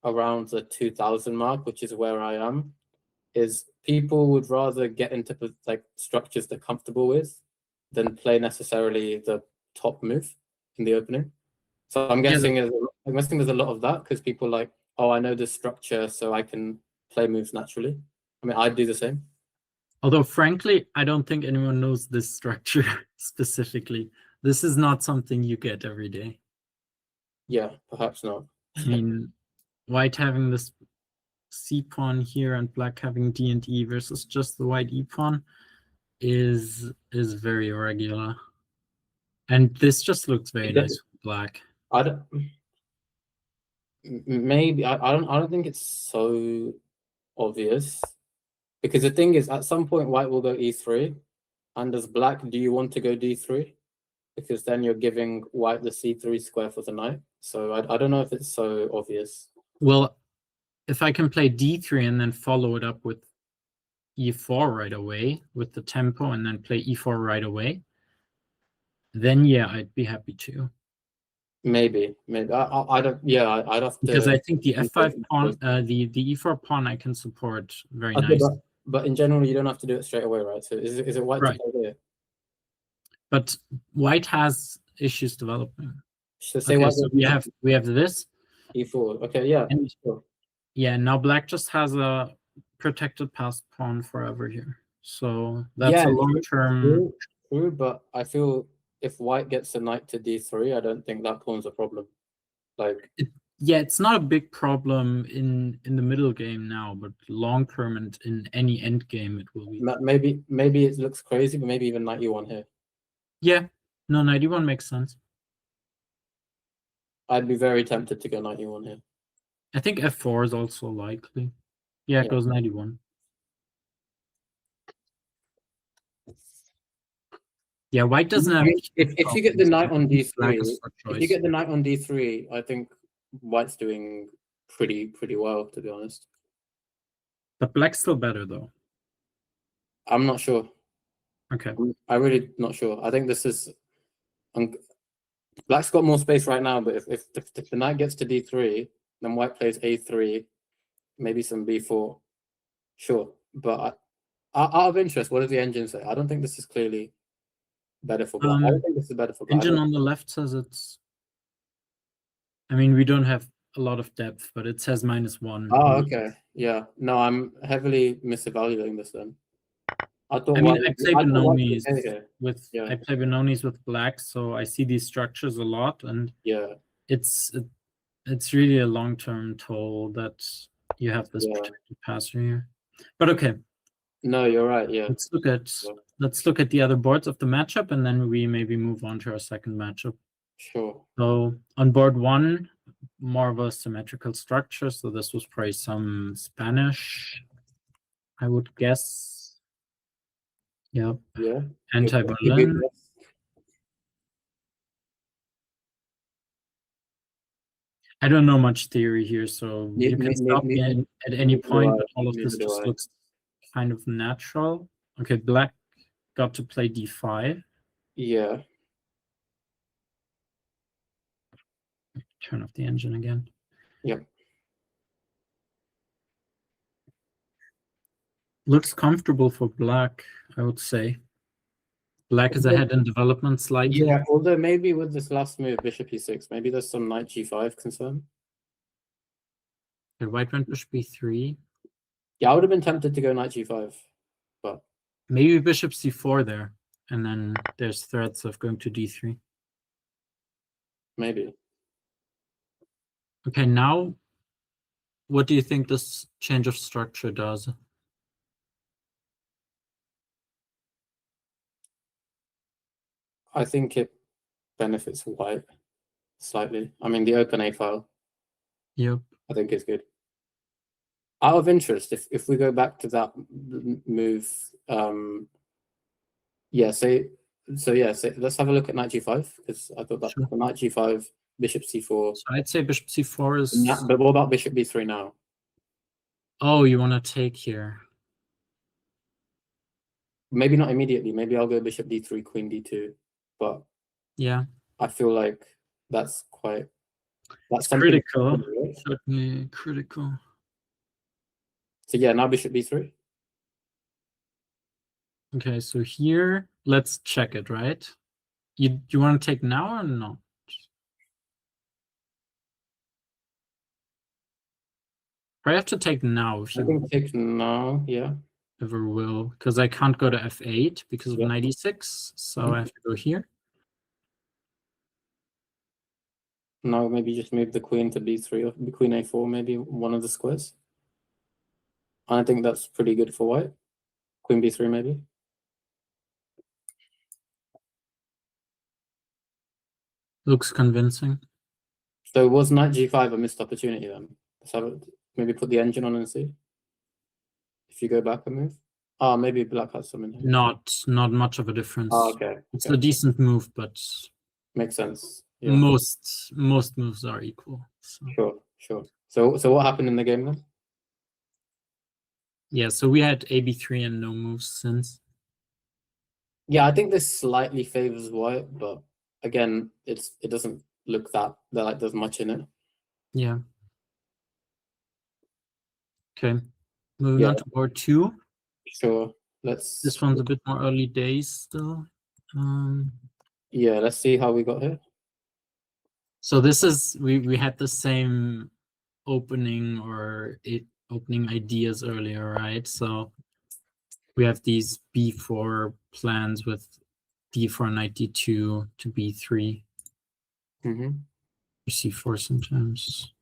around the 2000 mark, which is where I am, is people would rather get into like structures they're comfortable with than play necessarily the top move in the opening. So I'm guessing there's a lot of that because people like, oh, I know this structure, so I can play moves naturally. I mean, I'd do the same. Although, frankly, I don't think anyone knows this structure specifically. This is not something you get every day. Yeah, perhaps not. I mean, white having this c pawn here and black having d and e versus just the white e pawn is very irregular. And this just looks very nice with black. I don't think it's so obvious. Because the thing is, at some point, white will go e3. And as black, do you want to go d3? Because then you're giving white the c3 square for the knight. So I don't know if it's so obvious. Well, if I can play d3 and then follow it up with e4 right away with the tempo and then play e4 right away, then yeah, I'd be happy to. Maybe. I don't. Yeah, I'd have to. Because I think the f5 pawn, the e4 pawn, I can support very nice. But in general, you don't have to do it straight away, right? So is it white to play there? But white has issues developing. So say okay, so we have this e4. Okay, yeah. Sure. Yeah, now black just has a protected passed pawn forever here. So that's a long-term. True, but I feel if white gets a knight to d3, I don't think that pawn's a problem. Like it's not a big problem in the middle game now, but long-term and in any end game it will be. Maybe it looks crazy, but maybe even knight e1 here. Yeah, no, knight e1 makes sense. I'd be very tempted to go knight e1 here. I think f4 is also likely. Yeah, it goes knight e1. Yeah, white doesn't have. If you get the knight on d3, if you get the knight on d3, I think white's doing pretty well, to be honest. But black's still better though. I'm not sure. Okay. I'm really not sure. I think this is. Black's got more space right now, but if the knight gets to d3, then white plays a3, maybe some b4. Sure, but out of interest, what does the engine say? I don't think this is clearly better for black. I don't think this is better for black. Engine on the left says it's. I mean, we don't have a lot of depth, but it says -1. Oh, okay. Yeah. No, I'm heavily misevaluating this then. I play Benoni's with black, so I see these structures a lot, and it's really a long-term toll that you have this protected passer here. But okay. No, you're right. Yeah. Let's look at the other boards of the matchup, and then we maybe move on to our second matchup. Sure. So on board 1, more of a symmetrical structure. So this was probably some Spanish, I would guess. Yep. Yeah. Anti-Berlin. I don't know much theory here, so you can stop me at any point, but all of this just looks kind of natural. Okay, black got to play d5. Yeah. Turn off the engine again. Yep. Looks comfortable for black, I would say. Black is ahead in development slightly. Yeah, although maybe with this last move, bishop e6, maybe there's some knight g5 concern. Okay, white went bishop e3. Yeah, I would have been tempted to go knight g5, but maybe bishop c4 there, and then there's threats of going to d3. Maybe. Okay, now what do you think this change of structure does? I think it benefits white slightly. I mean, the open A file. Yep. I think is good. Out of interest, if we go back to that move, let's have a look at knight g5, because I thought that knight g5, bishop c4. So I'd say bishop c4 is. Yeah, but what about bishop b3 now? Oh, you want to take here? Maybe not immediately. Maybe I'll go bishop d3, queen d2. But yeah, I feel like that's critical. Certainly critical. So yeah, now bishop b3. Okay, so here let's check it, right? You want to take now or not? I have to take now. I can take now, yeah. Ever will, because I can't go to f8 because of knight e6, so I have to go here. Now maybe just move the queen to b3 or the queen a4, maybe one of the squares. I think that's pretty good for white. Queen b3 maybe. Looks convincing. So was knight g5 a missed opportunity then? Let's have it, maybe put the engine on and see. If you go back a move. Oh, maybe black has some in here. Not much of a difference. Oh, okay. It's a decent move, but makes sense. Yeah. Most moves are equal. So. Sure. So what happened in the game then? Yeah, so we had AB3 and no moves since. Yeah, I think this slightly favors white, but again, it doesn't look that like there's much in it. Yeah. Okay. Moving on to board 2. Sure. Let's. This one's a bit more early days still. Yeah, let's see how we got here. So this is we had the same opening opening ideas earlier, right? So we have these B4 plans with D4 knight D2 to B3. Mm-hmm. C4 sometimes.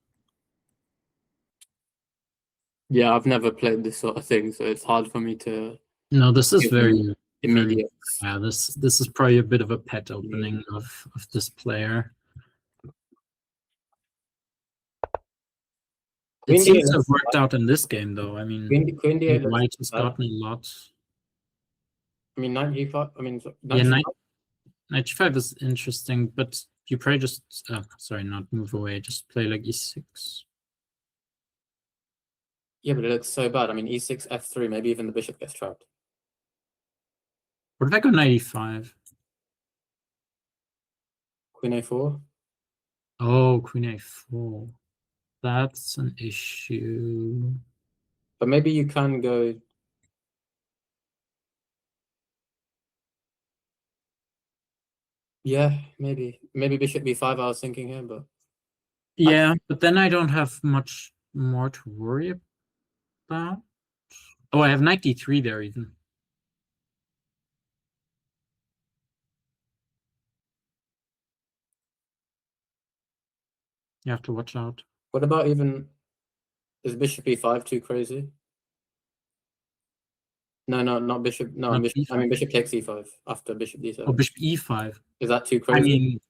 Yeah, I've never played this sort of thing, so it's hard for me to. No, this is very immediate. Yeah, this is probably a bit of a pet opening of this player. It seems to have worked out in this game, though. I mean, white has gotten a lot. I mean, knight g5. I mean, knight g5 is interesting, but you probably just sorry, not move away. Just play like e6. Yeah, but it looks so bad. I mean, e6, f3. Maybe even the bishop gets trapped. What if I go knight e5? Queen a4. Oh, queen a4. That's an issue. But maybe you can go. Yeah, maybe bishop b5. I was thinking here, but yeah, but then I don't have much more to worry about. Oh, I have knight d3 there even. You have to watch out. What about even? Is bishop e5 too crazy? No, not bishop. No, Not bishop, b5. I mean bishop takes e5 after bishop d7. Oh, bishop e5. Is that too crazy? I mean,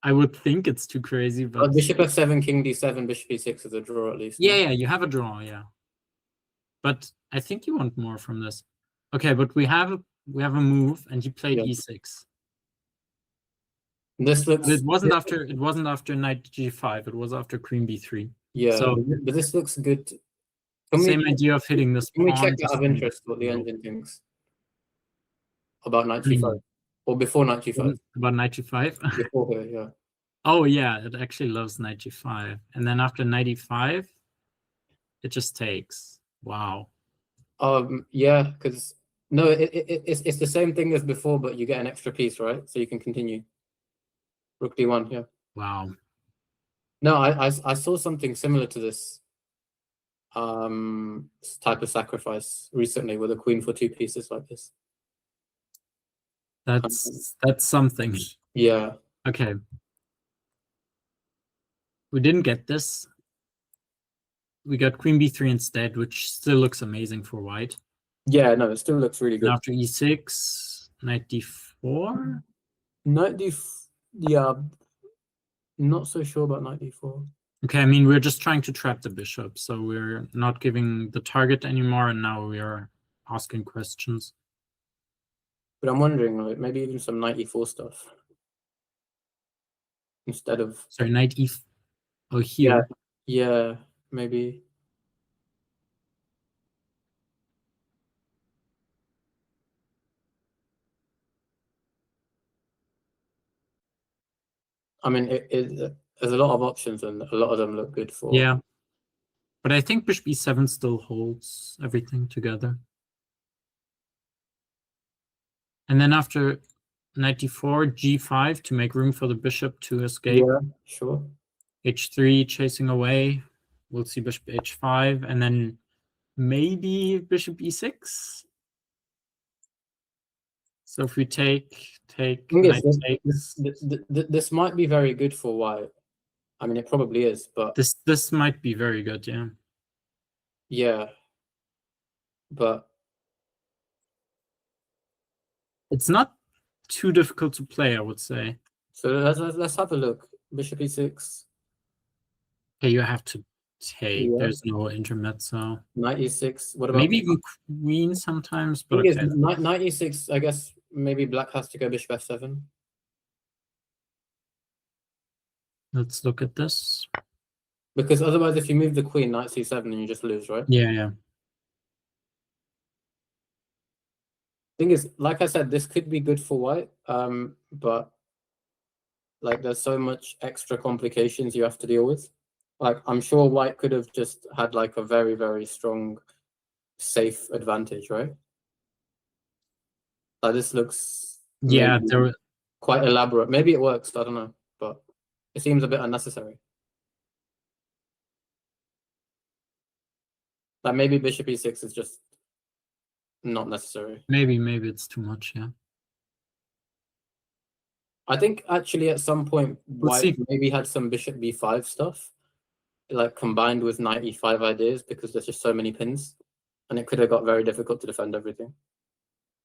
I would think it's too crazy, but bishop f7, king d7, bishop e6 is a draw at least. Yeah, you have a draw, yeah. But I think you want more from this. Okay, but we have a move, and he played e6. This looks. But it wasn't after knight g5. It was after queen b3. Yeah, so, but this looks good. Same idea of hitting this. Can we check out of interest what the engine thinks about knight g5 or before knight g5? About knight g5. Before here, yeah. Oh yeah, it actually loves knight g5, and then after knight e5, it just takes. Wow. Yeah, because no, it's the same thing as before, but you get an extra piece, right? So you can continue. Rook d1, yeah. Wow. No, I saw something similar to this type of sacrifice recently with a queen for 2 pieces like this. That's something. Yeah. Okay. We didn't get this. We got queen b3 instead, which still looks amazing for white. Yeah, no, it still looks really good. And after e6, knight d4. Knight d4. Yeah, not so sure about knight d4. Okay, I mean, we're just trying to trap the bishop, so we're not giving the target anymore, and now we are asking questions. But I'm wondering, like, maybe even some knight e4 stuff instead of. Sorry, knight e. Oh, here. Yeah, maybe. I mean, there's a lot of options, and a lot of them look good for. Yeah, but I think bishop e7 still holds everything together. And then after knight d4, g5 to make room for the bishop to escape. Yeah, sure. h3 chasing away. We'll see bishop h5, and then maybe bishop e6. So if we take knight takes. This might be very good for white. I mean, it probably is, but this might be very good, yeah. Yeah, but it's not too difficult to play, I would say. So let's have a look. Bishop e6. Okay, you have to take. Yeah. There's no intermezzo. Knight e6. What about maybe even queen sometimes? But okay. Knight e6. I guess maybe black has to go bishop f7. Let's look at this. Because otherwise, if you move the queen, knight c7, then you just lose, right? Yeah. Thing is, like I said, this could be good for white, but like there's so much extra complications you have to deal with. Like I'm sure white could have just had like a very, very strong, safe advantage, right? Like this looks quite elaborate. Maybe it works, I don't know, but it seems a bit unnecessary. Like maybe bishop e6 is just not necessary. Maybe it's too much, yeah. I think actually at some point white maybe had some bishop b5 stuff, like combined with knight e5 ideas, because there's just so many pins, and it could have got very difficult to defend everything.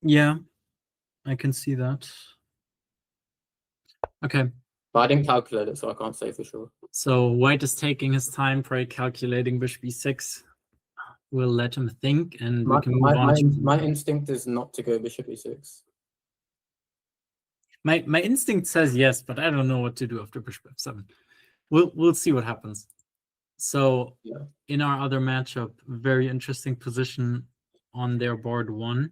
Yeah, I can see that. Okay. But I didn't calculate it, so I can't say for sure. So white is taking his time, probably calculating bishop e6. We'll let him think, and we can move on. My instinct is not to go bishop e6. My instinct says yes, but I don't know what to do after bishop f7. We'll see what happens. So in our other matchup, very interesting position on their board 1.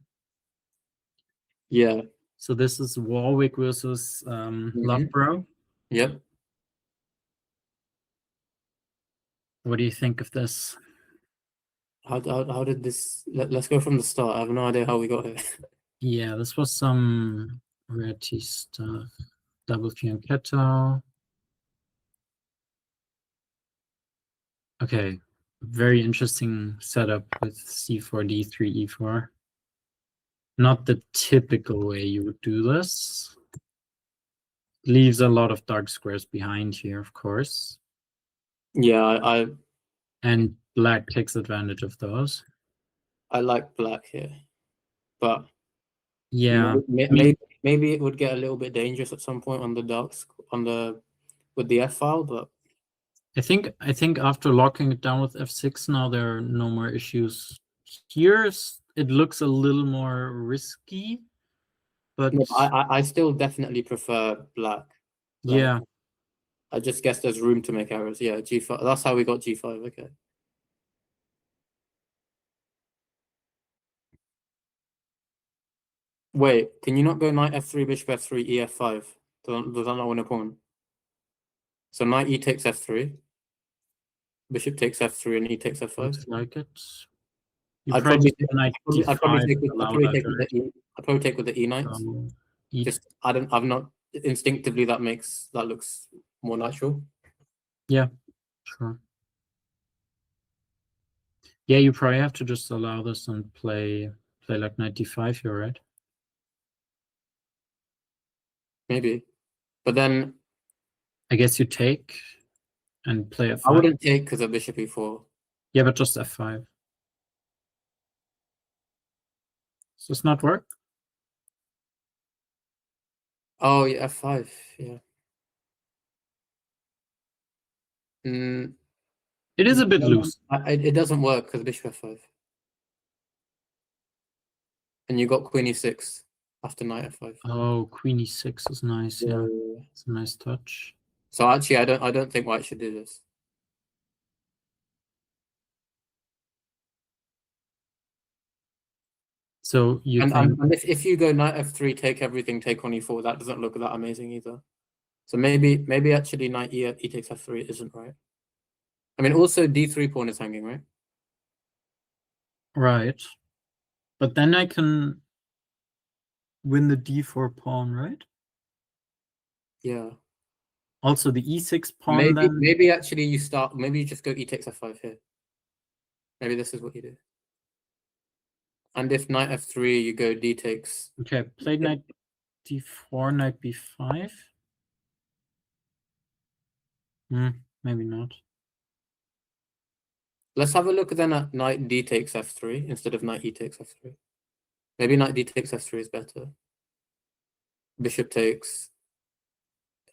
Yeah. So this is Warwick versus Loughborough. Yep. What do you think of this? How did this? Let's go from the start. I have no idea how we got here. Yeah, this was some rarity stuff. Double fianchetto. Okay, very interesting setup with c4, d3, e4. Not the typical way you would do this. Leaves a lot of dark squares behind here, of course. Yeah, and black takes advantage of those. I like black here, but yeah, maybe it would get a little bit dangerous at some point on the with the f file, but I think after locking it down with f6 now there are no more issues. Here it looks a little more risky, but no, I still definitely prefer black. Yeah. I just guess there's room to make errors. Yeah, g5. That's how we got g5. Okay. Wait, can you not go knight f3, bishop f3, ef5? Does that not win a pawn? So knight e takes f3, bishop takes f3, and e takes f5. Looks like it. I'd probably take with the e knight. Just I've not instinctively that looks more natural. Yeah, sure. Yeah, you probably have to just allow this and play like knight d5 here, right? Maybe, but then I guess you take and play f5. I wouldn't take because of bishop e4. Yeah, but just f5. Does this not work? Oh yeah, f5. Yeah. It is a bit loose. It doesn't work because bishop f5. And you got queen e6 after knight f5. Oh, queen e6 is nice. Yeah, it's a nice touch. So actually, I don't think white should do this. So you and if you go knight f3, take everything, take on e4, that doesn't look that amazing either. So maybe actually knight e takes f3 isn't right. I mean, also d3 pawn is hanging, right? Right. But then I can win the d4 pawn, right? Yeah. Also the e6 pawn. Maybe actually you start. Maybe you just go e takes f5 here. Maybe this is what you do. And if knight f3, you go d takes. Okay, played knight d4, knight b5. Maybe not. Let's have a look then at knight d takes f3 instead of knight e takes f3. Maybe knight d takes f3 is better. Bishop takes,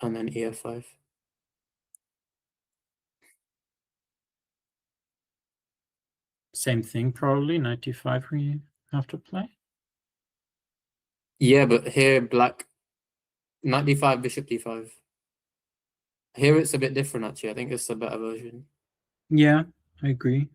and then ef5. Same thing, probably. Knight d5 we have to play. Yeah, but here black, knight d5, bishop d5. Here it's a bit different, actually. I think it's a better version. Yeah, I agree.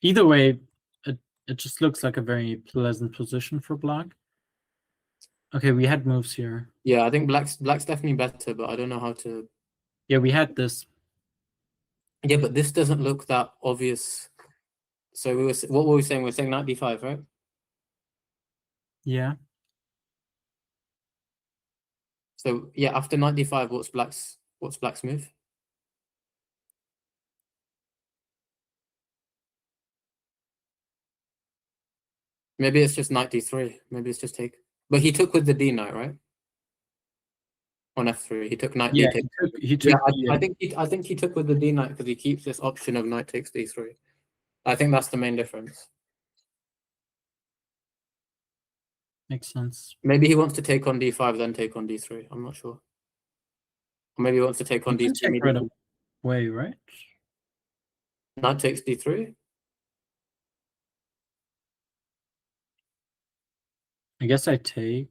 Either way, it just looks like a very pleasant position for black. Okay, we had moves here. Yeah, I think black's definitely better, but I don't know how to. Yeah, we had this. Yeah, but this doesn't look that obvious. So what were we saying? We're saying knight d5, right? Yeah. So yeah, after knight d5, what's black's move? Maybe it's just knight d3. Maybe it's just take. But he took with the d knight, right? On f3, he took knight Yeah, d. he took. Yeah, I think he took with the d knight because he keeps this option of knight takes d3. I think that's the main difference. Makes sense. Maybe he wants to take on d5, then take on d3. I'm not sure. Or maybe he wants to take on d3. Take right away, right? Knight takes d3. I guess I take.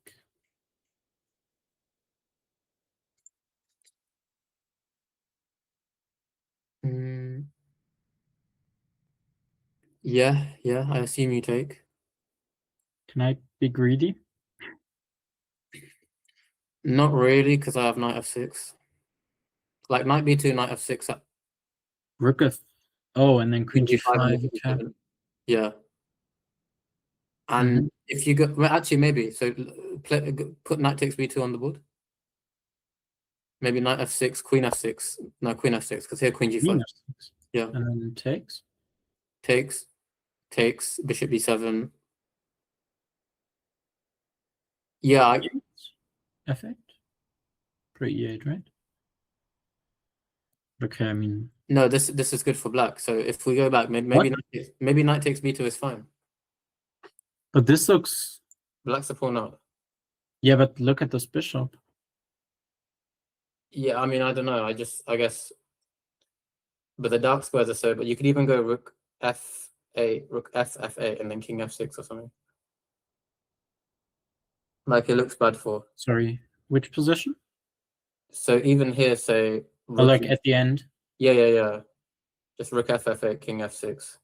Yeah, I assume you take. Can I be greedy? Not really, because I have knight f6. Like knight b2, knight f6. Rook f. Oh, and then queen g5. Okay. Yeah. And if you go, well, actually, maybe. So put knight takes b2 on the board. Maybe knight f6, queen f6. No, queen f6, because here queen g5. Queen f6. Yeah. And then takes. Takes, bishop b7. Yeah. F8. For e8, right? Okay, I mean. No, this is good for black. So if we go back, maybe knight takes b2 is fine. But this looks. Black's a pawn out. Yeah, but look at this bishop. Yeah, I mean, I don't know. I guess. But the dark squares are so. But you could even go rook f8, rook f8, and then king f6 or something. Like it looks bad for. Sorry, which position? So even here, say. Oh, like at the end. Yeah. Just rook f8, king f6.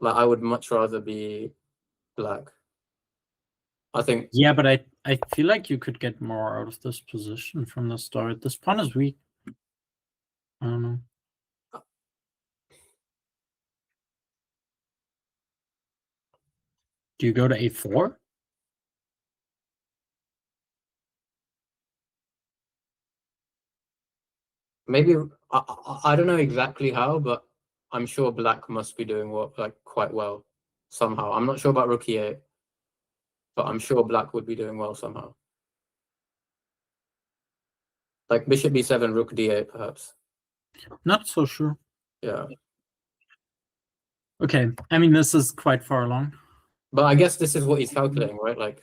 Like I would much rather be black. I think. Yeah, but I feel like you could get more out of this position from the start. This pawn is weak. I don't know. Do you go to a4? Maybe I don't know exactly how, but I'm sure black must be doing quite well somehow. I'm not sure about rook e8, but I'm sure black would be doing well somehow. Like bishop b7, rook d8, perhaps. Not so sure. Yeah. Okay, I mean this is quite far along. But I guess this is what he's calculating, right? Like.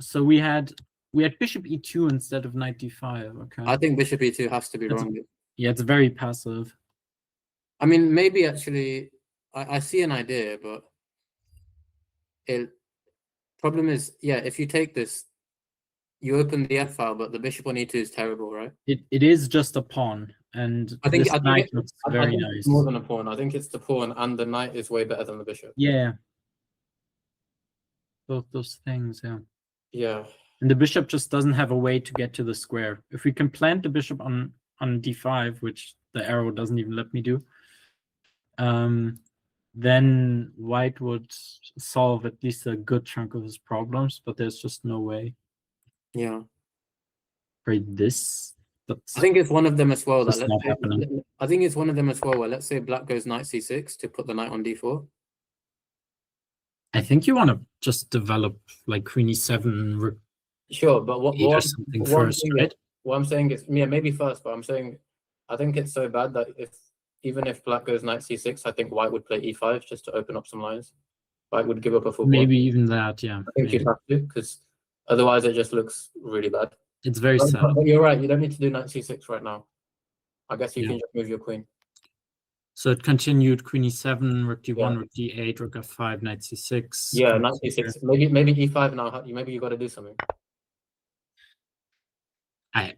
So we had bishop e2 instead of knight d5. Okay. I think bishop e2 has to be wrong. Yeah, it's very passive. I mean, maybe actually, I see an idea, but problem is, yeah, if you take this, you open the f file, but the bishop on e2 is terrible, right? It is just a pawn, and this knight looks very nice. It's more than a pawn. I think it's the pawn, and the knight is way better than the bishop. Yeah. Both those things, yeah. Yeah. And the bishop just doesn't have a way to get to the square. If we can plant the bishop on d5, which the arrow doesn't even let me do, then white would solve at least a good chunk of his problems, but there's just no way. Yeah. Right, this. I think it's one of them as well. I think it's one of them as well. Where let's say black goes knight c6 to put the knight on d4. I think you want to just develop like queen e7. Sure, but what I'm saying is, yeah, maybe first, but I'm saying I think it's so bad that even if black goes knight c6, I think white would play e5 just to open up some lines. White would give up a full maybe even that, yeah. I think you'd have to, because otherwise it just looks really bad. It's very sad. But you're right, you don't need to do knight c6 right now. I guess you can just move your queen. So it continued queen e7, rook d1, rook d8, rook f5, knight c6. Yeah, knight c6. Maybe e5 now. Maybe you got to do something.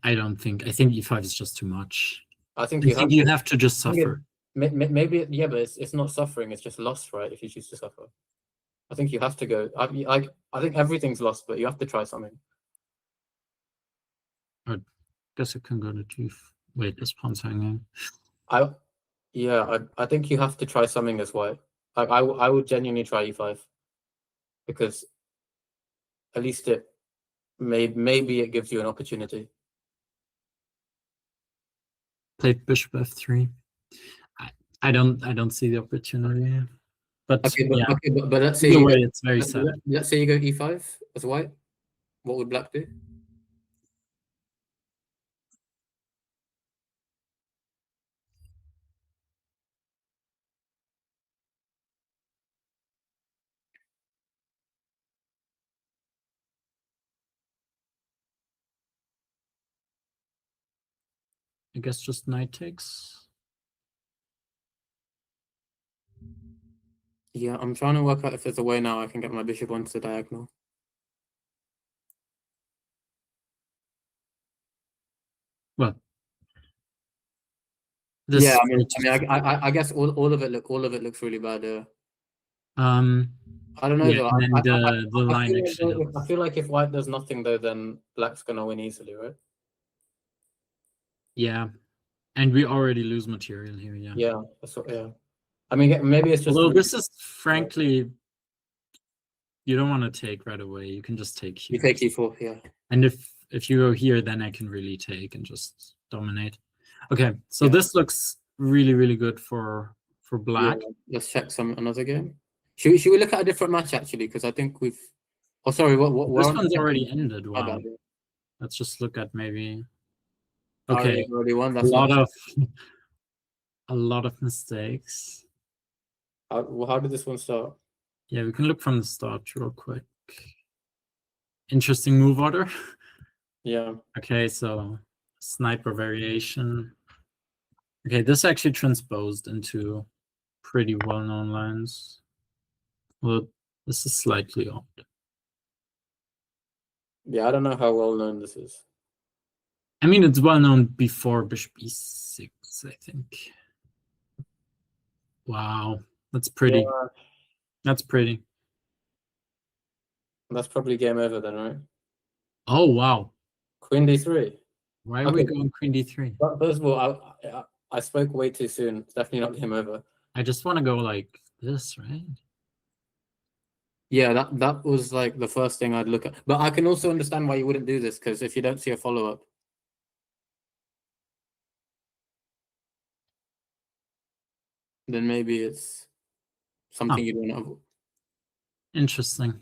I don't think. I think e5 is just too much. I think you have to just suffer. maybe, yeah, but it's not suffering. It's just lost, right? If you choose to suffer, I think you have to go. I think everything's lost, but you have to try something. I guess it can go to G. Wait, this pawn's hanging. I think you have to try something as white. Like I would genuinely try E5 because at least it maybe it gives you an opportunity. Played bishop F3. I don't see the opportunity. But Okay, yeah, but let's say it's very sad. Let's say you go E5 as white. What would black do? I guess just knight takes. Yeah, I'm trying to work out if there's a way now I can get my bishop onto the diagonal. Well, yeah, I guess all of it looks really bad. I don't know. Yeah, though. and the line I feel like if white does nothing though, then black's gonna win easily, right? Yeah, and we already lose material here. Yeah. Yeah, that's what, yeah. I mean, maybe it's just. Although this is frankly, you don't want to take right away. You can just take here. You take E4, yeah. And if you go here, then I can really take and just dominate. Okay, so this looks really, really good for black. Yeah, let's check another game. Should we look at a different match actually? Because I think we've. Oh, sorry. What this one's already ended. Wow. Let's just look at maybe. Okay, already won. a lot of mistakes. How did this one start? Yeah, we can look from the start real quick. Interesting move order. Yeah. Okay, so sniper variation. Okay, this actually transposed into pretty well-known lines. Well, this is slightly odd. Yeah, I don't know how well-known this is. I mean, it's well-known before bishop e6, I think. Wow, that's pretty. Yeah. That's pretty. That's probably game over then, right? Oh, wow. Queen d3. Why are we going queen d3? First of all, I spoke way too soon. It's definitely not game over. I just want to go like this, right? Yeah, that was like the first thing I'd look at. But I can also understand why you wouldn't do this, because if you don't see a follow-up. Then maybe it's something you don't know. Interesting.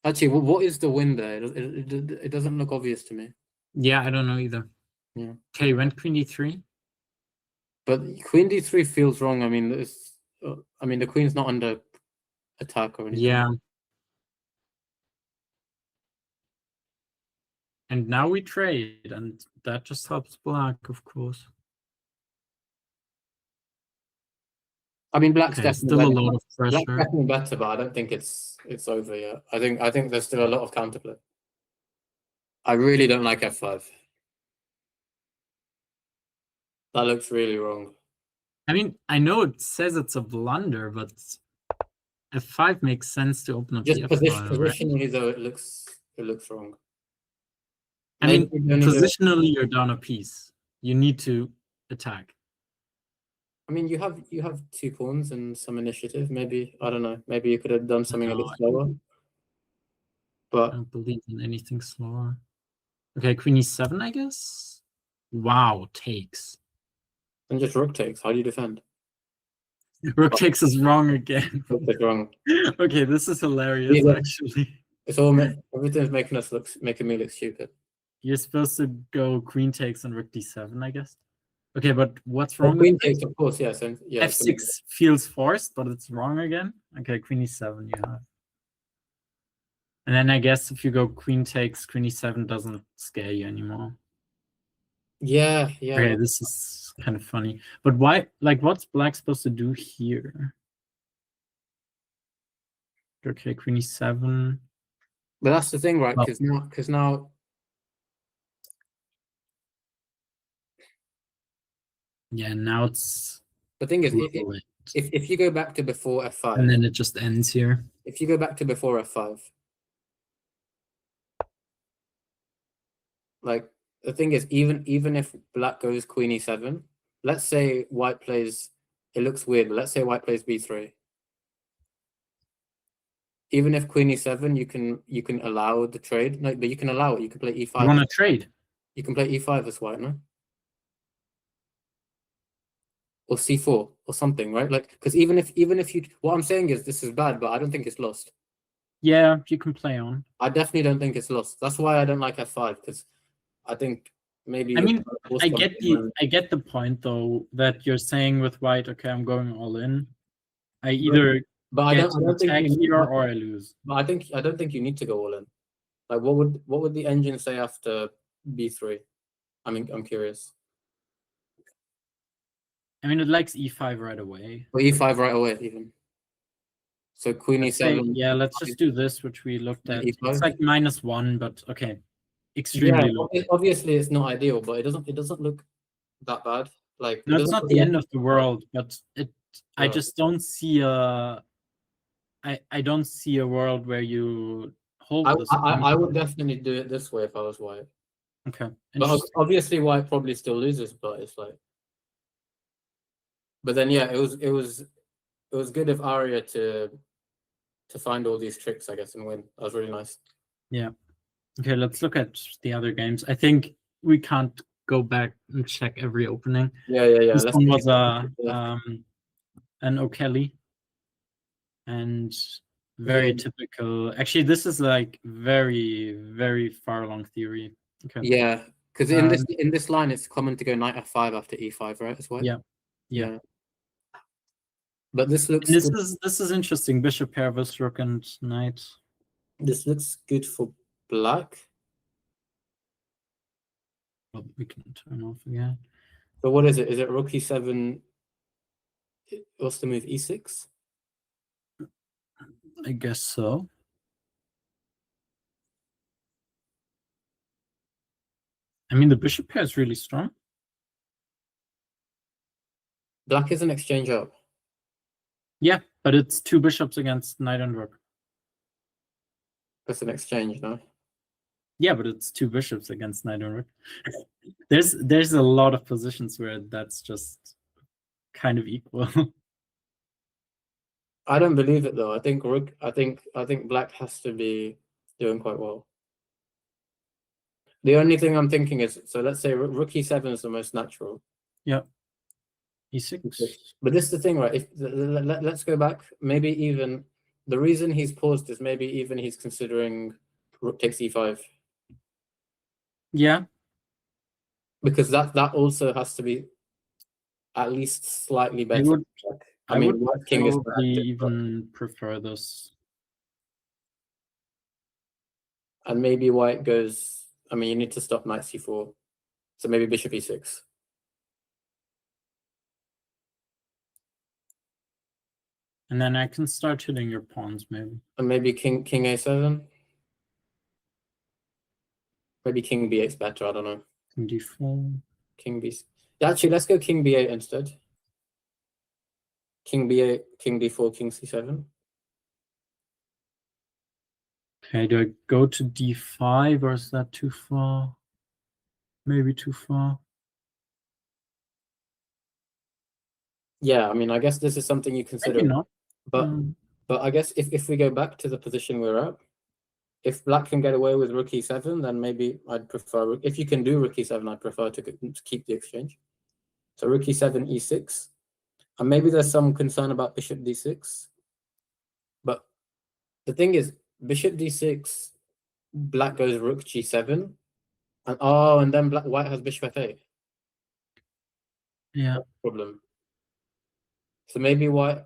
Actually, what is the win there? It doesn't look obvious to me. Yeah, I don't know either. Yeah. Okay, went queen d3. But queen d3 feels wrong. I mean, the queen's not under attack or anything. Yeah. And now we trade, and that just helps black, of course. I mean, black's definitely still a lot of pressure. Black's definitely better, but I don't think it's over yet. I think there's still a lot of counterplay. I really don't like f5. That looks really wrong. I mean, I know it says it's a blunder, but f5 makes sense to open up just the positionally, right? Though it looks wrong. I mean, positionally, you're down a piece. You need to attack. I mean, you have 2 pawns and some initiative. Maybe, I don't know. Maybe you could have done something a bit slower. But I don't believe in anything slower. Okay, queen e7, I guess. Wow, takes. And just rook takes. How do you defend? Rook takes is wrong again. Rook is wrong. Okay, this is hilarious. Actually, it's all everything's making me look stupid. You're supposed to go queen takes and rook d7, I guess. Okay, but what's wrong? Queen takes, of course, yes. Yeah, f6 feels forced, but it's wrong again. Okay, queen e7 you have. And then I guess if you go queen takes, queen e7 doesn't scare you anymore. Yeah. Okay, this is kind of funny. But why, like, what's black supposed to do here? Okay, queen e7. But that's the thing, right? Because now Yeah, now it's The thing is, brutal. if you go back to before f5, And then it just ends here. if you go back to before f5, like the thing is, even if black goes queen e7, let's say white plays, it looks weird, but let's say white plays b3. Even if queen e7, you can allow the trade. No, but you can allow it. You can play e5. You want to trade? You can play e5 as white, no? Or c4 or something, right? Like, because even if you, what I'm saying is this is bad, but I don't think it's lost. Yeah, you can play on. I definitely don't think it's lost. That's why I don't like f5, because I think maybe. I mean, I get the point though that you're saying with white. Okay, I'm going all in. I either I don't think you need, or I lose. But I don't think you need to go all in. Like, what would the engine say after b3? I mean, I'm curious. I mean, it likes e5 right away. Or e5 right away, even. So queen e7. Yeah, let's just do this, which we looked at. E5. It's like -1, but okay, extremely low. Obviously, it's not ideal, but it doesn't look that bad. Like, no, it's not the end of the world, but it. I just don't see a. I don't see a world where you hold this. I would definitely do it this way if I was white. Okay. But obviously, white probably still loses, but it's like. But then, yeah, it was good of Aria to find all these tricks, I guess, and win. That was really nice. Yeah. Okay, let's look at the other games. I think we can't go back and check every opening. Yeah. This one was an O'Kelly, and very typical. Actually, this is like very, very far along theory. Okay. Yeah, because in this line, it's common to go knight f5 after e5, right? As well. Yeah. But this looks. This is interesting. Bishop pair versus rook and knight. This looks good for black. Well, we can turn off again. So what is it? Is it rook e7? What's the move? e6? I guess so. I mean, the bishop pair is really strong. Black is an exchange up. Yeah, but it's two bishops against knight and rook. That's an exchange, no? Yeah, but it's two bishops against knight and rook. There's a lot of positions where that's just kind of equal. I don't believe it though. I think rook. I think black has to be doing quite well. The only thing I'm thinking is, so let's say rook e7 is the most natural. Yeah. e6. But this is the thing, right? Let's go back. Maybe even the reason he's paused is maybe even he's considering rook takes e5. Yeah. Because that also has to be at least slightly better. I mean, white king is even prefer this. And maybe white goes. I mean, you need to stop knight c4, so maybe bishop e6. And then I can start hitting your pawns, maybe. And maybe king a7. Maybe king b8 is better. I don't know. King d4. King b. Actually, let's go king b8 instead. King b8, king d4, king c7. Okay, do I go to d5 or is that too far? Maybe too far. Yeah, I mean, I guess this is something you consider. Maybe not. But I guess if we go back to the position we're at, if black can get away with rook e7, then maybe I'd prefer. If you can do rook e7, I'd prefer to keep the exchange. So rook e7, e6. And maybe there's some concern about bishop d6. But the thing is, bishop d6, black goes rook g7. And then white has bishop f8. Yeah. Problem. So maybe white.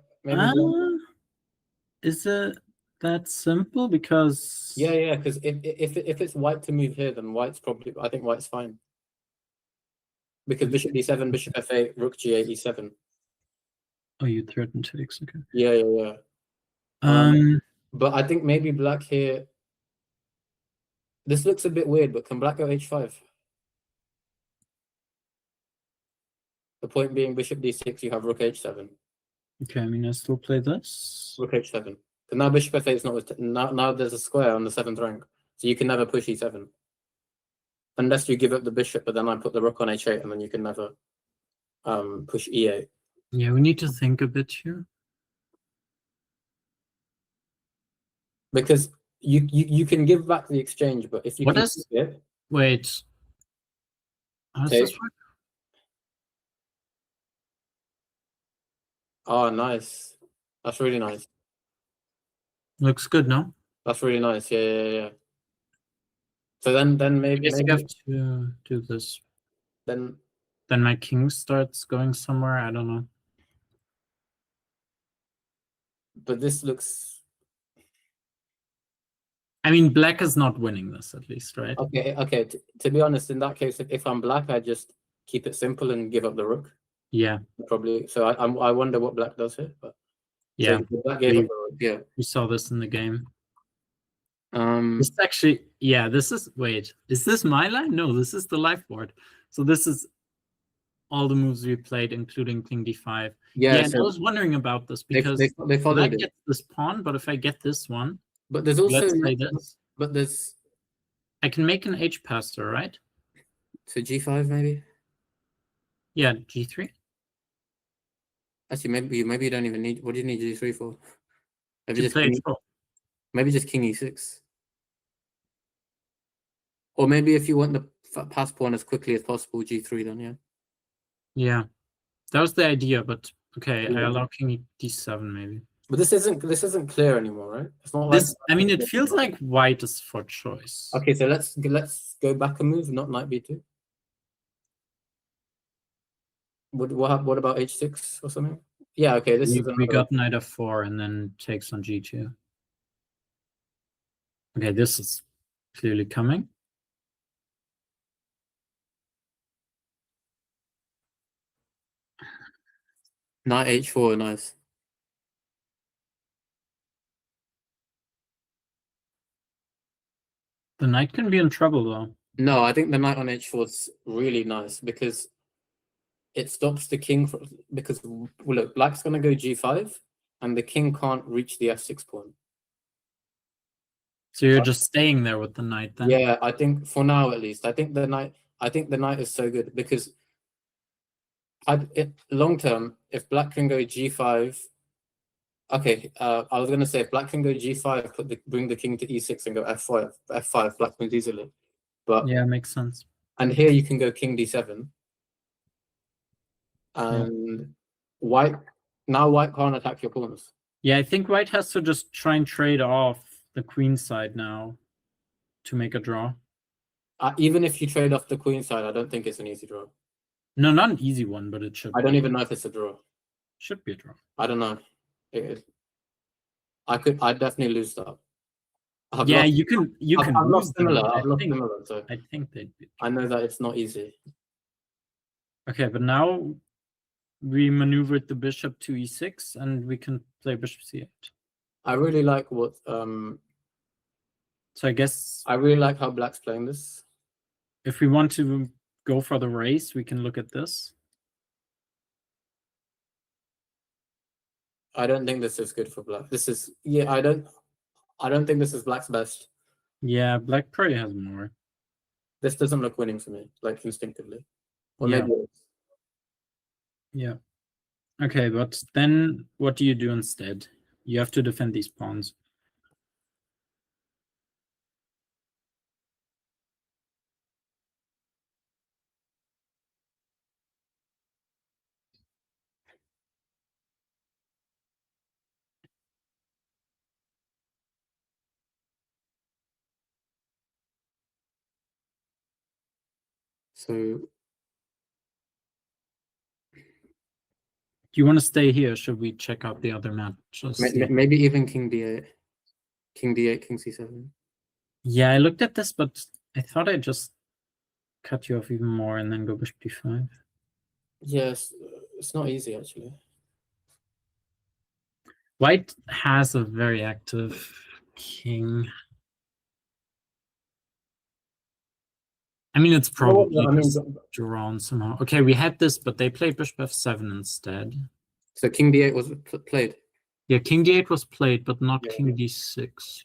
Is it that simple? Because yeah, because if it's white to move here, then white's probably. I think white's fine. Because bishop d7, bishop f8, rook g8, e7. Oh, you threaten takes, okay. Yeah. But I think maybe black here. This looks a bit weird, but can black go h5? The point being, bishop d6, you have rook h7. Okay, I mean, I still play this. Rook h7. Because now bishop f8 is not... Now there's a square on the 7th rank. So you can never push e7. Unless you give up the bishop, but then I put the rook on h8, and then you can never push e8. Yeah, we need to think a bit here. Because you can give back the exchange, but if you What is... it, wait. How does this work? Oh, nice. That's really nice. Looks good, no? That's really nice. Yeah. So then maybe I have to do this. Then my king starts going somewhere. I don't know. But this looks... I mean, black is not winning this, at least, right? Okay. To be honest, in that case, if I'm black, I just keep it simple and give up the rook. Yeah. Probably. So I wonder what black does here. But yeah, so black gave up the rook. Yeah. We saw this in the game. This is actually, yeah, this is, wait, is this my line? No, this is the live board. So this is all the moves we played, including king d5. Yeah, so I was wondering about this because they followed it. Get this pawn, but if I get this one, but there's also let's play this. But there's... I can make an h passer, right? So g5 maybe? Yeah, g3. Actually, maybe you don't even need... What do you need g3 for? Maybe To just play king, maybe just king e6. Or maybe if you want the pass pawn as quickly as possible, g3 then, yeah. Yeah, that was the idea, but okay, I allow king d7 maybe. But this isn't clear anymore, right? It's not this. I mean, it feels like white is for choice. Okay, so let's go back a move, not knight b2. What about h6 or something? Yeah, okay. We got knight f4 and then takes on g2. Okay, this is clearly coming. Knight h4, nice. The knight can be in trouble though. No, I think the knight on h4 is really nice because it stops the king from, because well, look, black's gonna go g5 and the king can't reach the f6 pawn. So you're just staying there with the knight then? Yeah, I think for now at least. I think the knight is so good because long term, if black can go g5, okay, I was gonna say if black can go g5, bring the king to e6 and go f5, black wins easily. But yeah, makes sense. And here you can go king d7, and white can't attack your pawns. Yeah, I think white has to just try and trade off the queen side now to make a draw. Even if you trade off the queen side, I don't think it's an easy draw. No, not an easy one, but it should. I don't even know if it's a draw. Should be a draw. I don't know. It is. I'd definitely lose that. Yeah, you can. I've lost similar. So I think they'd be. I know that it's not easy. Okay, but now we maneuvered the bishop to e6, and we can play bishop c8. I really like what. So I guess I really like how black's playing this. If we want to go for the race, we can look at this. I don't think this is good for black. This is I don't think this is black's best. Yeah, black probably has more. This doesn't look winning for me, like instinctively. Or maybe it is. Yeah. Okay, but then what do you do instead? You have to defend these pawns. So, do you want to stay here? Should we check out the other matches? Maybe even king d8, king c7. Yeah, I looked at this, but I thought I'd just cut you off even more and then go bishop d5. Yes, it's not easy actually. White has a very active king. I mean, it's probably I mean, just drawn somehow. Okay, we had this, but they played bishop f7 instead. So king d8 was played. Yeah, king d8 was played, but not king d6.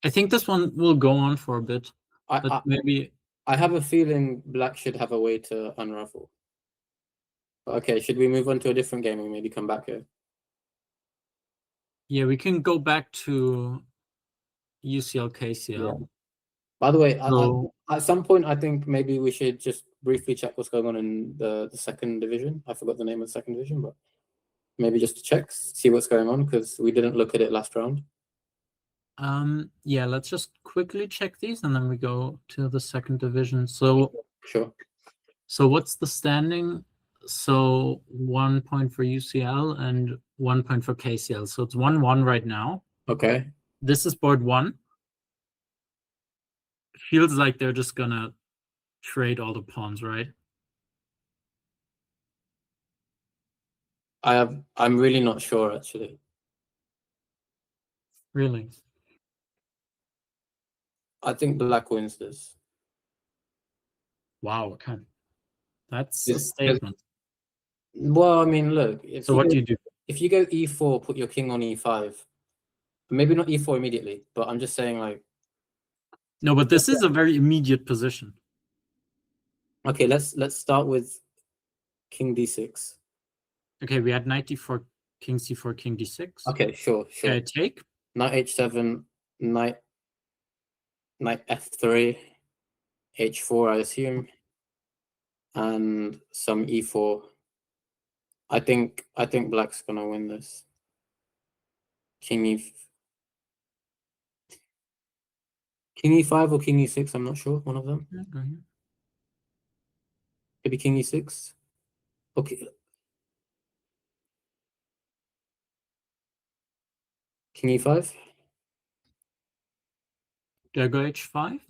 I think this one will go on for a bit. But maybe I have a feeling black should have a way to unravel. Okay, should we move on to a different game and maybe come back here? Yeah, we can go back to UCL KCL. Yeah. By the way, at some point, I think maybe we should just briefly check what's going on in the second division. I forgot the name of the second division, but maybe just to check, see what's going on, because we didn't look at it last round. Yeah, let's just quickly check these and then we go to the second division. So sure. So what's the standing? So 1 point for UCL and 1 point for KCL. So it's 1-1 right now. Okay. This is board 1. Feels like they're just gonna trade all the pawns, right? I'm really not sure actually. Really? I think black wins this. Wow, okay. That's a statement. Well, I mean, look. So what do you do? If you go e4, put your king on e5. Maybe not e4 immediately, but I'm just saying, like. No, but this is a very immediate position. Okay, let's start with king d6. Okay, we had knight d4, king c4, king d6. Okay, sure. Okay, take. Knight h7, knight f3, h4, I assume, and some e4. I think black's gonna win this. King e5 or king e6, I'm not sure. One of them. Okay. Maybe king e6. Okay. King e5. Do I go h5?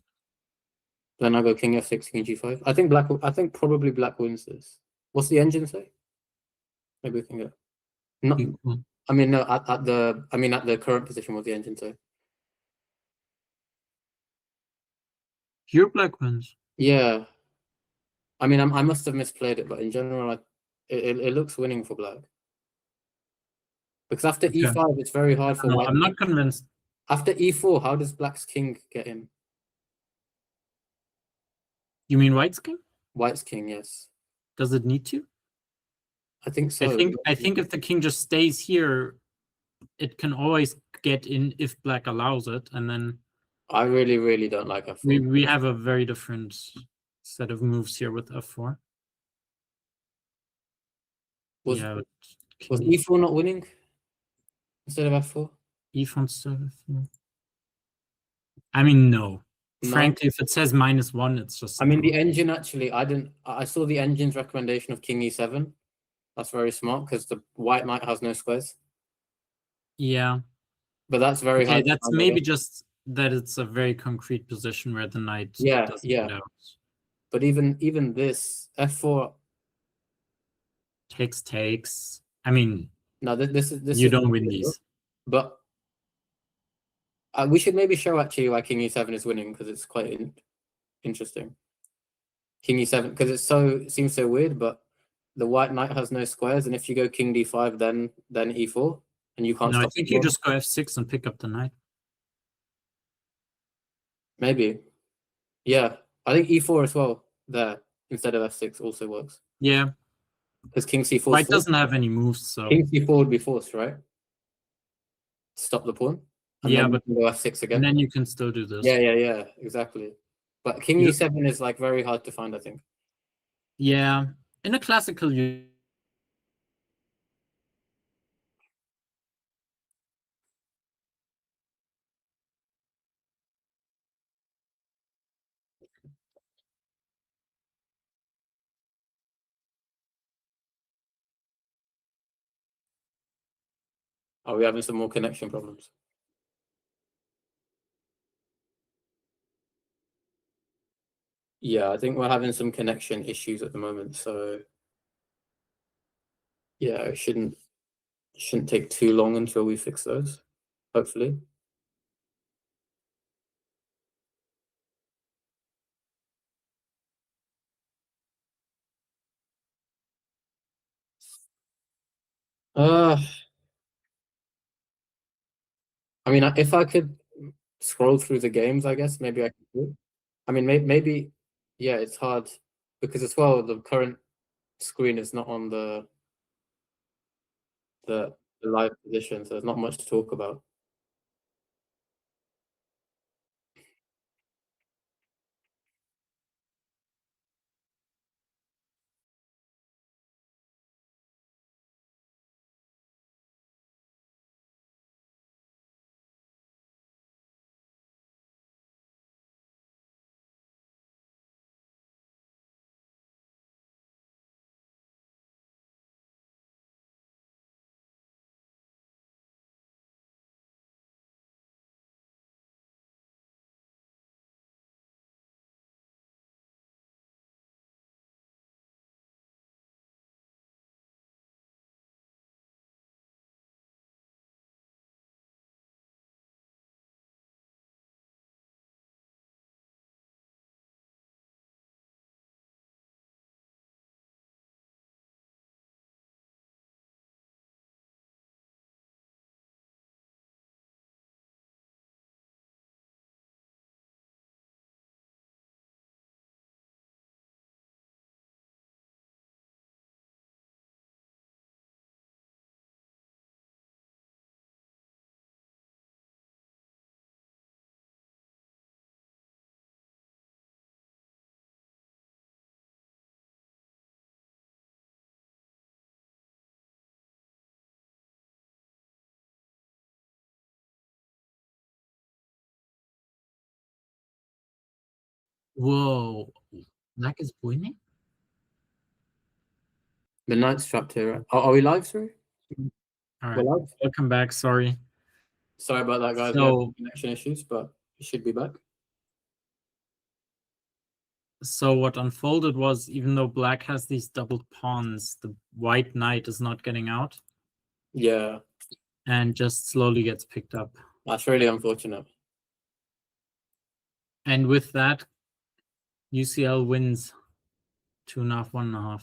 Then I go king f6, king g5. I think probably black wins this. What's the engine say? Maybe we can go. Not. Equal. I mean, no. At the current position, what the engine say? Your black wins. Yeah. I mean, I must have misplayed it, but in general, it looks winning for black. Because after e5, it's very hard for white. I'm not convinced. After e4, how does black's king get in? You mean white's king? White's king, yes. Does it need to? I think so. I think if the king just stays here, it can always get in if black allows it, and then. I really, really don't like f4. We have a very different set of moves here with f4. Was e4 not winning instead of f4? E4 instead of f4. I mean, no. Frankly, if it says -1, it's just. I mean, the engine actually. I saw the engine's recommendation of king e7. That's very smart because the white knight has no squares. Yeah. But that's very hard. That's maybe just that it's a very concrete position where the knight doesn't get out. But even this f4 takes. I mean, no, this you don't win these. But we should maybe show actually why king e7 is winning because it's quite interesting. King e7 because it seems so weird, but the white knight has no squares, and if you go king d5, then e4, and you can't. No, I think you just go f6 and pick up the knight. Maybe, yeah. I think e4 as well there instead of f6 also works. Yeah, because king c4. White doesn't have any moves, so king c4 would be forced, right? Stop the pawn. And yeah, then but you can go f6 again. And then you can still do this. Yeah, exactly. But king e7 is like very hard to find, I think. Yeah, in a classical Are we having some more connection problems? Yeah, I think we're having some connection issues at the moment, so yeah, it shouldn't take too long until we fix those, hopefully. I mean, if I could scroll through the games, I guess maybe I could do it. I mean, maybe, yeah, it's hard because as well the current screen is not on the live position, so there's not much to talk about. Whoa, Black is winning? The knight's trapped here. Right? Are we live, sorry? All right, welcome back. Sorry. Sorry about that, guys. So, we had connection issues, but we should be back. So what unfolded was, even though Black has these doubled pawns, the white knight is not getting out. Yeah. And just slowly gets picked up. That's really unfortunate. And with that, UCL wins 2.5, 1.5.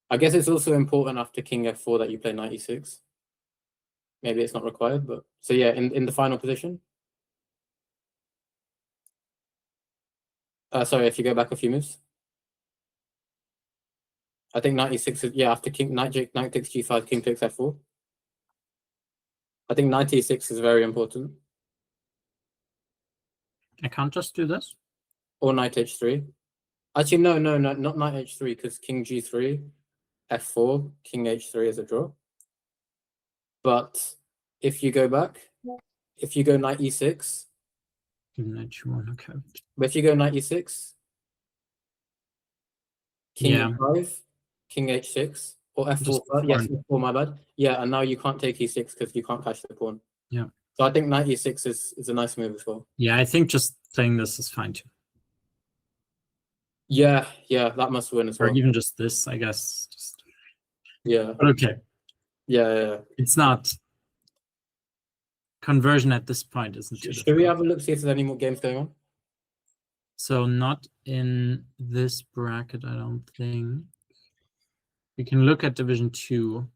I guess it's also important after King F4 that you play knight E6. Maybe it's not required, but so yeah, in the final position. Sorry, if you go back a few moves. I think knight E6 is, yeah, after king knight takes G5, king takes F4. I think knight E6 is very important. I can't just do this? Or knight H3. Actually, no, not knight H3, because king G3, F4, king H3 is a draw. But if you go back, if you go knight E6, knight H1, okay. But if you go knight E6, king E5, king H6, or F4, yes, F4, my bad. Yeah, and now you can't take E6 because you can't catch the pawn. Yeah. So I think knight E6 is a nice move as well. Yeah, I think just playing this is fine too. Yeah, that must win as well. Or even just this, I guess. Yeah. But okay. Yeah. It's not. Conversion at this point isn't too difficult. Should we have a look, see if there's any more games going on? So not in this bracket, I don't think. We can look at Division 2,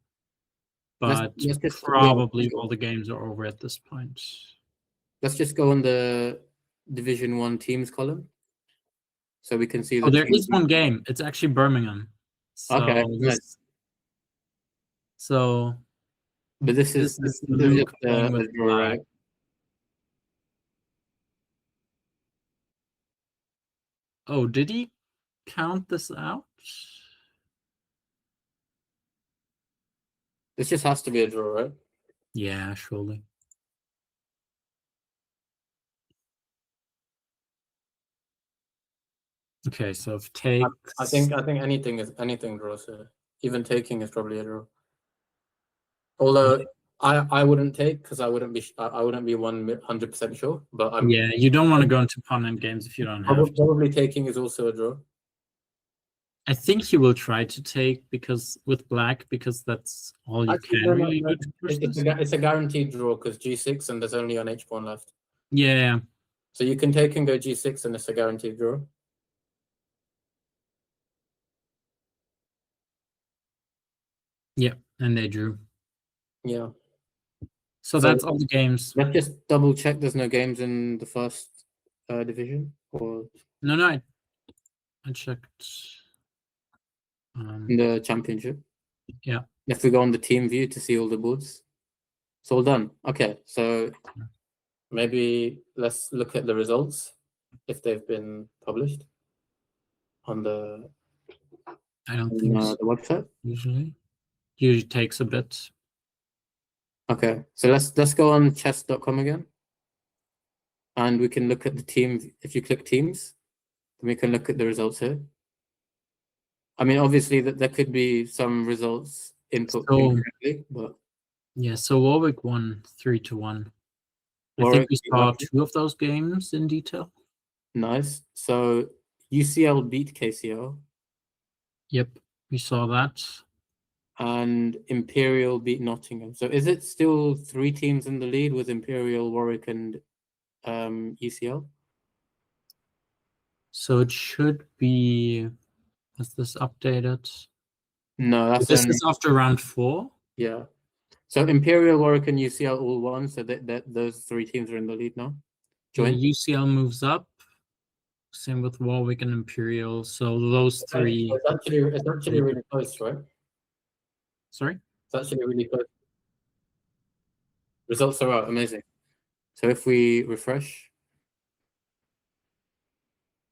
but let's probably all the games are over at this point. Let's just go on the Division 1 teams column, so we can see. Oh, there is one game. It's actually Birmingham. So okay. Nice. So, but this is Luke playing with Black. Oh, did he count this out? This just has to be a draw, right? Yeah, surely. Okay, so if takes, I think anything draws here. Even taking is probably a draw. Although I wouldn't take because I wouldn't be 100% sure. But yeah, you don't want to go into pawn end games if you don't have. Probably taking is also a draw. I think he will try to take because with Black, because that's all you can really do to push this. It's a guaranteed draw because G6 and there's only an H pawn left. Yeah. So you can take and go G6 and it's a guaranteed draw. Yeah. And they drew. Yeah. So that's all the games. Let's just double check there's no games in the first division, or No, I checked. in the championship. Yeah. If we go on the team view to see all the boards, it's all done. Okay, so maybe let's look at the results if they've been published on the. I don't think so. The website Usually takes a bit. Okay, so let's go on chess.com again, and we can look at the team. If you click teams, then we can look at the results here. I mean, obviously that there could be some results input incorrectly, but yeah. So Warwick won 3-1. I Warwick, think we saw 2 of those games in detail. Nice. So UCL beat KCL. Yep, we saw that. And Imperial beat Nottingham. So is it still 3 teams in the lead with Imperial, Warwick, and UCL? So it should be. Is this updated? No, this is after round 4. Yeah. So Imperial, Warwick, and UCL all won. So that those 3 teams are in the lead now. Joint. Yeah, UCL moves up. Same with Warwick and Imperial. So those 3. It's actually really close, right? Sorry? It's actually really close. Results are out. Amazing. So if we refresh.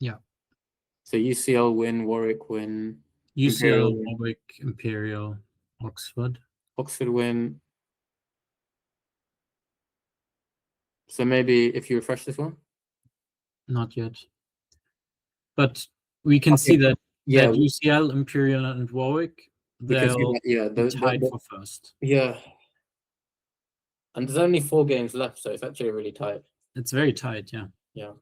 Yeah. So UCL win, Warwick win. UCL, Warwick, Imperial, Oxford. Oxford win. So maybe if you refresh this one? Not yet. But we can see that, that UCL, Imperial, and Warwick, they'll be tied for first. Yeah. And there's only 4 games left, so it's actually really tight. It's very tight, yeah. Yeah.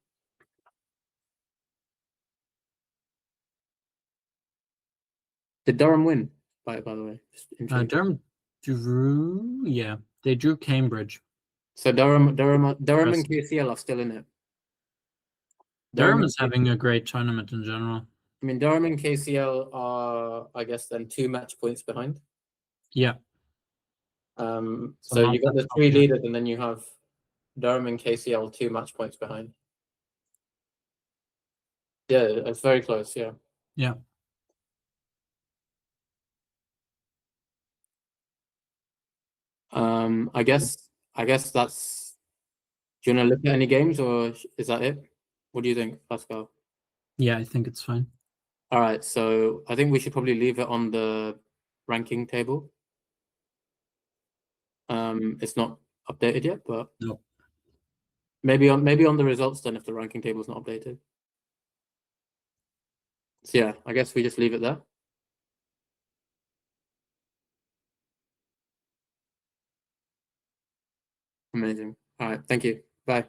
Did Durham win, by the way? Durham drew, yeah. They drew Cambridge. So Durham and KCL are still in it. Durham is having a great tournament in general. I mean, Durham and KCL are, I guess, then 2 match points behind. Yeah. So you got the 3 leaders, and then you have Durham and KCL 2 match points behind. Yeah, it's very close. Yeah. Yeah. I guess that's. Do you want to look at any games, or is that it? What do you think, Pascal? Yeah, I think it's fine. All right, so I think we should probably leave it on the ranking table. It's not updated yet, but no. Maybe on the results then, if the ranking table is not updated. So yeah, I guess we just leave it there. Amazing. All right, thank you. Bye.